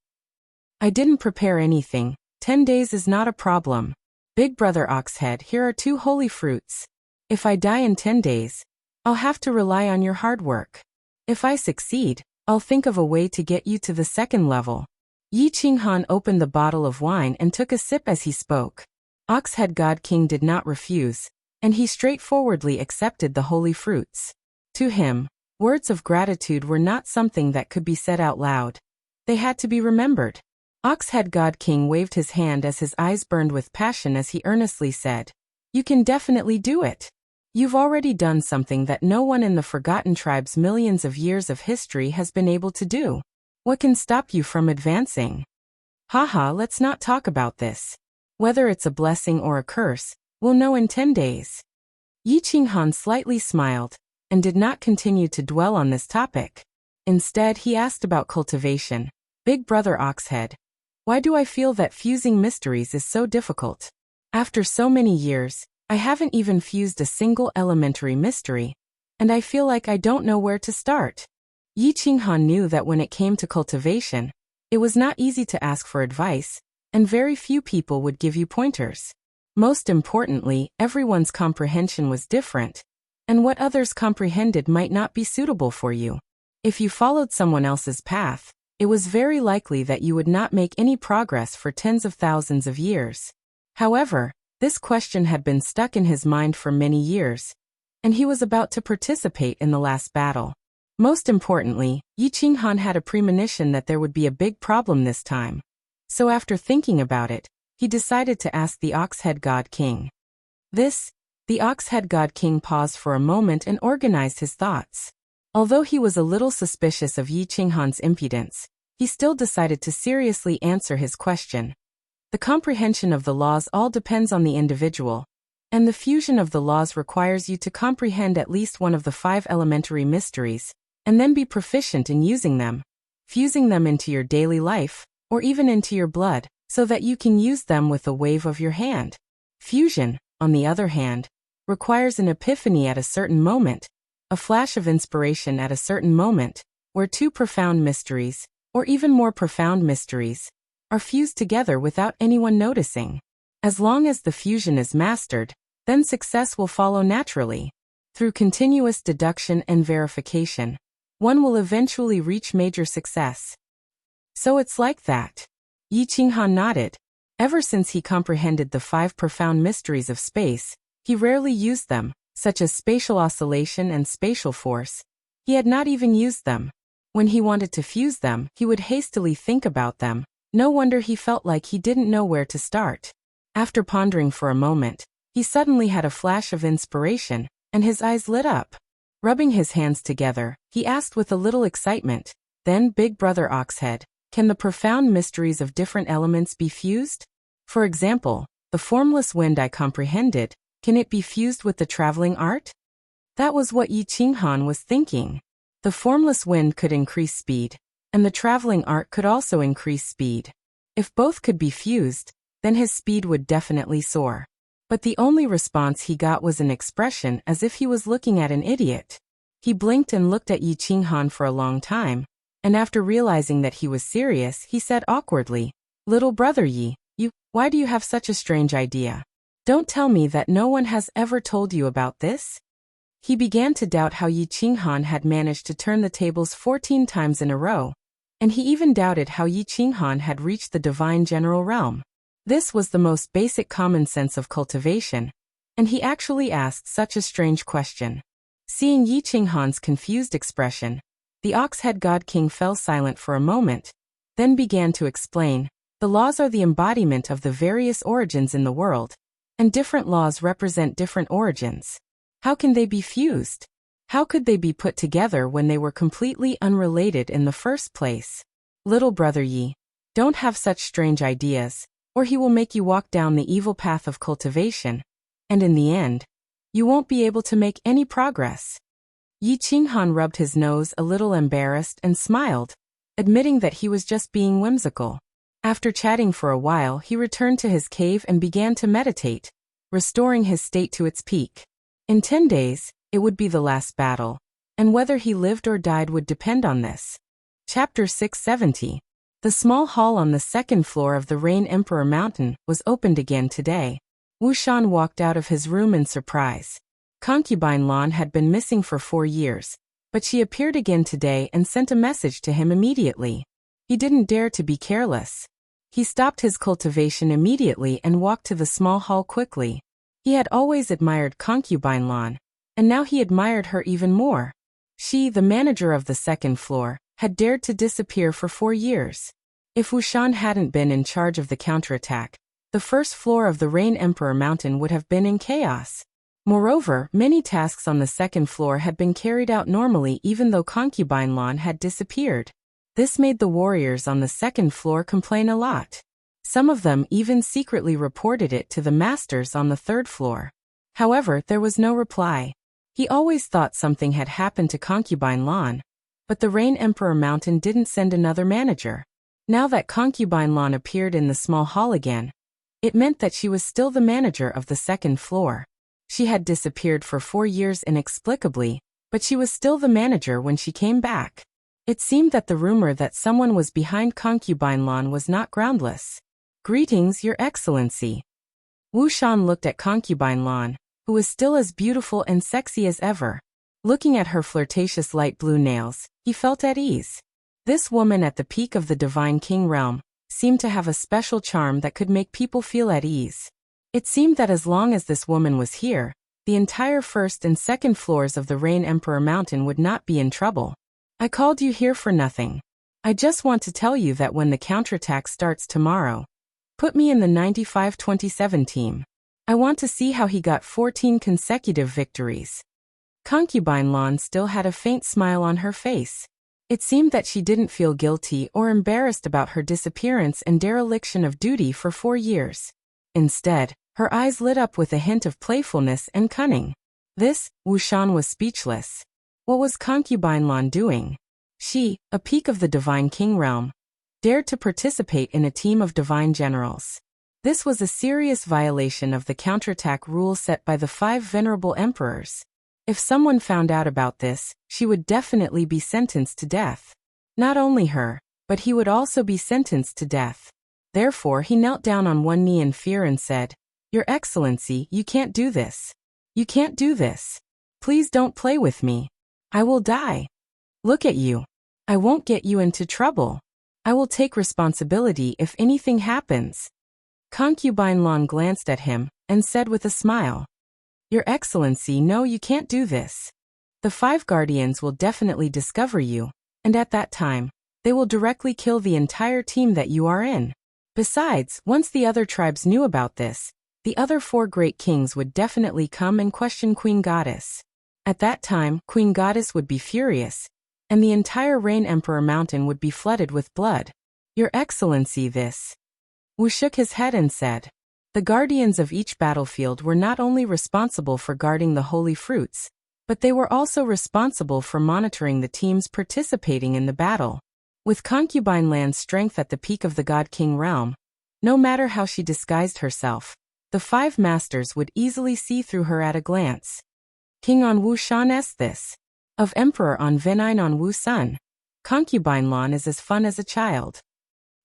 I didn't prepare anything. 10 days is not a problem. Big brother Oxhead, here are 2 holy fruits. If I die in 10 days, I'll have to rely on your hard work. If I succeed, I'll think of a way to get you to the 2nd level. Yi Qinghan opened the bottle of wine and took a sip as he spoke. Oxhead God King did not refuse, and he straightforwardly accepted the holy fruits. To him, words of gratitude were not something that could be said out loud. They had to be remembered. Oxhead God King waved his hand as his eyes burned with passion as he earnestly said, You can definitely do it. You've already done something that no one in the Forgotten Tribe's millions of years of history has been able to do. What can stop you from advancing? Haha, let's not talk about this. Whether it's a blessing or a curse, we'll know in 10 days. Yi Qinghan slightly smiled, and did not continue to dwell on this topic. Instead, he asked about cultivation. Big brother Oxhead, why do I feel that fusing mysteries is so difficult? After so many years, I haven't even fused a single elementary mystery, and I feel like I don't know where to start. Yi Qinghan knew that when it came to cultivation, it was not easy to ask for advice, and very few people would give you pointers. Most importantly, everyone's comprehension was different, and what others comprehended might not be suitable for you. If you followed someone else's path, it was very likely that you would not make any progress for tens of thousands of years. However, this question had been stuck in his mind for many years, and he was about to participate in the last battle. Most importantly, Yi Qinghan had a premonition that there would be a big problem this time. So after thinking about it, he decided to ask the Oxhead God King. The Oxhead God King paused for a moment and organized his thoughts. Although he was a little suspicious of Yi Qinghan's impudence, he still decided to seriously answer his question. The comprehension of the laws all depends on the individual, and the fusion of the laws requires you to comprehend at least one of the 5 elementary mysteries, and then be proficient in using them, fusing them into your daily life, or even into your blood, so that you can use them with a wave of your hand. Fusion, on the other hand, requires an epiphany at a certain moment, a flash of inspiration at a certain moment, where two profound mysteries, or even more profound mysteries, are fused together without anyone noticing. As long as the fusion is mastered, then success will follow naturally. Through continuous deduction and verification, one will eventually reach major success. So it's like that. Yi Qinghan nodded. Ever since he comprehended the 5 profound mysteries of space, he rarely used them, such as spatial oscillation and spatial force. He had not even used them. When he wanted to fuse them, he would hastily think about them. No wonder he felt like he didn't know where to start. After pondering for a moment, he suddenly had a flash of inspiration, and his eyes lit up. Rubbing his hands together, he asked with a little excitement, "Then, Big Brother Oxhead, can the profound mysteries of different elements be fused? For example, the formless wind I comprehended, can it be fused with the traveling art?" That was what Yi Qinghan was thinking. The formless wind could increase speed, and the traveling art could also increase speed. If both could be fused, then his speed would definitely soar. But the only response he got was an expression as if he was looking at an idiot. He blinked and looked at Yi Qinghan for a long time, and after realizing that he was serious, he said awkwardly, "Little brother Yi, why do you have such a strange idea? Don't tell me that no one has ever told you about this?" He began to doubt how Yi Qinghan had managed to turn the tables 14 times in a row, and he even doubted how Yi Qinghan had reached the divine general realm. This was the most basic common sense of cultivation, and he actually asked such a strange question. Seeing Yi Qinghan's confused expression, the Ox-head God King fell silent for a moment, then began to explain, "The laws are the embodiment of the various origins in the world, and different laws represent different origins. How can they be fused? How could they be put together when they were completely unrelated in the first place? Little brother Yi, don't have such strange ideas, or he will make you walk down the evil path of cultivation, and in the end, you won't be able to make any progress." Yi Qinghan rubbed his nose a little embarrassed and smiled, admitting that he was just being whimsical. After chatting for a while, he returned to his cave and began to meditate, restoring his state to its peak. In 10 days, it would be the last battle, and whether he lived or died would depend on this. Chapter 670. The small hall on the 2nd floor of the Rain Emperor Mountain was opened again today. Wuxian walked out of his room in surprise. Concubine Lan had been missing for 4 years, but she appeared again today and sent a message to him immediately. He didn't dare to be careless. He stopped his cultivation immediately and walked to the small hall quickly. He had always admired Concubine Lan, and now he admired her even more. She, the manager of the 2nd floor, had dared to disappear for 4 years. If Wuxian hadn't been in charge of the counterattack, the 1st floor of the Rain Emperor Mountain would have been in chaos. Moreover, many tasks on the 2nd floor had been carried out normally even though Concubine Lan had disappeared. This made the warriors on the 2nd floor complain a lot. Some of them even secretly reported it to the masters on the 3rd floor. However, there was no reply. He always thought something had happened to Concubine Lan, but the Rain Emperor Mountain didn't send another manager. Now that Concubine Lan appeared in the small hall again, it meant that she was still the manager of the 2nd floor. She had disappeared for 4 years inexplicably, but she was still the manager when she came back. It seemed that the rumor that someone was behind Concubine Lan was not groundless. "Greetings, Your Excellency." Wuxian looked at Concubine Lan, who was still as beautiful and sexy as ever. Looking at her flirtatious light blue nails, he felt at ease. This woman at the peak of the Divine King realm seemed to have a special charm that could make people feel at ease. It seemed that as long as this woman was here, the entire 1st and 2nd floors of the Rain Emperor Mountain would not be in trouble. "I called you here for nothing. I just want to tell you that when the counterattack starts tomorrow, put me in the 95-27 team. I want to see how he got 14 consecutive victories." Concubine Lan still had a faint smile on her face. It seemed that she didn't feel guilty or embarrassed about her disappearance and dereliction of duty for 4 years. Instead, her eyes lit up with a hint of playfulness and cunning. Wuxian was speechless. What was Concubine Lan doing? She, a peak of the Divine King realm, dared to participate in a team of divine generals. This was a serious violation of the counterattack rule set by the 5 venerable emperors. If someone found out about this, she would definitely be sentenced to death. Not only her, but he would also be sentenced to death. Therefore he knelt down on one knee in fear and said, "Your Excellency, you can't do this. You can't do this. Please don't play with me. I will die. Look at you. I won't get you into trouble. I will take responsibility if anything happens." Concubine Lan glanced at him and said with a smile, "Your Excellency, no, you can't do this. The 5 guardians will definitely discover you, and at that time, they will directly kill the entire team that you are in. Besides, once the other tribes knew about this, the other 4 great kings would definitely come and question Queen Goddess. At that time, Queen Goddess would be furious, and the entire Rain Emperor Mountain would be flooded with blood. Your Excellency, this." Wu shook his head and said, "The guardians of each battlefield were not only responsible for guarding the holy fruits, but they were also responsible for monitoring the teams participating in the battle. With Concubine Lan's strength at the peak of the God King realm, no matter how she disguised herself, the 5 masters would easily see through her at a glance. King on Wu Shan s this. Of Emperor on Venin on Wu Sun. Concubine Lan is as fun as a child.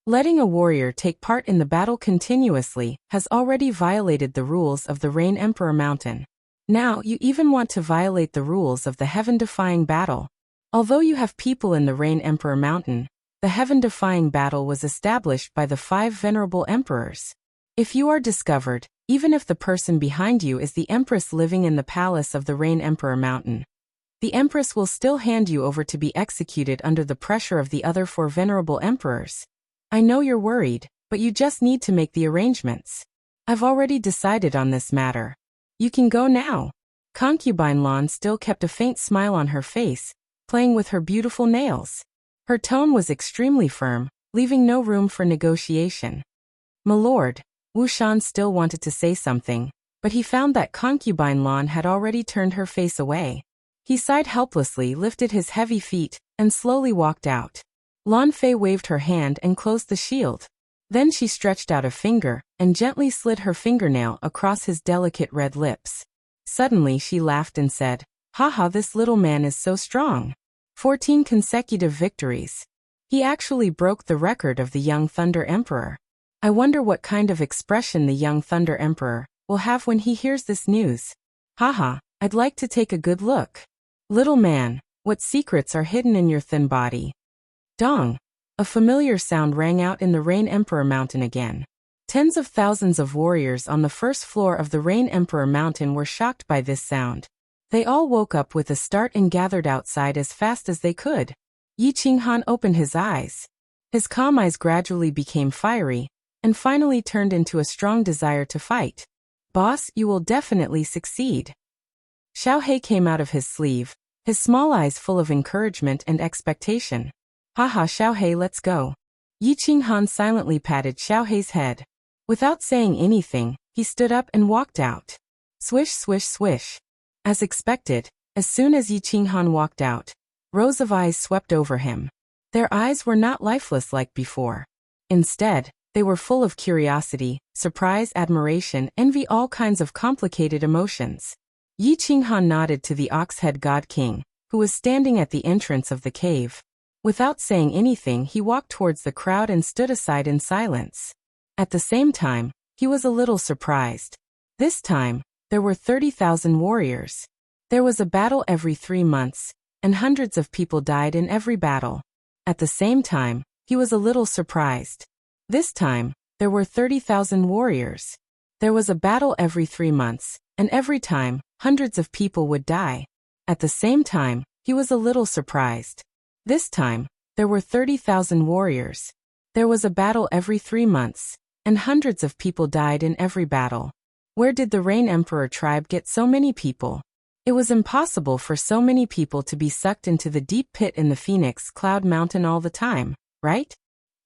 Letting a warrior take part in the battle continuously has already violated the rules of the Rain Emperor Mountain. Now you even want to violate the rules of the heaven-defying battle. Although you have people in the Rain Emperor Mountain, the heaven-defying battle was established by the 5 venerable emperors. If you are discovered, even if the person behind you is the Empress living in the palace of the Rain Emperor Mountain, the Empress will still hand you over to be executed under the pressure of the other 4 venerable emperors. I know you're worried, but you just need to make the arrangements. I've already decided on this matter. You can go now." Concubine Lan still kept a faint smile on her face, playing with her beautiful nails. Her tone was extremely firm, leaving no room for negotiation. "My lord," Wu Shan still wanted to say something, but he found that Concubine Lan had already turned her face away. He sighed helplessly, lifted his heavy feet, and slowly walked out. Lan Fei waved her hand and closed the shield. Then she stretched out a finger and gently slid her fingernail across his delicate red lips. Suddenly she laughed and said, "Haha, this little man is so strong. 14 consecutive victories. He actually broke the record of the Young Thunder Emperor. I wonder what kind of expression the Young Thunder Emperor will have when he hears this news. Haha, I'd like to take a good look. Little man, what secrets are hidden in your thin body?" Dong! A familiar sound rang out in the Rain Emperor Mountain again. Tens of thousands of warriors on the first floor of the Rain Emperor Mountain were shocked by this sound. They all woke up with a start and gathered outside as fast as they could. Yi Qinghan opened his eyes. His calm eyes gradually became fiery, and finally turned into a strong desire to fight. "Boss, you will definitely succeed." Xiao He came out of his sleeve, his small eyes full of encouragement and expectation. "Haha, Xiao He, let's go." Yi Qinghan silently patted Xiao He's head. Without saying anything, he stood up and walked out. Swish, swish, swish. As expected, as soon as Yi Qinghan walked out, rows of eyes swept over him. Their eyes were not lifeless like before. Instead, they were full of curiosity, surprise, admiration, envy, all kinds of complicated emotions. Yi Qinghan nodded to the Ox-Head God King, who was standing at the entrance of the cave. Without saying anything, he walked towards the crowd and stood aside in silence. At the same time, he was a little surprised. This time, there were 30,000 warriors. There was a battle every 3 months, and hundreds of people died in every battle. At the same time, he was a little surprised. This time, there were 30,000 warriors. There was a battle every 3 months, and every time, hundreds of people would die. At the same time, he was a little surprised. This time, there were 30,000 warriors. There was a battle every 3 months, and hundreds of people died in every battle. Where did the Rain Emperor tribe get so many people? It was impossible for so many people to be sucked into the deep pit in the Phoenix Cloud Mountain all the time, right?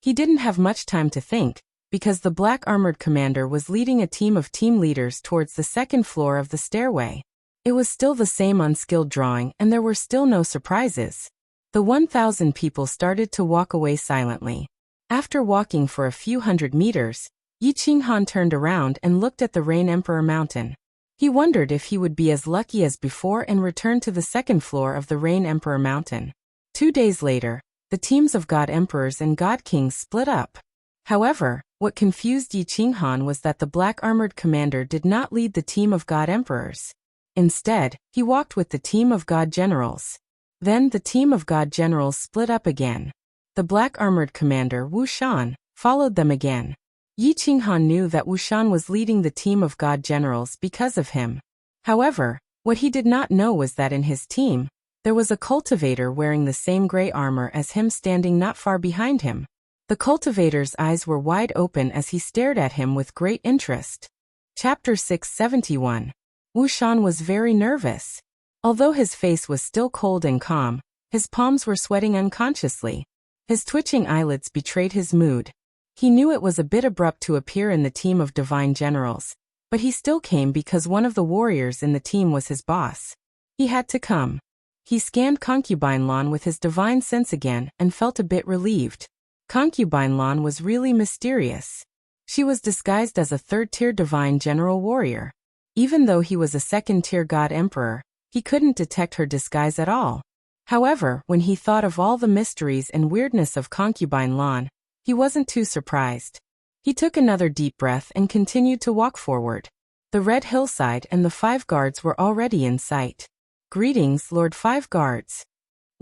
He didn't have much time to think, because the black armored commander was leading a team of team leaders towards the second floor of the stairway. It was still the same unskilled drawing, and there were still no surprises. The 1,000 people started to walk away silently. After walking for a few hundred meters, Yi Qinghan turned around and looked at the Rain Emperor mountain. He wondered if he would be as lucky as before and return to the second floor of the Rain Emperor mountain. 2 days later, the teams of God Emperors and God Kings split up. However, what confused Yi Qinghan was that the black-armored commander did not lead the team of God Emperors. Instead, he walked with the team of God Generals. Then the team of God Generals split up again. The black-armored commander, Wuxia, followed them again. Yi Qinghan knew that Wuxia was leading the team of God Generals because of him. However, what he did not know was that in his team, there was a cultivator wearing the same gray armor as him standing not far behind him. The cultivator's eyes were wide open as he stared at him with great interest. Chapter 671. Wuxia was very nervous. Although his face was still cold and calm, his palms were sweating unconsciously. His twitching eyelids betrayed his mood. He knew it was a bit abrupt to appear in the team of divine generals, but he still came because one of the warriors in the team was his boss. He had to come. He scanned Concubine Lan with his divine sense again and felt a bit relieved. Concubine Lan was really mysterious. She was disguised as a third-tier divine general warrior. Even though he was a second-tier god emperor, he couldn't detect her disguise at all. However, when he thought of all the mysteries and weirdness of Concubine Lan, he wasn't too surprised. He took another deep breath and continued to walk forward. The red hillside and the 5 guards were already in sight. "Greetings, Lord 5 guards."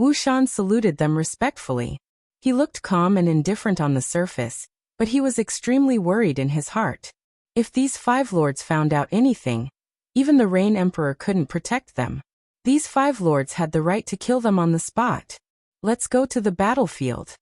Wuxia saluted them respectfully. He looked calm and indifferent on the surface, but he was extremely worried in his heart. If these 5 lords found out anything, even the Rain Emperor couldn't protect them. These 5 lords had the right to kill them on the spot. "Let's go to the battlefield."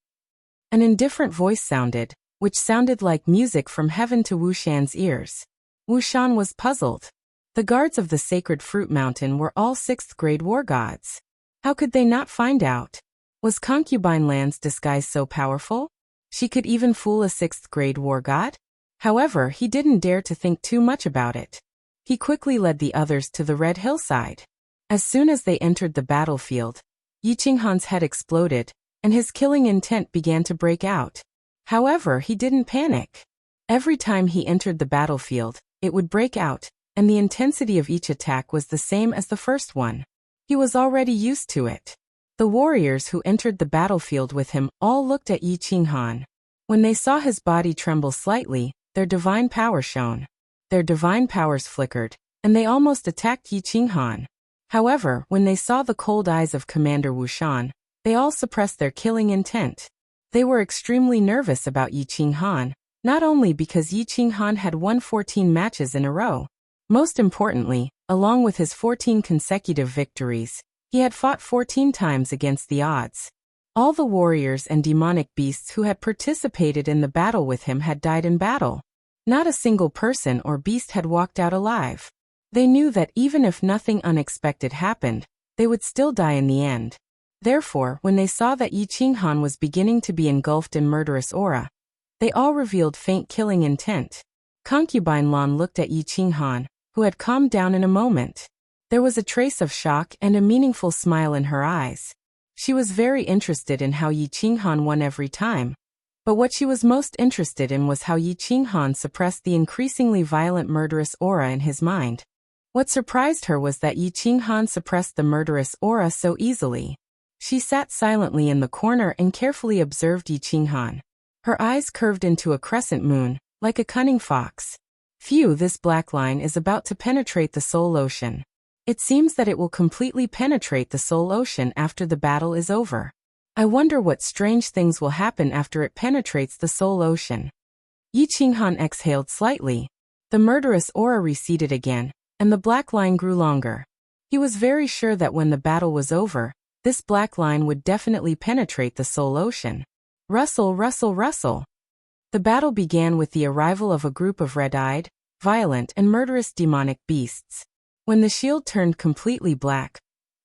An indifferent voice sounded, which sounded like music from heaven to Wuxian's ears. Wuxia was puzzled. The guards of the Sacred Fruit Mountain were all 6th-grade war gods. How could they not find out? Was Concubine Lan's disguise so powerful? She could even fool a 6th-grade war god? However, he didn't dare to think too much about it. He quickly led the others to the red hillside. As soon as they entered the battlefield, Yi Qinghan's head exploded, and his killing intent began to break out. However, he didn't panic. Every time he entered the battlefield, it would break out, and the intensity of each attack was the same as the first one. He was already used to it. The warriors who entered the battlefield with him all looked at Yi Qinghan. When they saw his body tremble slightly, their divine power shone. Their divine powers flickered, and they almost attacked Yi Qinghan. However, when they saw the cold eyes of Commander Wuxia, they all suppressed their killing intent. They were extremely nervous about Yi Qinghan, not only because Yi Qinghan had won 14 matches in a row. Most importantly, along with his 14 consecutive victories, he had fought 14 times against the odds. All the warriors and demonic beasts who had participated in the battle with him had died in battle. Not a single person or beast had walked out alive. They knew that even if nothing unexpected happened, they would still die in the end. Therefore, when they saw that Yi Qinghan was beginning to be engulfed in murderous aura, they all revealed faint killing intent. Concubine Lan looked at Yi Qinghan, who had calmed down in a moment. There was a trace of shock and a meaningful smile in her eyes. She was very interested in how Yi Qinghan won every time. But what she was most interested in was how Yi Qinghan suppressed the increasingly violent murderous aura in his mind. What surprised her was that Yi Qinghan suppressed the murderous aura so easily. She sat silently in the corner and carefully observed Yi Qinghan. Her eyes curved into a crescent moon, like a cunning fox. Phew, this black line is about to penetrate the soul ocean. It seems that it will completely penetrate the soul ocean after the battle is over. I wonder what strange things will happen after it penetrates the soul ocean. Yi Qinghan exhaled slightly. The murderous aura receded again, and the black line grew longer. He was very sure that when the battle was over, this black line would definitely penetrate the soul ocean. Rustle, rustle, rustle. The battle began with the arrival of a group of red-eyed, violent and murderous demonic beasts. When the shield turned completely black,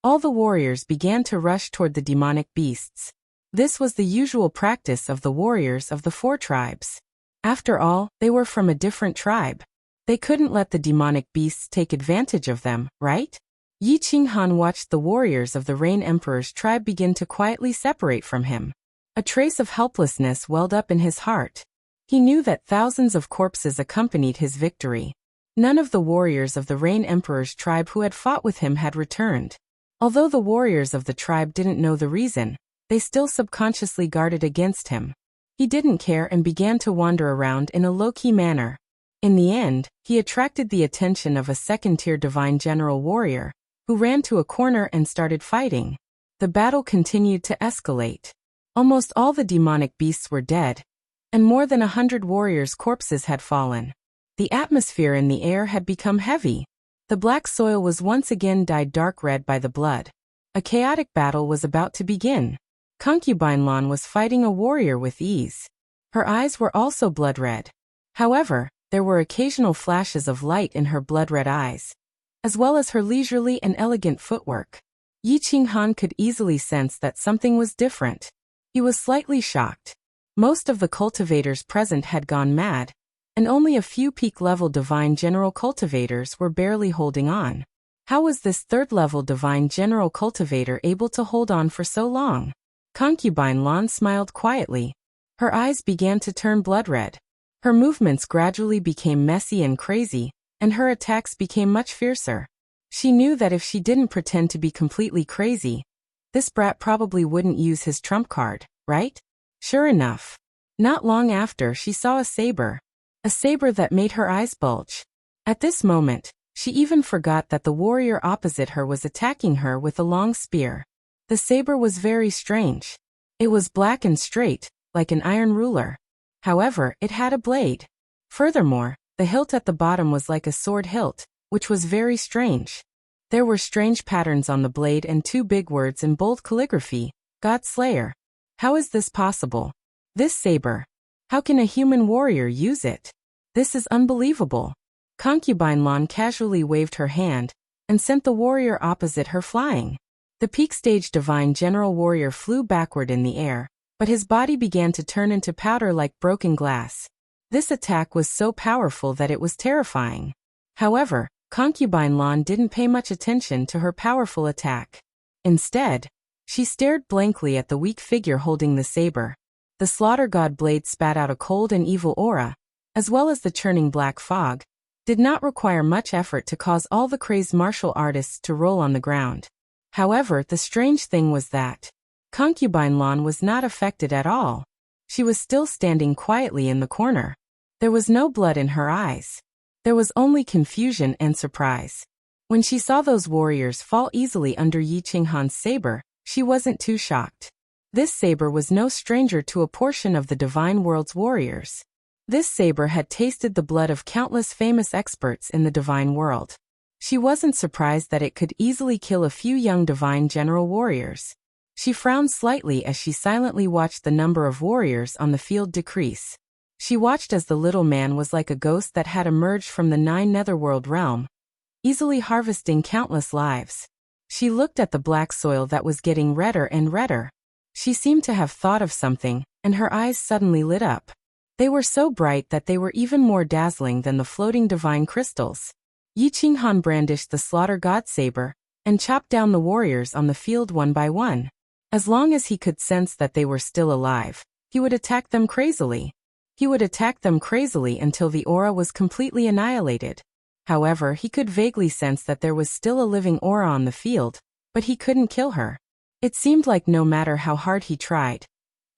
all the warriors began to rush toward the demonic beasts. This was the usual practice of the warriors of the 4 tribes. After all, they were from a different tribe. They couldn't let the demonic beasts take advantage of them, right? Yi Qinghan watched the warriors of the Rain Emperor's tribe begin to quietly separate from him. A trace of helplessness welled up in his heart. He knew that thousands of corpses accompanied his victory. None of the warriors of the Rain Emperor's tribe who had fought with him had returned. Although the warriors of the tribe didn't know the reason, they still subconsciously guarded against him. He didn't care and began to wander around in a low-key manner. In the end, he attracted the attention of a second-tier divine general warrior, who ran to a corner and started fighting. The battle continued to escalate. Almost all the demonic beasts were dead, and more than 100 warriors' corpses had fallen. The atmosphere in the air had become heavy. The black soil was once again dyed dark red by the blood. A chaotic battle was about to begin. Concubine Lan was fighting a warrior with ease. Her eyes were also blood red. However, there were occasional flashes of light in her blood-red eyes, as well as her leisurely and elegant footwork. Yi Qinghan could easily sense that something was different. He was slightly shocked. Most of the cultivators present had gone mad, and only a few peak-level divine general cultivators were barely holding on. How was this third-level divine general cultivator able to hold on for so long? Concubine Lan smiled quietly. Her eyes began to turn blood-red. Her movements gradually became messy and crazy, and her attacks became much fiercer. She knew that if she didn't pretend to be completely crazy, this brat probably wouldn't use his trump card, right? Sure enough. Not long after, she saw a saber that made her eyes bulge. At this moment, she even forgot that the warrior opposite her was attacking her with a long spear. The saber was very strange. It was black and straight, like an iron ruler. However, it had a blade. Furthermore, the hilt at the bottom was like a sword hilt, which was very strange. There were strange patterns on the blade and two big words in bold calligraphy, God Slayer. How is this possible? This saber. How can a human warrior use it? This is unbelievable. Concubine Lan casually waved her hand and sent the warrior opposite her flying. The peak stage divine general warrior flew backward in the air, but his body began to turn into powder like broken glass. This attack was so powerful that it was terrifying. However, Concubine Lan didn't pay much attention to her powerful attack. Instead, she stared blankly at the weak figure holding the saber. The slaughter god blade spat out a cold and evil aura, as well as the churning black fog, did not require much effort to cause all the crazed martial artists to roll on the ground. However, the strange thing was that Concubine Lan was not affected at all. She was still standing quietly in the corner. There was no blood in her eyes. There was only confusion and surprise. When she saw those warriors fall easily under Yi Qinghan's saber, she wasn't too shocked. This saber was no stranger to a portion of the divine world's warriors. This saber had tasted the blood of countless famous experts in the divine world. She wasn't surprised that it could easily kill a few young divine general warriors. She frowned slightly as she silently watched the number of warriors on the field decrease. She watched as the little man was like a ghost that had emerged from the 9 netherworld realm, easily harvesting countless lives. She looked at the black soil that was getting redder and redder. She seemed to have thought of something, and her eyes suddenly lit up. They were so bright that they were even more dazzling than the floating divine crystals. Yi Qinghan brandished the slaughter god saber and chopped down the warriors on the field one by one. As long as he could sense that they were still alive, he would attack them crazily. He would attack them crazily until the aura was completely annihilated. However, he could vaguely sense that there was still a living aura on the field, but he couldn't kill her. It seemed like no matter how hard he tried,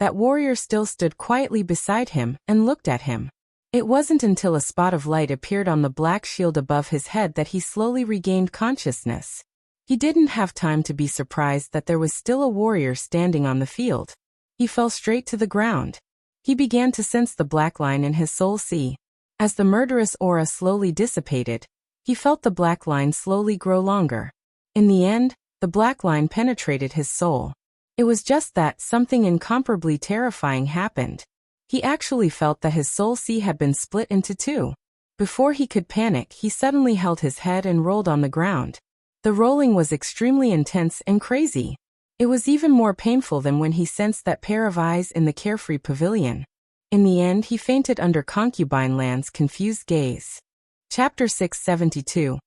that warrior still stood quietly beside him and looked at him. It wasn't until a spot of light appeared on the black shield above his head that he slowly regained consciousness. He didn't have time to be surprised that there was still a warrior standing on the field. He fell straight to the ground. He began to sense the black line in his soul see. As the murderous aura slowly dissipated, he felt the black line slowly grow longer. In the end, the black line penetrated his soul. It was just that something incomparably terrifying happened. He actually felt that his soul sea had been split into two. Before he could panic, he suddenly held his head and rolled on the ground. The rolling was extremely intense and crazy. It was even more painful than when he sensed that pair of eyes in the carefree pavilion. In the end, he fainted under Concubine Lan's confused gaze. Chapter 672.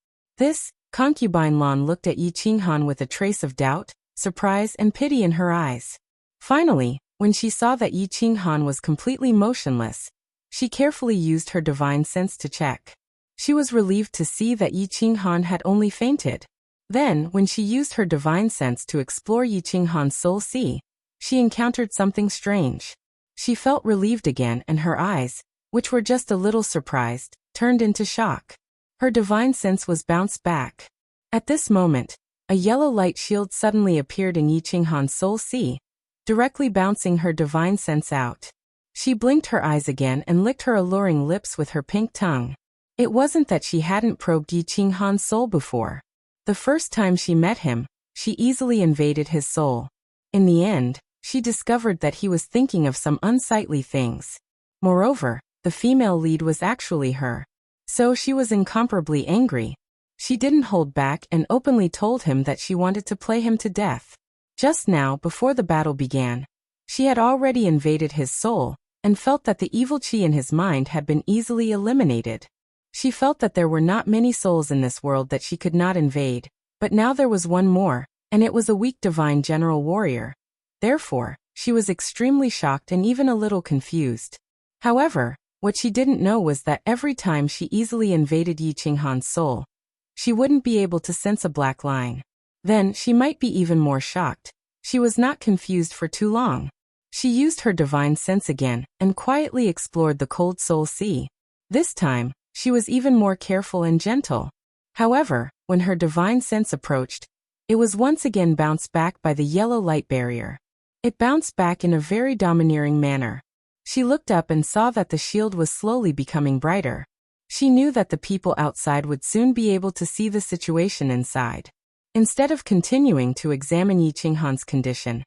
Concubine Lan looked at Yi Qinghan with a trace of doubt, surprise and pity in her eyes. Finally, when she saw that Yi Qinghan was completely motionless, She carefully used her divine sense to check. She was relieved to see that Yi Qinghan had only fainted. Then, when she used her divine sense to explore Yi Qinghan's soul sea, she encountered something strange. She felt relieved again, and her eyes, which were just a little surprised, turned into shock. Her divine sense was bounced back. At this moment, a yellow light shield suddenly appeared in Yi Qinghan's soul sea, directly bouncing her divine sense out. She blinked her eyes again and licked her alluring lips with her pink tongue. It wasn't that she hadn't probed Yi Qinghan's soul before. The first time she met him, she easily invaded his soul. In the end, she discovered that he was thinking of some unsightly things. Moreover, the female lead was actually her. So she was incomparably angry. She didn't hold back and openly told him that she wanted to play him to death. Just now, before the battle began, she had already invaded his soul, and felt that the evil chi in his mind had been easily eliminated. She felt that there were not many souls in this world that she could not invade, but now there was one more, and it was a weak divine general warrior. Therefore, she was extremely shocked and even a little confused. However, what she didn't know was that every time she easily invaded Yi Qinghan's soul, she wouldn't be able to sense a black line. Then she might be even more shocked. She was not confused for too long. She used her divine sense again and quietly explored the cold soul sea. This time, she was even more careful and gentle. However, when her divine sense approached, it was once again bounced back by the yellow light barrier. It bounced back in a very domineering manner. She looked up and saw that the shield was slowly becoming brighter. She knew that the people outside would soon be able to see the situation inside. Instead of continuing to examine Yi Qinghan's condition,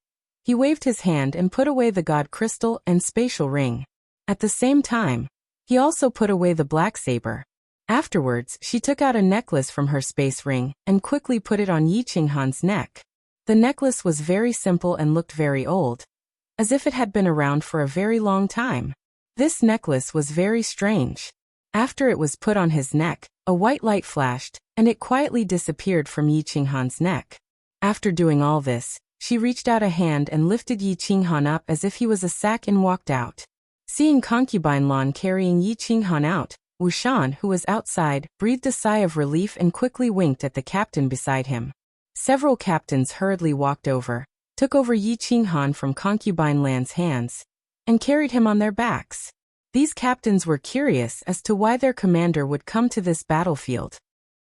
he waved his hand and put away the god crystal and spatial ring. At the same time, he also put away the black saber. Afterwards, she took out a necklace from her space ring and quickly put it on Yi Qinghan's neck. The necklace was very simple and looked very old, as if it had been around for a very long time. This necklace was very strange. After it was put on his neck, a white light flashed, and it quietly disappeared from Yi Qinghan's neck. After doing all this, she reached out a hand and lifted Yi Qinghan up as if he was a sack and walked out. Seeing concubine Lan carrying Yi Qinghan out, Wuxian, who was outside, breathed a sigh of relief and quickly winked at the captain beside him. Several captains hurriedly walked over, took over Yi Qinghan from concubine Lan's hands, and carried him on their backs. These captains were curious as to why their commander would come to this battlefield.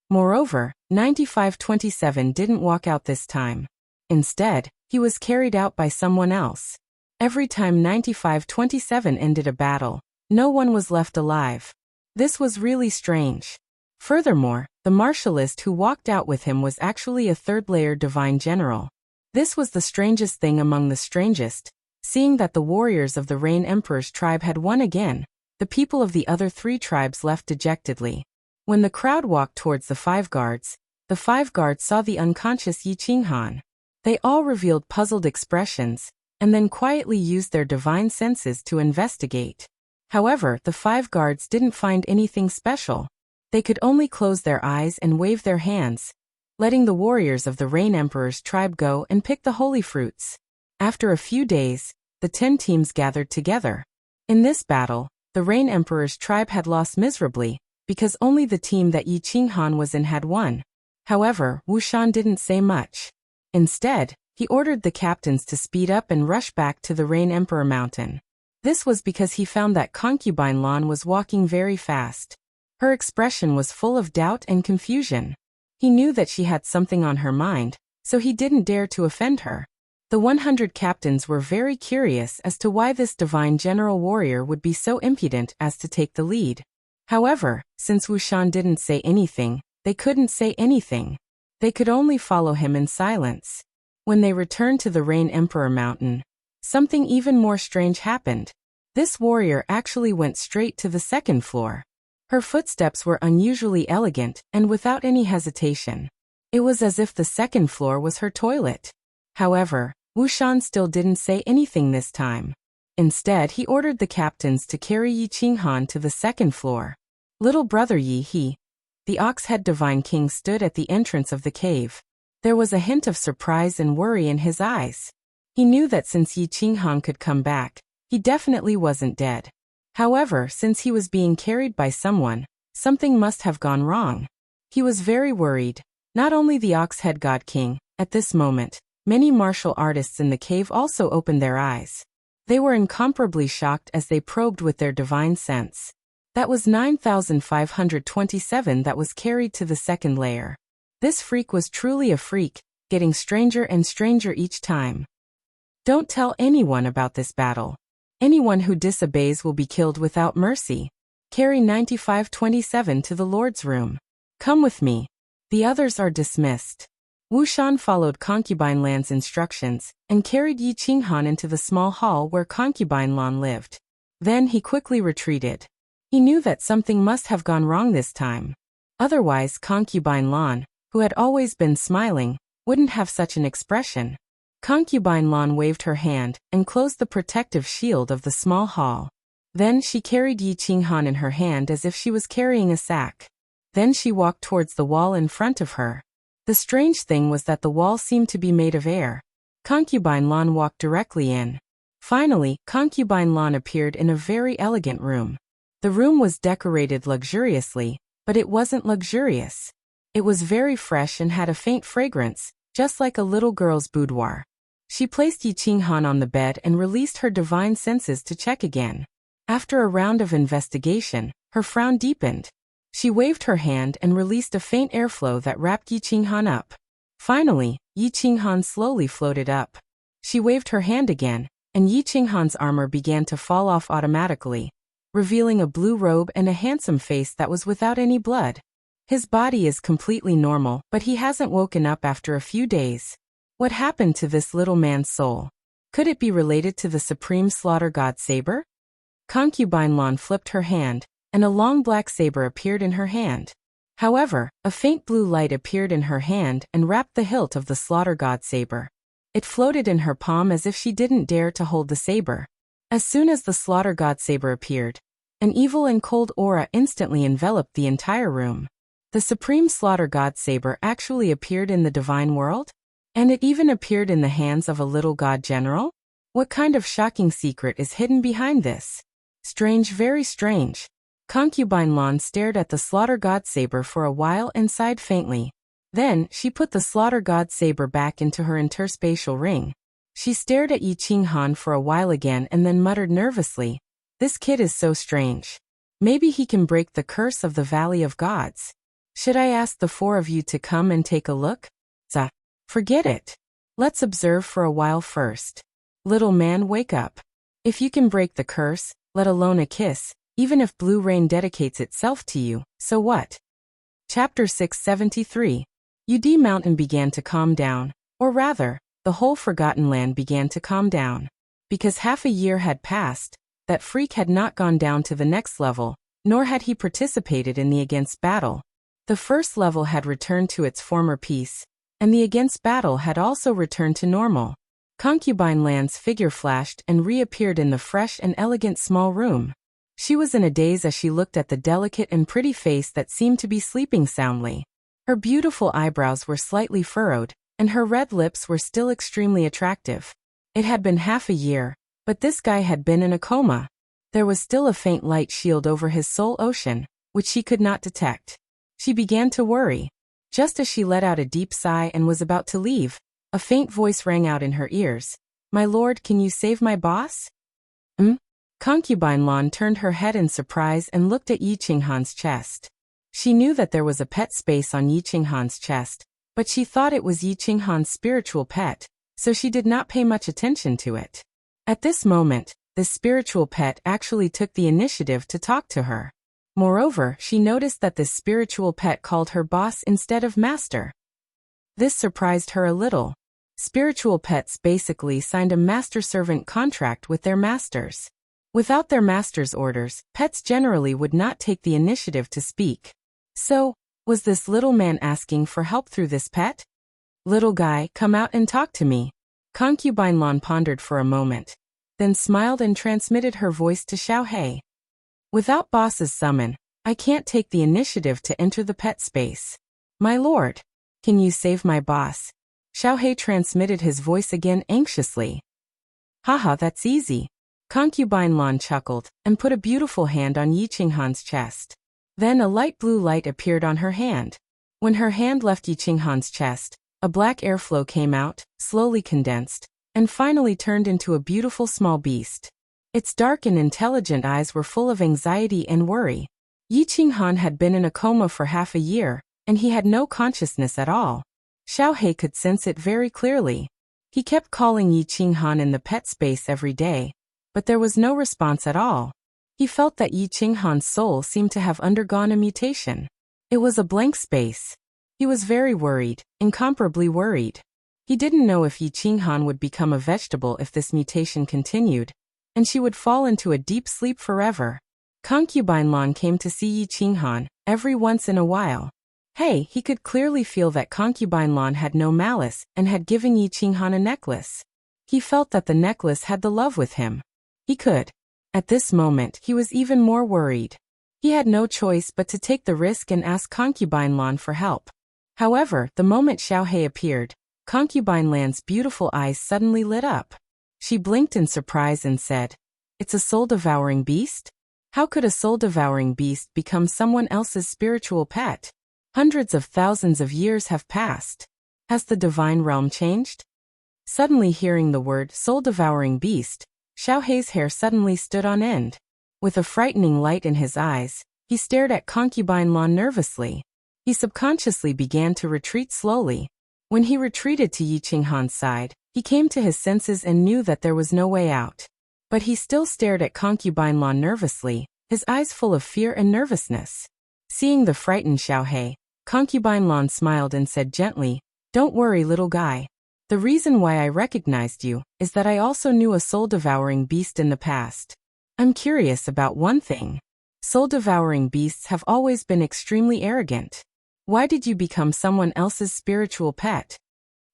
Moreover, 9527 didn't walk out this time. Instead, he was carried out by someone else. Every time 9527 ended a battle, no one was left alive. This was really strange. Furthermore, the martialist who walked out with him was actually a third-layer divine general. This was the strangest thing among the strangest. Seeing that the warriors of the Rain Emperor's tribe had won again, the people of the other three tribes left dejectedly. When the crowd walked towards the five guards saw the unconscious Yi Qinghan. They all revealed puzzled expressions, and then quietly used their divine senses to investigate. However, the five guards didn't find anything special. They could only close their eyes and wave their hands, letting the warriors of the Rain Emperor's tribe go and pick the holy fruits. After a few days, the 10 teams gathered together. In this battle, the Rain Emperor's tribe had lost miserably, because only the team that Yi Qinghan was in had won. However, Wuxian didn't say much. Instead, he ordered the captains to speed up and rush back to the Rain Emperor Mountain. This was because he found that concubine Lan was walking very fast. Her expression was full of doubt and confusion. He knew that she had something on her mind, so he didn't dare to offend her. The 100 captains were very curious as to why this divine general warrior would be so impudent as to take the lead. However, since Wuxian didn't say anything, they couldn't say anything. They could only follow him in silence. When they returned to the Rain Emperor Mountain, something even more strange happened. This warrior actually went straight to the second floor. Her footsteps were unusually elegant and without any hesitation. It was as if the second floor was her toilet. However, Wuxian still didn't say anything this time. Instead, he ordered the captains to carry Yi Qinghan to the second floor. Little brother Yi, the ox-head divine king, stood at the entrance of the cave. There was a hint of surprise and worry in his eyes. He knew that since Yi Qinghan could come back, he definitely wasn't dead. However, since he was being carried by someone, something must have gone wrong. He was very worried. Not only the Ox-Head God King, at this moment, many martial artists in the cave also opened their eyes. They were incomparably shocked as they probed with their divine sense. That was 9,527 that was carried to the second layer. This freak was truly a freak, getting stranger and stranger each time. Don't tell anyone about this battle. Anyone who disobeys will be killed without mercy. Carry 9527 to the Lord's room. Come with me. The others are dismissed. Wuxian followed Concubine Lan's instructions and carried Yi Qinghan into the small hall where Concubine Lan lived. Then he quickly retreated. He knew that something must have gone wrong this time. Otherwise, Concubine Lan, who had always been smiling, wouldn't have such an expression. Concubine Lan waved her hand and closed the protective shield of the small hall. Then she carried Yi Qinghan in her hand as if she was carrying a sack. Then she walked towards the wall in front of her. The strange thing was that the wall seemed to be made of air. Concubine Lan walked directly in. Finally, Concubine Lan appeared in a very elegant room. The room was decorated luxuriously, but it wasn't luxurious. It was very fresh and had a faint fragrance, just like a little girl's boudoir. She placed Yi Qinghan on the bed and released her divine senses to check again. After a round of investigation, her frown deepened. She waved her hand and released a faint airflow that wrapped Yi Qinghan up. Finally, Yi Qinghan slowly floated up. She waved her hand again, and Yi Qinghan's armor began to fall off automatically, revealing a blue robe and a handsome face that was without any blood. His body is completely normal, but he hasn't woken up after a few days. What happened to this little man's soul? Could it be related to the supreme slaughter god saber? Concubine Lan flipped her hand, and a long black saber appeared in her hand. However, a faint blue light appeared in her hand and wrapped the hilt of the slaughter god saber. It floated in her palm as if she didn't dare to hold the saber. As soon as the slaughter god saber appeared, an evil and cold aura instantly enveloped the entire room. The supreme slaughter god saber actually appeared in the divine world? And it even appeared in the hands of a little god general? What kind of shocking secret is hidden behind this? Strange, very strange. Concubine Lan stared at the slaughter god saber for a while and sighed faintly. Then, she put the slaughter god saber back into her interspatial ring. She stared at Yi Qinghan for a while again and then muttered nervously, "This kid is so strange. Maybe he can break the curse of the Valley of Gods. Should I ask the four of you to come and take a look? Forget it. Let's observe for a while first. Little man, wake up. If you can break the curse, let alone a kiss, even if blue rain dedicates itself to you, so what?" Chapter 673. Yudi Mountain began to calm down, or rather, the whole Forgotten Land began to calm down. Because half a year had passed, that freak had not gone down to the next level, nor had he participated in the against battle. The first level had returned to its former peace, and the against battle had also returned to normal. Concubine Lan's figure flashed and reappeared in the fresh and elegant small room. She was in a daze as she looked at the delicate and pretty face that seemed to be sleeping soundly. Her beautiful eyebrows were slightly furrowed, and her red lips were still extremely attractive. It had been half a year, but this guy had been in a coma. There was still a faint light shield over his soul ocean, which she could not detect. She began to worry. Just as she let out a deep sigh and was about to leave, a faint voice rang out in her ears. "My lord, can you save my boss?" Concubine Lan turned her head in surprise and looked at Yi Qinghan's chest. She knew that there was a pet space on Yi Qinghan's chest, but she thought it was Yi Qinghan's spiritual pet, so she did not pay much attention to it. At this moment, the spiritual pet actually took the initiative to talk to her. Moreover, she noticed that this spiritual pet called her boss instead of master. This surprised her a little. Spiritual pets basically signed a master-servant contract with their masters. Without their master's orders, pets generally would not take the initiative to speak. So, was this little man asking for help through this pet? "Little guy, come out and talk to me." Concubine Lan pondered for a moment, then smiled and transmitted her voice to Xiaohei. "Without boss's summon, I can't take the initiative to enter the pet space. My lord, can you save my boss?" Xiaohei transmitted his voice again anxiously. "Haha, that's easy. Concubine Lan chuckled and put a beautiful hand on Yi Qinghan's chest. Then a light blue light appeared on her hand. When her hand left Yi Qinghan's chest, a black airflow came out, slowly condensed, and finally turned into a beautiful small beast. Its dark and intelligent eyes were full of anxiety and worry. Yi Qinghan had been in a coma for half a year, and he had no consciousness at all. Xiaohei could sense it very clearly. He kept calling Yi Qinghan in the pet space every day, but there was no response at all. He felt that Yi Qinghan's soul seemed to have undergone a mutation. It was a blank space. He was very worried, incomparably worried. He didn't know if Yi Qinghan would become a vegetable if this mutation continued, and she would fall into a deep sleep forever. Concubine Lan came to see Yi Qinghan every once in a while. Hey, he could clearly feel that Concubine Lan had no malice and had given Yi Qinghan a necklace. He felt that the necklace had the love with him. He could. At this moment, he was even more worried. He had no choice but to take the risk and ask Concubine Lan for help. However, the moment Xiaohei appeared, Concubine Lan's beautiful eyes suddenly lit up. She blinked in surprise and said, "It's a soul-devouring beast? How could a soul-devouring beast become someone else's spiritual pet? Hundreds of thousands of years have passed. Has the divine realm changed?" Suddenly hearing the word soul-devouring beast, Xiaohei's hair suddenly stood on end. With a frightening light in his eyes, he stared at Concubine Lan nervously. He subconsciously began to retreat slowly. When he retreated to Yi Qinghan's side, he came to his senses and knew that there was no way out. But he still stared at Concubine Lan nervously, his eyes full of fear and nervousness. Seeing the frightened Xiaohei, Concubine Lan smiled and said gently, "Don't worry, little guy. The reason why I recognized you is that I also knew a soul-devouring beast in the past. I'm curious about one thing. Soul-devouring beasts have always been extremely arrogant. Why did you become someone else's spiritual pet?"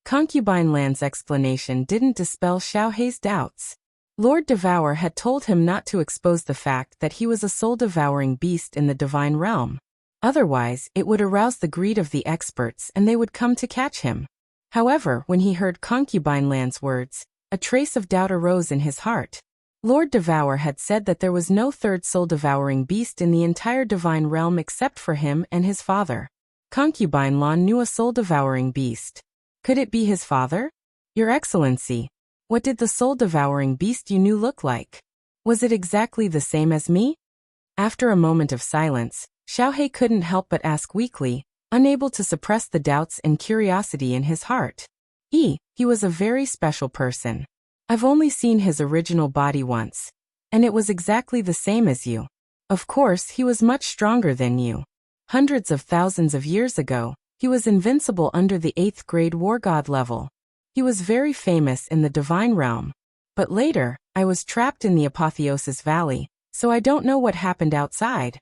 Concubine Lan's explanation didn't dispel Xiaohei's doubts. Lord Devour had told him not to expose the fact that he was a soul-devouring beast in the divine realm. Otherwise, it would arouse the greed of the experts and they would come to catch him. However, when he heard Concubine Lan's words, a trace of doubt arose in his heart. Lord Devour had said that there was no third soul-devouring beast in the entire divine realm except for him and his father. Concubine Lan knew a soul-devouring beast. Could it be his father? "Your Excellency, what did the soul-devouring beast you knew look like? Was it exactly the same as me?" After a moment of silence, Xiaohei couldn't help but ask weakly, unable to suppress the doubts and curiosity in his heart. He was a very special person. I've only seen his original body once, and it was exactly the same as you. Of course, he was much stronger than you. Hundreds of thousands of years ago, he was invincible under the 8th grade war god level. He was very famous in the divine realm. But later, I was trapped in the Apotheosis Valley, so I don't know what happened outside.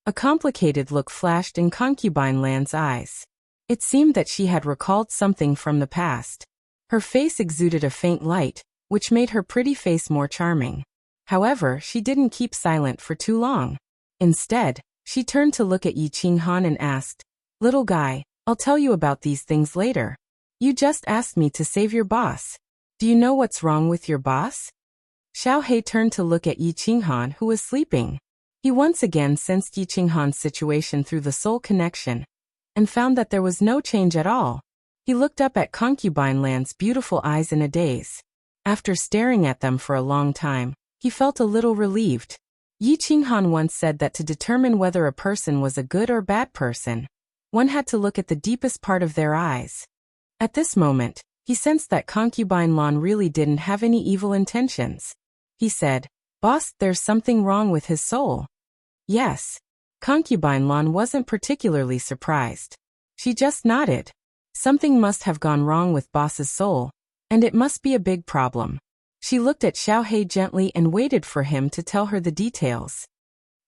A complicated look flashed in Concubine Lan's eyes. It seemed that she had recalled something from the past. Her face exuded a faint light, which made her pretty face more charming. However, she didn't keep silent for too long. Instead, she turned to look at Yi Qinghan and asked, "Little guy, I'll tell you about these things later. You just asked me to save your boss. Do you know what's wrong with your boss?" Xiaohei turned to look at Yi Qinghan, who was sleeping. He once again sensed Yi Qinghan's situation through the soul connection, and found that there was no change at all. He looked up at Concubine Lan's beautiful eyes in a daze. After staring at them for a long time, he felt a little relieved. Yi Qinghan once said that to determine whether a person was a good or bad person, one had to look at the deepest part of their eyes. At this moment, he sensed that Concubine Lan really didn't have any evil intentions. He said, "Boss, there's something wrong with his soul." "Yes." Concubine Lan wasn't particularly surprised. She just nodded. Something must have gone wrong with boss's soul, and it must be a big problem. She looked at Xiaohei gently and waited for him to tell her the details.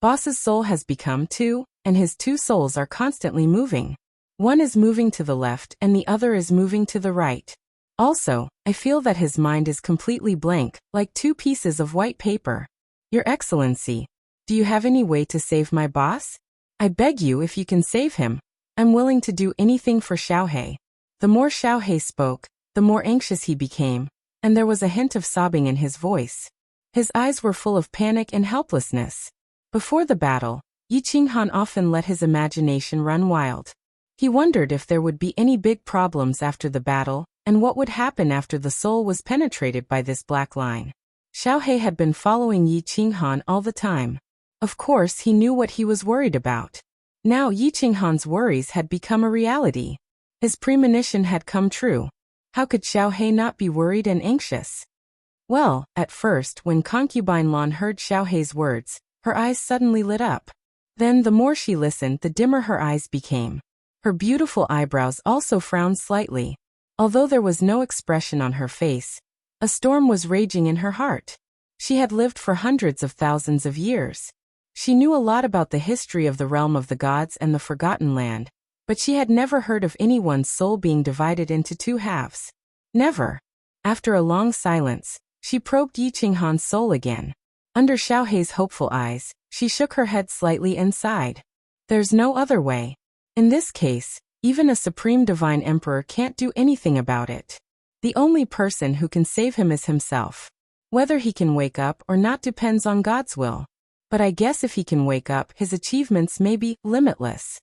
Boss's soul has become two, and his two souls are constantly moving. One is moving to the left and the other is moving to the right. Also, I feel that his mind is completely blank, like two pieces of white paper. Your Excellency, do you have any way to save my boss? I beg you, if you can save him, I'm willing to do anything for Xiaohei. The more Xiaohei spoke, the more anxious he became, and there was a hint of sobbing in his voice. His eyes were full of panic and helplessness. Before the battle, Yi Qinghan often let his imagination run wild. He wondered if there would be any big problems after the battle, and what would happen after the soul was penetrated by this black line. Xiaohe had been following Yi Qinghan all the time. Of course he knew what he was worried about. Now Yi Qinghan's worries had become a reality. His premonition had come true. How could Xiaohe not be worried and anxious? Well, at first, when concubine Lan heard Xiaohe's words, her eyes suddenly lit up. Then the more she listened, the dimmer her eyes became. Her beautiful eyebrows also frowned slightly. Although there was no expression on her face, a storm was raging in her heart. She had lived for hundreds of thousands of years. She knew a lot about the history of the realm of the gods and the Forgotten Land, but she had never heard of anyone's soul being divided into two halves. Never. After a long silence, she probed Yi Qinghan's soul again. Under Xiaohe's hopeful eyes, she shook her head slightly and sighed. There's no other way. In this case, even a supreme divine emperor can't do anything about it. The only person who can save him is himself. Whether he can wake up or not depends on God's will. But I guess if he can wake up, his achievements may be limitless.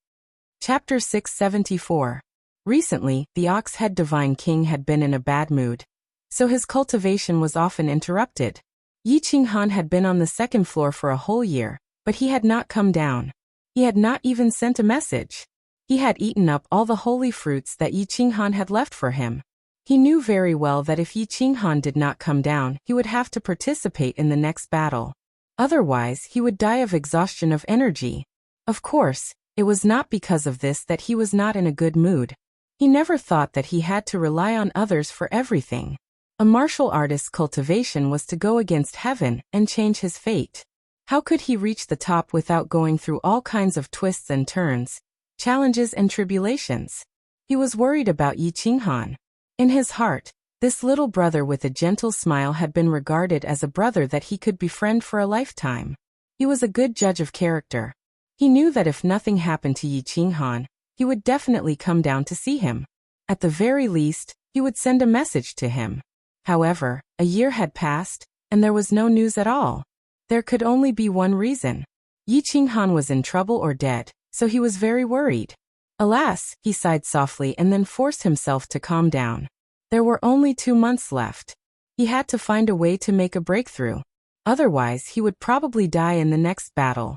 Chapter 674. Recently, the ox-head divine king had been in a bad mood, so his cultivation was often interrupted. Yi Qinghan had been on the second floor for a whole year, but he had not come down. He had not even sent a message. He had eaten up all the holy fruits that Yi Qinghan had left for him. He knew very well that if Yi Qinghan did not come down, he would have to participate in the next battle. Otherwise, he would die of exhaustion of energy. Of course, it was not because of this that he was not in a good mood. He never thought that he had to rely on others for everything. A martial artist's cultivation was to go against heaven and change his fate. How could he reach the top without going through all kinds of twists and turns, challenges and tribulations? He was worried about Yi Qinghan. In his heart, this little brother with a gentle smile had been regarded as a brother that he could befriend for a lifetime. He was a good judge of character. He knew that if nothing happened to Yi Qinghan, he would definitely come down to see him. At the very least, he would send a message to him. However, a year had passed, and there was no news at all. There could only be one reason. Yi Qinghan was in trouble or dead, so he was very worried. Alas, he sighed softly and then forced himself to calm down. There were only 2 months left. He had to find a way to make a breakthrough. Otherwise, he would probably die in the next battle.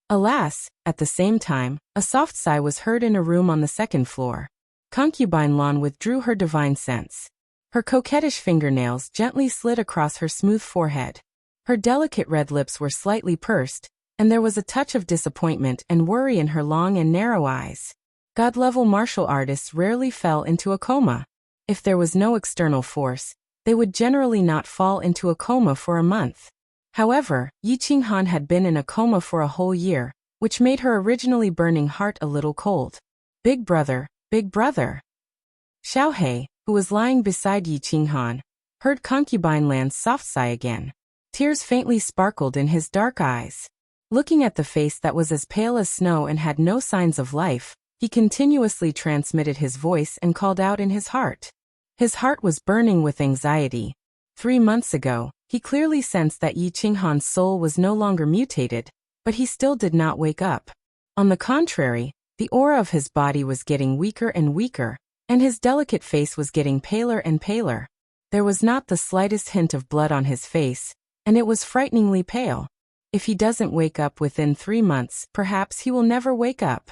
Alas, at the same time, a soft sigh was heard in a room on the second floor. Concubine Lan withdrew her divine sense. Her coquettish fingernails gently slid across her smooth forehead. Her delicate red lips were slightly pursed, and there was a touch of disappointment and worry in her long and narrow eyes. God-level martial artists rarely fell into a coma. If there was no external force, they would generally not fall into a coma for a month. However, Yi Qinghan had been in a coma for a whole year, which made her originally burning heart a little cold. Big brother, big brother. Xiaohe, who was lying beside Yi Qinghan, heard concubine Lan's soft sigh again. Tears faintly sparkled in his dark eyes. Looking at the face that was as pale as snow and had no signs of life, he continuously transmitted his voice and called out in his heart. His heart was burning with anxiety. 3 months ago, he clearly sensed that Yi Qinghan's soul was no longer mutated, but he still did not wake up. On the contrary, the aura of his body was getting weaker and weaker, and his delicate face was getting paler and paler. There was not the slightest hint of blood on his face, and it was frighteningly pale. If he doesn't wake up within 3 months, perhaps he will never wake up.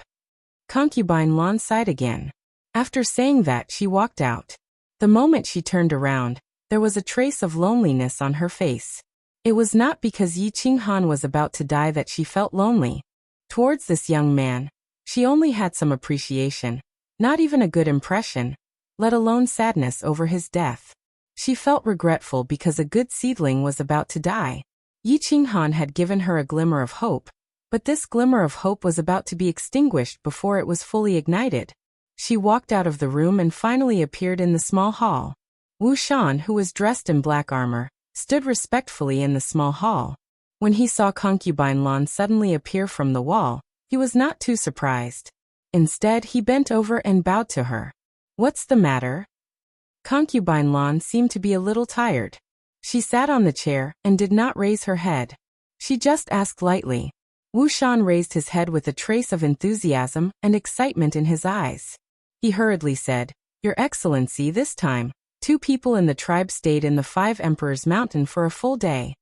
Concubine Lan sighed again. After saying that, she walked out. The moment she turned around, there was a trace of loneliness on her face. It was not because Yi Qinghan was about to die that she felt lonely. Towards this young man, she only had some appreciation, not even a good impression, let alone sadness over his death. She felt regretful because a good seedling was about to die. Yi Qinghan had given her a glimmer of hope, but this glimmer of hope was about to be extinguished before it was fully ignited. She walked out of the room and finally appeared in the small hall. Wuxia, who was dressed in black armor, stood respectfully in the small hall. When he saw concubine Lan suddenly appear from the wall, he was not too surprised. Instead, he bent over and bowed to her. "What's the matter?" Concubine Lan seemed to be a little tired. She sat on the chair and did not raise her head. She just asked lightly. Wuxian raised his head with a trace of enthusiasm and excitement in his eyes. He hurriedly said, "Your Excellency, this time, 2 people in the tribe stayed in the 5 Emperors Mountain for a full day."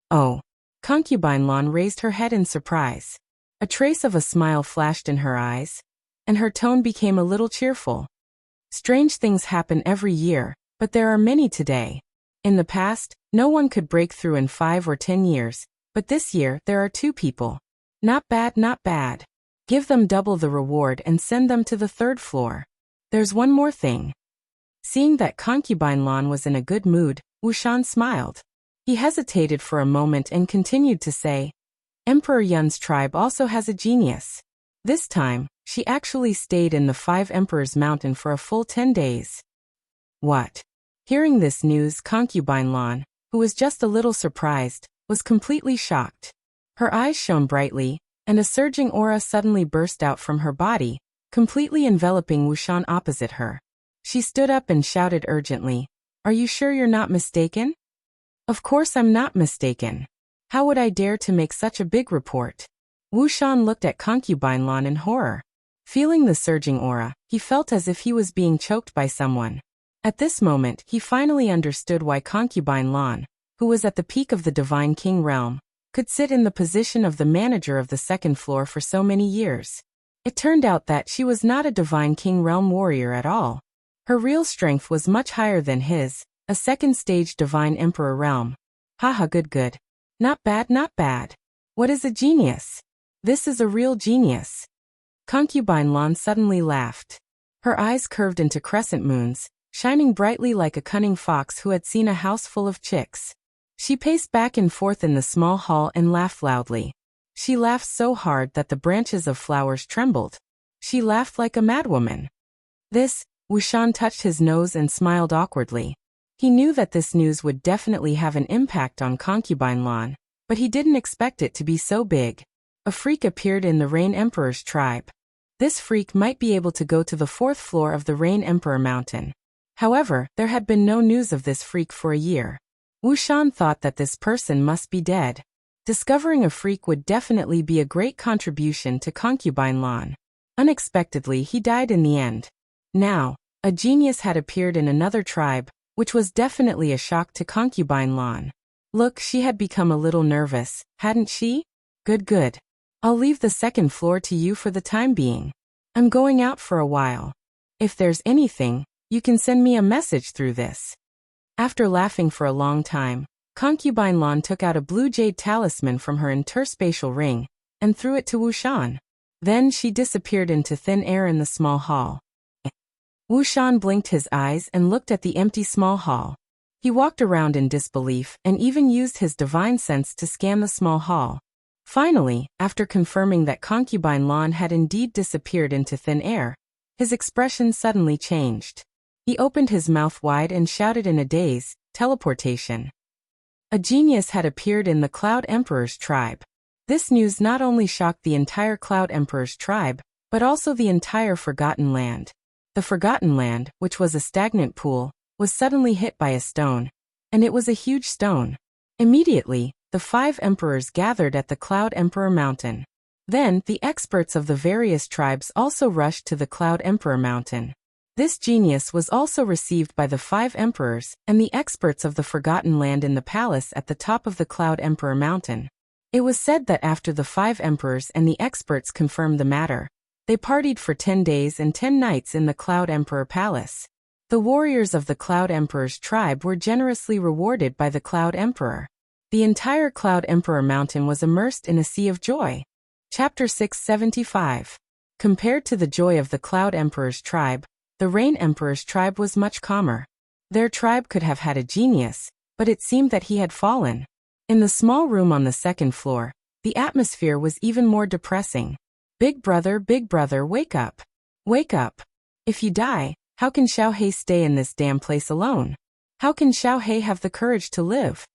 "Oh." Concubine Lan raised her head in surprise. A trace of a smile flashed in her eyes, and her tone became a little cheerful. "Strange things happen every year, but there are many today. In the past, no one could break through in 5 or 10 years, but this year there are 2 people. Not bad, not bad. Give them double the reward and send them to the 3rd floor. There's one more thing." Seeing that Concubine Lan was in a good mood, Wuxian smiled. He hesitated for a moment and continued to say, "Emperor Yun's tribe also has a genius. This time, she actually stayed in the 5 Emperors Mountain for a full 10 days. "What?" Hearing this news, Concubine Lan, who was just a little surprised, was completely shocked. Her eyes shone brightly, and a surging aura suddenly burst out from her body, completely enveloping Wuxian opposite her. She stood up and shouted urgently, "Are you sure you're not mistaken?" "Of course I'm not mistaken. How would I dare to make such a big report?" Wuxian looked at Concubine Lan in horror. Feeling the surging aura, he felt as if he was being choked by someone. At this moment, he finally understood why Concubine Lan, who was at the peak of the Divine King realm, could sit in the position of the manager of the 2nd floor for so many years. It turned out that she was not a Divine King realm warrior at all. Her real strength was much higher than his, a 2nd stage Divine Emperor realm. Haha, good. Not bad, not bad. What is a genius? This is a real genius. Concubine Lan suddenly laughed. Her eyes curved into crescent moons, shining brightly like a cunning fox who had seen a house full of chicks. She paced back and forth in the small hall and laughed loudly. She laughed so hard that the branches of flowers trembled. She laughed like a madwoman. Wuxian touched his nose and smiled awkwardly. He knew that this news would definitely have an impact on Concubine Lan, but he didn't expect it to be so big. A freak appeared in the Rain Emperor's tribe. This freak might be able to go to the 4th floor of the Rain Emperor Mountain. However, there had been no news of this freak for a year. Wuxian thought that this person must be dead. Discovering a freak would definitely be a great contribution to Concubine Lan. Unexpectedly, he died in the end. Now, a genius had appeared in another tribe, which was definitely a shock to Concubine Lan. Look, she had become a little nervous, hadn't she? Good. I'll leave the 2nd floor to you for the time being. I'm going out for a while. If there's anything, you can send me a message through this." After laughing for a long time, Concubine Lan took out a blue jade talisman from her interspatial ring and threw it to Wuxian. Then she disappeared into thin air in the small hall. Wuxian blinked his eyes and looked at the empty small hall. He walked around in disbelief and even used his divine sense to scan the small hall. Finally, after confirming that Concubine Lan had indeed disappeared into thin air, his expression suddenly changed. He opened his mouth wide and shouted in a daze, "Teleportation." A genius had appeared in the Cloud Emperor's tribe. This news not only shocked the entire Cloud Emperor's tribe, but also the entire Forgotten Land. The Forgotten Land, which was a stagnant pool, was suddenly hit by a stone, and it was a huge stone. Immediately, the 5 emperors gathered at the Cloud Emperor Mountain. Then, the experts of the various tribes also rushed to the Cloud Emperor Mountain. This genius was also received by the 5 emperors and the experts of the Forgotten Land in the palace at the top of the Cloud Emperor Mountain. It was said that after the 5 emperors and the experts confirmed the matter, they partied for 10 days and 10 nights in the Cloud Emperor Palace. The warriors of the Cloud Emperor's tribe were generously rewarded by the Cloud Emperor. The entire Cloud Emperor Mountain was immersed in a sea of joy. Chapter 675. Compared to the joy of the Cloud Emperor's tribe, the Rain Emperor's tribe was much calmer. Their tribe could have had a genius, but it seemed that he had fallen. In the small room on the 2nd floor, the atmosphere was even more depressing. Big brother, wake up. Wake up. If you die, how can Xiaohei stay in this damn place alone? How can Xiaohei have the courage to live?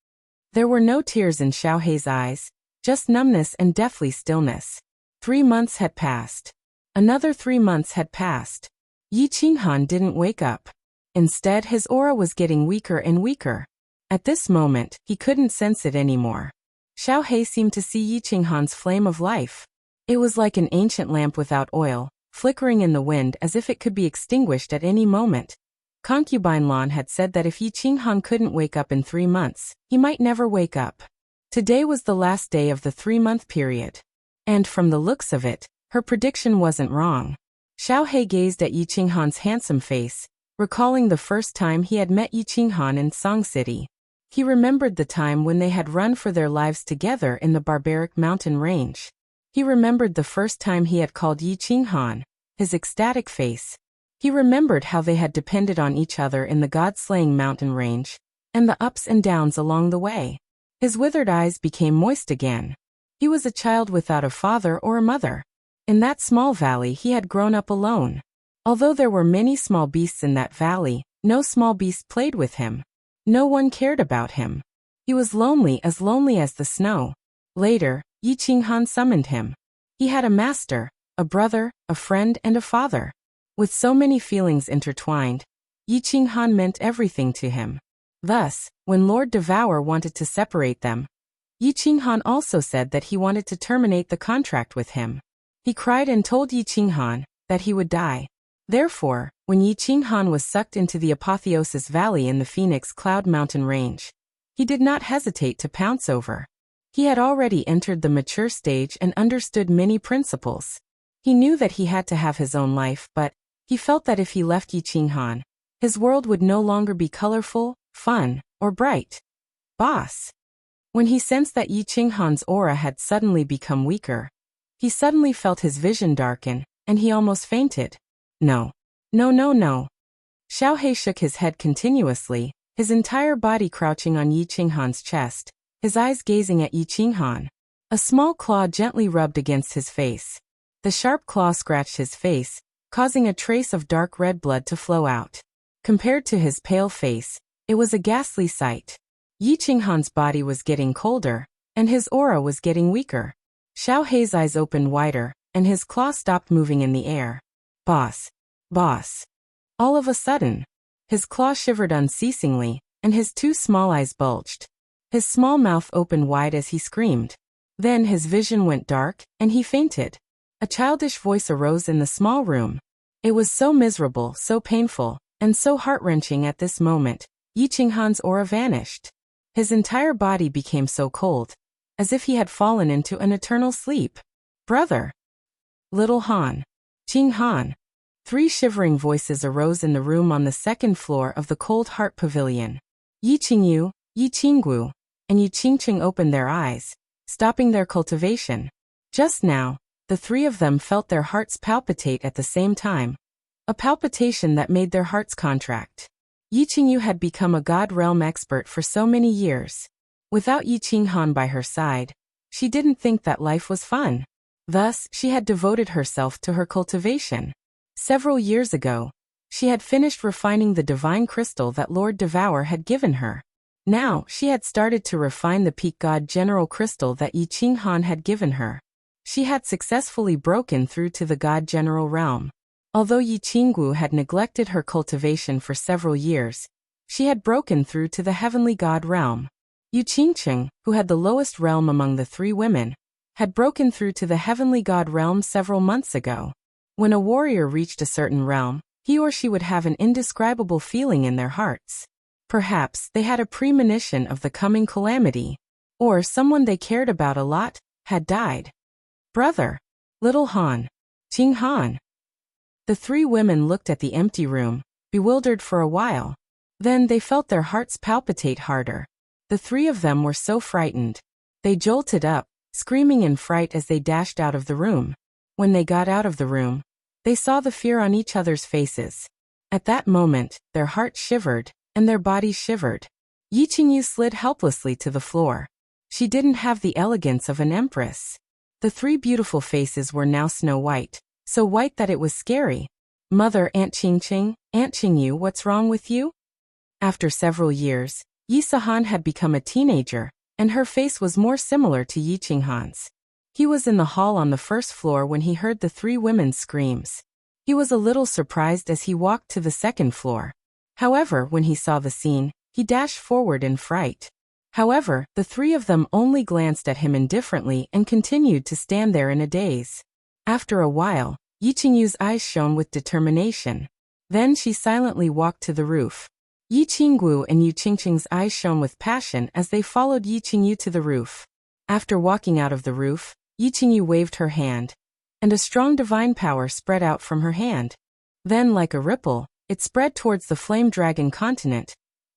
There were no tears in Xiaohei's eyes, just numbness and deathly stillness. 3 months had passed. Another 3 months had passed. Yi Qinghan didn't wake up. Instead, his aura was getting weaker and weaker. At this moment, he couldn't sense it anymore. Xiao He seemed to see Yi Qinghan's flame of life. It was like an ancient lamp without oil, flickering in the wind as if it could be extinguished at any moment. Concubine Lan had said that if Yi Qinghan couldn't wake up in 3 months, he might never wake up. Today was the last day of the 3-month period. And from the looks of it, her prediction wasn't wrong. Xiao He gazed at Yi Qinghan's handsome face, recalling the first time he had met Yi Qinghan in Song City. He remembered the time when they had run for their lives together in the barbaric mountain range. He remembered the first time he had called Yi Qinghan, his ecstatic face. He remembered how they had depended on each other in the god-slaying mountain range, and the ups and downs along the way. His withered eyes became moist again. He was a child without a father or a mother. In that small valley he had grown up alone. Although there were many small beasts in that valley, no small beast played with him. No one cared about him. He was lonely as the snow. Later, Yi Qinghan summoned him. He had a master, a brother, a friend, and a father. With so many feelings intertwined, Yi Qinghan meant everything to him. Thus, when Lord Devour wanted to separate them, Yi Qinghan also said that he wanted to terminate the contract with him. He cried and told Yi Qinghan that he would die. Therefore, when Yi Qinghan was sucked into the Apotheosis Valley in the Phoenix Cloud Mountain Range, he did not hesitate to pounce over. He had already entered the mature stage and understood many principles. He knew that he had to have his own life, but he felt that if he left Yi Qinghan, his world would no longer be colorful, fun, or bright. Boss. When he sensed that Yi Qinghan's aura had suddenly become weaker, he suddenly felt his vision darken, and he almost fainted. No. No, no, no. Xiao He shook his head continuously, his entire body crouching on Yi Qinghan's chest, his eyes gazing at Yi Qinghan. A small claw gently rubbed against his face. The sharp claw scratched his face, causing a trace of dark red blood to flow out. Compared to his pale face, it was a ghastly sight. Yi Qinghan's body was getting colder, and his aura was getting weaker. Xiao He's eyes opened wider, and his claw stopped moving in the air. Boss. Boss. All of a sudden, his claw shivered unceasingly, and his 2 small eyes bulged. His small mouth opened wide as he screamed. Then his vision went dark, and he fainted. A childish voice arose in the small room. It was so miserable, so painful, and so heart-wrenching at this moment. Yi Qinghan's aura vanished. His entire body became so cold, as if he had fallen into an eternal sleep. Brother. Little Han. Qinghan. 3 shivering voices arose in the room on the 2nd floor of the Cold Heart Pavilion. Yi Qingyu, Yi Qinggu, and Yi Qingqing opened their eyes, stopping their cultivation. Just now, the 3 of them felt their hearts palpitate at the same time. A palpitation that made their hearts contract. Yi Qingyu had become a God Realm expert for so many years. Without Yi Qinghan by her side, she didn't think that life was fun. Thus, she had devoted herself to her cultivation. Several years ago, she had finished refining the divine crystal that Lord Devour had given her. Now, she had started to refine the Peak God General crystal that Yi Qinghan had given her. She had successfully broken through to the God General realm. Although Yi Qinggu had neglected her cultivation for several years, she had broken through to the heavenly God realm. Yi Qingqing, who had the lowest realm among the 3 women, had broken through to the heavenly God realm several months ago. When a warrior reached a certain realm, he or she would have an indescribable feeling in their hearts. Perhaps they had a premonition of the coming calamity, or someone they cared about a lot had died. Brother. Little Han. Qinghan. The 3 women looked at the empty room, bewildered for a while. Then they felt their hearts palpitate harder. The 3 of them were so frightened. They jolted up, screaming in fright as they dashed out of the room. When they got out of the room, they saw the fear on each other's faces. At that moment, their hearts shivered, and their bodies shivered. Yi Qingyu slid helplessly to the floor. She didn't have the elegance of an empress. The 3 beautiful faces were now snow white, so white that it was scary. Mother Aunt Qingqing, Aunt Qingyu, what's wrong with you? After several years, Yi Sahan had become a teenager, and her face was more similar to Yi Qinghan's. He was in the hall on the 1st floor when he heard the 3 women's screams. He was a little surprised as he walked to the 2nd floor. However, when he saw the scene, he dashed forward in fright. However, the three of them only glanced at him indifferently and continued to stand there in a daze. After a while, Yi Qingyu's eyes shone with determination. Then she silently walked to the roof. Yi Qinggu and Yu Qingqing's eyes shone with passion as they followed Yi Qingyu to the roof. After walking out of the roof, Yi Qingyu waved her hand, and a strong divine power spread out from her hand. Then, like a ripple, it spread towards the Flame Dragon continent,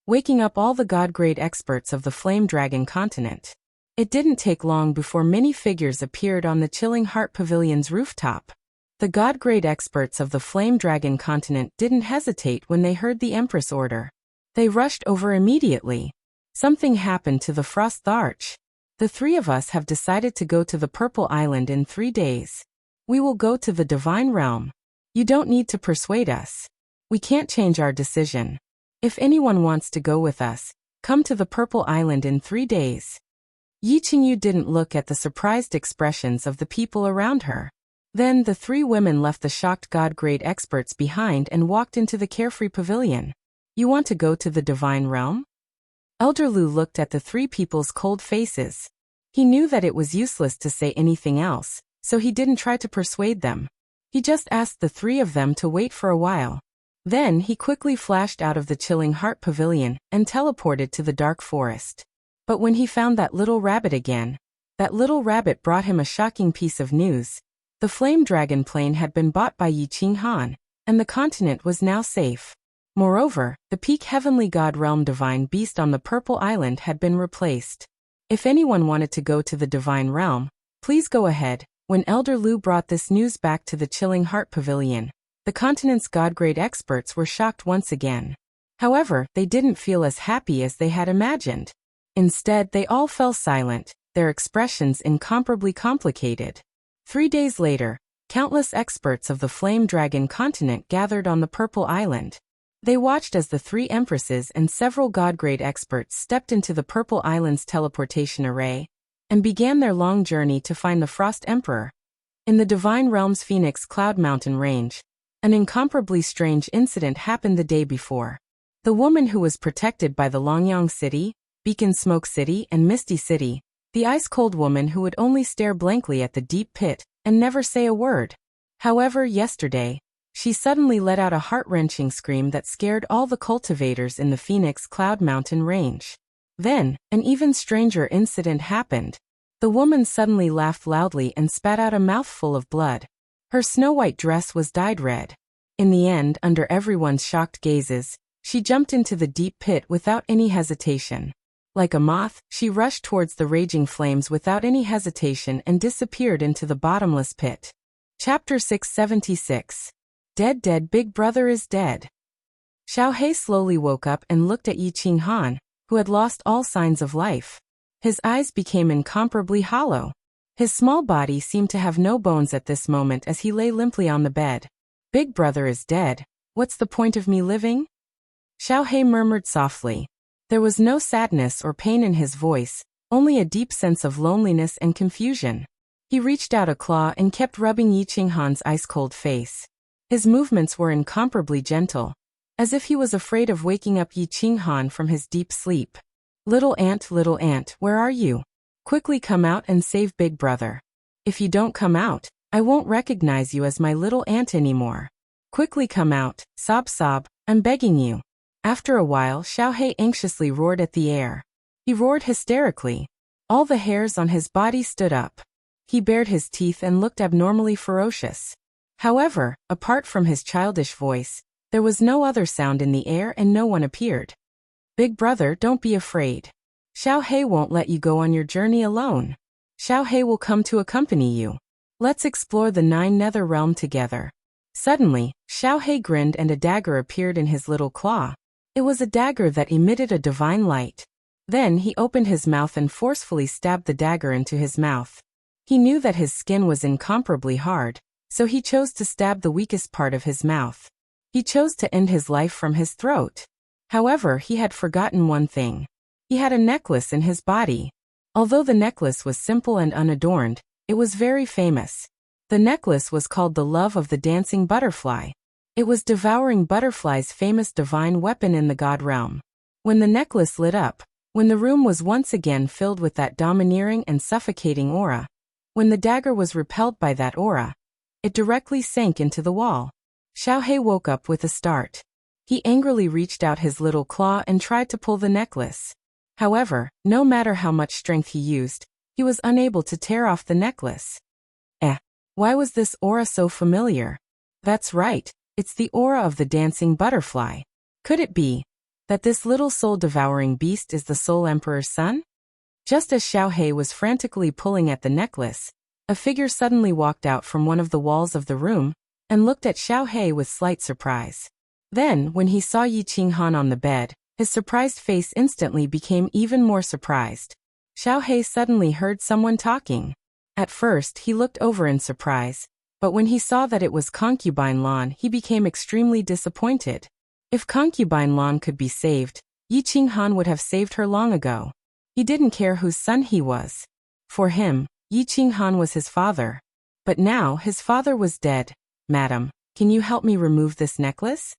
waking up all the god-grade experts of the Flame Dragon continent. It didn't take long before many figures appeared on the Chilling Heart Pavilion's rooftop. The god-grade experts of the Flame Dragon continent didn't hesitate when they heard the Empress order. They rushed over immediately. Something happened to the Frost Arch. The three of us have decided to go to the Purple Island in 3 days. We will go to the Divine Realm. You don't need to persuade us. We can't change our decision. If anyone wants to go with us, come to the Purple Island in 3 days. Yi Qingyu didn't look at the surprised expressions of the people around her. Then the 3 women left the shocked god-grade experts behind and walked into the carefree pavilion. You want to go to the Divine Realm? Elder Lu looked at the 3 people's cold faces. He knew that it was useless to say anything else, so he didn't try to persuade them. He just asked the 3 of them to wait for a while. Then he quickly flashed out of the Chilling Heart Pavilion and teleported to the dark forest. But when he found that little rabbit again, that little rabbit brought him a shocking piece of news. The Flame Dragon plane had been bought by Yi Qinghan, and the continent was now safe. Moreover, the peak Heavenly God Realm Divine Beast on the Purple Island had been replaced. If anyone wanted to go to the Divine Realm, please go ahead. When Elder Lu brought this news back to the Chilling Heart Pavilion, the continent's god-grade experts were shocked once again. However, they didn't feel as happy as they had imagined. Instead, they all fell silent, their expressions incomparably complicated. 3 days later, countless experts of the Flame Dragon continent gathered on the Purple Island. They watched as the 3 empresses and several god-grade experts stepped into the Purple Island's teleportation array and began their long journey to find the Frost Emperor. In the Divine Realm's Phoenix Cloud Mountain range, an incomparably strange incident happened the day before. The woman who was protected by the Longyang City, Beacon Smoke City, and Misty City, the ice-cold woman who would only stare blankly at the deep pit and never say a word. However, yesterday, she suddenly let out a heart-wrenching scream that scared all the cultivators in the Phoenix Cloud Mountain range. Then, an even stranger incident happened. The woman suddenly laughed loudly and spat out a mouthful of blood. Her snow-white dress was dyed red. In the end, under everyone's shocked gazes, she jumped into the deep pit without any hesitation. Like a moth, she rushed towards the raging flames without any hesitation and disappeared into the bottomless pit. Chapter 676. Dead, dead, Big Brother is dead. Xiao He slowly woke up and looked at Yi Qinghan, who had lost all signs of life. His eyes became incomparably hollow. His small body seemed to have no bones at this moment as he lay limply on the bed. Big Brother is dead. What's the point of me living? Xiao He murmured softly. There was no sadness or pain in his voice, only a deep sense of loneliness and confusion. He reached out a claw and kept rubbing Yi Qinghan's ice-cold face. His movements were incomparably gentle, as if he was afraid of waking up Yi Qinghan from his deep sleep. Little ant, where are you? Quickly come out and save Big Brother. If you don't come out, I won't recognize you as my little ant anymore. Quickly come out, sob, I'm begging you. After a while, Xiao He anxiously roared at the air. He roared hysterically. All the hairs on his body stood up. He bared his teeth and looked abnormally ferocious. However, apart from his childish voice, there was no other sound in the air and no one appeared. Big Brother, don't be afraid. Xiao He won't let you go on your journey alone. Xiao He will come to accompany you. Let's explore the 9 Nether Realm together. Suddenly, Xiao He grinned and a dagger appeared in his little claw. It was a dagger that emitted a divine light. Then he opened his mouth and forcefully stabbed the dagger into his mouth. He knew that his skin was incomparably hard, so he chose to stab the weakest part of his mouth. He chose to end his life from his throat. However, he had forgotten one thing. He had a necklace in his body. Although the necklace was simple and unadorned, it was very famous. The necklace was called the Love of the Dancing Butterfly. It was Devouring Butterfly's famous divine weapon in the God Realm. When the necklace lit up, when the room was once again filled with that domineering and suffocating aura, when the dagger was repelled by that aura, it directly sank into the wall. Xiaohei woke up with a start. He angrily reached out his little claw and tried to pull the necklace. However, no matter how much strength he used, he was unable to tear off the necklace. Why was this aura so familiar? That's right, it's the aura of the dancing butterfly. Could it be that this little soul-devouring beast is the Soul Emperor's son? Just as Xiaohei was frantically pulling at the necklace, a figure suddenly walked out from one of the walls of the room and looked at Xiaohei with slight surprise. Then, when he saw Yi Qinghan on the bed, his surprised face instantly became even more surprised. Xiaohei suddenly heard someone talking. At first, he looked over in surprise, but when he saw that it was Concubine Lan, he became extremely disappointed. If Concubine Lan could be saved, Yi Qinghan would have saved her long ago. He didn't care whose son he was. For him, Yi Qinghan was his father. But now his father was dead. Madam, can you help me remove this necklace?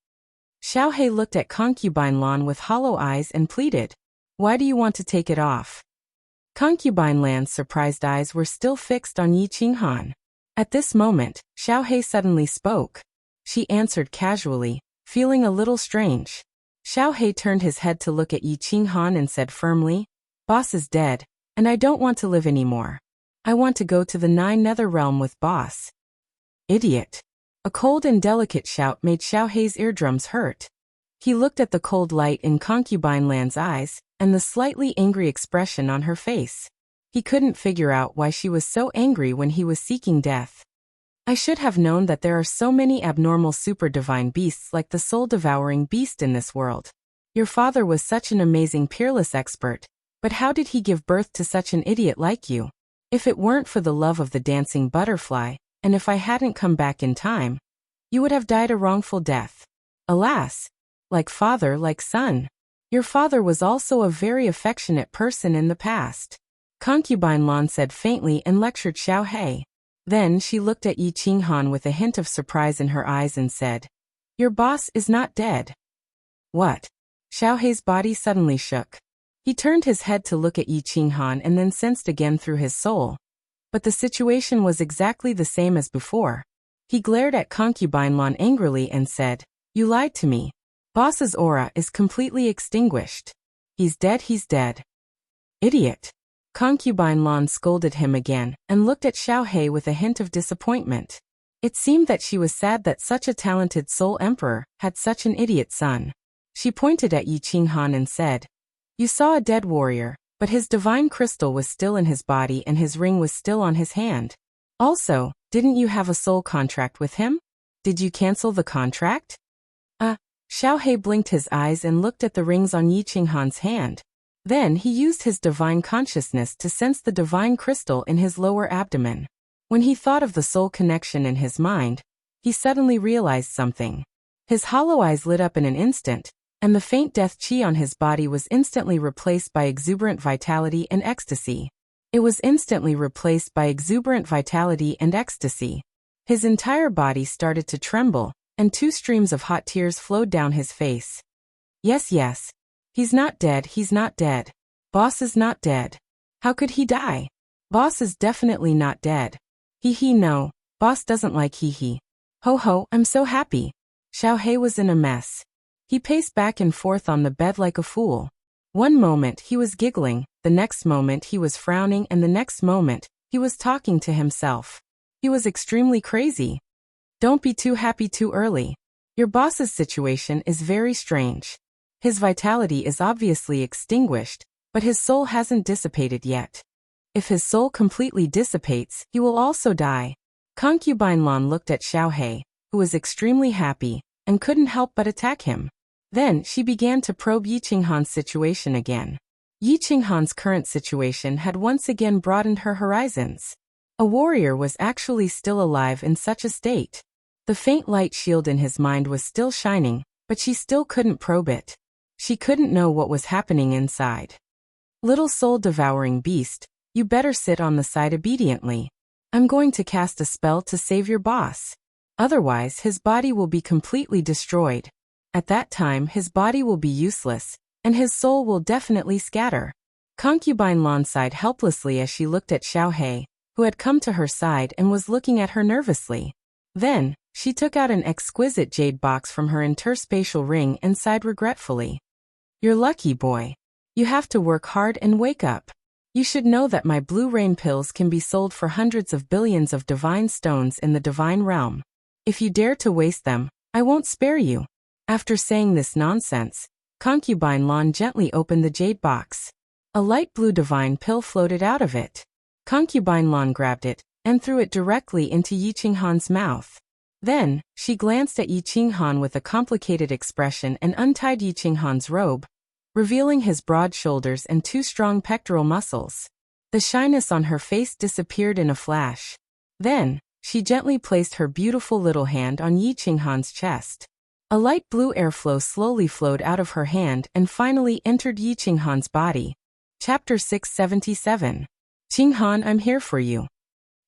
Xiaohei looked at Concubine Lan with hollow eyes and pleaded. Why do you want to take it off? Concubine Lan's surprised eyes were still fixed on Yi Qinghan. At this moment, Xiaohei suddenly spoke. She answered casually, feeling a little strange. Xiaohei turned his head to look at Yi Qinghan and said firmly, Boss is dead, and I don't want to live anymore. I want to go to the 9 Nether Realm with Boss. Idiot. A cold and delicate shout made Xiaohei's eardrums hurt. He looked at the cold light in Concubine Lan's eyes, and the slightly angry expression on her face. He couldn't figure out why she was so angry when he was seeking death. I should have known that there are so many abnormal super-divine beasts like the soul-devouring beast in this world. Your father was such an amazing peerless expert, but how did he give birth to such an idiot like you? If it weren't for the love of the dancing butterfly, and if I hadn't come back in time, you would have died a wrongful death. Alas, like father, like son. Your father was also a very affectionate person in the past. Concubine Lan said faintly and lectured Xiaohei. Then she looked at Yi Qinghan with a hint of surprise in her eyes and said, Your boss is not dead. What? Xiaohei's body suddenly shook. He turned his head to look at Yi Qinghan and then sensed again through his soul. But the situation was exactly the same as before. He glared at Concubine Lan angrily and said, You lied to me. Boss's aura is completely extinguished. He's dead, he's dead. Idiot. Concubine Lan scolded him again and looked at Xiaohei with a hint of disappointment. It seemed that she was sad that such a talented soul emperor had such an idiot son. She pointed at Yi Qinghan and said, You saw a dead warrior, but his divine crystal was still in his body and his ring was still on his hand. Also, didn't you have a soul contract with him? Did you cancel the contract? Xiaohei blinked his eyes and looked at the rings on Yi Qinghan's hand. Then he used his divine consciousness to sense the divine crystal in his lower abdomen. When he thought of the soul connection in his mind, he suddenly realized something. His hollow eyes lit up in an instant, and the faint death chi on his body was instantly replaced by exuberant vitality and ecstasy. It was instantly replaced by exuberant vitality and ecstasy. His entire body started to tremble, and 2 streams of hot tears flowed down his face. Yes. He's not dead, he's not dead. Boss is not dead. How could he die? Boss is definitely not dead. No, boss doesn't like he. Ho, I'm so happy. Xiaohei was in a mess. He paced back and forth on the bed like a fool. One moment he was giggling, the next moment he was frowning, and the next moment he was talking to himself. He was extremely crazy. Don't be too happy too early. Your boss's situation is very strange. His vitality is obviously extinguished, but his soul hasn't dissipated yet. If his soul completely dissipates, he will also die. Concubine Lan looked at Xiaohei, who was extremely happy, and couldn't help but attack him. Then she began to probe Yi Qinghan's situation again. Yi Qinghan's current situation had once again broadened her horizons. A warrior was actually still alive in such a state. The faint light shield in his mind was still shining, but she still couldn't probe it. She couldn't know what was happening inside. Little soul-devouring beast, you better sit on the side obediently. I'm going to cast a spell to save your boss. Otherwise his body will be completely destroyed. At that time his body will be useless, and his soul will definitely scatter. Concubine Lan sighed helplessly as she looked at Xiaohei, who had come to her side and was looking at her nervously. Then, she took out an exquisite jade box from her interspatial ring and sighed regretfully. You're lucky, boy. You have to work hard and wake up. You should know that my blue rain pills can be sold for hundreds of billions of divine stones in the divine realm. If you dare to waste them, I won't spare you. After saying this nonsense, Concubine Lan gently opened the jade box. A light blue divine pill floated out of it. Concubine Lan grabbed it and threw it directly into Yi Qinghan's mouth. Then, she glanced at Yi Qinghan with a complicated expression and untied Yi Qinghan's robe, revealing his broad shoulders and two strong pectoral muscles. The shyness on her face disappeared in a flash. Then, she gently placed her beautiful little hand on Yi Qinghan's chest. A light blue airflow slowly flowed out of her hand and finally entered Yi Qinghan's body. Chapter 677. Qinghan, I'm here for you.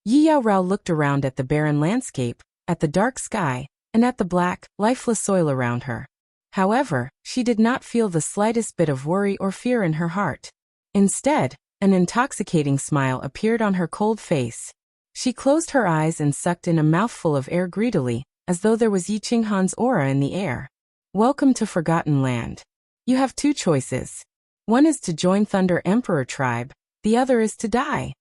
Yi Yaorao looked around at the barren landscape, at the dark sky, and at the black, lifeless soil around her. However, she did not feel the slightest bit of worry or fear in her heart. Instead, an intoxicating smile appeared on her cold face. She closed her eyes and sucked in a mouthful of air greedily, as though there was Yi Qinghan's aura in the air. Welcome to Forgotten Land. You have two choices. One is to join Thunder Emperor tribe, the other is to die.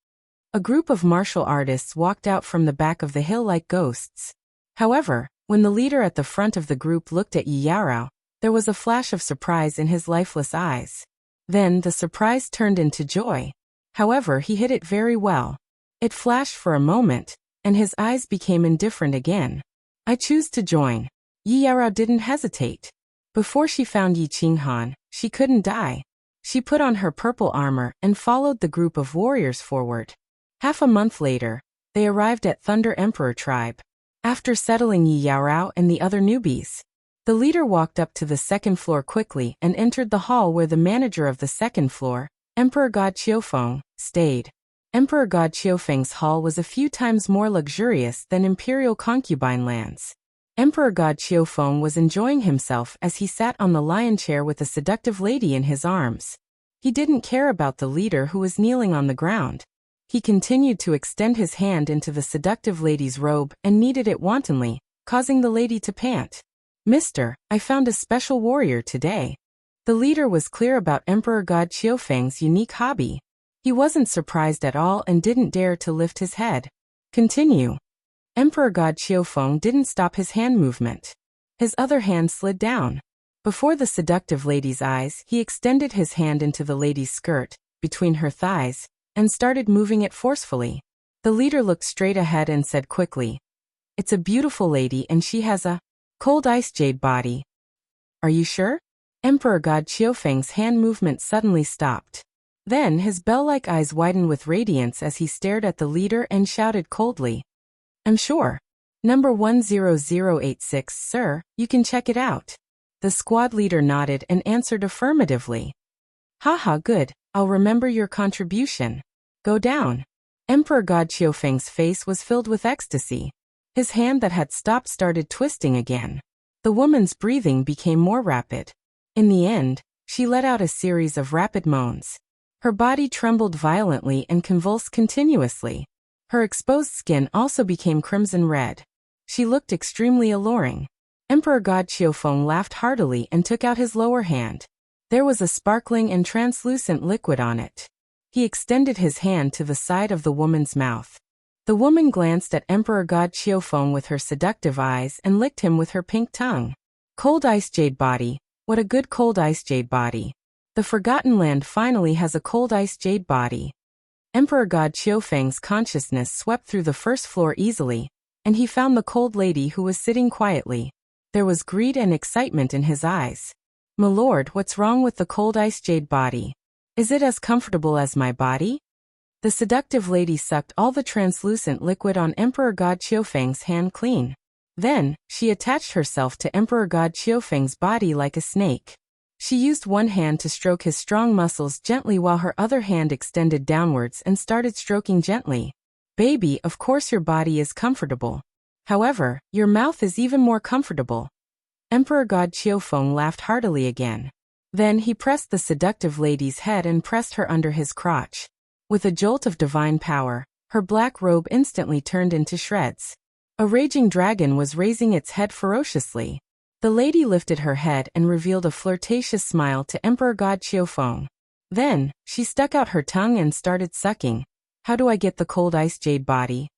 A group of martial artists walked out from the back of the hill like ghosts. However, when the leader at the front of the group looked at Yi Yaorao, there was a flash of surprise in his lifeless eyes. Then the surprise turned into joy. However, he hid it very well. It flashed for a moment, and his eyes became indifferent again. I choose to join. Yi Yaorao didn't hesitate. Before she found Yi Qinghan, she couldn't die. She put on her purple armor and followed the group of warriors forward. Half a month later, they arrived at Thunder Emperor tribe. After settling Yi Yaorao and the other newbies, the leader walked up to the second floor quickly and entered the hall where the manager of the second floor, Emperor God Qiufeng, stayed. Emperor God Qiufeng's hall was a few times more luxurious than imperial concubine lands. Emperor God Qiufeng was enjoying himself as he sat on the lion chair with a seductive lady in his arms. He didn't care about the leader who was kneeling on the ground. He continued to extend his hand into the seductive lady's robe and kneaded it wantonly, causing the lady to pant. Mister, I found a special warrior today. The leader was clear about Emperor God Qiufeng's unique hobby. He wasn't surprised at all and didn't dare to lift his head. Continue. Emperor God Qiufeng didn't stop his hand movement. His other hand slid down. Before the seductive lady's eyes, he extended his hand into the lady's skirt, between her thighs, and started moving it forcefully. The leader looked straight ahead and said quickly, "It's a beautiful lady and she has a cold ice jade body. Are you sure?" Emperor God Qiufeng's hand movement suddenly stopped. Then his bell-like eyes widened with radiance as he stared at the leader and shouted coldly, "I'm sure. Number 10086, sir, you can check it out." The squad leader nodded and answered affirmatively. "Haha, good, I'll remember your contribution. Go down." Emperor God Qiufeng's face was filled with ecstasy. His hand that had stopped started twisting again. The woman's breathing became more rapid. In the end, she let out a series of rapid moans. Her body trembled violently and convulsed continuously. Her exposed skin also became crimson red. She looked extremely alluring. Emperor God Qiufeng laughed heartily and took out his lower hand. There was a sparkling and translucent liquid on it. He extended his hand to the side of the woman's mouth. The woman glanced at Emperor God Qiufeng with her seductive eyes and licked him with her pink tongue. Cold ice jade body. What a good cold ice jade body. The Forgotten Land finally has a cold ice jade body. Emperor God Qiufeng's consciousness swept through the first floor easily, and he found the cold lady who was sitting quietly. There was greed and excitement in his eyes. "My lord, what's wrong with the cold ice jade body? Is it as comfortable as my body?" The seductive lady sucked all the translucent liquid on Emperor God Qiufeng's hand clean. Then, she attached herself to Emperor God Qiufeng's body like a snake. She used one hand to stroke his strong muscles gently while her other hand extended downwards and started stroking gently. "Baby, of course your body is comfortable. However, your mouth is even more comfortable." Emperor God Qiufeng laughed heartily again. Then he pressed the seductive lady's head and pressed her under his crotch. With a jolt of divine power, her black robe instantly turned into shreds. A raging dragon was raising its head ferociously. The lady lifted her head and revealed a flirtatious smile to Emperor God Qiufeng. Then, she stuck out her tongue and started sucking. How do I get the cold ice jade body?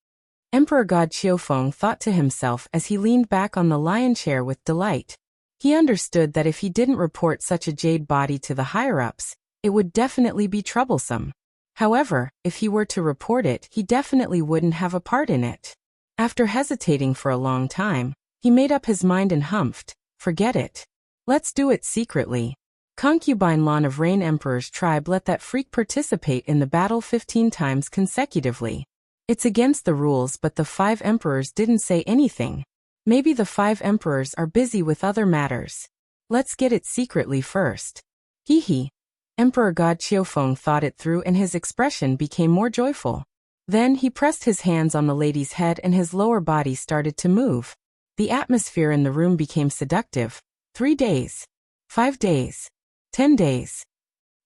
Emperor God Qiufeng thought to himself as he leaned back on the lion chair with delight. He understood that if he didn't report such a jade body to the higher-ups, it would definitely be troublesome. However, if he were to report it, he definitely wouldn't have a part in it. After hesitating for a long time, he made up his mind and humphed, forget it. Let's do it secretly. Concubine Lan of Rain Emperor's tribe let that freak participate in the battle 15 times consecutively. It's against the rules, but the 5 emperors didn't say anything. Maybe the 5 emperors are busy with other matters. Let's get it secretly first. Hee hee. Emperor God Qiufeng thought it through and his expression became more joyful. Then he pressed his hands on the lady's head and his lower body started to move. The atmosphere in the room became seductive. 3 days. 5 days. 10 days.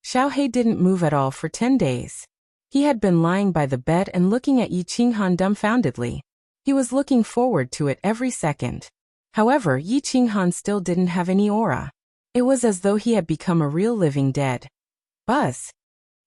Xiaohe didn't move at all for 10 days. He had been lying by the bed and looking at Yi Qinghan dumbfoundedly. He was looking forward to it every second. However, Yi Qinghan still didn't have any aura. It was as though he had become a real living dead. Buzz.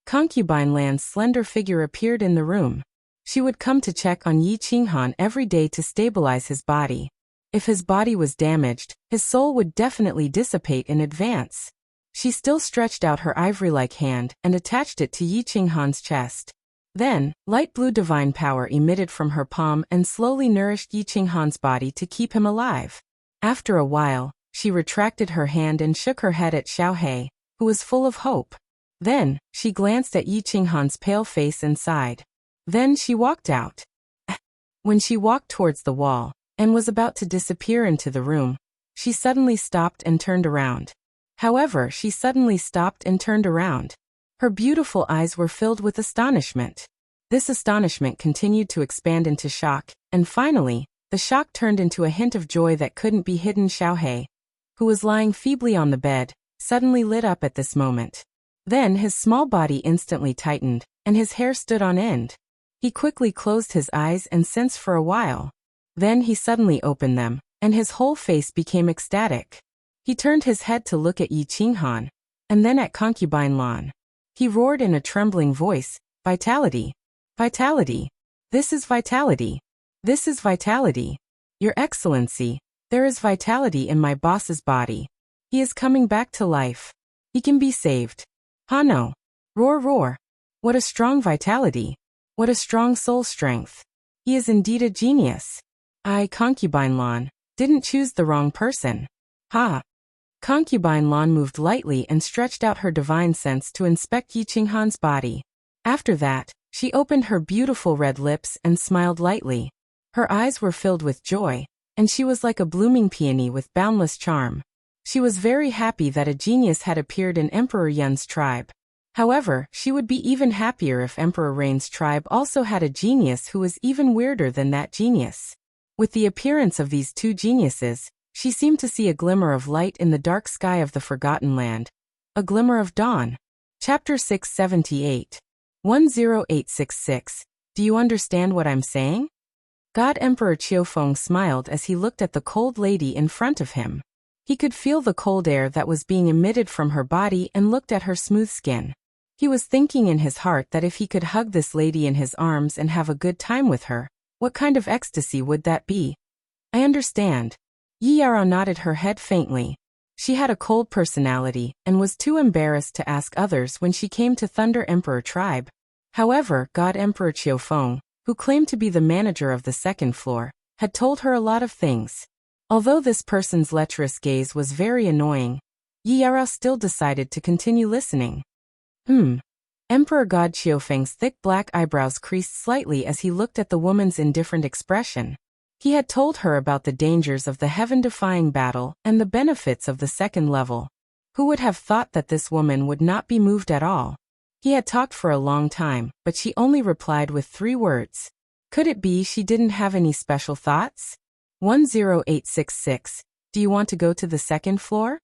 Concubine Lan's slender figure appeared in the room. She would come to check on Yi Qinghan every day to stabilize his body. If his body was damaged, his soul would definitely dissipate in advance. She still stretched out her ivory-like hand and attached it to Yi Qinghan's chest. Then, light blue divine power emitted from her palm and slowly nourished Yi Qinghan's body to keep him alive. After a while, she retracted her hand and shook her head at Xiaohe, who was full of hope. Then, she glanced at Yi Qinghan's pale face and sighed. Then she walked out. When she walked towards the wall, and was about to disappear into the room, she suddenly stopped and turned around. However, she suddenly stopped and turned around. Her beautiful eyes were filled with astonishment. This astonishment continued to expand into shock, and finally, the shock turned into a hint of joy that couldn't be hidden. Xiaohe, who was lying feebly on the bed, suddenly lit up at this moment. Then his small body instantly tightened, and his hair stood on end. He quickly closed his eyes and sensed for a while. Then he suddenly opened them, and his whole face became ecstatic. He turned his head to look at Yi Qinghan, and then at Concubine Lan. He roared in a trembling voice, "Vitality! Vitality! This is vitality! This is vitality! Your Excellency, there is vitality in my boss's body. He is coming back to life. He can be saved. Ha no! Roar roar! What a strong vitality! What a strong soul strength! He is indeed a genius. I, Concubine Lan, didn't choose the wrong person. Ha!" Concubine Lan moved lightly and stretched out her divine sense to inspect Yi Qinghan's body. After that, she opened her beautiful red lips and smiled lightly. Her eyes were filled with joy, and she was like a blooming peony with boundless charm. She was very happy that a genius had appeared in Emperor Yun's tribe. However, she would be even happier if Emperor Rain's tribe also had a genius who was even weirder than that genius. With the appearance of these 2 geniuses, she seemed to see a glimmer of light in the dark sky of the Forgotten Land. A glimmer of dawn. Chapter 678. 10866. Do you understand what I'm saying? God Emperor Qiufeng smiled as he looked at the cold lady in front of him. He could feel the cold air that was being emitted from her body and looked at her smooth skin. He was thinking in his heart that if he could hug this lady in his arms and have a good time with her, what kind of ecstasy would that be? I understand. Yi Yara nodded her head faintly. She had a cold personality and was too embarrassed to ask others when she came to Thunder Emperor tribe. However, God Emperor Qiufeng, who claimed to be the manager of the 2nd floor, had told her a lot of things. Although this person's lecherous gaze was very annoying, Yi Yara still decided to continue listening. Emperor God Qiufeng's thick black eyebrows creased slightly as he looked at the woman's indifferent expression. He had told her about the dangers of the heaven-defying battle and the benefits of the 2nd level. Who would have thought that this woman would not be moved at all? He had talked for a long time, but she only replied with 3 words. Could it be she didn't have any special thoughts? 10866. Do you want to go to the 2nd floor?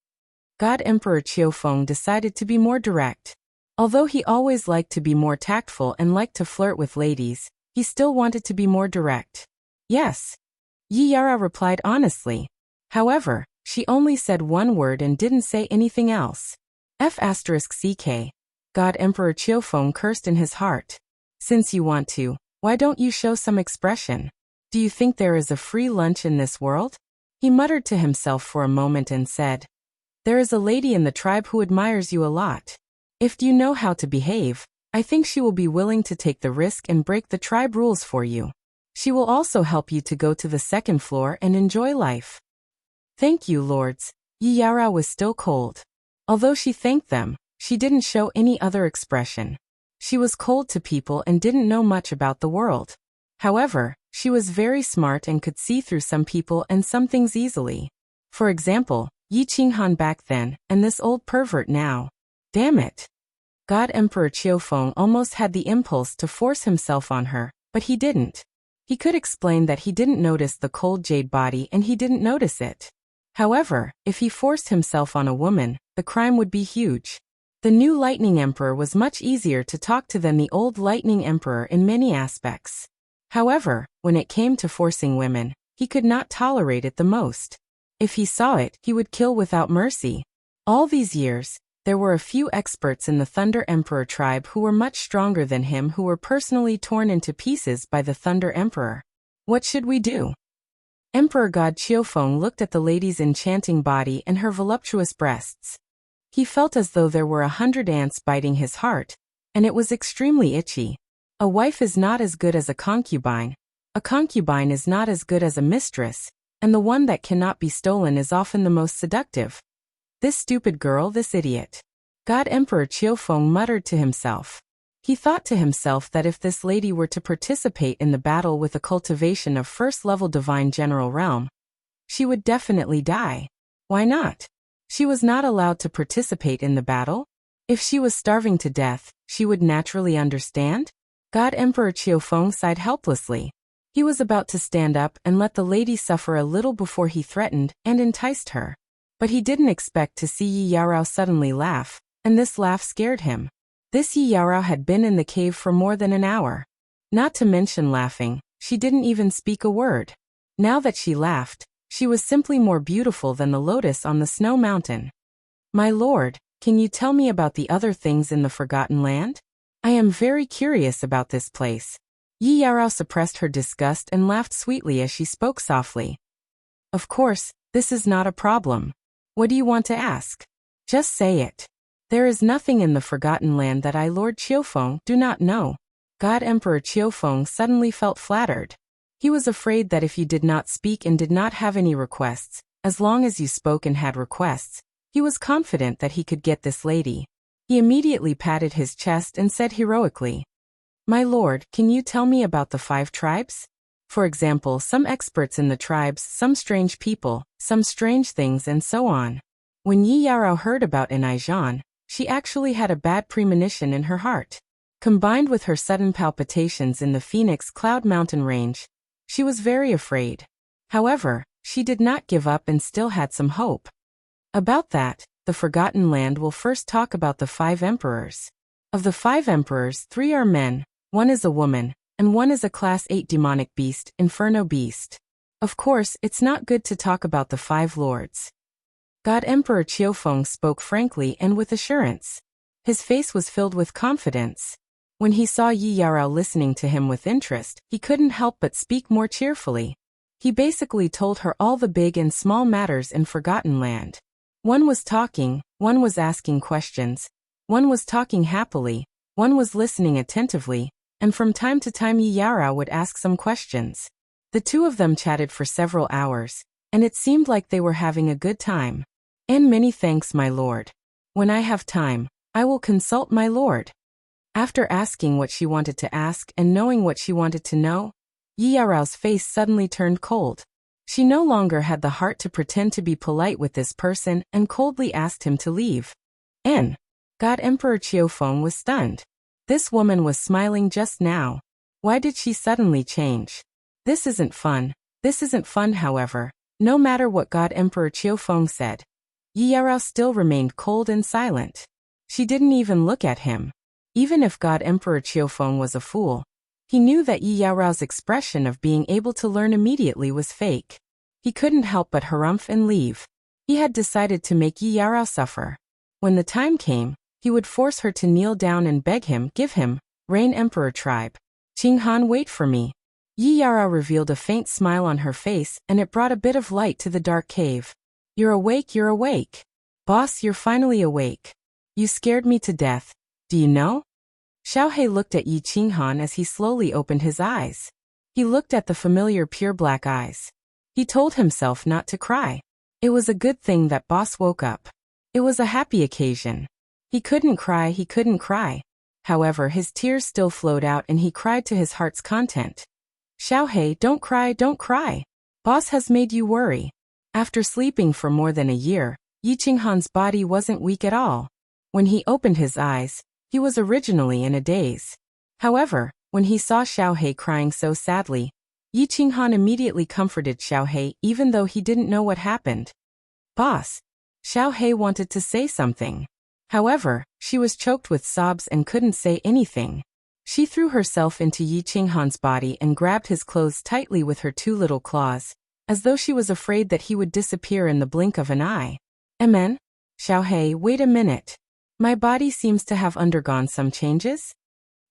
God Emperor Qiufeng decided to be more direct. Although he always liked to be more tactful and liked to flirt with ladies, he still wanted to be more direct. Yes. Yi Yara replied honestly. However, she only said one word and didn't say anything else. F***ck. God Emperor Qiufeng cursed in his heart. Since you want to, why don't you show some expression? Do you think there is a free lunch in this world? He muttered to himself for a moment and said, there is a lady in the tribe who admires you a lot. If you know how to behave, I think she will be willing to take the risk and break the tribe rules for you. She will also help you to go to the second floor and enjoy life. Thank you, lords. Yi Yara was still cold. Although she thanked them, she didn't show any other expression. She was cold to people and didn't know much about the world. However, she was very smart and could see through some people and some things easily. For example, Yi Qinghan back then, and this old pervert now. Damn it. God Emperor Qiufeng almost had the impulse to force himself on her, but he didn't. He could explain that he didn't notice the cold jade body and he didn't notice it. However, if he forced himself on a woman, the crime would be huge. The new Lightning Emperor was much easier to talk to than the old Lightning Emperor in many aspects. However, when it came to forcing women, he could not tolerate it the most. If he saw it, he would kill without mercy. All these years, there were a few experts in the Thunder Emperor tribe who were much stronger than him who were personally torn into pieces by the Thunder Emperor. What should we do? Emperor God Qiufeng looked at the lady's enchanting body and her voluptuous breasts. He felt as though there were 100 ants biting his heart, and it was extremely itchy. A wife is not as good as a concubine is not as good as a mistress, and the one that cannot be stolen is often the most seductive. This stupid girl, this idiot. God Emperor Qiufeng muttered to himself. He thought to himself that if this lady were to participate in the battle with a cultivation of first-level divine general realm, she would definitely die. Why not? She was not allowed to participate in the battle? If she was starving to death, she would naturally understand? God Emperor Qiufeng sighed helplessly. He was about to stand up and let the lady suffer a little before he threatened and enticed her. But he didn't expect to see Yi Yarao suddenly laugh, and this laugh scared him. This Yi Yarao had been in the cave for more than an hour. Not to mention laughing, she didn't even speak a word. Now that she laughed, she was simply more beautiful than the lotus on the snow mountain. My lord, can you tell me about the other things in the Forgotten Land? I am very curious about this place. Yi Yarao suppressed her disgust and laughed sweetly as she spoke softly. Of course, this is not a problem. What do you want to ask? Just say it. There is nothing in the Forgotten Land that I, Lord Qiufeng, do not know. God Emperor Qiufeng suddenly felt flattered. He was afraid that if you did not speak and did not have any requests, as long as you spoke and had requests, he was confident that he could get this lady. He immediately patted his chest and said heroically, My lord, can you tell me about the 5 tribes? For example, some experts in the tribes, some strange people, some strange things and so on. When Yi Yarao heard about Enaijan, she actually had a bad premonition in her heart. Combined with her sudden palpitations in the Phoenix Cloud Mountain range, she was very afraid. However, she did not give up and still had some hope. About that, the Forgotten Land will first talk about the 5 emperors. Of the 5 emperors, 3 are men, 1 is a woman, and 1 is a Class 8 demonic beast, Inferno Beast. Of course, it's not good to talk about the 5 lords. God Emperor Qiufeng spoke frankly and with assurance. His face was filled with confidence. When he saw Yi Yarao listening to him with interest, he couldn't help but speak more cheerfully. He basically told her all the big and small matters in Forgotten Land. 1 was talking, 1 was asking questions, 1 was talking happily, 1 was listening attentively, and from time to time Yi Yarao would ask some questions. The 2 of them chatted for several hours, and it seemed like they were having a good time. And many thanks, my lord. When I have time, I will consult my lord. After asking what she wanted to ask and knowing what she wanted to know, Yi Yarao's face suddenly turned cold. She no longer had the heart to pretend to be polite with this person and coldly asked him to leave. God Emperor Qiufeng was stunned. This woman was smiling just now. Why did she suddenly change? This isn't fun. This isn't fun, however. No matter what God Emperor Qiufeng said, Yi Yarao still remained cold and silent. She didn't even look at him. Even if God Emperor Qiufeng was a fool, he knew that Yi Yaorao's expression of being able to learn immediately was fake. He couldn't help but harumph and leave. He had decided to make Yi Yarao suffer. When the time came, he would force her to kneel down and beg him, give him, reign Emperor tribe. Qinghan, wait for me. Yi Yarao revealed a faint smile on her face, and it brought a bit of light to the dark cave. You're awake, you're awake. Boss, you're finally awake. You scared me to death. Do you know? Xiaohe looked at Yi Qinghan as he slowly opened his eyes. He looked at the familiar pure black eyes. He told himself not to cry. It was a good thing that boss woke up. It was a happy occasion. He couldn't cry, he couldn't cry. However, his tears still flowed out and he cried to his heart's content. Xiaohe, don't cry, don't cry. Boss has made you worry. After sleeping for more than a year, Yi Qinghan's body wasn't weak at all. When he opened his eyes, he was originally in a daze. However, when he saw Xiaohe crying so sadly, Yi Qinghan immediately comforted Xiaohe even though he didn't know what happened. Boss. Xiaohe wanted to say something. However, she was choked with sobs and couldn't say anything. She threw herself into Yi Qinghan's body and grabbed his clothes tightly with her two little claws, as though she was afraid that he would disappear in the blink of an eye. Amen? Xiaohe, wait a minute. My body seems to have undergone some changes?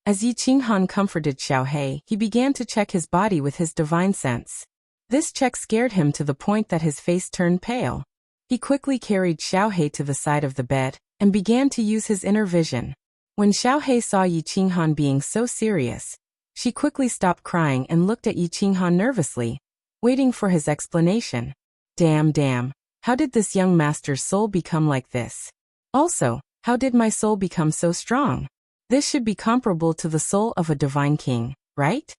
As Yi Qinghan comforted Xiaohe, he began to check his body with his divine sense. This check scared him to the point that his face turned pale. He quickly carried Xiaohe to the side of the bed and began to use his inner vision. When Xiaohe saw Yi Qinghan being so serious, she quickly stopped crying and looked at Yi Qinghan nervously, waiting for his explanation. Damn, how did this young master's soul become like this? Also, how did my soul become so strong? This should be comparable to the soul of a divine king, right?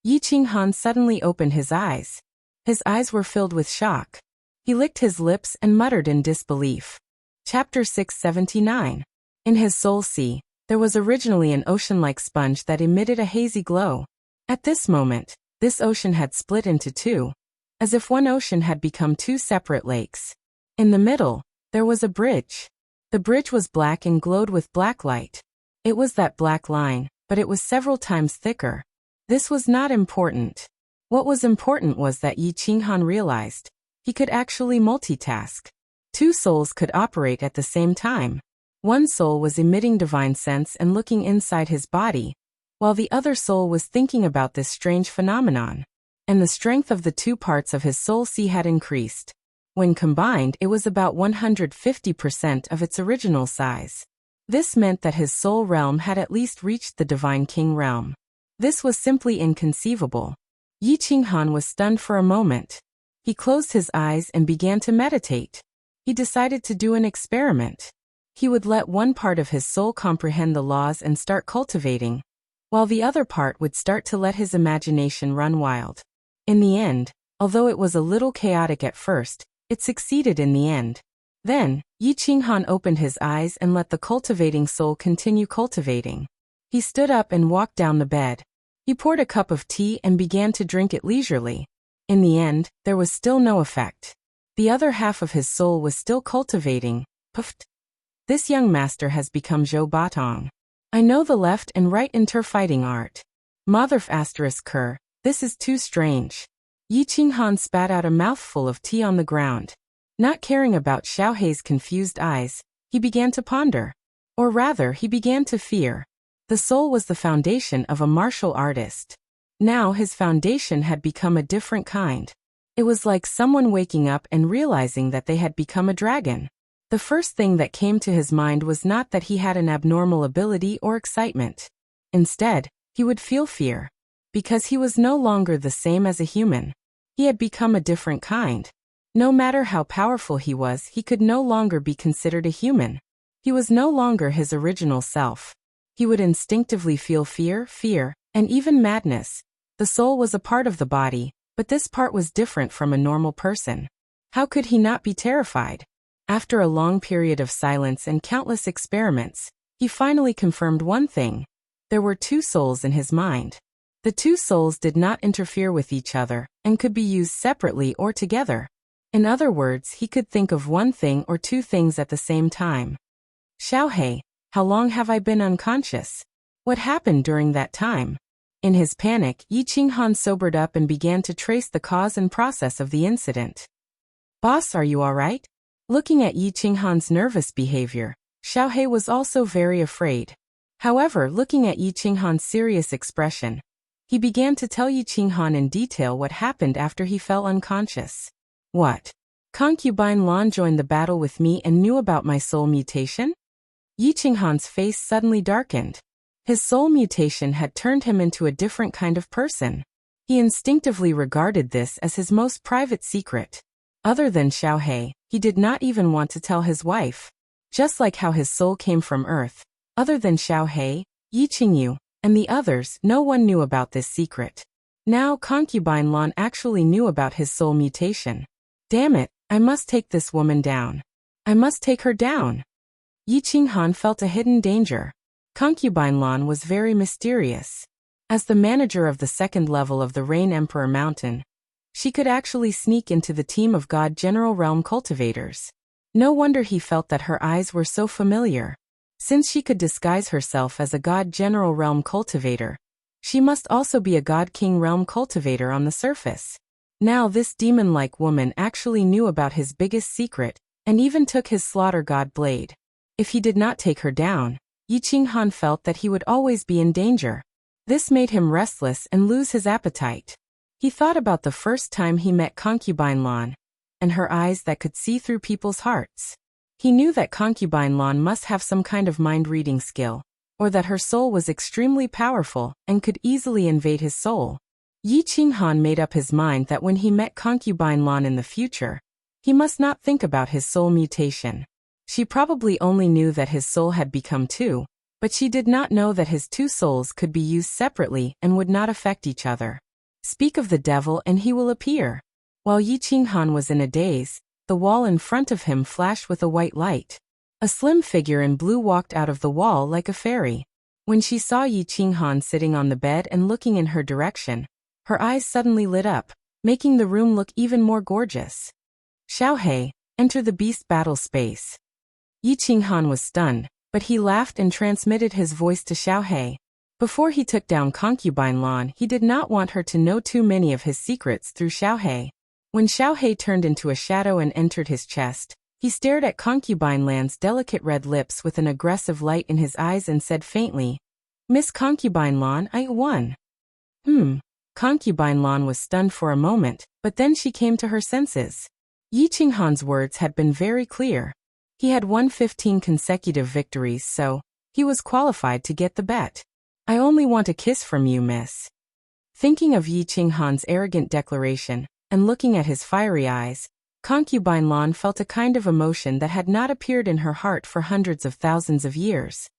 Yi Qinghan suddenly opened his eyes. His eyes were filled with shock. He licked his lips and muttered in disbelief. Chapter 679. In his soul sea, there was originally an ocean-like sponge that emitted a hazy glow. At this moment, this ocean had split into two, as if one ocean had become two separate lakes. In the middle, there was a bridge. The bridge was black and glowed with black light. It was that black line, but it was several times thicker. This was not important. What was important was that Yi Qinghan realized he could actually multitask. Two souls could operate at the same time. One soul was emitting divine sense and looking inside his body, while the other soul was thinking about this strange phenomenon. And the strength of the two parts of his soul sea had increased. When combined, it was about 150% of its original size. This meant that his soul realm had at least reached the divine king realm. This was simply inconceivable. Yi Qinghan was stunned for a moment. He closed his eyes and began to meditate. He decided to do an experiment. He would let one part of his soul comprehend the laws and start cultivating, while the other part would start to let his imagination run wild. In the end, although it was a little chaotic at first, it succeeded in the end. Then, Yi Qinghan opened his eyes and let the cultivating soul continue cultivating. He stood up and walked down the bed. He poured a cup of tea and began to drink it leisurely. In the end, there was still no effect. The other half of his soul was still cultivating. Puffed. This young master has become Zhou Batong. I know the left and right inter-fighting art. Motherf ***, this is too strange. Yi Qinghan spat out a mouthful of tea on the ground. Not caring about Xiaohe's confused eyes, he began to ponder. Or rather, he began to fear. The soul was the foundation of a martial artist. Now his foundation had become a different kind. It was like someone waking up and realizing that they had become a dragon. The first thing that came to his mind was not that he had an abnormal ability or excitement. Instead, he would feel fear. Because he was no longer the same as a human. He had become a different kind. No matter how powerful he was, he could no longer be considered a human. He was no longer his original self. He would instinctively feel fear, and even madness. The soul was a part of the body, but this part was different from a normal person. How could he not be terrified? After a long period of silence and countless experiments, he finally confirmed one thing. There were two souls in his mind. The two souls did not interfere with each other, and could be used separately or together. In other words, he could think of one thing or two things at the same time. Xiaohei, how long have I been unconscious? What happened during that time? In his panic, Yi Qinghan sobered up and began to trace the cause and process of the incident. Boss, are you all right? Looking at Yi Qinghan's nervous behavior, Xiaohei was also very afraid. However, looking at Yi Qinghan's serious expression, he began to tell Yi Qinghan in detail what happened after he fell unconscious. What? Concubine Lan joined the battle with me and knew about my soul mutation? Yi Qinghan's face suddenly darkened. His soul mutation had turned him into a different kind of person. He instinctively regarded this as his most private secret. Other than Xiaohei, he did not even want to tell his wife. Just like how his soul came from Earth, other than Xiaohei, Yi Qingyu, and the others, no one knew about this secret. Now concubine Lan actually knew about his soul mutation. Damn it, I must take this woman down. I must take her down. Yi Qinghan felt a hidden danger. Concubine Lan was very mysterious. As the manager of the second level of the Rain Emperor Mountain, she could actually sneak into the team of God General Realm cultivators. No wonder he felt that her eyes were so familiar. Since she could disguise herself as a God General Realm cultivator, she must also be a God King Realm cultivator on the surface. Now this demon-like woman actually knew about his biggest secret, and even took his slaughter god blade. If he did not take her down, Yi Qinghan felt that he would always be in danger. This made him restless and lose his appetite. He thought about the first time he met concubine Lan, and her eyes that could see through people's hearts. He knew that concubine Lan must have some kind of mind-reading skill, or that her soul was extremely powerful and could easily invade his soul. Yi Qinghan made up his mind that when he met concubine Lan in the future, he must not think about his soul mutation. She probably only knew that his soul had become two, but she did not know that his two souls could be used separately and would not affect each other. Speak of the devil and he will appear. While Yi Qinghan was in a daze, the wall in front of him flashed with a white light. A slim figure in blue walked out of the wall like a fairy. When she saw Yi Qinghan sitting on the bed and looking in her direction, her eyes suddenly lit up, making the room look even more gorgeous. Xiaohei, enter the beast battle space. Yi Qinghan was stunned, but he laughed and transmitted his voice to Xiaohei. Before he took down concubine Lan, he did not want her to know too many of his secrets through Xiaohei. When Xiaohei turned into a shadow and entered his chest, he stared at concubine Lan's delicate red lips with an aggressive light in his eyes and said faintly, Miss Concubine Lan, I won. Concubine Lan was stunned for a moment, but then she came to her senses. Yi Qinghan's words had been very clear. He had won 15 consecutive victories, so he was qualified to get the bet. I only want a kiss from you, miss. Thinking of Yi Qinghan's arrogant declaration, and looking at his fiery eyes, concubine Lan felt a kind of emotion that had not appeared in her heart for hundreds of thousands of years.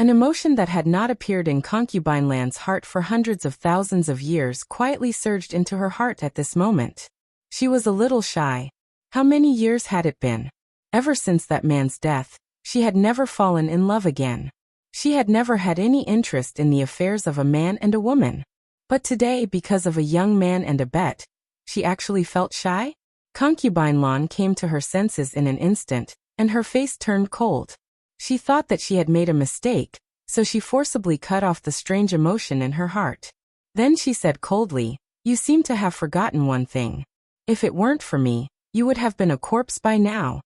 An emotion that had not appeared in concubine Lan's heart for hundreds of thousands of years quietly surged into her heart at this moment. She was a little shy. How many years had it been? Ever since that man's death, she had never fallen in love again. She had never had any interest in the affairs of a man and a woman. But today, because of a young man and a bet, she actually felt shy? Concubine Lan came to her senses in an instant, and her face turned cold. She thought that she had made a mistake, so she forcibly cut off the strange emotion in her heart. Then she said coldly, You seem to have forgotten one thing. If it weren't for me, you would have been a corpse by now.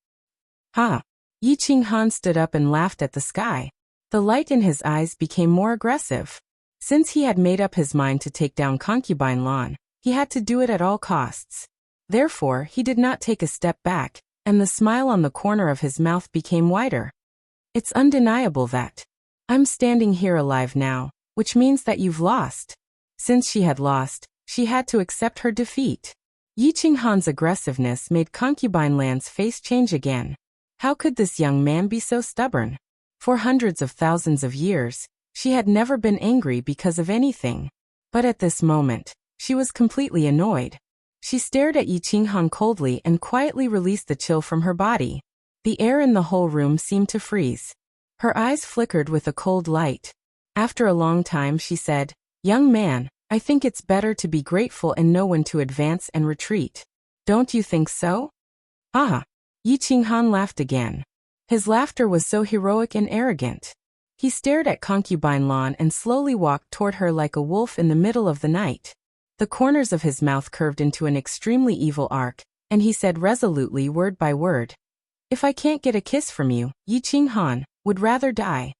Ha! Yi Qinghan stood up and laughed at the sky. The light in his eyes became more aggressive. Since he had made up his mind to take down concubine Lan, he had to do it at all costs. Therefore, he did not take a step back, and the smile on the corner of his mouth became wider. It's undeniable that I'm standing here alive now, which means that you've lost. Since she had lost, she had to accept her defeat. Yi Qinghan's aggressiveness made concubine Lan's face change again. How could this young man be so stubborn? For hundreds of thousands of years, she had never been angry because of anything. But at this moment, she was completely annoyed. She stared at Yi Qinghan coldly and quietly released the chill from her body. The air in the whole room seemed to freeze. Her eyes flickered with a cold light. After a long time she said, Young man, I think it's better to be grateful and know when to advance and retreat. Don't you think so? Ha! Yi Qinghan laughed again. His laughter was so heroic and arrogant. He stared at Concubine Lan and slowly walked toward her like a wolf in the middle of the night. The corners of his mouth curved into an extremely evil arc, and he said resolutely word by word, "If I can't get a kiss from you, Yi Qinghan would rather die."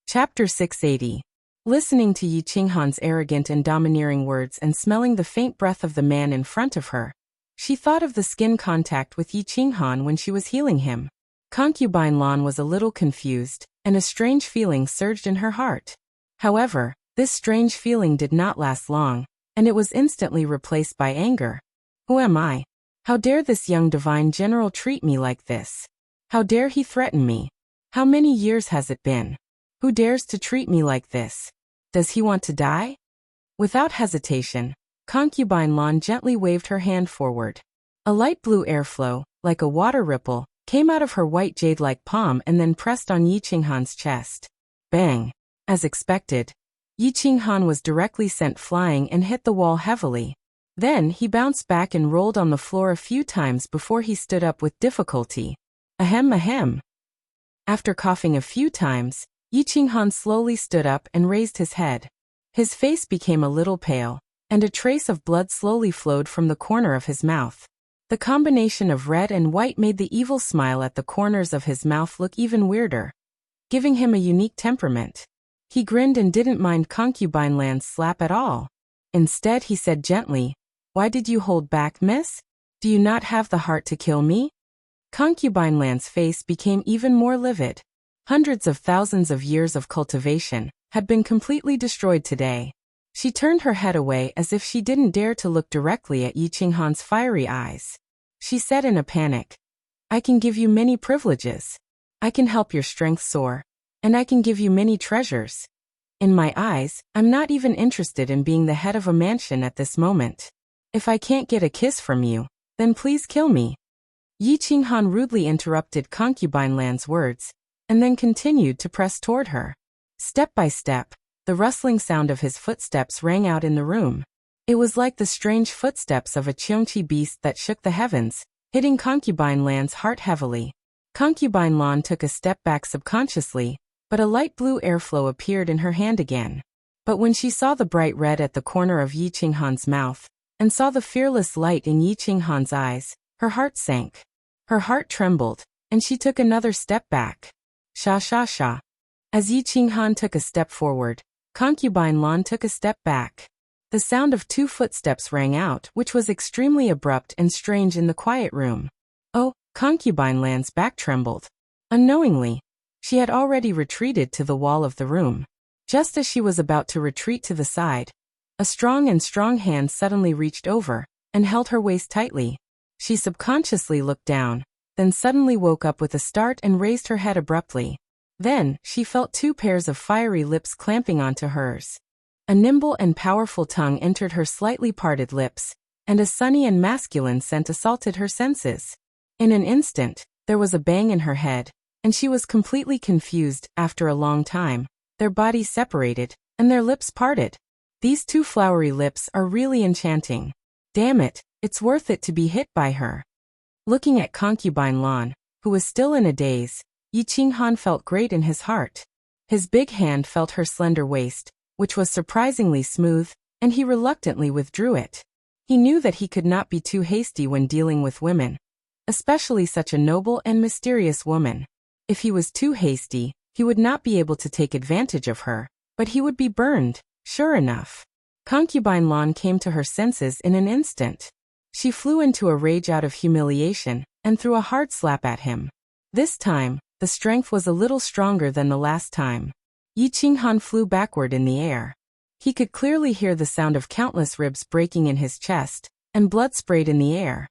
Chapter 680. Listening to Yi Qinghan's arrogant and domineering words and smelling the faint breath of the man in front of her, she thought of the skin contact with Yi Qinghan when she was healing him. Concubine Lan was a little confused, and a strange feeling surged in her heart. However, this strange feeling did not last long, and it was instantly replaced by anger. Who am I? How dare this young divine general treat me like this? How dare he threaten me? How many years has it been? Who dares to treat me like this? Does he want to die? Without hesitation, Concubine Lan gently waved her hand forward. A light blue airflow, like a water ripple, came out of her white jade-like palm and then pressed on Yi Qinghan's chest. Bang! As expected, Yi Qinghan was directly sent flying and hit the wall heavily. Then he bounced back and rolled on the floor a few times before he stood up with difficulty. Ahem ahem. After coughing a few times, Yi Qinghan slowly stood up and raised his head. His face became a little pale, and a trace of blood slowly flowed from the corner of his mouth. The combination of red and white made the evil smile at the corners of his mouth look even weirder, giving him a unique temperament. He grinned and didn't mind Concubine Lan's slap at all. Instead, he said gently, "Why did you hold back, miss? Do you not have the heart to kill me?" Concubine Lan's face became even more livid. Hundreds of thousands of years of cultivation had been completely destroyed today. She turned her head away as if she didn't dare to look directly at Yi Qinghan's fiery eyes. She said in a panic, "I can give you many privileges. I can help your strength soar. And I can give you many treasures. In my eyes, I'm not even interested in being the head of a mansion at this moment. If I can't get a kiss from you, then please kill me." Yi Qinghan rudely interrupted Concubine Lan's words, and then continued to press toward her. Step by step, the rustling sound of his footsteps rang out in the room. It was like the strange footsteps of a Qiongqi beast that shook the heavens, hitting Concubine Lan's heart heavily. Concubine Lan took a step back subconsciously, but a light blue airflow appeared in her hand again. But when she saw the bright red at the corner of Yi Qinghan's mouth, and saw the fearless light in Yi Qinghan's eyes, her heart sank. Her heart trembled, and she took another step back. Sha sha sha. As Yi Qinghan took a step forward, Concubine Lan took a step back. The sound of 2 footsteps rang out, which was extremely abrupt and strange in the quiet room. Oh, Concubine Lan's back trembled. Unknowingly, she had already retreated to the wall of the room. Just as she was about to retreat to the side, a strong hand suddenly reached over and held her waist tightly. She subconsciously looked down, then suddenly woke up with a start and raised her head abruptly. Then, she felt 2 pairs of fiery lips clamping onto hers. A nimble and powerful tongue entered her slightly parted lips, and a sunny and masculine scent assaulted her senses. In an instant, there was a bang in her head, and she was completely confused. After a long time, their bodies separated, and their lips parted. These 2 flowery lips are really enchanting. Damn it, it's worth it to be hit by her. Looking at Concubine Lan, who was still in a daze, Yi Qinghan felt great in his heart. His big hand felt her slender waist, which was surprisingly smooth, and he reluctantly withdrew it. He knew that he could not be too hasty when dealing with women, especially such a noble and mysterious woman. If he was too hasty, he would not be able to take advantage of her, but he would be burned, sure enough. Concubine Lan came to her senses in an instant. She flew into a rage out of humiliation, and threw a hard slap at him. This time, the strength was a little stronger than the last time. Yi Qinghan flew backward in the air. He could clearly hear the sound of countless ribs breaking in his chest, and blood sprayed in the air.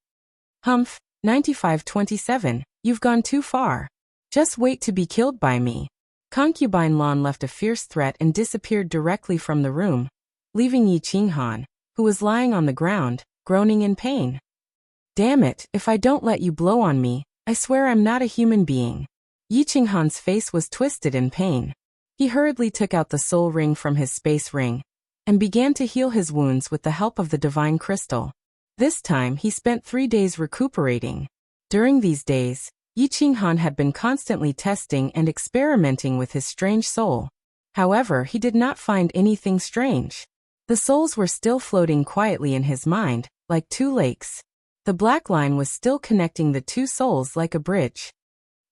Humph, 9527, you've gone too far. Just wait to be killed by me. Concubine Lan left a fierce threat and disappeared directly from the room, leaving Yi Qinghan, who was lying on the ground, groaning in pain. Damn it, if I don't let you blow on me, I swear I'm not a human being. Yi Qinghan's face was twisted in pain. He hurriedly took out the soul ring from his space ring, and began to heal his wounds with the help of the divine crystal. This time he spent 3 days recuperating. During these days, Yi Qinghan had been constantly testing and experimenting with his strange soul. However, he did not find anything strange. The souls were still floating quietly in his mind, like two lakes. The black line was still connecting the two souls like a bridge.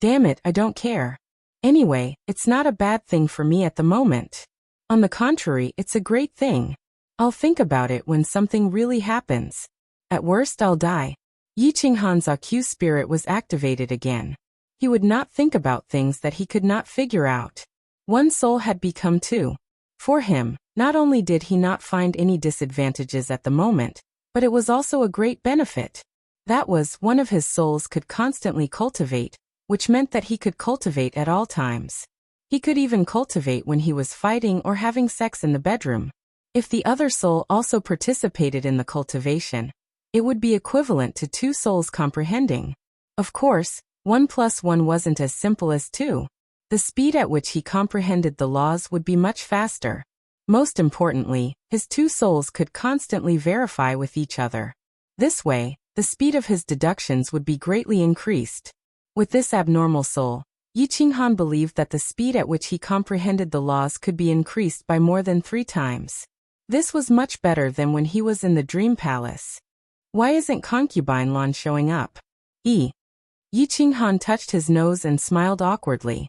Damn it, I don't care. Anyway, it's not a bad thing for me at the moment. On the contrary, it's a great thing. I'll think about it when something really happens. At worst, I'll die. Yi Qinghan's AQ spirit was activated again. He would not think about things that he could not figure out. One soul had become two. For him, not only did he not find any disadvantages at the moment, but it was also a great benefit. That was, one of his souls could constantly cultivate, which meant that he could cultivate at all times. He could even cultivate when he was fighting or having sex in the bedroom. If the other soul also participated in the cultivation, it would be equivalent to two souls comprehending. Of course, 1 + 1 wasn't as simple as 2. The speed at which he comprehended the laws would be much faster. Most importantly, his two souls could constantly verify with each other. This way, the speed of his deductions would be greatly increased. With this abnormal soul, Yi Qinghan believed that the speed at which he comprehended the laws could be increased by more than 3 times. This was much better than when he was in the dream palace. Why isn't Concubine Lan showing up? Yi Qinghan touched his nose and smiled awkwardly.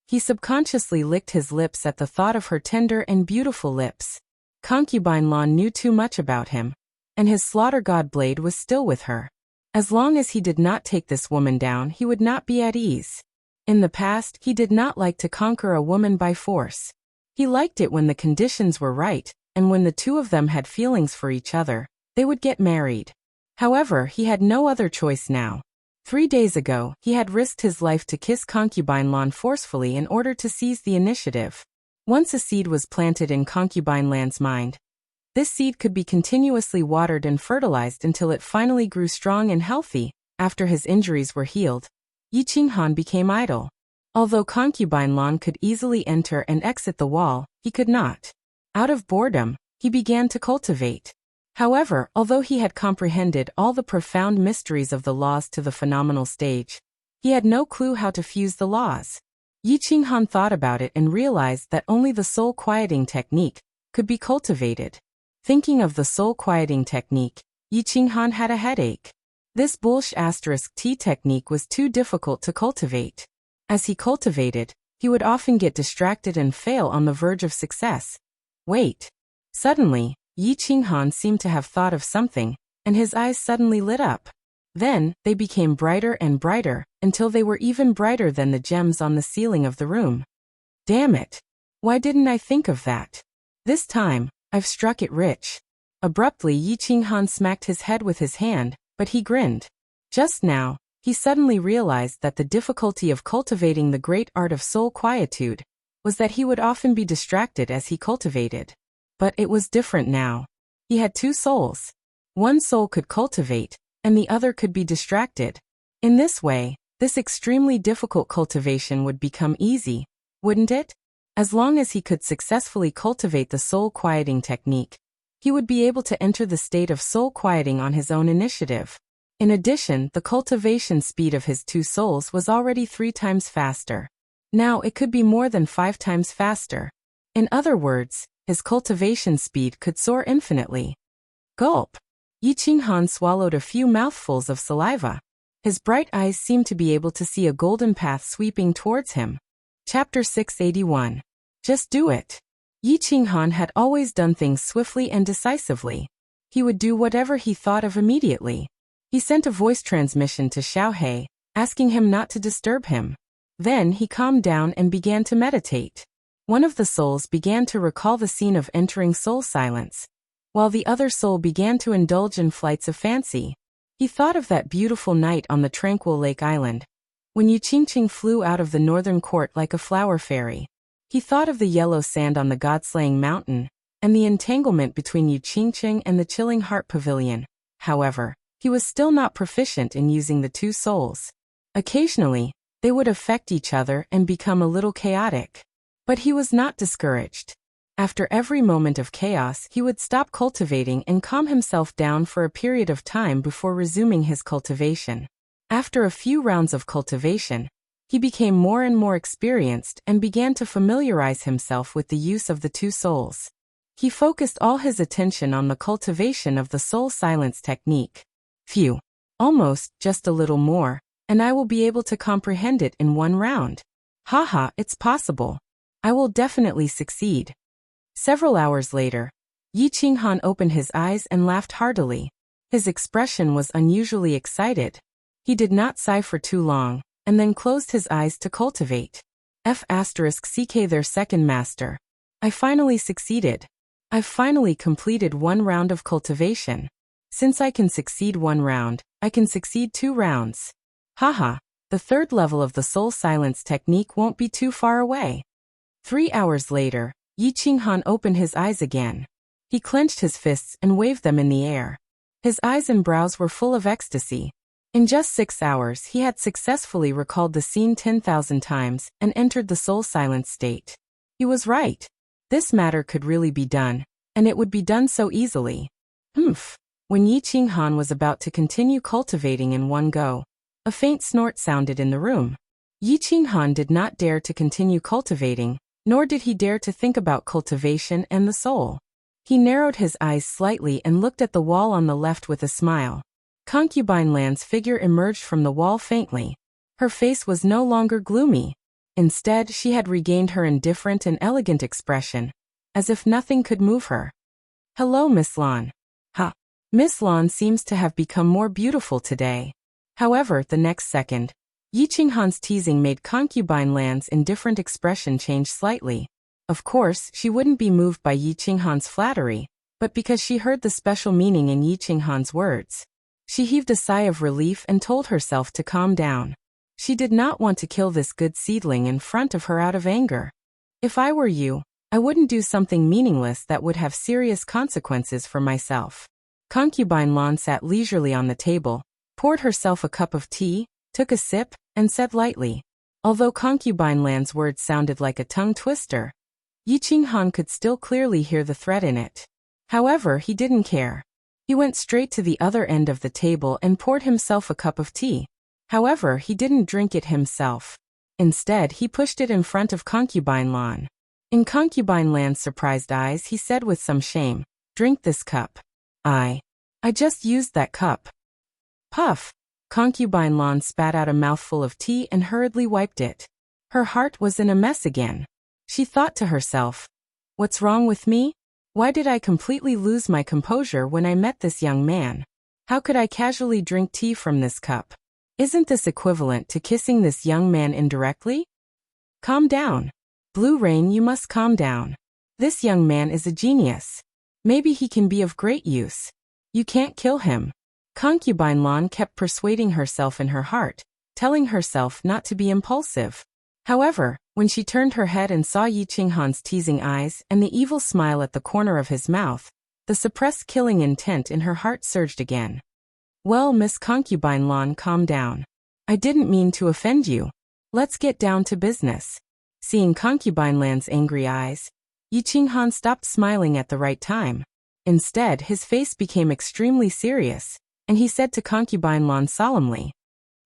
He subconsciously licked his lips at the thought of her tender and beautiful lips. Concubine Lan knew too much about him, and his slaughter god blade was still with her. As long as he did not take this woman down, he would not be at ease. In the past, he did not like to conquer a woman by force. He liked it when the conditions were right, and when the two of them had feelings for each other, they would get married. However, he had no other choice now. 3 days ago, he had risked his life to kiss Concubine Lan forcefully in order to seize the initiative. Once a seed was planted in Concubine Lan's mind, this seed could be continuously watered and fertilized until it finally grew strong and healthy. After his injuries were healed, Yi Qinghan became idle. Although Concubine Lan could easily enter and exit the wall, he could not. Out of boredom, he began to cultivate. However, although he had comprehended all the profound mysteries of the laws to the phenomenal stage, he had no clue how to fuse the laws. Yi Qinghan thought about it and realized that only the soul quieting technique could be cultivated. Thinking of the soul quieting technique, Yi Qinghan had a headache. This *T technique was too difficult to cultivate. As he cultivated, he would often get distracted and fail on the verge of success. Wait. Suddenly, Yi Qinghan seemed to have thought of something, and his eyes suddenly lit up. Then, they became brighter and brighter, until they were even brighter than the gems on the ceiling of the room. Damn it! Why didn't I think of that? This time, I've struck it rich. Abruptly, Yi Qinghan smacked his head with his hand, but he grinned. Just now, he suddenly realized that the difficulty of cultivating the great art of soul quietude was that he would often be distracted as he cultivated. But it was different now. He had 2 souls. One soul could cultivate, and the other could be distracted. In this way, this extremely difficult cultivation would become easy, wouldn't it? As long as he could successfully cultivate the soul quieting technique, he would be able to enter the state of soul quieting on his own initiative. In addition, the cultivation speed of his 2 souls was already 3 times faster. Now it could be more than 5 times faster. In other words, his cultivation speed could soar infinitely. Gulp! Yi Qinghan swallowed a few mouthfuls of saliva. His bright eyes seemed to be able to see a golden path sweeping towards him. Chapter 681. Just do it. Yi Qinghan had always done things swiftly and decisively. He would do whatever he thought of immediately. He sent a voice transmission to Xiaohei, asking him not to disturb him. Then he calmed down and began to meditate. One of the souls began to recall the scene of entering soul silence, while the other soul began to indulge in flights of fancy. He thought of that beautiful night on the tranquil lake island, when Yu Qingqing flew out of the northern court like a flower fairy. He thought of the yellow sand on the god-slaying mountain, and the entanglement between Yu Qingqing and the chilling heart pavilion. However, he was still not proficient in using the 2 souls. Occasionally, they would affect each other and become a little chaotic. But he was not discouraged. After every moment of chaos, he would stop cultivating and calm himself down for a period of time before resuming his cultivation. After a few rounds of cultivation, he became more and more experienced and began to familiarize himself with the use of the two souls. He focused all his attention on the cultivation of the soul silence technique. Phew. Almost, just a little more, and I will be able to comprehend it in one round. Haha, it's possible. I will definitely succeed. Several hours later, Yi Qinghan opened his eyes and laughed heartily. His expression was unusually excited. He did not sigh for too long, and then closed his eyes to cultivate. F***CK their second master. I finally succeeded. I've finally completed one round of cultivation. Since I can succeed one round, I can succeed 2 rounds. Haha, the third level of the soul silence technique won't be too far away. 3 hours later, Yi Qinghan opened his eyes again. He clenched his fists and waved them in the air. His eyes and brows were full of ecstasy. In just 6 hours he had successfully recalled the scene 10,000 times and entered the soul silence state. He was right. This matter could really be done, and it would be done so easily. When Yi Qinghan was about to continue cultivating in one go, a faint snort sounded in the room. Yi Qinghan did not dare to continue cultivating, nor did he dare to think about cultivation and the soul. He narrowed his eyes slightly and looked at the wall on the left with a smile. Concubine Lan's figure emerged from the wall faintly. Her face was no longer gloomy. Instead, she had regained her indifferent and elegant expression, as if nothing could move her. Hello, Miss Lan. Ha! Miss Lan seems to have become more beautiful today. However, the next second, Yi Qinghan's teasing made Concubine Lan's indifferent expression change slightly. Of course, she wouldn't be moved by Yi Qinghan's flattery, but because she heard the special meaning in Yi Qinghan's words. She heaved a sigh of relief and told herself to calm down. She did not want to kill this good seedling in front of her out of anger. If I were you, I wouldn't do something meaningless that would have serious consequences for myself. Concubine Lan sat leisurely on the table, poured herself a cup of tea, took a sip, and said lightly. Although Concubine Lan's words sounded like a tongue twister, Yi Qinghan could still clearly hear the threat in it. However, he didn't care. He went straight to the other end of the table and poured himself a cup of tea. However, he didn't drink it himself. Instead, he pushed it in front of Concubine Lan. In Concubine Lan's surprised eyes, he said with some shame, "Drink this cup." I just used that cup. Puff! Concubine Lan spat out a mouthful of tea and hurriedly wiped it. Her heart was in a mess again. She thought to herself, what's wrong with me? Why did I completely lose my composure when I met this young man? How could I casually drink tea from this cup? Isn't this equivalent to kissing this young man indirectly? Calm down. Blue Rain, you must calm down. This young man is a genius. Maybe he can be of great use. You can't kill him. Concubine Lan kept persuading herself in her heart, telling herself not to be impulsive. However, when she turned her head and saw Yi Qinghan's teasing eyes and the evil smile at the corner of his mouth, the suppressed killing intent in her heart surged again. Well, Miss Concubine Lan, calm down. I didn't mean to offend you. Let's get down to business. Seeing Concubine Lan's angry eyes, Yi Qinghan stopped smiling at the right time. Instead, his face became extremely serious, and he said to Concubine Lan solemnly,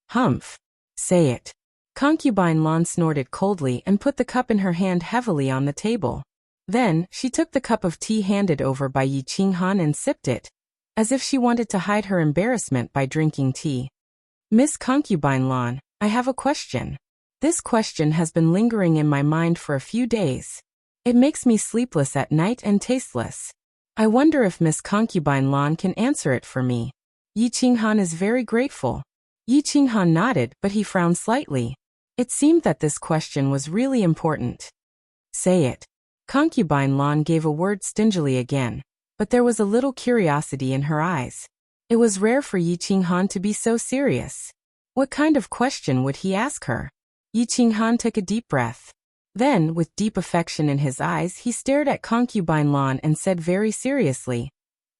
"Humph. Say it." Concubine Lan snorted coldly and put the cup in her hand heavily on the table. Then, she took the cup of tea handed over by Yi Qinghan and sipped it, as if she wanted to hide her embarrassment by drinking tea. Miss Concubine Lan, I have a question. This question has been lingering in my mind for a few days. It makes me sleepless at night and tasteless. I wonder if Miss Concubine Lan can answer it for me. Yi Qinghan is very grateful. Yi Qinghan nodded, but he frowned slightly. It seemed that this question was really important. Say it. Concubine Lan gave a word stingily again, but there was a little curiosity in her eyes. It was rare for Yi Qinghan to be so serious. What kind of question would he ask her? Yi Qinghan took a deep breath. Then, with deep affection in his eyes, he stared at Concubine Lan and said very seriously,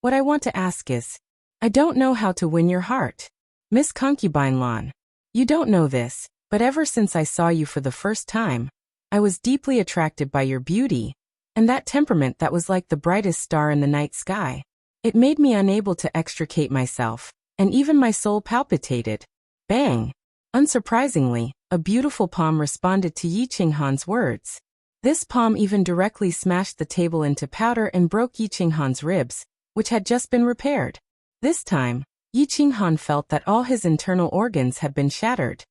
What I want to ask is, I don't know how to win your heart. Miss Concubine Lan, you don't know this, but ever since I saw you for the first time, I was deeply attracted by your beauty, and that temperament that was like the brightest star in the night sky. It made me unable to extricate myself, and even my soul palpitated. Bang! Unsurprisingly, a beautiful palm responded to Yi Qinghan's words. This palm even directly smashed the table into powder and broke Yi Qinghan's ribs, which had just been repaired. This time, Yi Qinghan felt that all his internal organs had been shattered.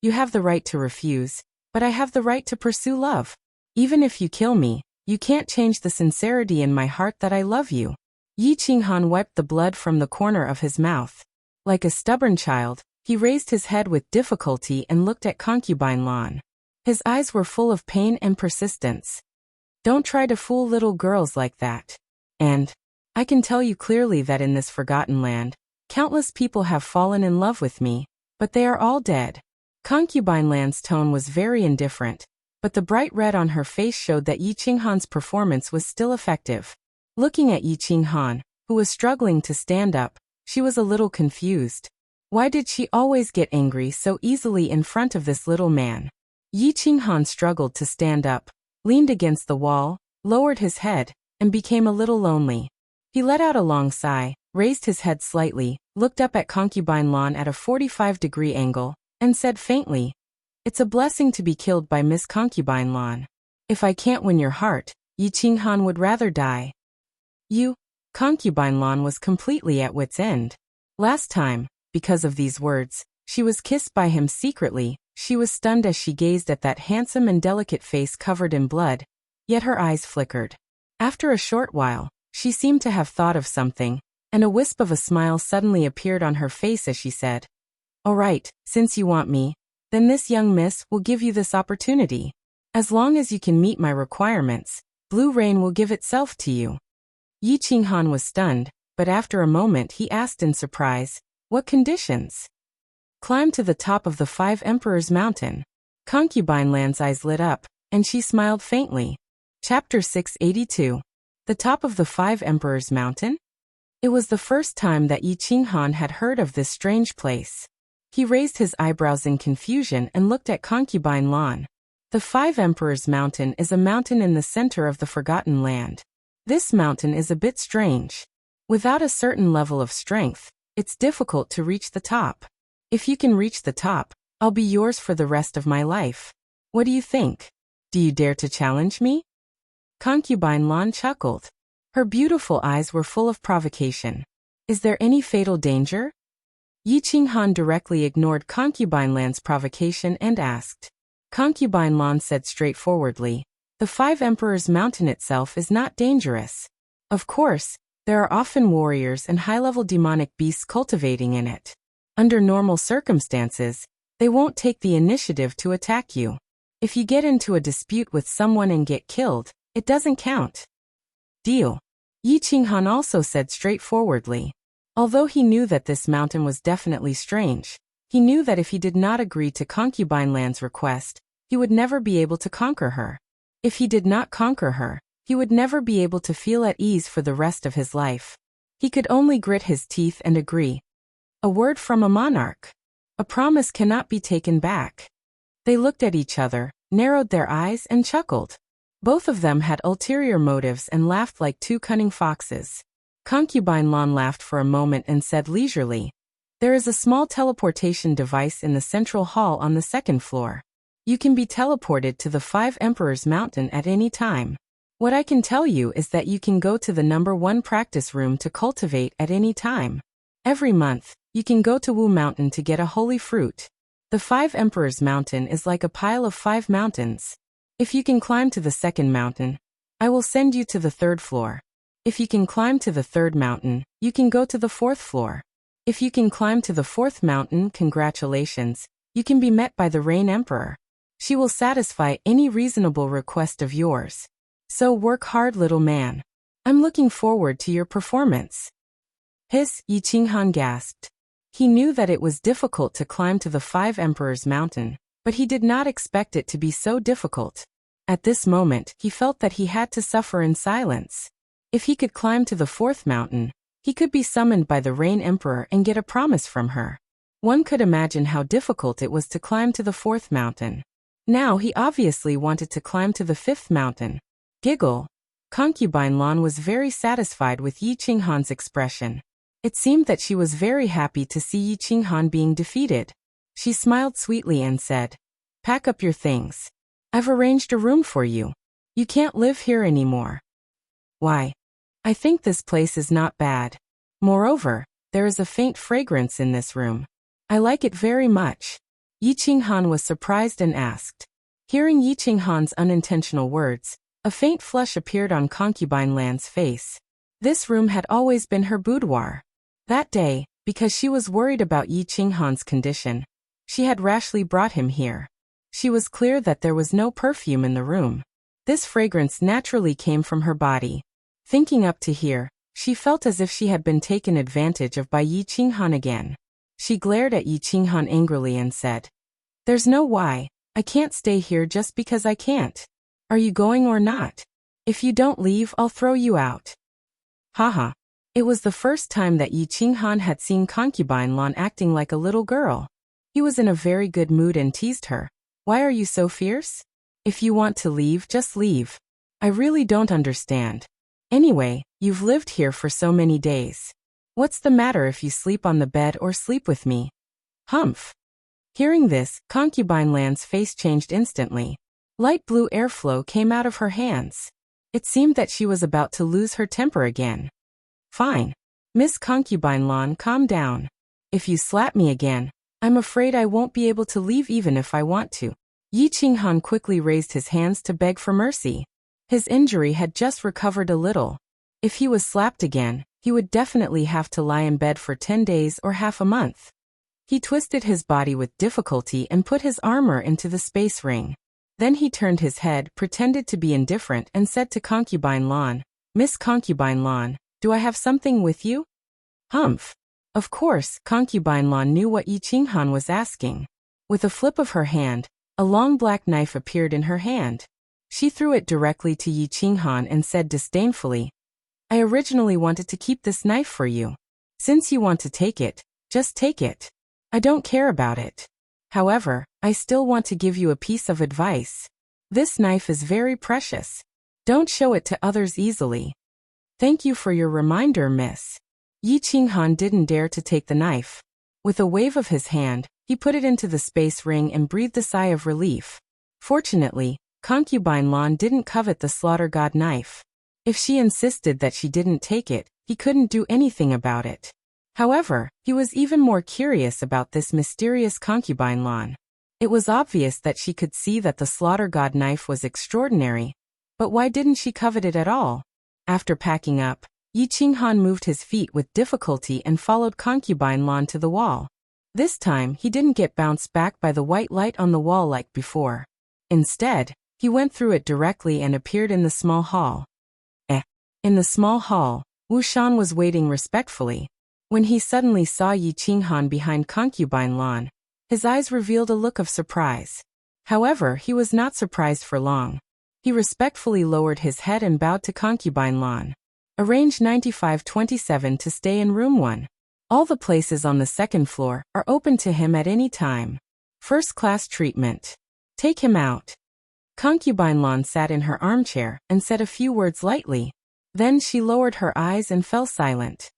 You have the right to refuse, but I have the right to pursue love. Even if you kill me, you can't change the sincerity in my heart that I love you. Yi Qinghan wiped the blood from the corner of his mouth. Like a stubborn child, he raised his head with difficulty and looked at concubine Lan. His eyes were full of pain and persistence. Don't try to fool little girls like that. And I can tell you clearly that in this forgotten land, countless people have fallen in love with me, but they are all dead. Concubine Lan's tone was very indifferent, but the bright red on her face showed that Yi Qinghan's performance was still effective. Looking at Yi Qinghan, who was struggling to stand up, she was a little confused. Why did she always get angry so easily in front of this little man? Yi Qinghan struggled to stand up, leaned against the wall, lowered his head, and became a little lonely. He let out a long sigh, raised his head slightly, looked up at concubine Lan at a 45-degree angle, and said faintly, "It's a blessing to be killed by Miss Concubine Lan. If I can't win your heart, Yi Qinghan would rather die." You? Concubine Lan was completely at wit's end. Last time, because of these words, she was kissed by him secretly. She was stunned as she gazed at that handsome and delicate face covered in blood, yet her eyes flickered. After a short while, she seemed to have thought of something, and a wisp of a smile suddenly appeared on her face as she said, "All right, since you want me, then this young miss will give you this opportunity. As long as you can meet my requirements, Blue Rain will give itself to you." Yi Qinghan was stunned, but after a moment he asked in surprise, "What conditions?" "Climb to the top of the 5 Emperors Mountain." Concubine Lan's eyes lit up, and she smiled faintly. Chapter 682. The top of the 5 Emperors Mountain? It was the first time that Yi Qinghan had heard of this strange place. He raised his eyebrows in confusion and looked at concubine Lan. The 5 Emperors Mountain is a mountain in the center of the Forgotten Land. This mountain is a bit strange. Without a certain level of strength, it's difficult to reach the top. If you can reach the top, I'll be yours for the rest of my life. What do you think? Do you dare to challenge me? Concubine Lan chuckled. Her beautiful eyes were full of provocation. Is there any fatal danger? Yi Qinghan directly ignored concubine Lan's provocation and asked. Concubine Lan said straightforwardly, "The 5 Emperors Mountain itself is not dangerous. Of course, there are often warriors and high-level demonic beasts cultivating in it. Under normal circumstances, they won't take the initiative to attack you. If you get into a dispute with someone and get killed, it doesn't count." Deal. Yi Qinghan also said straightforwardly. Although he knew that this mountain was definitely strange, he knew that if he did not agree to concubine Lan's request, he would never be able to conquer her. If he did not conquer her, he would never be able to feel at ease for the rest of his life. He could only grit his teeth and agree. A word from a monarch. A promise cannot be taken back. They looked at each other, narrowed their eyes, and chuckled. Both of them had ulterior motives and laughed like 2 cunning foxes. Concubine Lan laughed for a moment and said leisurely, "There is a small teleportation device in the central hall on the 2nd floor. You can be teleported to the 5 Emperors Mountain at any time. What I can tell you is that you can go to the number 1 practice room to cultivate at any time. Every month, you can go to Wu Mountain to get a holy fruit. The 5 Emperors Mountain is like a pile of 5 mountains. If you can climb to the 2nd mountain, I will send you to the 3rd floor. If you can climb to the 3rd mountain, you can go to the 4th floor. If you can climb to the 4th mountain, congratulations, you can be met by the Rain Emperor. She will satisfy any reasonable request of yours. So work hard, little man. I'm looking forward to your performance." Hiss, Yi Qinghan gasped. He knew that it was difficult to climb to the 5 Emperors Mountain, but he did not expect it to be so difficult. At this moment, he felt that he had to suffer in silence. If he could climb to the 4th mountain, he could be summoned by the Rain Emperor and get a promise from her. One could imagine how difficult it was to climb to the 4th mountain. Now he obviously wanted to climb to the 5th mountain. Giggle. Concubine Lan was very satisfied with Yi Qinghan's expression. It seemed that she was very happy to see Yi Qinghan being defeated. She smiled sweetly and said, "Pack up your things. I've arranged a room for you. You can't live here anymore." "Why? I think this place is not bad. Moreover, there is a faint fragrance in this room. I like it very much." Yi Qinghan was surprised and asked. Hearing Yi Qinghan's unintentional words, a faint flush appeared on Concubine Lan's face. This room had always been her boudoir. That day, because she was worried about Yi Qinghan's condition, she had rashly brought him here. She was clear that there was no perfume in the room. This fragrance naturally came from her body. Thinking up to here, she felt as if she had been taken advantage of by Yi Qinghan again. She glared at Yi Qinghan angrily and said, "There's no why. I can't stay here just because I can't. Are you going or not? If you don't leave, I'll throw you out." Haha. It was the first time that Yi Qinghan had seen Concubine Lan acting like a little girl. He was in a very good mood and teased her. "Why are you so fierce? If you want to leave, just leave. I really don't understand. Anyway, you've lived here for so many days. What's the matter if you sleep on the bed or sleep with me?" Humph. Hearing this, Concubine Lan's face changed instantly. Light blue airflow came out of her hands. It seemed that she was about to lose her temper again. "Fine. Miss Concubine Lan, calm down. If you slap me again, I'm afraid I won't be able to leave even if I want to." Yi Qinghan quickly raised his hands to beg for mercy. His injury had just recovered a little. If he was slapped again, he would definitely have to lie in bed for 10 days or half a month. He twisted his body with difficulty and put his armor into the space ring. Then he turned his head, pretended to be indifferent, and said to Concubine Lan, "Miss Concubine Lan, do I have something with you?" Humph. Of course, Concubine Lan knew what Yi Qinghan was asking. With a flip of her hand, a long black knife appeared in her hand. She threw it directly to Yi Qinghan and said disdainfully, "I originally wanted to keep this knife for you. Since you want to take it, just take it. I don't care about it. However, I still want to give you a piece of advice. This knife is very precious. Don't show it to others easily." "Thank you for your reminder, miss." Yi Qinghan didn't dare to take the knife. With a wave of his hand, he put it into the space ring and breathed a sigh of relief. Fortunately, Concubine Lan didn't covet the slaughter god knife. If she insisted that she didn't take it, he couldn't do anything about it. However, he was even more curious about this mysterious Concubine Lan. It was obvious that she could see that the slaughter god knife was extraordinary, but why didn't she covet it at all? After packing up, Yi Qinghan moved his feet with difficulty and followed Concubine Lan to the wall. This time, he didn't get bounced back by the white light on the wall like before. Instead, he went through it directly and appeared in the small hall. In the small hall, Wuxian was waiting respectfully. When he suddenly saw Yi Qinghan behind Concubine Lan, his eyes revealed a look of surprise. However, he was not surprised for long. He respectfully lowered his head and bowed to Concubine Lan. "Arrange 9527 to stay in room 1. All the places on the second floor are open to him at any time. First-class treatment. Take him out." Concubine Lan sat in her armchair and said a few words lightly. Then she lowered her eyes and fell silent.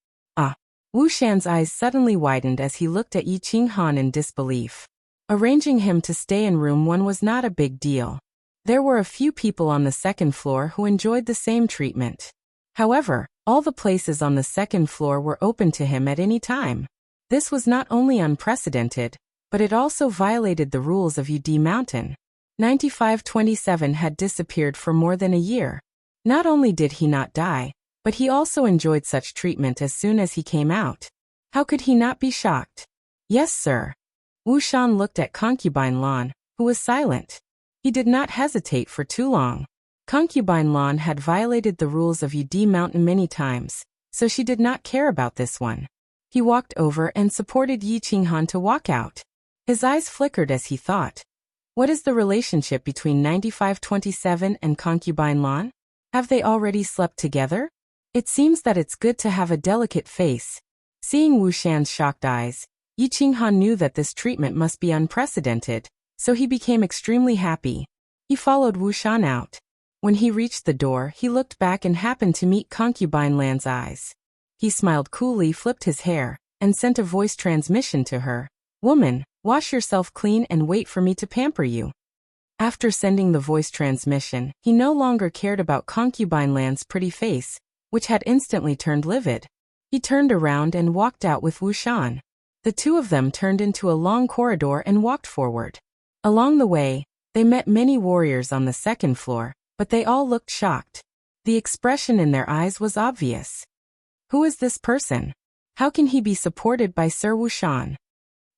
Wuxian's eyes suddenly widened as he looked at Yi Qinghan in disbelief. Arranging him to stay in room 1 was not a big deal. There were a few people on the second floor who enjoyed the same treatment. However, all the places on the second floor were open to him at any time. This was not only unprecedented, but it also violated the rules of UD Mountain. 9527 had disappeared for more than a year. Not only did he not die, but he also enjoyed such treatment as soon as he came out. How could he not be shocked? "Yes, sir." Wuxian looked at Concubine Lan, who was silent. He did not hesitate for too long. Concubine Lan had violated the rules of UD Mountain many times, so she did not care about this one. He walked over and supported Yi Qinghan to walk out. His eyes flickered as he thought, what is the relationship between 9527 and Concubine Lan? Have they already slept together? It seems that it's good to have a delicate face. Seeing Wuxian's shocked eyes, Yi Qinghan knew that this treatment must be unprecedented, so he became extremely happy. He followed Wuxian out. When he reached the door, he looked back and happened to meet Concubine Lan's eyes. He smiled coolly, flipped his hair, and sent a voice transmission to her. "Woman, Wash yourself clean and wait for me to pamper you." After sending the voice transmission, he no longer cared about Concubine Lan's pretty face, which had instantly turned livid. He turned around and walked out with Wuxian. The two of them turned into a long corridor and walked forward. Along the way, they met many warriors on the second floor, but they all looked shocked. The expression in their eyes was obvious. Who is this person? How can he be supported by Sir Wuxian?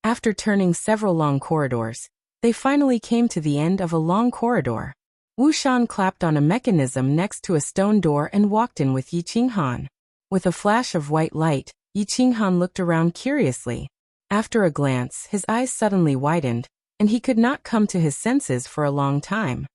After turning several long corridors, they finally came to the end of a long corridor. Wuxian clapped on a mechanism next to a stone door and walked in with Yi Qinghan. With a flash of white light, Yi Qinghan looked around curiously. After a glance, his eyes suddenly widened, and he could not come to his senses for a long time.